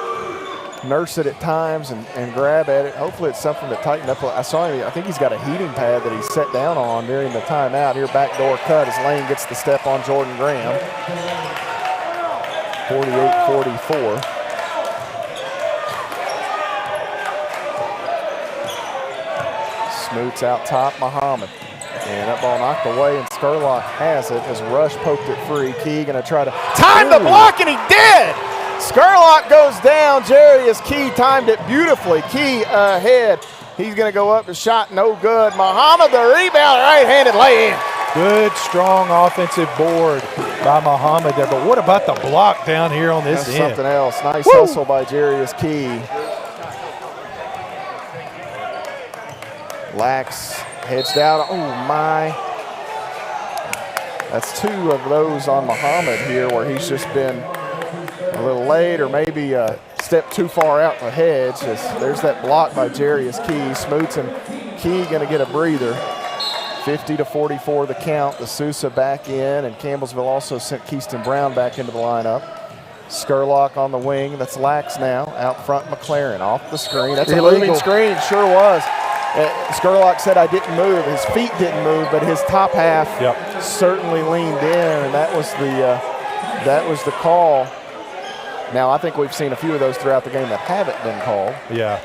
Speaker 1: nurse it at times and grab at it. Hopefully it's something that tightened up. I saw him, I think he's got a heating pad that he set down on during the timeout. Here, backdoor cut as Lane gets the step on Jordan Graham. 48-44. Smoots out top, Muhammad. And that ball knocked away, and Skurlock has it as Rush poked it free. Key going to try to time the block, and he did! Skurlock goes down. Jarius Key timed it beautifully. Key ahead. He's going to go up. The shot no good. Muhammad, the rebound, right-handed lay-in.
Speaker 3: Good, strong offensive board by Muhammad there. But what about the block down here on this
Speaker 1: That's
Speaker 3: end?
Speaker 1: Something else. Nice hustle by Jarius Key. Lax heads down. Oh, my. That's 2 of those on Muhammad here where he's just been a little late or maybe a step too far out the hedge. There's that block by Jarius Key. Smoots and Key going to get a breather. 50-44 the count. The Sousa back in, and Campbellsville also sent Keyston Brown back into the lineup. Skurlock on the wing. That's Lax now. Out front, McLaren off the screen. That's a moving screen. Sure was. Skurlock said, I didn't move. His feet didn't move, but his top half certainly leaned in, and that was the call. Now, I think we've seen a few of those throughout the game that haven't been called.
Speaker 3: Yeah.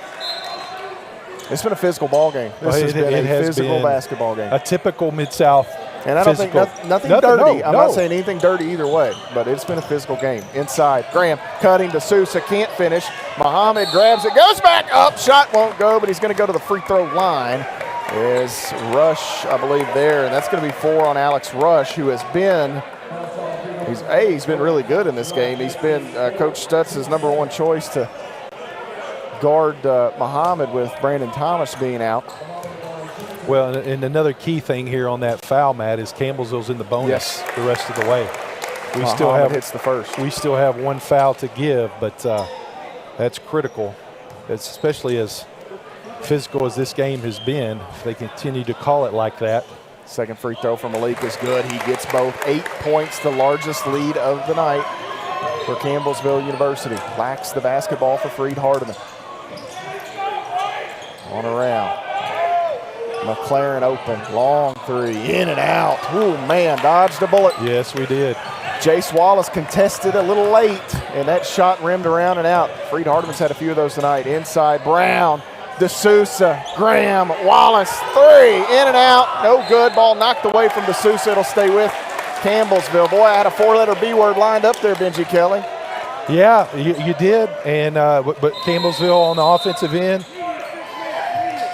Speaker 1: It's been a physical ball game. This has been a physical basketball game.
Speaker 3: A typical Mid-South
Speaker 1: And I don't think nothing dirty. I'm not saying anything dirty either way, but it's been a physical game. Inside, Graham cutting to Sousa, can't finish. Muhammad grabs it, goes back up, shot won't go, but he's going to go to the free throw line. Is Rush, I believe, there, and that's going to be 4 on Alex Rush, who has been, he's been really good in this game. He's been Coach Stutz's #1 choice to guard Muhammad with Brandon Thomas being out.
Speaker 3: Well, and another key thing here on that foul, Matt, is Campbellsville's in the bonus the rest of the way.
Speaker 1: Muhammad hits the first.
Speaker 3: We still have 1 foul to give, but that's critical, especially as physical as this game has been. If they continue to call it like that.
Speaker 1: Second free throw from Malik is good. He gets both. 8 points, the largest lead of the night for Campbellsville University. Lacks the basketball for Freed Hardman. On around. McLaren open, long 3, in and out. Ooh, man, dodged a bullet.
Speaker 3: Yes, we did.
Speaker 1: Jace Wallace contested a little late, and that shot rimmed around and out. Freed Hardman's had a few of those tonight. Inside, Brown, DeSouza, Graham, Wallace, 3, in and out, no good. Ball knocked away from DeSouza. It'll stay with Campbellsville. Boy, I had a 4-letter B word lined up there, Benji Kelly.
Speaker 3: Yeah, you did, and but Campbellsville on the offensive end.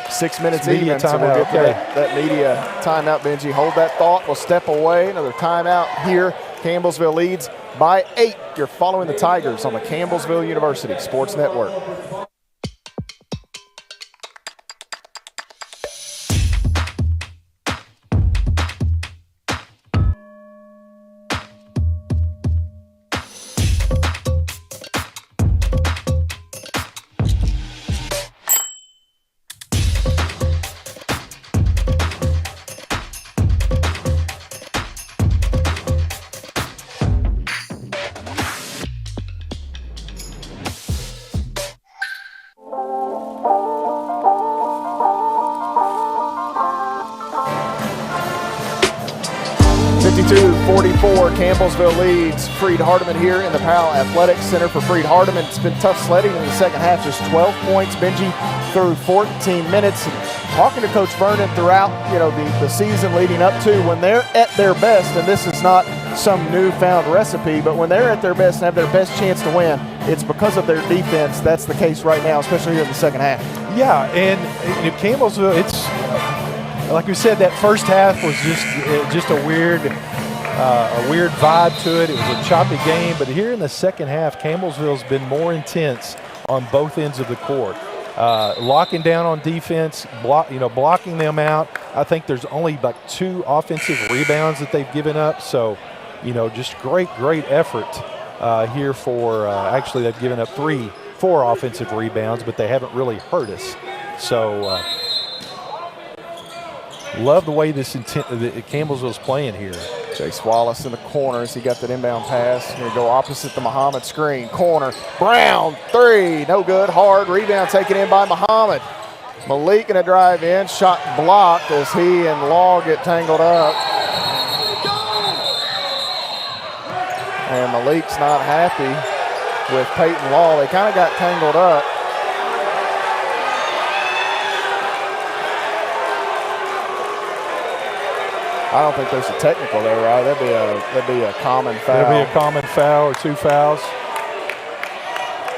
Speaker 1: 6 minutes even, so we'll get to that media timeout, Benji. Hold that thought. We'll step away. Another timeout here. Campbellsville leads by 8. You're following the Tigers on the Campbellsville University Sports Network. 52-44, Campbellsville leads Freed-Hardeman here in the Powell Athletics Center. For Freed-Hardeman, it's been tough sledding in the second half, just 12 points. Benji through 14 minutes. And talking to Coach Vernon throughout, the season leading up to, when they're at their best, and this is not some newfound recipe, but when they're at their best and have their best chance to win, it's because of their defense. That's the case right now, especially here in the second half.
Speaker 3: Yeah, and Campbellsville, it's like we said, that first half was just a weird vibe to it. It was a choppy game, but here in the second half, Campbellsville's been more intense on both ends of the court. Locking down on defense, blocking them out. I think there's only like 2 offensive rebounds that they've given up. So, just great effort here for, actually they've given up 4 offensive rebounds, but they haven't really hurt us. So, love the way Campbellsville's playing here.
Speaker 1: Chase Wallace in the corners. He got that inbound pass. Going to go opposite the Muhammad screen. Corner. Brown, 3. No good. Hard. Rebound taken in by Muhammad. Malik going to drive in. Shot blocked as he and Law get tangled up. And Malik's not happy with Peyton Law. They kind of got tangled up. I don't think there's a technical there, right? That'd be a common foul.
Speaker 3: That'd be a common foul or 2 fouls.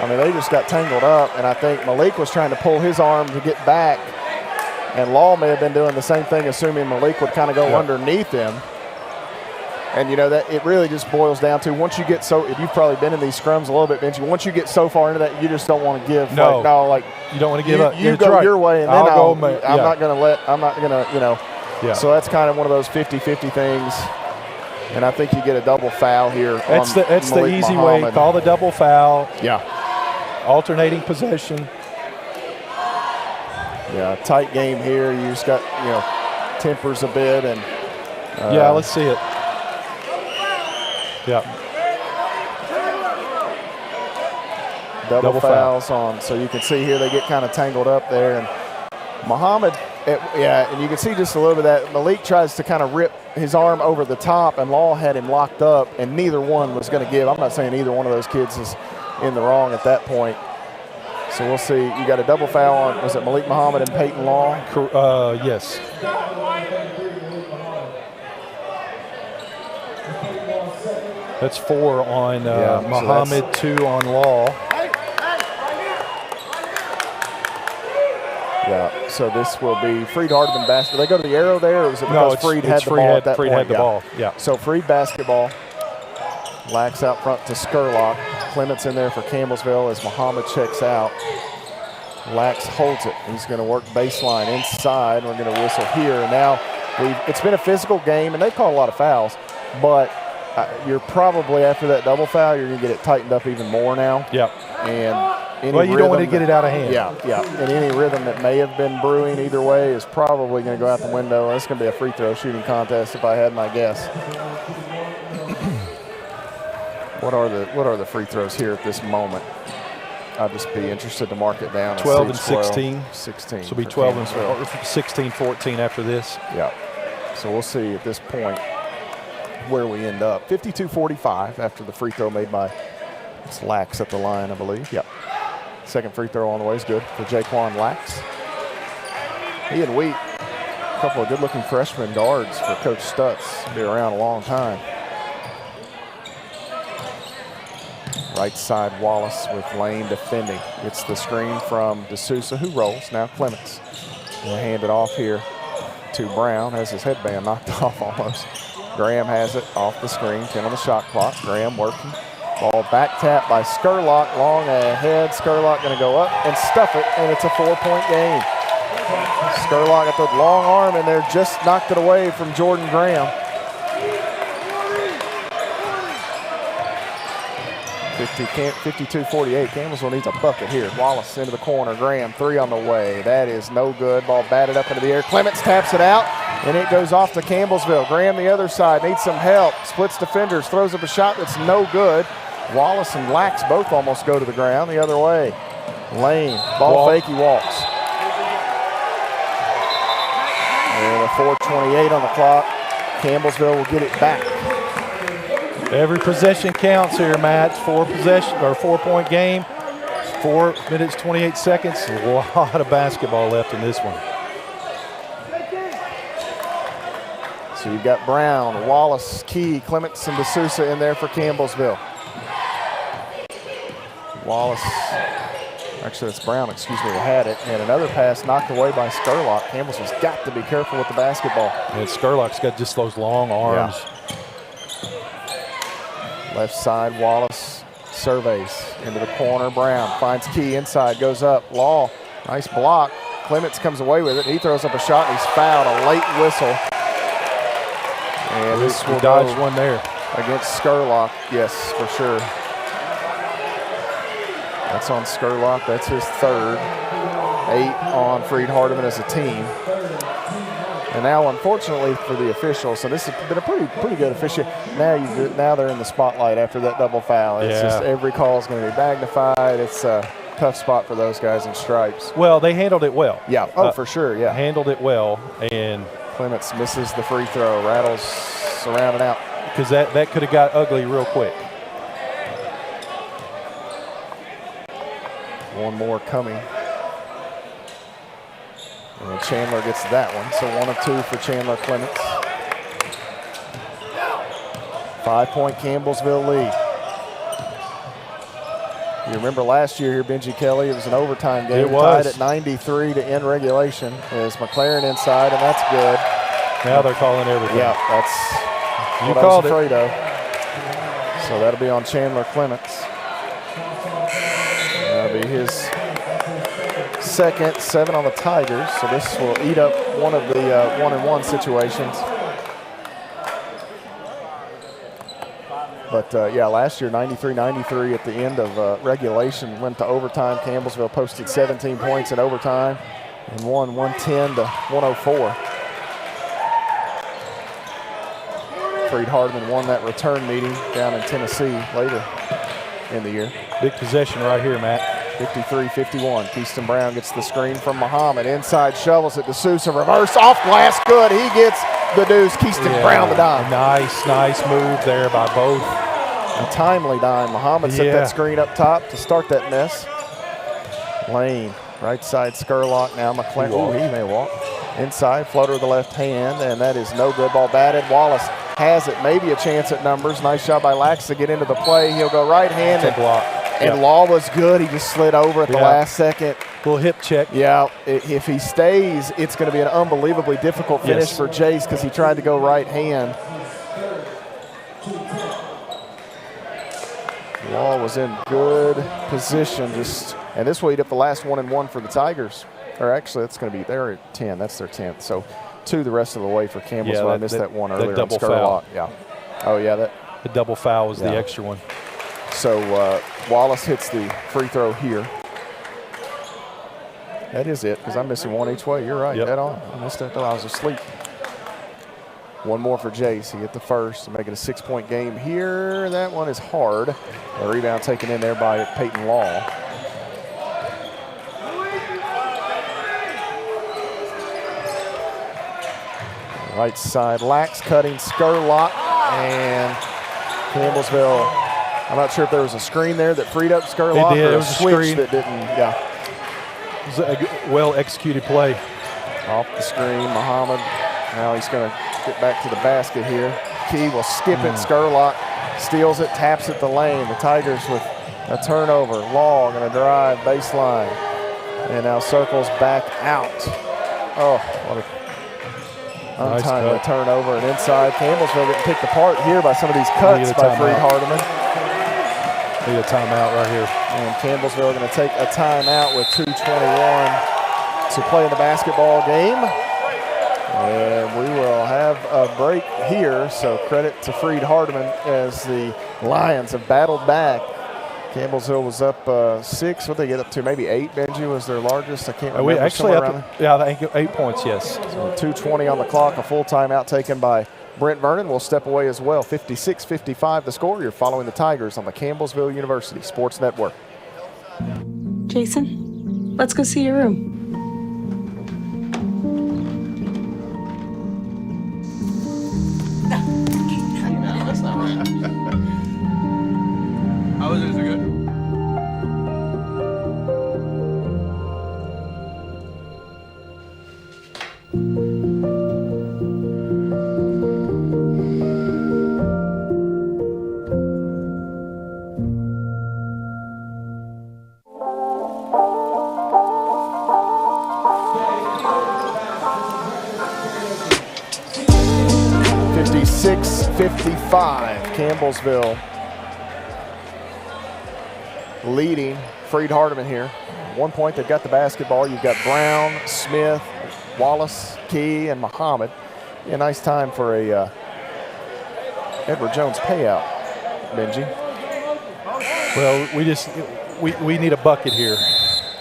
Speaker 1: I mean, they just got tangled up, and I think Malik was trying to pull his arm to get back, and Law may have been doing the same thing, assuming Malik would kind of go underneath him. And, that it really just boils down to, once you get if you've probably been in these scrums a little bit, Benji, once you get so far into that, you just don't want to give.
Speaker 3: You don't want to give up.
Speaker 1: You go your way, and then I'm not going to
Speaker 3: Yeah.
Speaker 1: So that's kind of one of those 50-50 things. And I think you get a double foul here.
Speaker 3: That's the easy way. Call the double foul.
Speaker 1: Yeah.
Speaker 3: Alternating possession.
Speaker 1: Yeah, tight game here. You just got, tempers a bit. And
Speaker 3: yeah, let's see it. Yeah.
Speaker 1: Double fouls on. So you can see here they get kind of tangled up there. And Muhammad, and you can see just a little bit of that. Malik tries to kind of rip his arm over the top, and Law had him locked up, and neither one was going to give. I'm not saying either one of those kids is in the wrong at that point. So we'll see. You got a double foul on, was it Malik Muhammad and Peyton Law?
Speaker 3: Yes. That's 4 on Muhammad, 2 on Law.
Speaker 1: Yeah, so this will be Freed-Hardeman basketball. They go to the arrow there, or was it because Freed had the ball at that point?
Speaker 3: Freed had the ball, yeah.
Speaker 1: So Freed basketball. Lax out front to Skurlock. Clements in there for Campbellsville as Muhammad checks out. Lax holds it. He's going to work baseline inside. We're going to whistle here. And now it's been a physical game, and they've called a lot of fouls, but you're probably, after that double foul, you're going to get it tightened up even more now.
Speaker 3: Yeah.
Speaker 1: And
Speaker 3: you don't want to get it out of hand.
Speaker 1: Yeah. And any rhythm that may have been brewing either way is probably going to go out the window. It's going to be a free throw shooting contest if I had my guess. What are the free throws here at this moment? I'd just be interested to mark it down.
Speaker 3: 12 and 16.
Speaker 1: 16.
Speaker 3: So it'll be 12 and 16, 14 after this.
Speaker 1: Yeah. So we'll see at this point where we end up. 52-45 after the free throw made by Lax at the line, I believe. Yep. Second free throw on the way is good for Jaquan Lax. He and Wheat, a couple of good-looking freshman guards for Coach Stutz. Be around a long time. Right side Wallace with Lane defending. It's the screen from D'Souza, who rolls. Now Clements. We'll hand it off here to Brown. Has his headband knocked off almost. Graham has it off the screen. 10 on the shot clock. Graham working. Ball back tap by Skurlock. Long ahead. Skurlock going to go up and stuff it, and it's a 4-point game. Skurlock got the long arm in there, just knocked it away from Jordan Graham. 52-48. Campbellsville needs a bucket here. Wallace into the corner. Graham, 3 on the way. That is no good. Ball batted up into the air. Clements taps it out, and it goes off to Campbellsville. Graham the other side needs some help. Splits defenders, throws up a shot that's no good. Wallace and Lax both almost go to the ground the other way. Lane, ball fake, he walks. And a 4:28 on the clock. Campbellsville will get it back.
Speaker 3: Every possession counts here, Matt. 4-point game. 4 minutes, 28 seconds. A lot of basketball left in this one.
Speaker 1: So you've got Brown, Wallace, Key, Clements, and D'Souza in there for Campbellsville. Wallace, actually it's Brown, excuse me, that had it. And another pass knocked away by Skurlock. Campbellsville's got to be careful with the basketball.
Speaker 3: And Skurlock's got just those long arms.
Speaker 1: Yeah. Left side, Wallace surveys into the corner. Brown finds Key inside, goes up. Law, nice block. Clements comes away with it. He throws up a shot and he's fouled. A late whistle. And this will
Speaker 3: dodge one there
Speaker 1: against Skurlock. Yes, for sure. That's on Skurlock. That's his third. 8 on Freed Hardman as a team. And now, unfortunately for the officials, so this has been a pretty good official. Now they're in the spotlight after that double foul. It's just every call is going to be magnified. It's a tough spot for those guys in stripes.
Speaker 3: Well, they handled it well.
Speaker 1: Yeah. For sure. Yeah.
Speaker 3: Handled it well, and
Speaker 1: Clements misses the free throw, rattles around and out.
Speaker 3: Because that could have got ugly real quick.
Speaker 1: One more coming. And Chandler gets that one. So 1 of 2 for Chandler Clements. 5-point Campbellsville lead. You remember last year here, Benji Kelly, it was an overtime game.
Speaker 3: It was.
Speaker 1: Tied at 93 to end regulation. Is McLaren inside, and that's good.
Speaker 3: Now they're calling everything.
Speaker 1: Yeah, that's what I was afraid of. So that'll be on Chandler Clements. That'll be his second, 7 on the Tigers. So this will eat up one of the 1-and-1 situations. But yeah, last year 93-93 at the end of regulation, went to overtime. Campbellsville posted 17 points in overtime and won 110 to 104. Freed Hardman won that return meeting down in Tennessee later in the year.
Speaker 3: Big possession right here, Matt.
Speaker 1: 53-51. Keyston Brown gets the screen from Muhammad. Inside shovels it to D'Souza. Reverse off glass. Good. He gets the deuce. Keyston Brown the dime.
Speaker 3: Nice move there by both.
Speaker 1: A timely dime. Muhammad set that screen up top to start that mess. Lane, right side Skurlock. Now McLaren. Oh, he may walk. Inside, floater with the left hand, and that is no good. Ball batted. Wallace has it. Maybe a chance at numbers. Nice shot by Lax to get into the play. He'll go right hand. And Law was good. He just slid over at the last second.
Speaker 3: Little hip check.
Speaker 1: Yeah, if he stays, it's going to be an unbelievably difficult finish for Jace because he tried to go right hand. Law was in good position. And this will eat up the last 1-and-1 for the Tigers. Or actually, that's going to be there at 10. That's their 10th. So 2 the rest of the way for Campbellsville. I missed that one earlier.
Speaker 3: That double foul.
Speaker 1: Yeah. Oh, yeah.
Speaker 3: The double foul was the extra one.
Speaker 1: So Wallace hits the free throw here. That is it, because I'm missing one each way. You're right, dead on. I missed that though. I was asleep. One more for Jace. He hit the first, make it a 6-point game here. That one is hard. A rebound taken in there by Peyton Law. Right side, Lax cutting Skurlock, and Campbellsville. I'm not sure if there was a screen there that freed up Skurlock.
Speaker 3: It did.
Speaker 1: Or
Speaker 3: It was a
Speaker 1: switch
Speaker 3: screen
Speaker 1: that didn't. Yeah.
Speaker 3: It was a well-executed play.
Speaker 1: Off the screen, Muhammad. Now he's going to get back to the basket here. Key will skip it. Skurlock steals it, taps it the lane. The Tigers with a turnover. Law going to drive baseline. And now circles back out. Oh, what a untimely turnover. And inside, Campbellsville getting picked apart here by some of these cuts by Freed Hardman.
Speaker 3: Need a timeout right here.
Speaker 1: And Campbellsville going to take a timeout with 2:21 to play in the basketball game. And we will have a break here. So credit to Freed Hardman as the Lions have battled back. Campbellsville was up 6. What did they get up to? Maybe 8. Benji was their largest. I can't remember.
Speaker 3: We actually up, I think 8 points, yes.
Speaker 1: So 2:20 on the clock. A full timeout taken by Brent Vernon will step away as well. 56-55 the score. You're following the Tigers on the Campbellsville University Sports Network.
Speaker 4: Jason, let's go see your room.
Speaker 1: 6:55. Campbellsville leading Freed Hardman here. 1 point, they've got the basketball. You've got Brown, Smith, Wallace, Key, and Muhammad. A nice time for a Edward Jones payout, Benji.
Speaker 3: Well, we need a bucket here.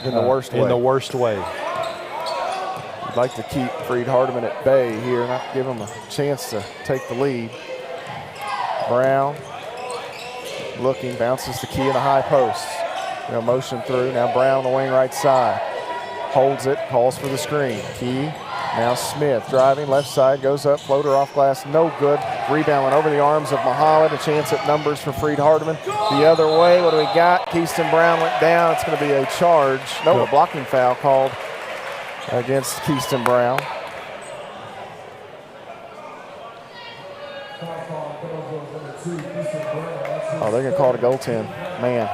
Speaker 1: In the worst way.
Speaker 3: In the worst way.
Speaker 1: You'd like to keep Freed Hardman at bay here, not give them a chance to take the lead. Brown looking, bounces the Key in the high post. Motion through, now Brown on the wing right side. Holds it, calls for the screen. Key, now Smith driving, left side, goes up, floater off glass, no good. Rebound went over the arms of Muhammad, a chance at numbers for Freed Hardman. The other way, what do we got? Keyston Brown went down, it's gonna be a charge. No, a blocking foul called against Keyston Brown. Oh, they're gonna call it a goaltend, man.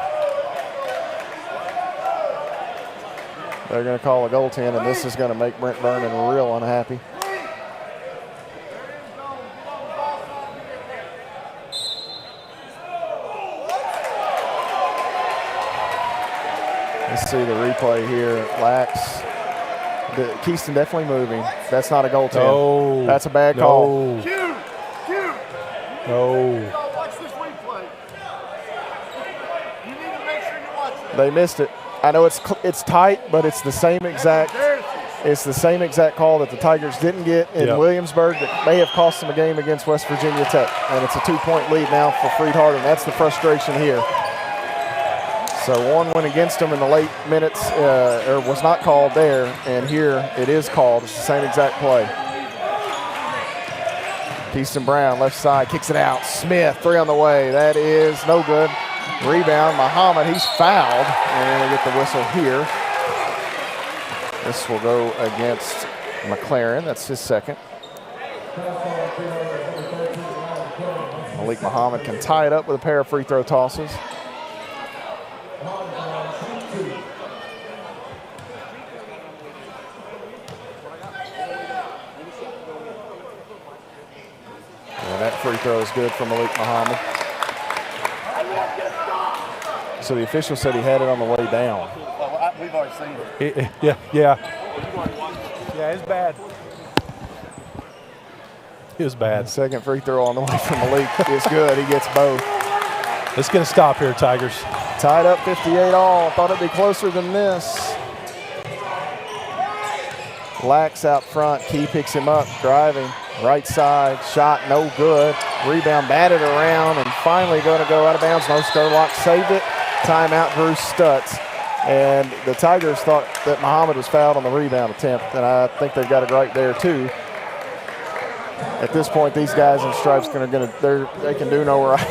Speaker 1: They're going to call a goaltend, and this is going to make Brent Vernon real unhappy. Let's see the replay here. Lax. Keyston definitely moving. That's not a goaltend.
Speaker 3: No.
Speaker 1: That's a bad call.
Speaker 3: No.
Speaker 13: Watch this replay. You need to make sure you watch it.
Speaker 1: They missed it. I know it's tight, but it's the same exact call that the Tigers didn't get in Williamsburg that may have cost them a game against West Virginia Tech. And it's a 2-point lead now for Freed Hardman. That's the frustration here. So one went against them in the late minutes, or was not called there, and here it is called. It's the same exact play. Keyston Brown, left side, kicks it out. Smith, 3 on the way. That is no good. Rebound, Muhammad, he's fouled, and we get the whistle here. This will go against McLaren, that's his second. Malik Muhammad can tie it up with a pair of free throw tosses. And that free throw is good for Malik Muhammad. So the official said he had it on the way down.
Speaker 13: Well, we've already seen it.
Speaker 3: Yeah, it's bad. It was bad.
Speaker 1: The second free throw on the way from Malik is good. He gets both.
Speaker 3: It's going to stop here, Tigers.
Speaker 1: Tied up 58 all. Thought it'd be closer than this. Lax out front. Key picks him up, driving. Right side, shot no good. Rebound batted around and finally going to go out of bounds. No, Skurlock saved it. Timeout, Drew Stutz. And the Tigers thought that Muhammad was fouled on the rebound attempt, and I think they've got it right there too. At this point, these guys in stripes they can do no right.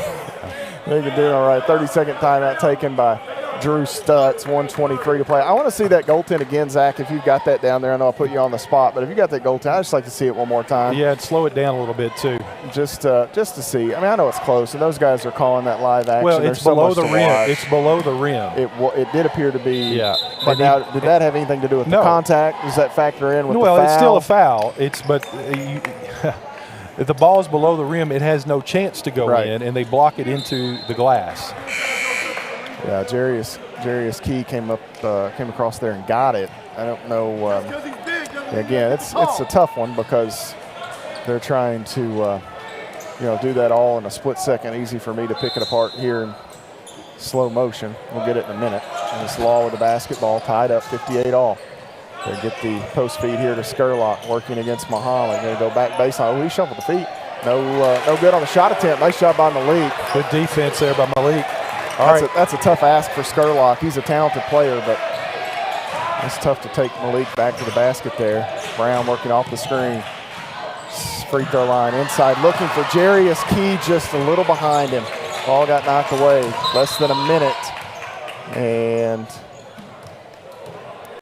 Speaker 1: They can do no right. 30-second timeout taken by Drew Stutz, 1:23 to play. I want to see that goaltend again, Zach, if you've got that down there. I know I put you on the spot, but if you got that goaltend, I'd just like to see it one more time.
Speaker 3: Yeah, and slow it down a little bit too.
Speaker 1: Just to see. I mean, I know it's close, and those guys are calling that live action.
Speaker 3: Well, it's below the rim. It's below the rim.
Speaker 1: It did appear to be.
Speaker 3: Yeah.
Speaker 1: But now, did that have anything to do with the contact? Does that factor in with the foul?
Speaker 3: Well, it's still a foul. If the ball's below the rim, it has no chance to go in, and they block it into the glass.
Speaker 1: Yeah, Jarius Key came across there and got it. I don't know. Again, it's a tough one because they're trying to do that all in a split second. Easy for me to pick it apart here in slow motion. We'll get it in a minute. And it's Law with the basketball, tied up 58 all. They get the post feed here to Skurlock, working against Muhammad. Going to go back baseline. Oh, he shuffled the feet. No good on the shot attempt. Nice job by Malik.
Speaker 3: Good defense there by Malik.
Speaker 1: That's a tough ask for Skurlock. He's a talented player, but it's tough to take Malik back to the basket there. Brown working off the screen. Free throw line inside, looking for Jarius Key, just a little behind him. Ball got knocked away. Less than a minute. And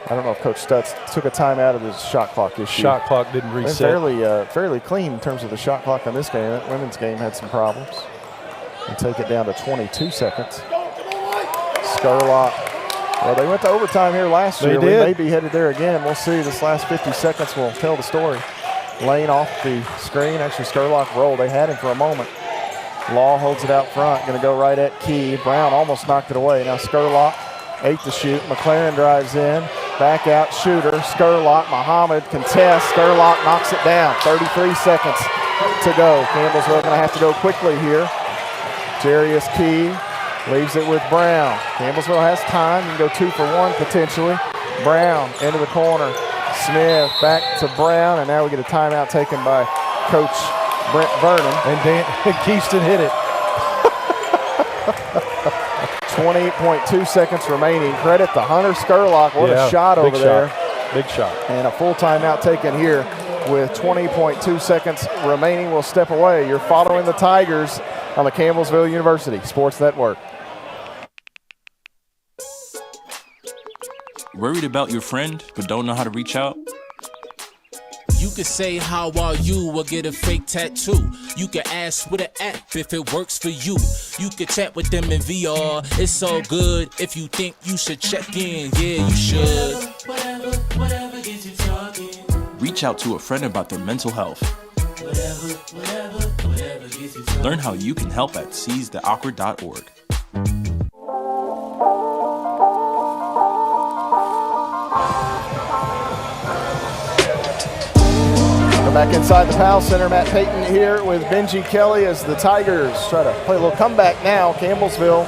Speaker 1: I don't know if Coach Stutz took a time out of his shot clock issue.
Speaker 3: Shot clock didn't reset.
Speaker 1: Fairly clean in terms of the shot clock on this game. That women's game had some problems. And take it down to 22 seconds. Skurlock. Well, they went to overtime here last year. We may be headed there again. We'll see. This last 50 seconds will tell the story. Lane off the screen. Actually, Skurlock rolled. They had him for a moment. Law holds it out front. Going to go right at Key. Brown almost knocked it away. Now Skurlock, 8 to shoot. McLaren drives in. Back out shooter. Skurlock. Muhammad contests. Skurlock knocks it down. 33 seconds to go. Campbellsville going to have to go quickly here. Jarius Key leaves it with Brown. Campbellsville has time. You can go 2 for 1 potentially. Brown into the corner. Smith back to Brown, and now we get a timeout taken by Coach Brent Vernon.
Speaker 3: And Keyston hit it.
Speaker 1: 20.2 seconds remaining. Credit to Hunter Skurlock. What a shot over there.
Speaker 3: Big shot.
Speaker 1: And a full timeout taken here with 20.2 seconds remaining. We'll step away. You're following the Tigers on the Campbellsville University Sports Network.
Speaker 18: Worried about your friend but don't know how to reach out?
Speaker 19: You could say how are you or get a fake tattoo. You could ask with an app if it works for you. You could chat with them in VR. It's so good. If you think you should check in, yeah, you should.
Speaker 18: Whatever gets you talking. Reach out to a friend about their mental health. Whatever gets you talking. Learn how you can help at seizetheawkward.org.
Speaker 1: Back inside the Powell Center, Matt Payton here with Benji Kelly as the Tigers try to play a little comeback now. Campbellsville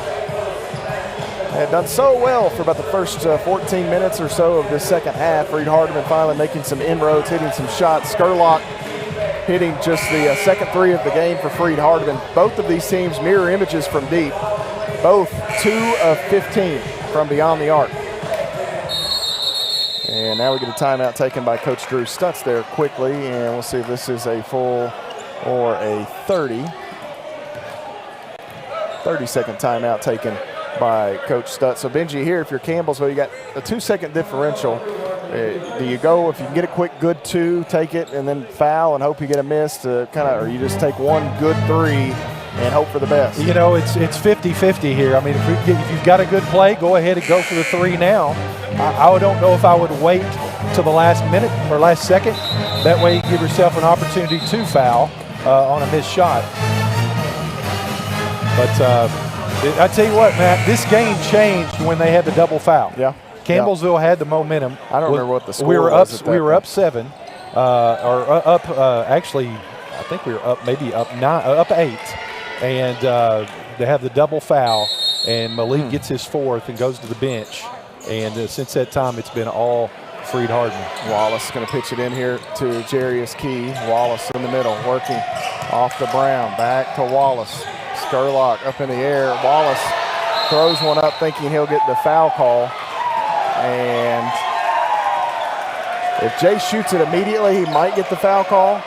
Speaker 1: had done so well for about the first 14 minutes or so of this second half. Reed Hardman finally making some inroads, hitting some shots. Skurlock hitting just the second 3 of the game for Freed Hardman. Both of these teams mirror images from deep. Both 2 of 15 from beyond the arc. And now we get a timeout taken by Coach Drew Stutz there quickly, and we'll see if this is a full or a 30-second timeout taken by Coach Stutz. So Benji here, if you're Campbellsville, you got a 2-second differential. Do you go, if you can get a quick good 2, take it and then foul and hope you get a miss to or you just take one good 3 and hope for the best?
Speaker 3: You know, it's 50-50 here. I mean, if you've got a good play, go ahead and go for the 3 now. I don't know if I would wait till the last minute or last second. That way you give yourself an opportunity to foul on a missed shot. But I tell you what, Matt, this game changed when they had the double foul.
Speaker 1: Yeah.
Speaker 3: Campbellsville had the momentum.
Speaker 1: I don't remember what the score
Speaker 3: was. We were up 7, actually, I think we were up 8, and they have the double foul, and Malik gets his 4th and goes to the bench. And since that time, it's been all Freed Hardman.
Speaker 1: Wallace going to pitch it in here to Jarius Key. Wallace in the middle, working off the Brown. Back to Wallace. Skurlock up in the air. Wallace throws one up thinking he'll get the foul call. And if Jay shoots it immediately, he might get the foul call.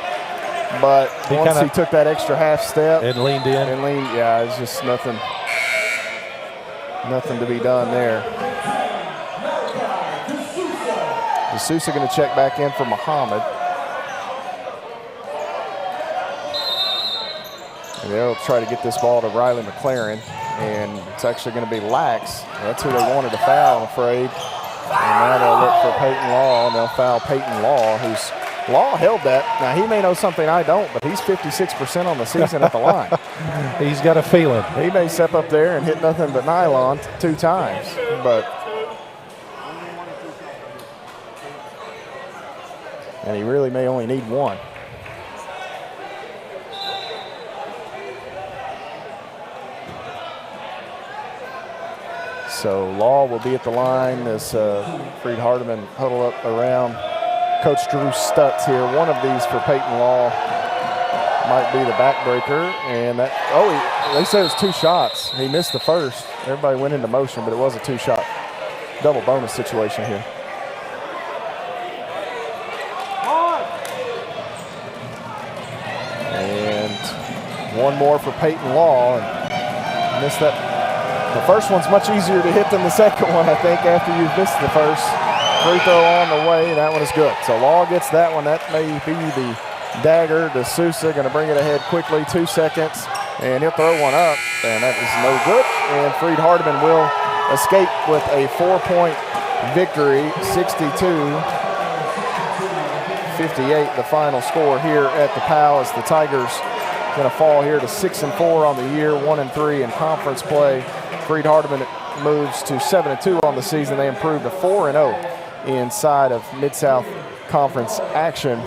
Speaker 1: But once he took that extra half step.
Speaker 3: And leaned in.
Speaker 1: Yeah, it's just nothing to be done there. D'Souza going to check back in for Muhammad. And they'll try to get this ball to Riley McLaren, and it's actually going to be Lax. That's who they wanted to foul, I'm afraid. And now they'll look for Peyton Law, and they'll foul Peyton Law, who's Law held that. Now, he may know something I don't, but he's 56% on the season at the line.
Speaker 3: He's got a feeling.
Speaker 1: He may step up there and hit nothing but nylon 2 times, and he really may only need 1. So Law will be at the line as Freed Hardman huddle up around Coach Drew Stutz here. One of these for Peyton Law might be the backbreaker. And that, they said it was 2 shots. He missed the first. Everybody went into motion, but it was a 2-shot double bonus situation here. And one more for Peyton Law. And missed that. The first one's much easier to hit than the second one, I think, after you've missed the first. Free throw on the way. That one is good. So Law gets that one. That may be the dagger. D'Souza going to bring it ahead quickly. 2 seconds. And he'll throw one up. And that is no good. And Freed Hardman will escape with a 4-point victory, 58, the final score here at the PAL, as the Tigers going to fall here to 6-4 on the year, 1-3 in conference play. Freed Hardman moves to 7-2 on the season. They improved to 4-0 inside of Mid-South Conference action.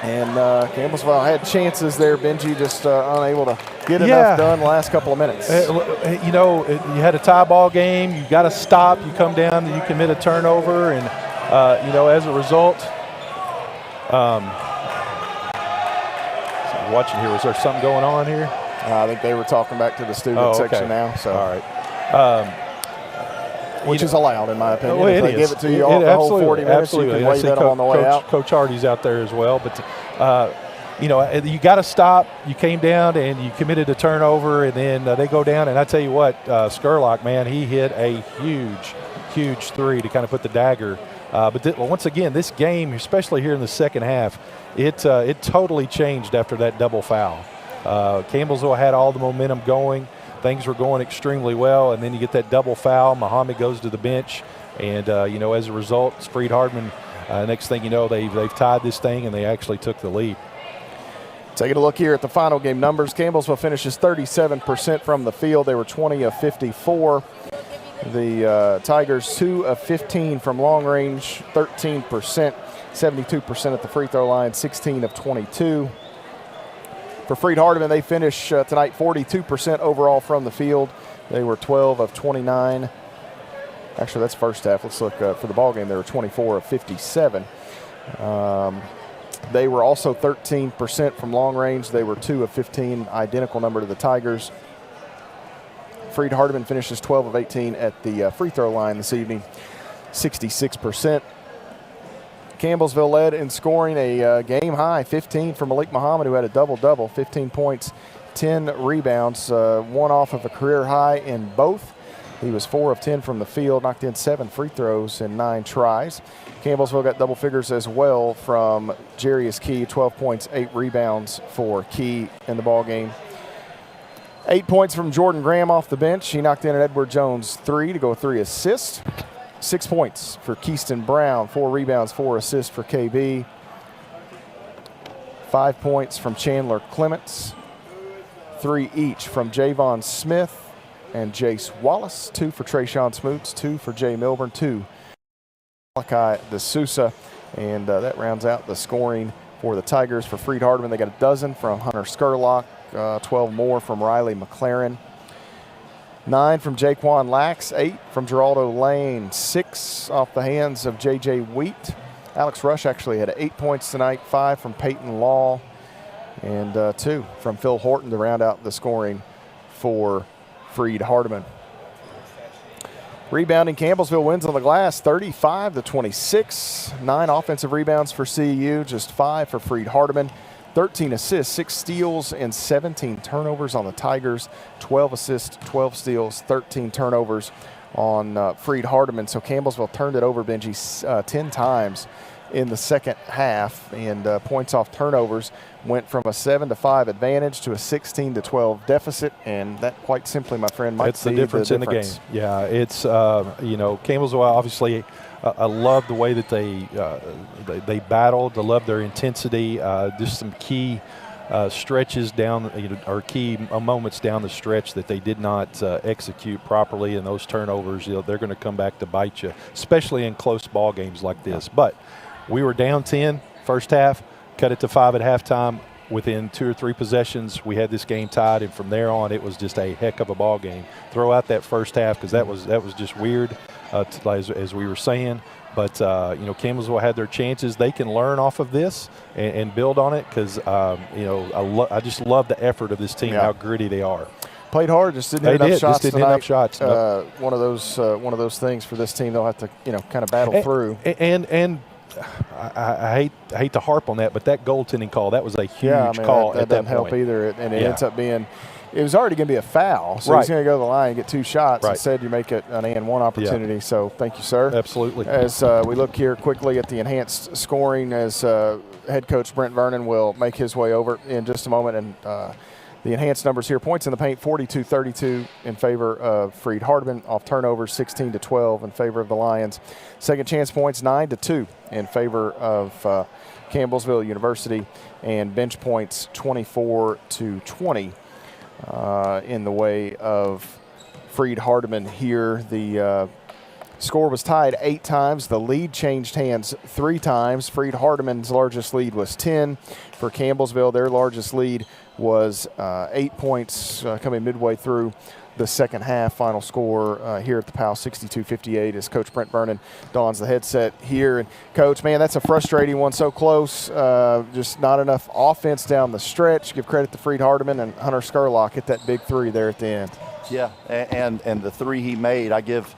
Speaker 1: And Campbellsville had chances there. Benji just unable to get enough done the last couple of minutes.
Speaker 3: You know, you had a tie ball game. You got to stop. You come down, you commit a turnover, and you know, as a result, watching here, was there something going on here?
Speaker 1: I think they were talking back to the student section now. So
Speaker 3: all right.
Speaker 1: Which is allowed, in my opinion.
Speaker 3: Well,
Speaker 1: if they give it to you all the whole 40 minutes, you can wave at them on the way out.
Speaker 3: Coach Hardy's out there as well. But, you know, you got to stop. You came down and you committed a turnover, and then they go down. And I tell you what, Skurlock, man, he hit a huge three to kind of put the dagger. But once again, this game, especially here in the second half, it totally changed after that double foul. Campbellsville had all the momentum going. Things were going extremely well, and then you get that double foul. Muhammad goes to the bench, and you know, as a result, Freed Hardman. Next thing you know, they've tied this thing, and they actually took the lead.
Speaker 1: Taking a look here at the final game numbers, Campbellsville finishes 37% from the field. They were 20 of 54. The Tigers 2 of 15 from long range, 13%, 72% at the free throw line, 16 of 22. For Freed Hardman, they finish tonight 42% overall from the field. They were 12 of 29. Actually, that's first half. Let's look for the ball game. They were 24 of 57. They were also 13% from long range. They were 2 of 15, identical number to the Tigers. Freed Hardman finishes 12 of 18 at the free throw line this evening, 66%. Campbellsville led in scoring, a game high 15 for Malik Muhammad, who had a double-double, 15 points, 10 rebounds, one off of a career high in both. He was 4 of 10 from the field, knocked in 7 free throws and 9 tries. Campbellsville got double figures as well from Jarius Key, 12 points, 8 rebounds for Key in the ball game. 8 points from Jordan Graham off the bench. He knocked in an Edward Jones 3 to go with 3 assists. 6 points for Keyston Brown, 4 rebounds, 4 assists for KB. 5 points from Chandler Clements. 3 each from Javon Smith and Jace Wallace. 2 for Trayshawn Smoots, 2 for Jay Milburn, 2 Malachi D'Souza. And that rounds out the scoring for the Tigers. For Freed Hardman, they got a dozen from Hunter Skurlock, 12 more from Riley McLaren. 9 from Jaquan Lax, 8 from Geraldo Lane, 6 off the hands of J.J. Wheat. Alex Rush actually had 8 points tonight, 5 from Peyton Law, and 2 from Phil Horton to round out the scoring for Freed Hardman. Rebounding, Campbellsville wins on the glass, 35-26. 9 offensive rebounds for CEU, just 5 for Freed Hardman. 13 assists, 6 steals, and 17 turnovers on the Tigers. 12 assists, 12 steals, 13 turnovers on Freed Hardman. So Campbellsville turned it over, Benji, 10 times in the second half, and points off turnovers went from a 7-5 advantage to a 16-12 deficit, and that quite simply, my friend, might
Speaker 3: be the difference in the game. Yeah, it's you know, Campbellsville obviously. I love the way that they battled. I love their intensity. Just some key stretches down, or key moments down the stretch that they did not execute properly, and those turnovers, they're going to come back to bite you, especially in close ball games like this. But we were down 10 first half, cut it to 5 at halftime. Within 2 or 3 possessions, we had this game tied, and from there on, it was just a heck of a ball game. Throw out that first half because that was just weird, as we were saying. But you know, Campbellsville had their chances. They can learn off of this and build on it because you know, I just love the effort of this team, how gritty they are.
Speaker 1: Played hard, just didn't hit enough shots
Speaker 3: tonight.
Speaker 1: Enough shots. One of those things for this team. They'll have to kind of battle through.
Speaker 3: And I hate to harp on that, but that goaltending call, that was a huge call
Speaker 1: that
Speaker 3: at that
Speaker 1: doesn't help
Speaker 3: point.
Speaker 1: either, and it ends up being. It was already going to be a foul, so he's going to go to the line and get 2 shots. Instead, you make it an and 1 opportunity. So thank you, sir.
Speaker 3: Absolutely.
Speaker 1: As we look here quickly at the enhanced scoring, as head coach Brent Vernon will make his way over in just a moment, and The enhanced numbers here: points in the paint 42-32 in favor of Freed Hardman. Off turnovers 16-12 in favor of the Lions. Second chance points 9-2 in favor of Campbellsville University, and bench points 24-20 in the way of Freed Hardman here. The score was tied 8 times. The lead changed hands 3 times. Freed Hardman's largest lead was 10. For Campbellsville, their largest lead was 8 points coming midway through the second half. Final score here at the PAL 62-58 as Coach Brent Vernon dons the headset here. And Coach, man, that's a frustrating one, so close. Just not enough offense down the stretch. Give credit to Freed Hardman, and Hunter Skurlock hit that big 3 there at the end.
Speaker 16: Yeah, and the 3 he made, I give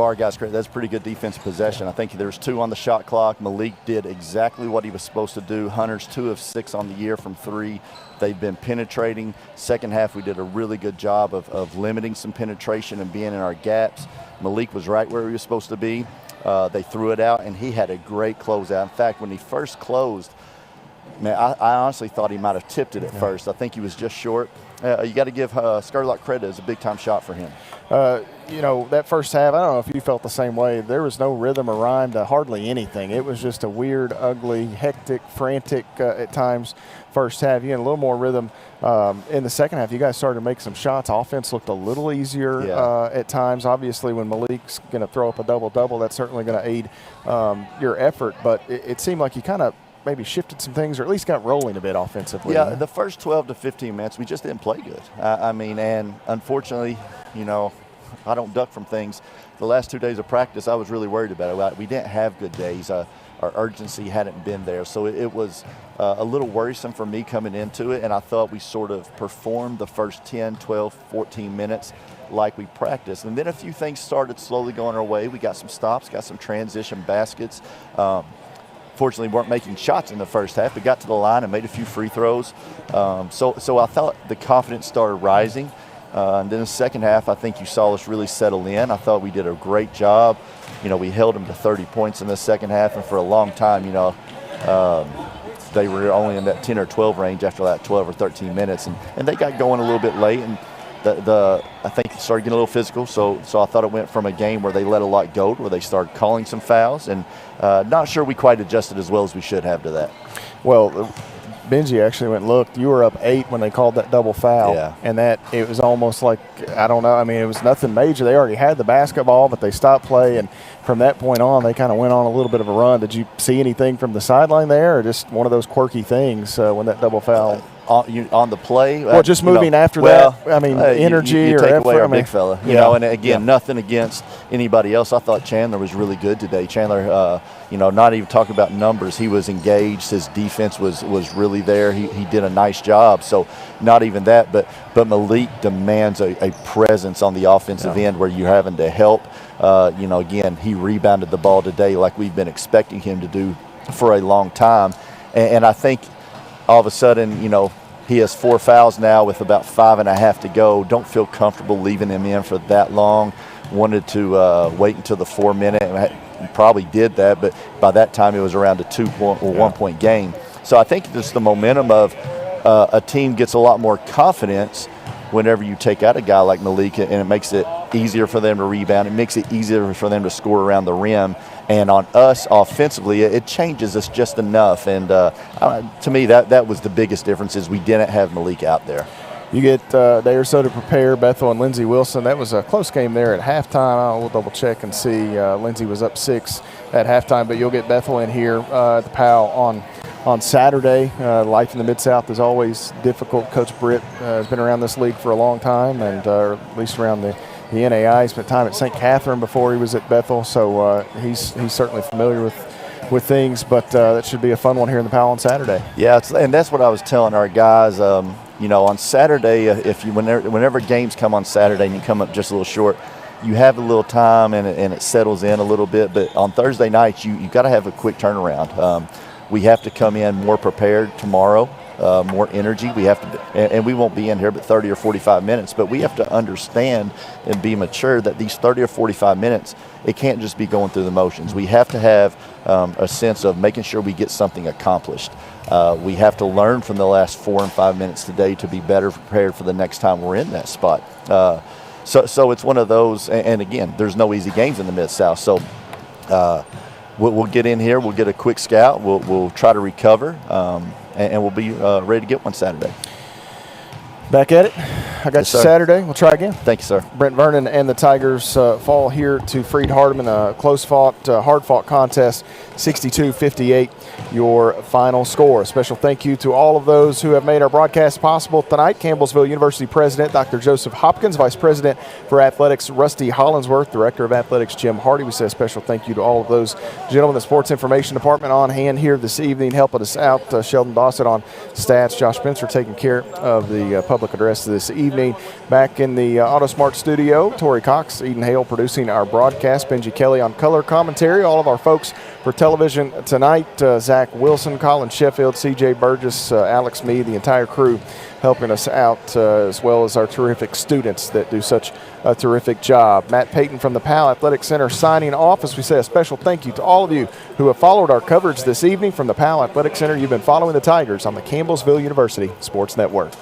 Speaker 16: our guys credit. That's pretty good defensive possession. I think there's 2 on the shot clock. Malik did exactly what he was supposed to do. Hunter's 2 of 6 on the year from 3. They've been penetrating. Second half, we did a really good job of limiting some penetration and being in our gaps. Malik was right where he was supposed to be. They threw it out, and he had a great closeout. In fact, when he first closed, man, I honestly thought he might have tipped it at first. I think he was just short. You got to give Skurlock credit. It's a big-time shot for him.
Speaker 1: You know, that first half, I don't know if you felt the same way. There was no rhythm or rhyme to hardly anything. It was just a weird, ugly, hectic, frantic at times first half. You had a little more rhythm in the second half. You guys started to make some shots. Offense looked a little easier at times. Obviously, when Malik's going to throw up a double-double, that's certainly going to aid your effort. But it seemed like you kind of maybe shifted some things, or at least got rolling a bit offensively.
Speaker 16: Yeah, the first 12 to 15 minutes, we just didn't play good. I mean, and unfortunately, you know, I don't duck from things. The last 2 days of practice, I was really worried about it. We didn't have good days. Our urgency hadn't been there. So it was a little worrisome for me coming into it, and I thought we sort of performed the first 10, 12, 14 minutes like we practiced. And then a few things started slowly going our way. We got some stops, got some transition baskets. Fortunately, weren't making shots in the first half. We got to the line and made a few free throws. So I thought the confidence started rising. And then the second half, I think you saw us really settle in. I thought we did a great job. You know, we held them to 30 points in the second half, and for a long time, you know, they were only in that 10 or 12 range after that 12 or 13 minutes. And they got going a little bit late, and I think it started getting a little physical. So I thought it went from a game where they let a lot go to where they started calling some fouls, and not sure we quite adjusted as well as we should have to that.
Speaker 1: Well, Benji actually went and looked. You were up 8 when they called that double foul.
Speaker 16: Yeah.
Speaker 1: And it was almost like, I don't know, I mean, it was nothing major. They already had the basketball, but they stopped play, and from that point on, they kind of went on a little bit of a run. Did you see anything from the sideline there, or just one of those quirky things when that double foul?
Speaker 16: On the play?
Speaker 1: Well, just moving after that. I mean, energy
Speaker 16: you
Speaker 1: or
Speaker 16: take
Speaker 1: effort.
Speaker 16: away our big fella. You
Speaker 1: Yeah.
Speaker 16: know, and again, nothing against anybody else. I thought Chandler was really good today. Chandler, you know, not even talking about numbers, he was engaged. His defense was really there. He did a nice job. So not even that, but Malik demands a presence on the offensive end where you're having to help. You know, again, he rebounded the ball today like we've been expecting him to do for a long time. And I think all of a sudden, you know, he has 4 fouls now with about 5.5 to go. Don't feel comfortable leaving him in for that long. Wanted to wait until the 4-minute. Probably did that, but by that time it was around a 2-point or 1-point game. So I think just the momentum of a team gets a lot more confidence whenever you take out a guy like Malik, and it makes it easier for them to rebound. It makes it easier for them to score around the rim. And on us offensively, it changes us just enough. And to me, that was the biggest difference, is we didn't have Malik out there.
Speaker 1: You get a day or so to prepare. Bethel and Lindsey Wilson. That was a close game there at halftime. We'll double check and see. Lindsey was up 6 at halftime, but you'll get Bethel in here at the PAL on Saturday. Life in the Mid-South is always difficult. Coach Britt has been around this league for a long time, and or at least around the NAI. He spent time at St. Catherine before he was at Bethel, so he's certainly familiar with things. But that should be a fun one here in the PAL on Saturday.
Speaker 16: Yeah, and that's what I was telling our guys. You know, on Saturday, whenever games come on Saturday and you come up just a little short, you have a little time and it settles in a little bit. But on Thursday nights, you got to have a quick turnaround. We have to come in more prepared tomorrow more energy. We have to, and we won't be in here but 30 or 45 minutes, but we have to understand and be mature that these 30 or 45 minutes, it can't just be going through the motions. We have to have a sense of making sure we get something accomplished. We have to learn from the last 4 and 5 minutes today to be better prepared for the next time we're in that spot. So it's one of those, and again, there's no easy games in the Mid-South. So we'll get in here, we'll get a quick scout, we'll try to recover, and we'll be ready to get one Saturday.
Speaker 1: Back at it. I got you Saturday. We'll try again.
Speaker 16: Thank you, sir.
Speaker 1: Brent Vernon and the Tigers fall here to Freed Hardman, a close-fought, hard-fought contest, 62-58, your final score. A special thank you to all of those who have made our broadcast possible tonight. Campbellsville University President Dr. Joseph Hopkins, Vice President for Athletics Rusty Hollinsworth, Director of Athletics Jim Hardy. We say a special thank you to all of those gentlemen. The Sports Information Department on hand here this evening, helping us out. Sheldon Dossett on stats. Josh Spencer taking care of the public address this evening. Back in the AutoSmart studio, Tori Cox, Eden Hale producing our broadcast, Benji Kelly on color commentary, all of our folks for television tonight, Zach Wilson, Colin Sheffield, CJ Burgess, Alex Mead, the entire crew helping us out, as well as our terrific students that do such a terrific job. Matt Payton from the Powell Athletic Center signing off. As we say, a special thank you to all of you who have followed our coverage this evening from the Powell Athletic Center. You've been following the Tigers on the Campbellsville University Sports Network.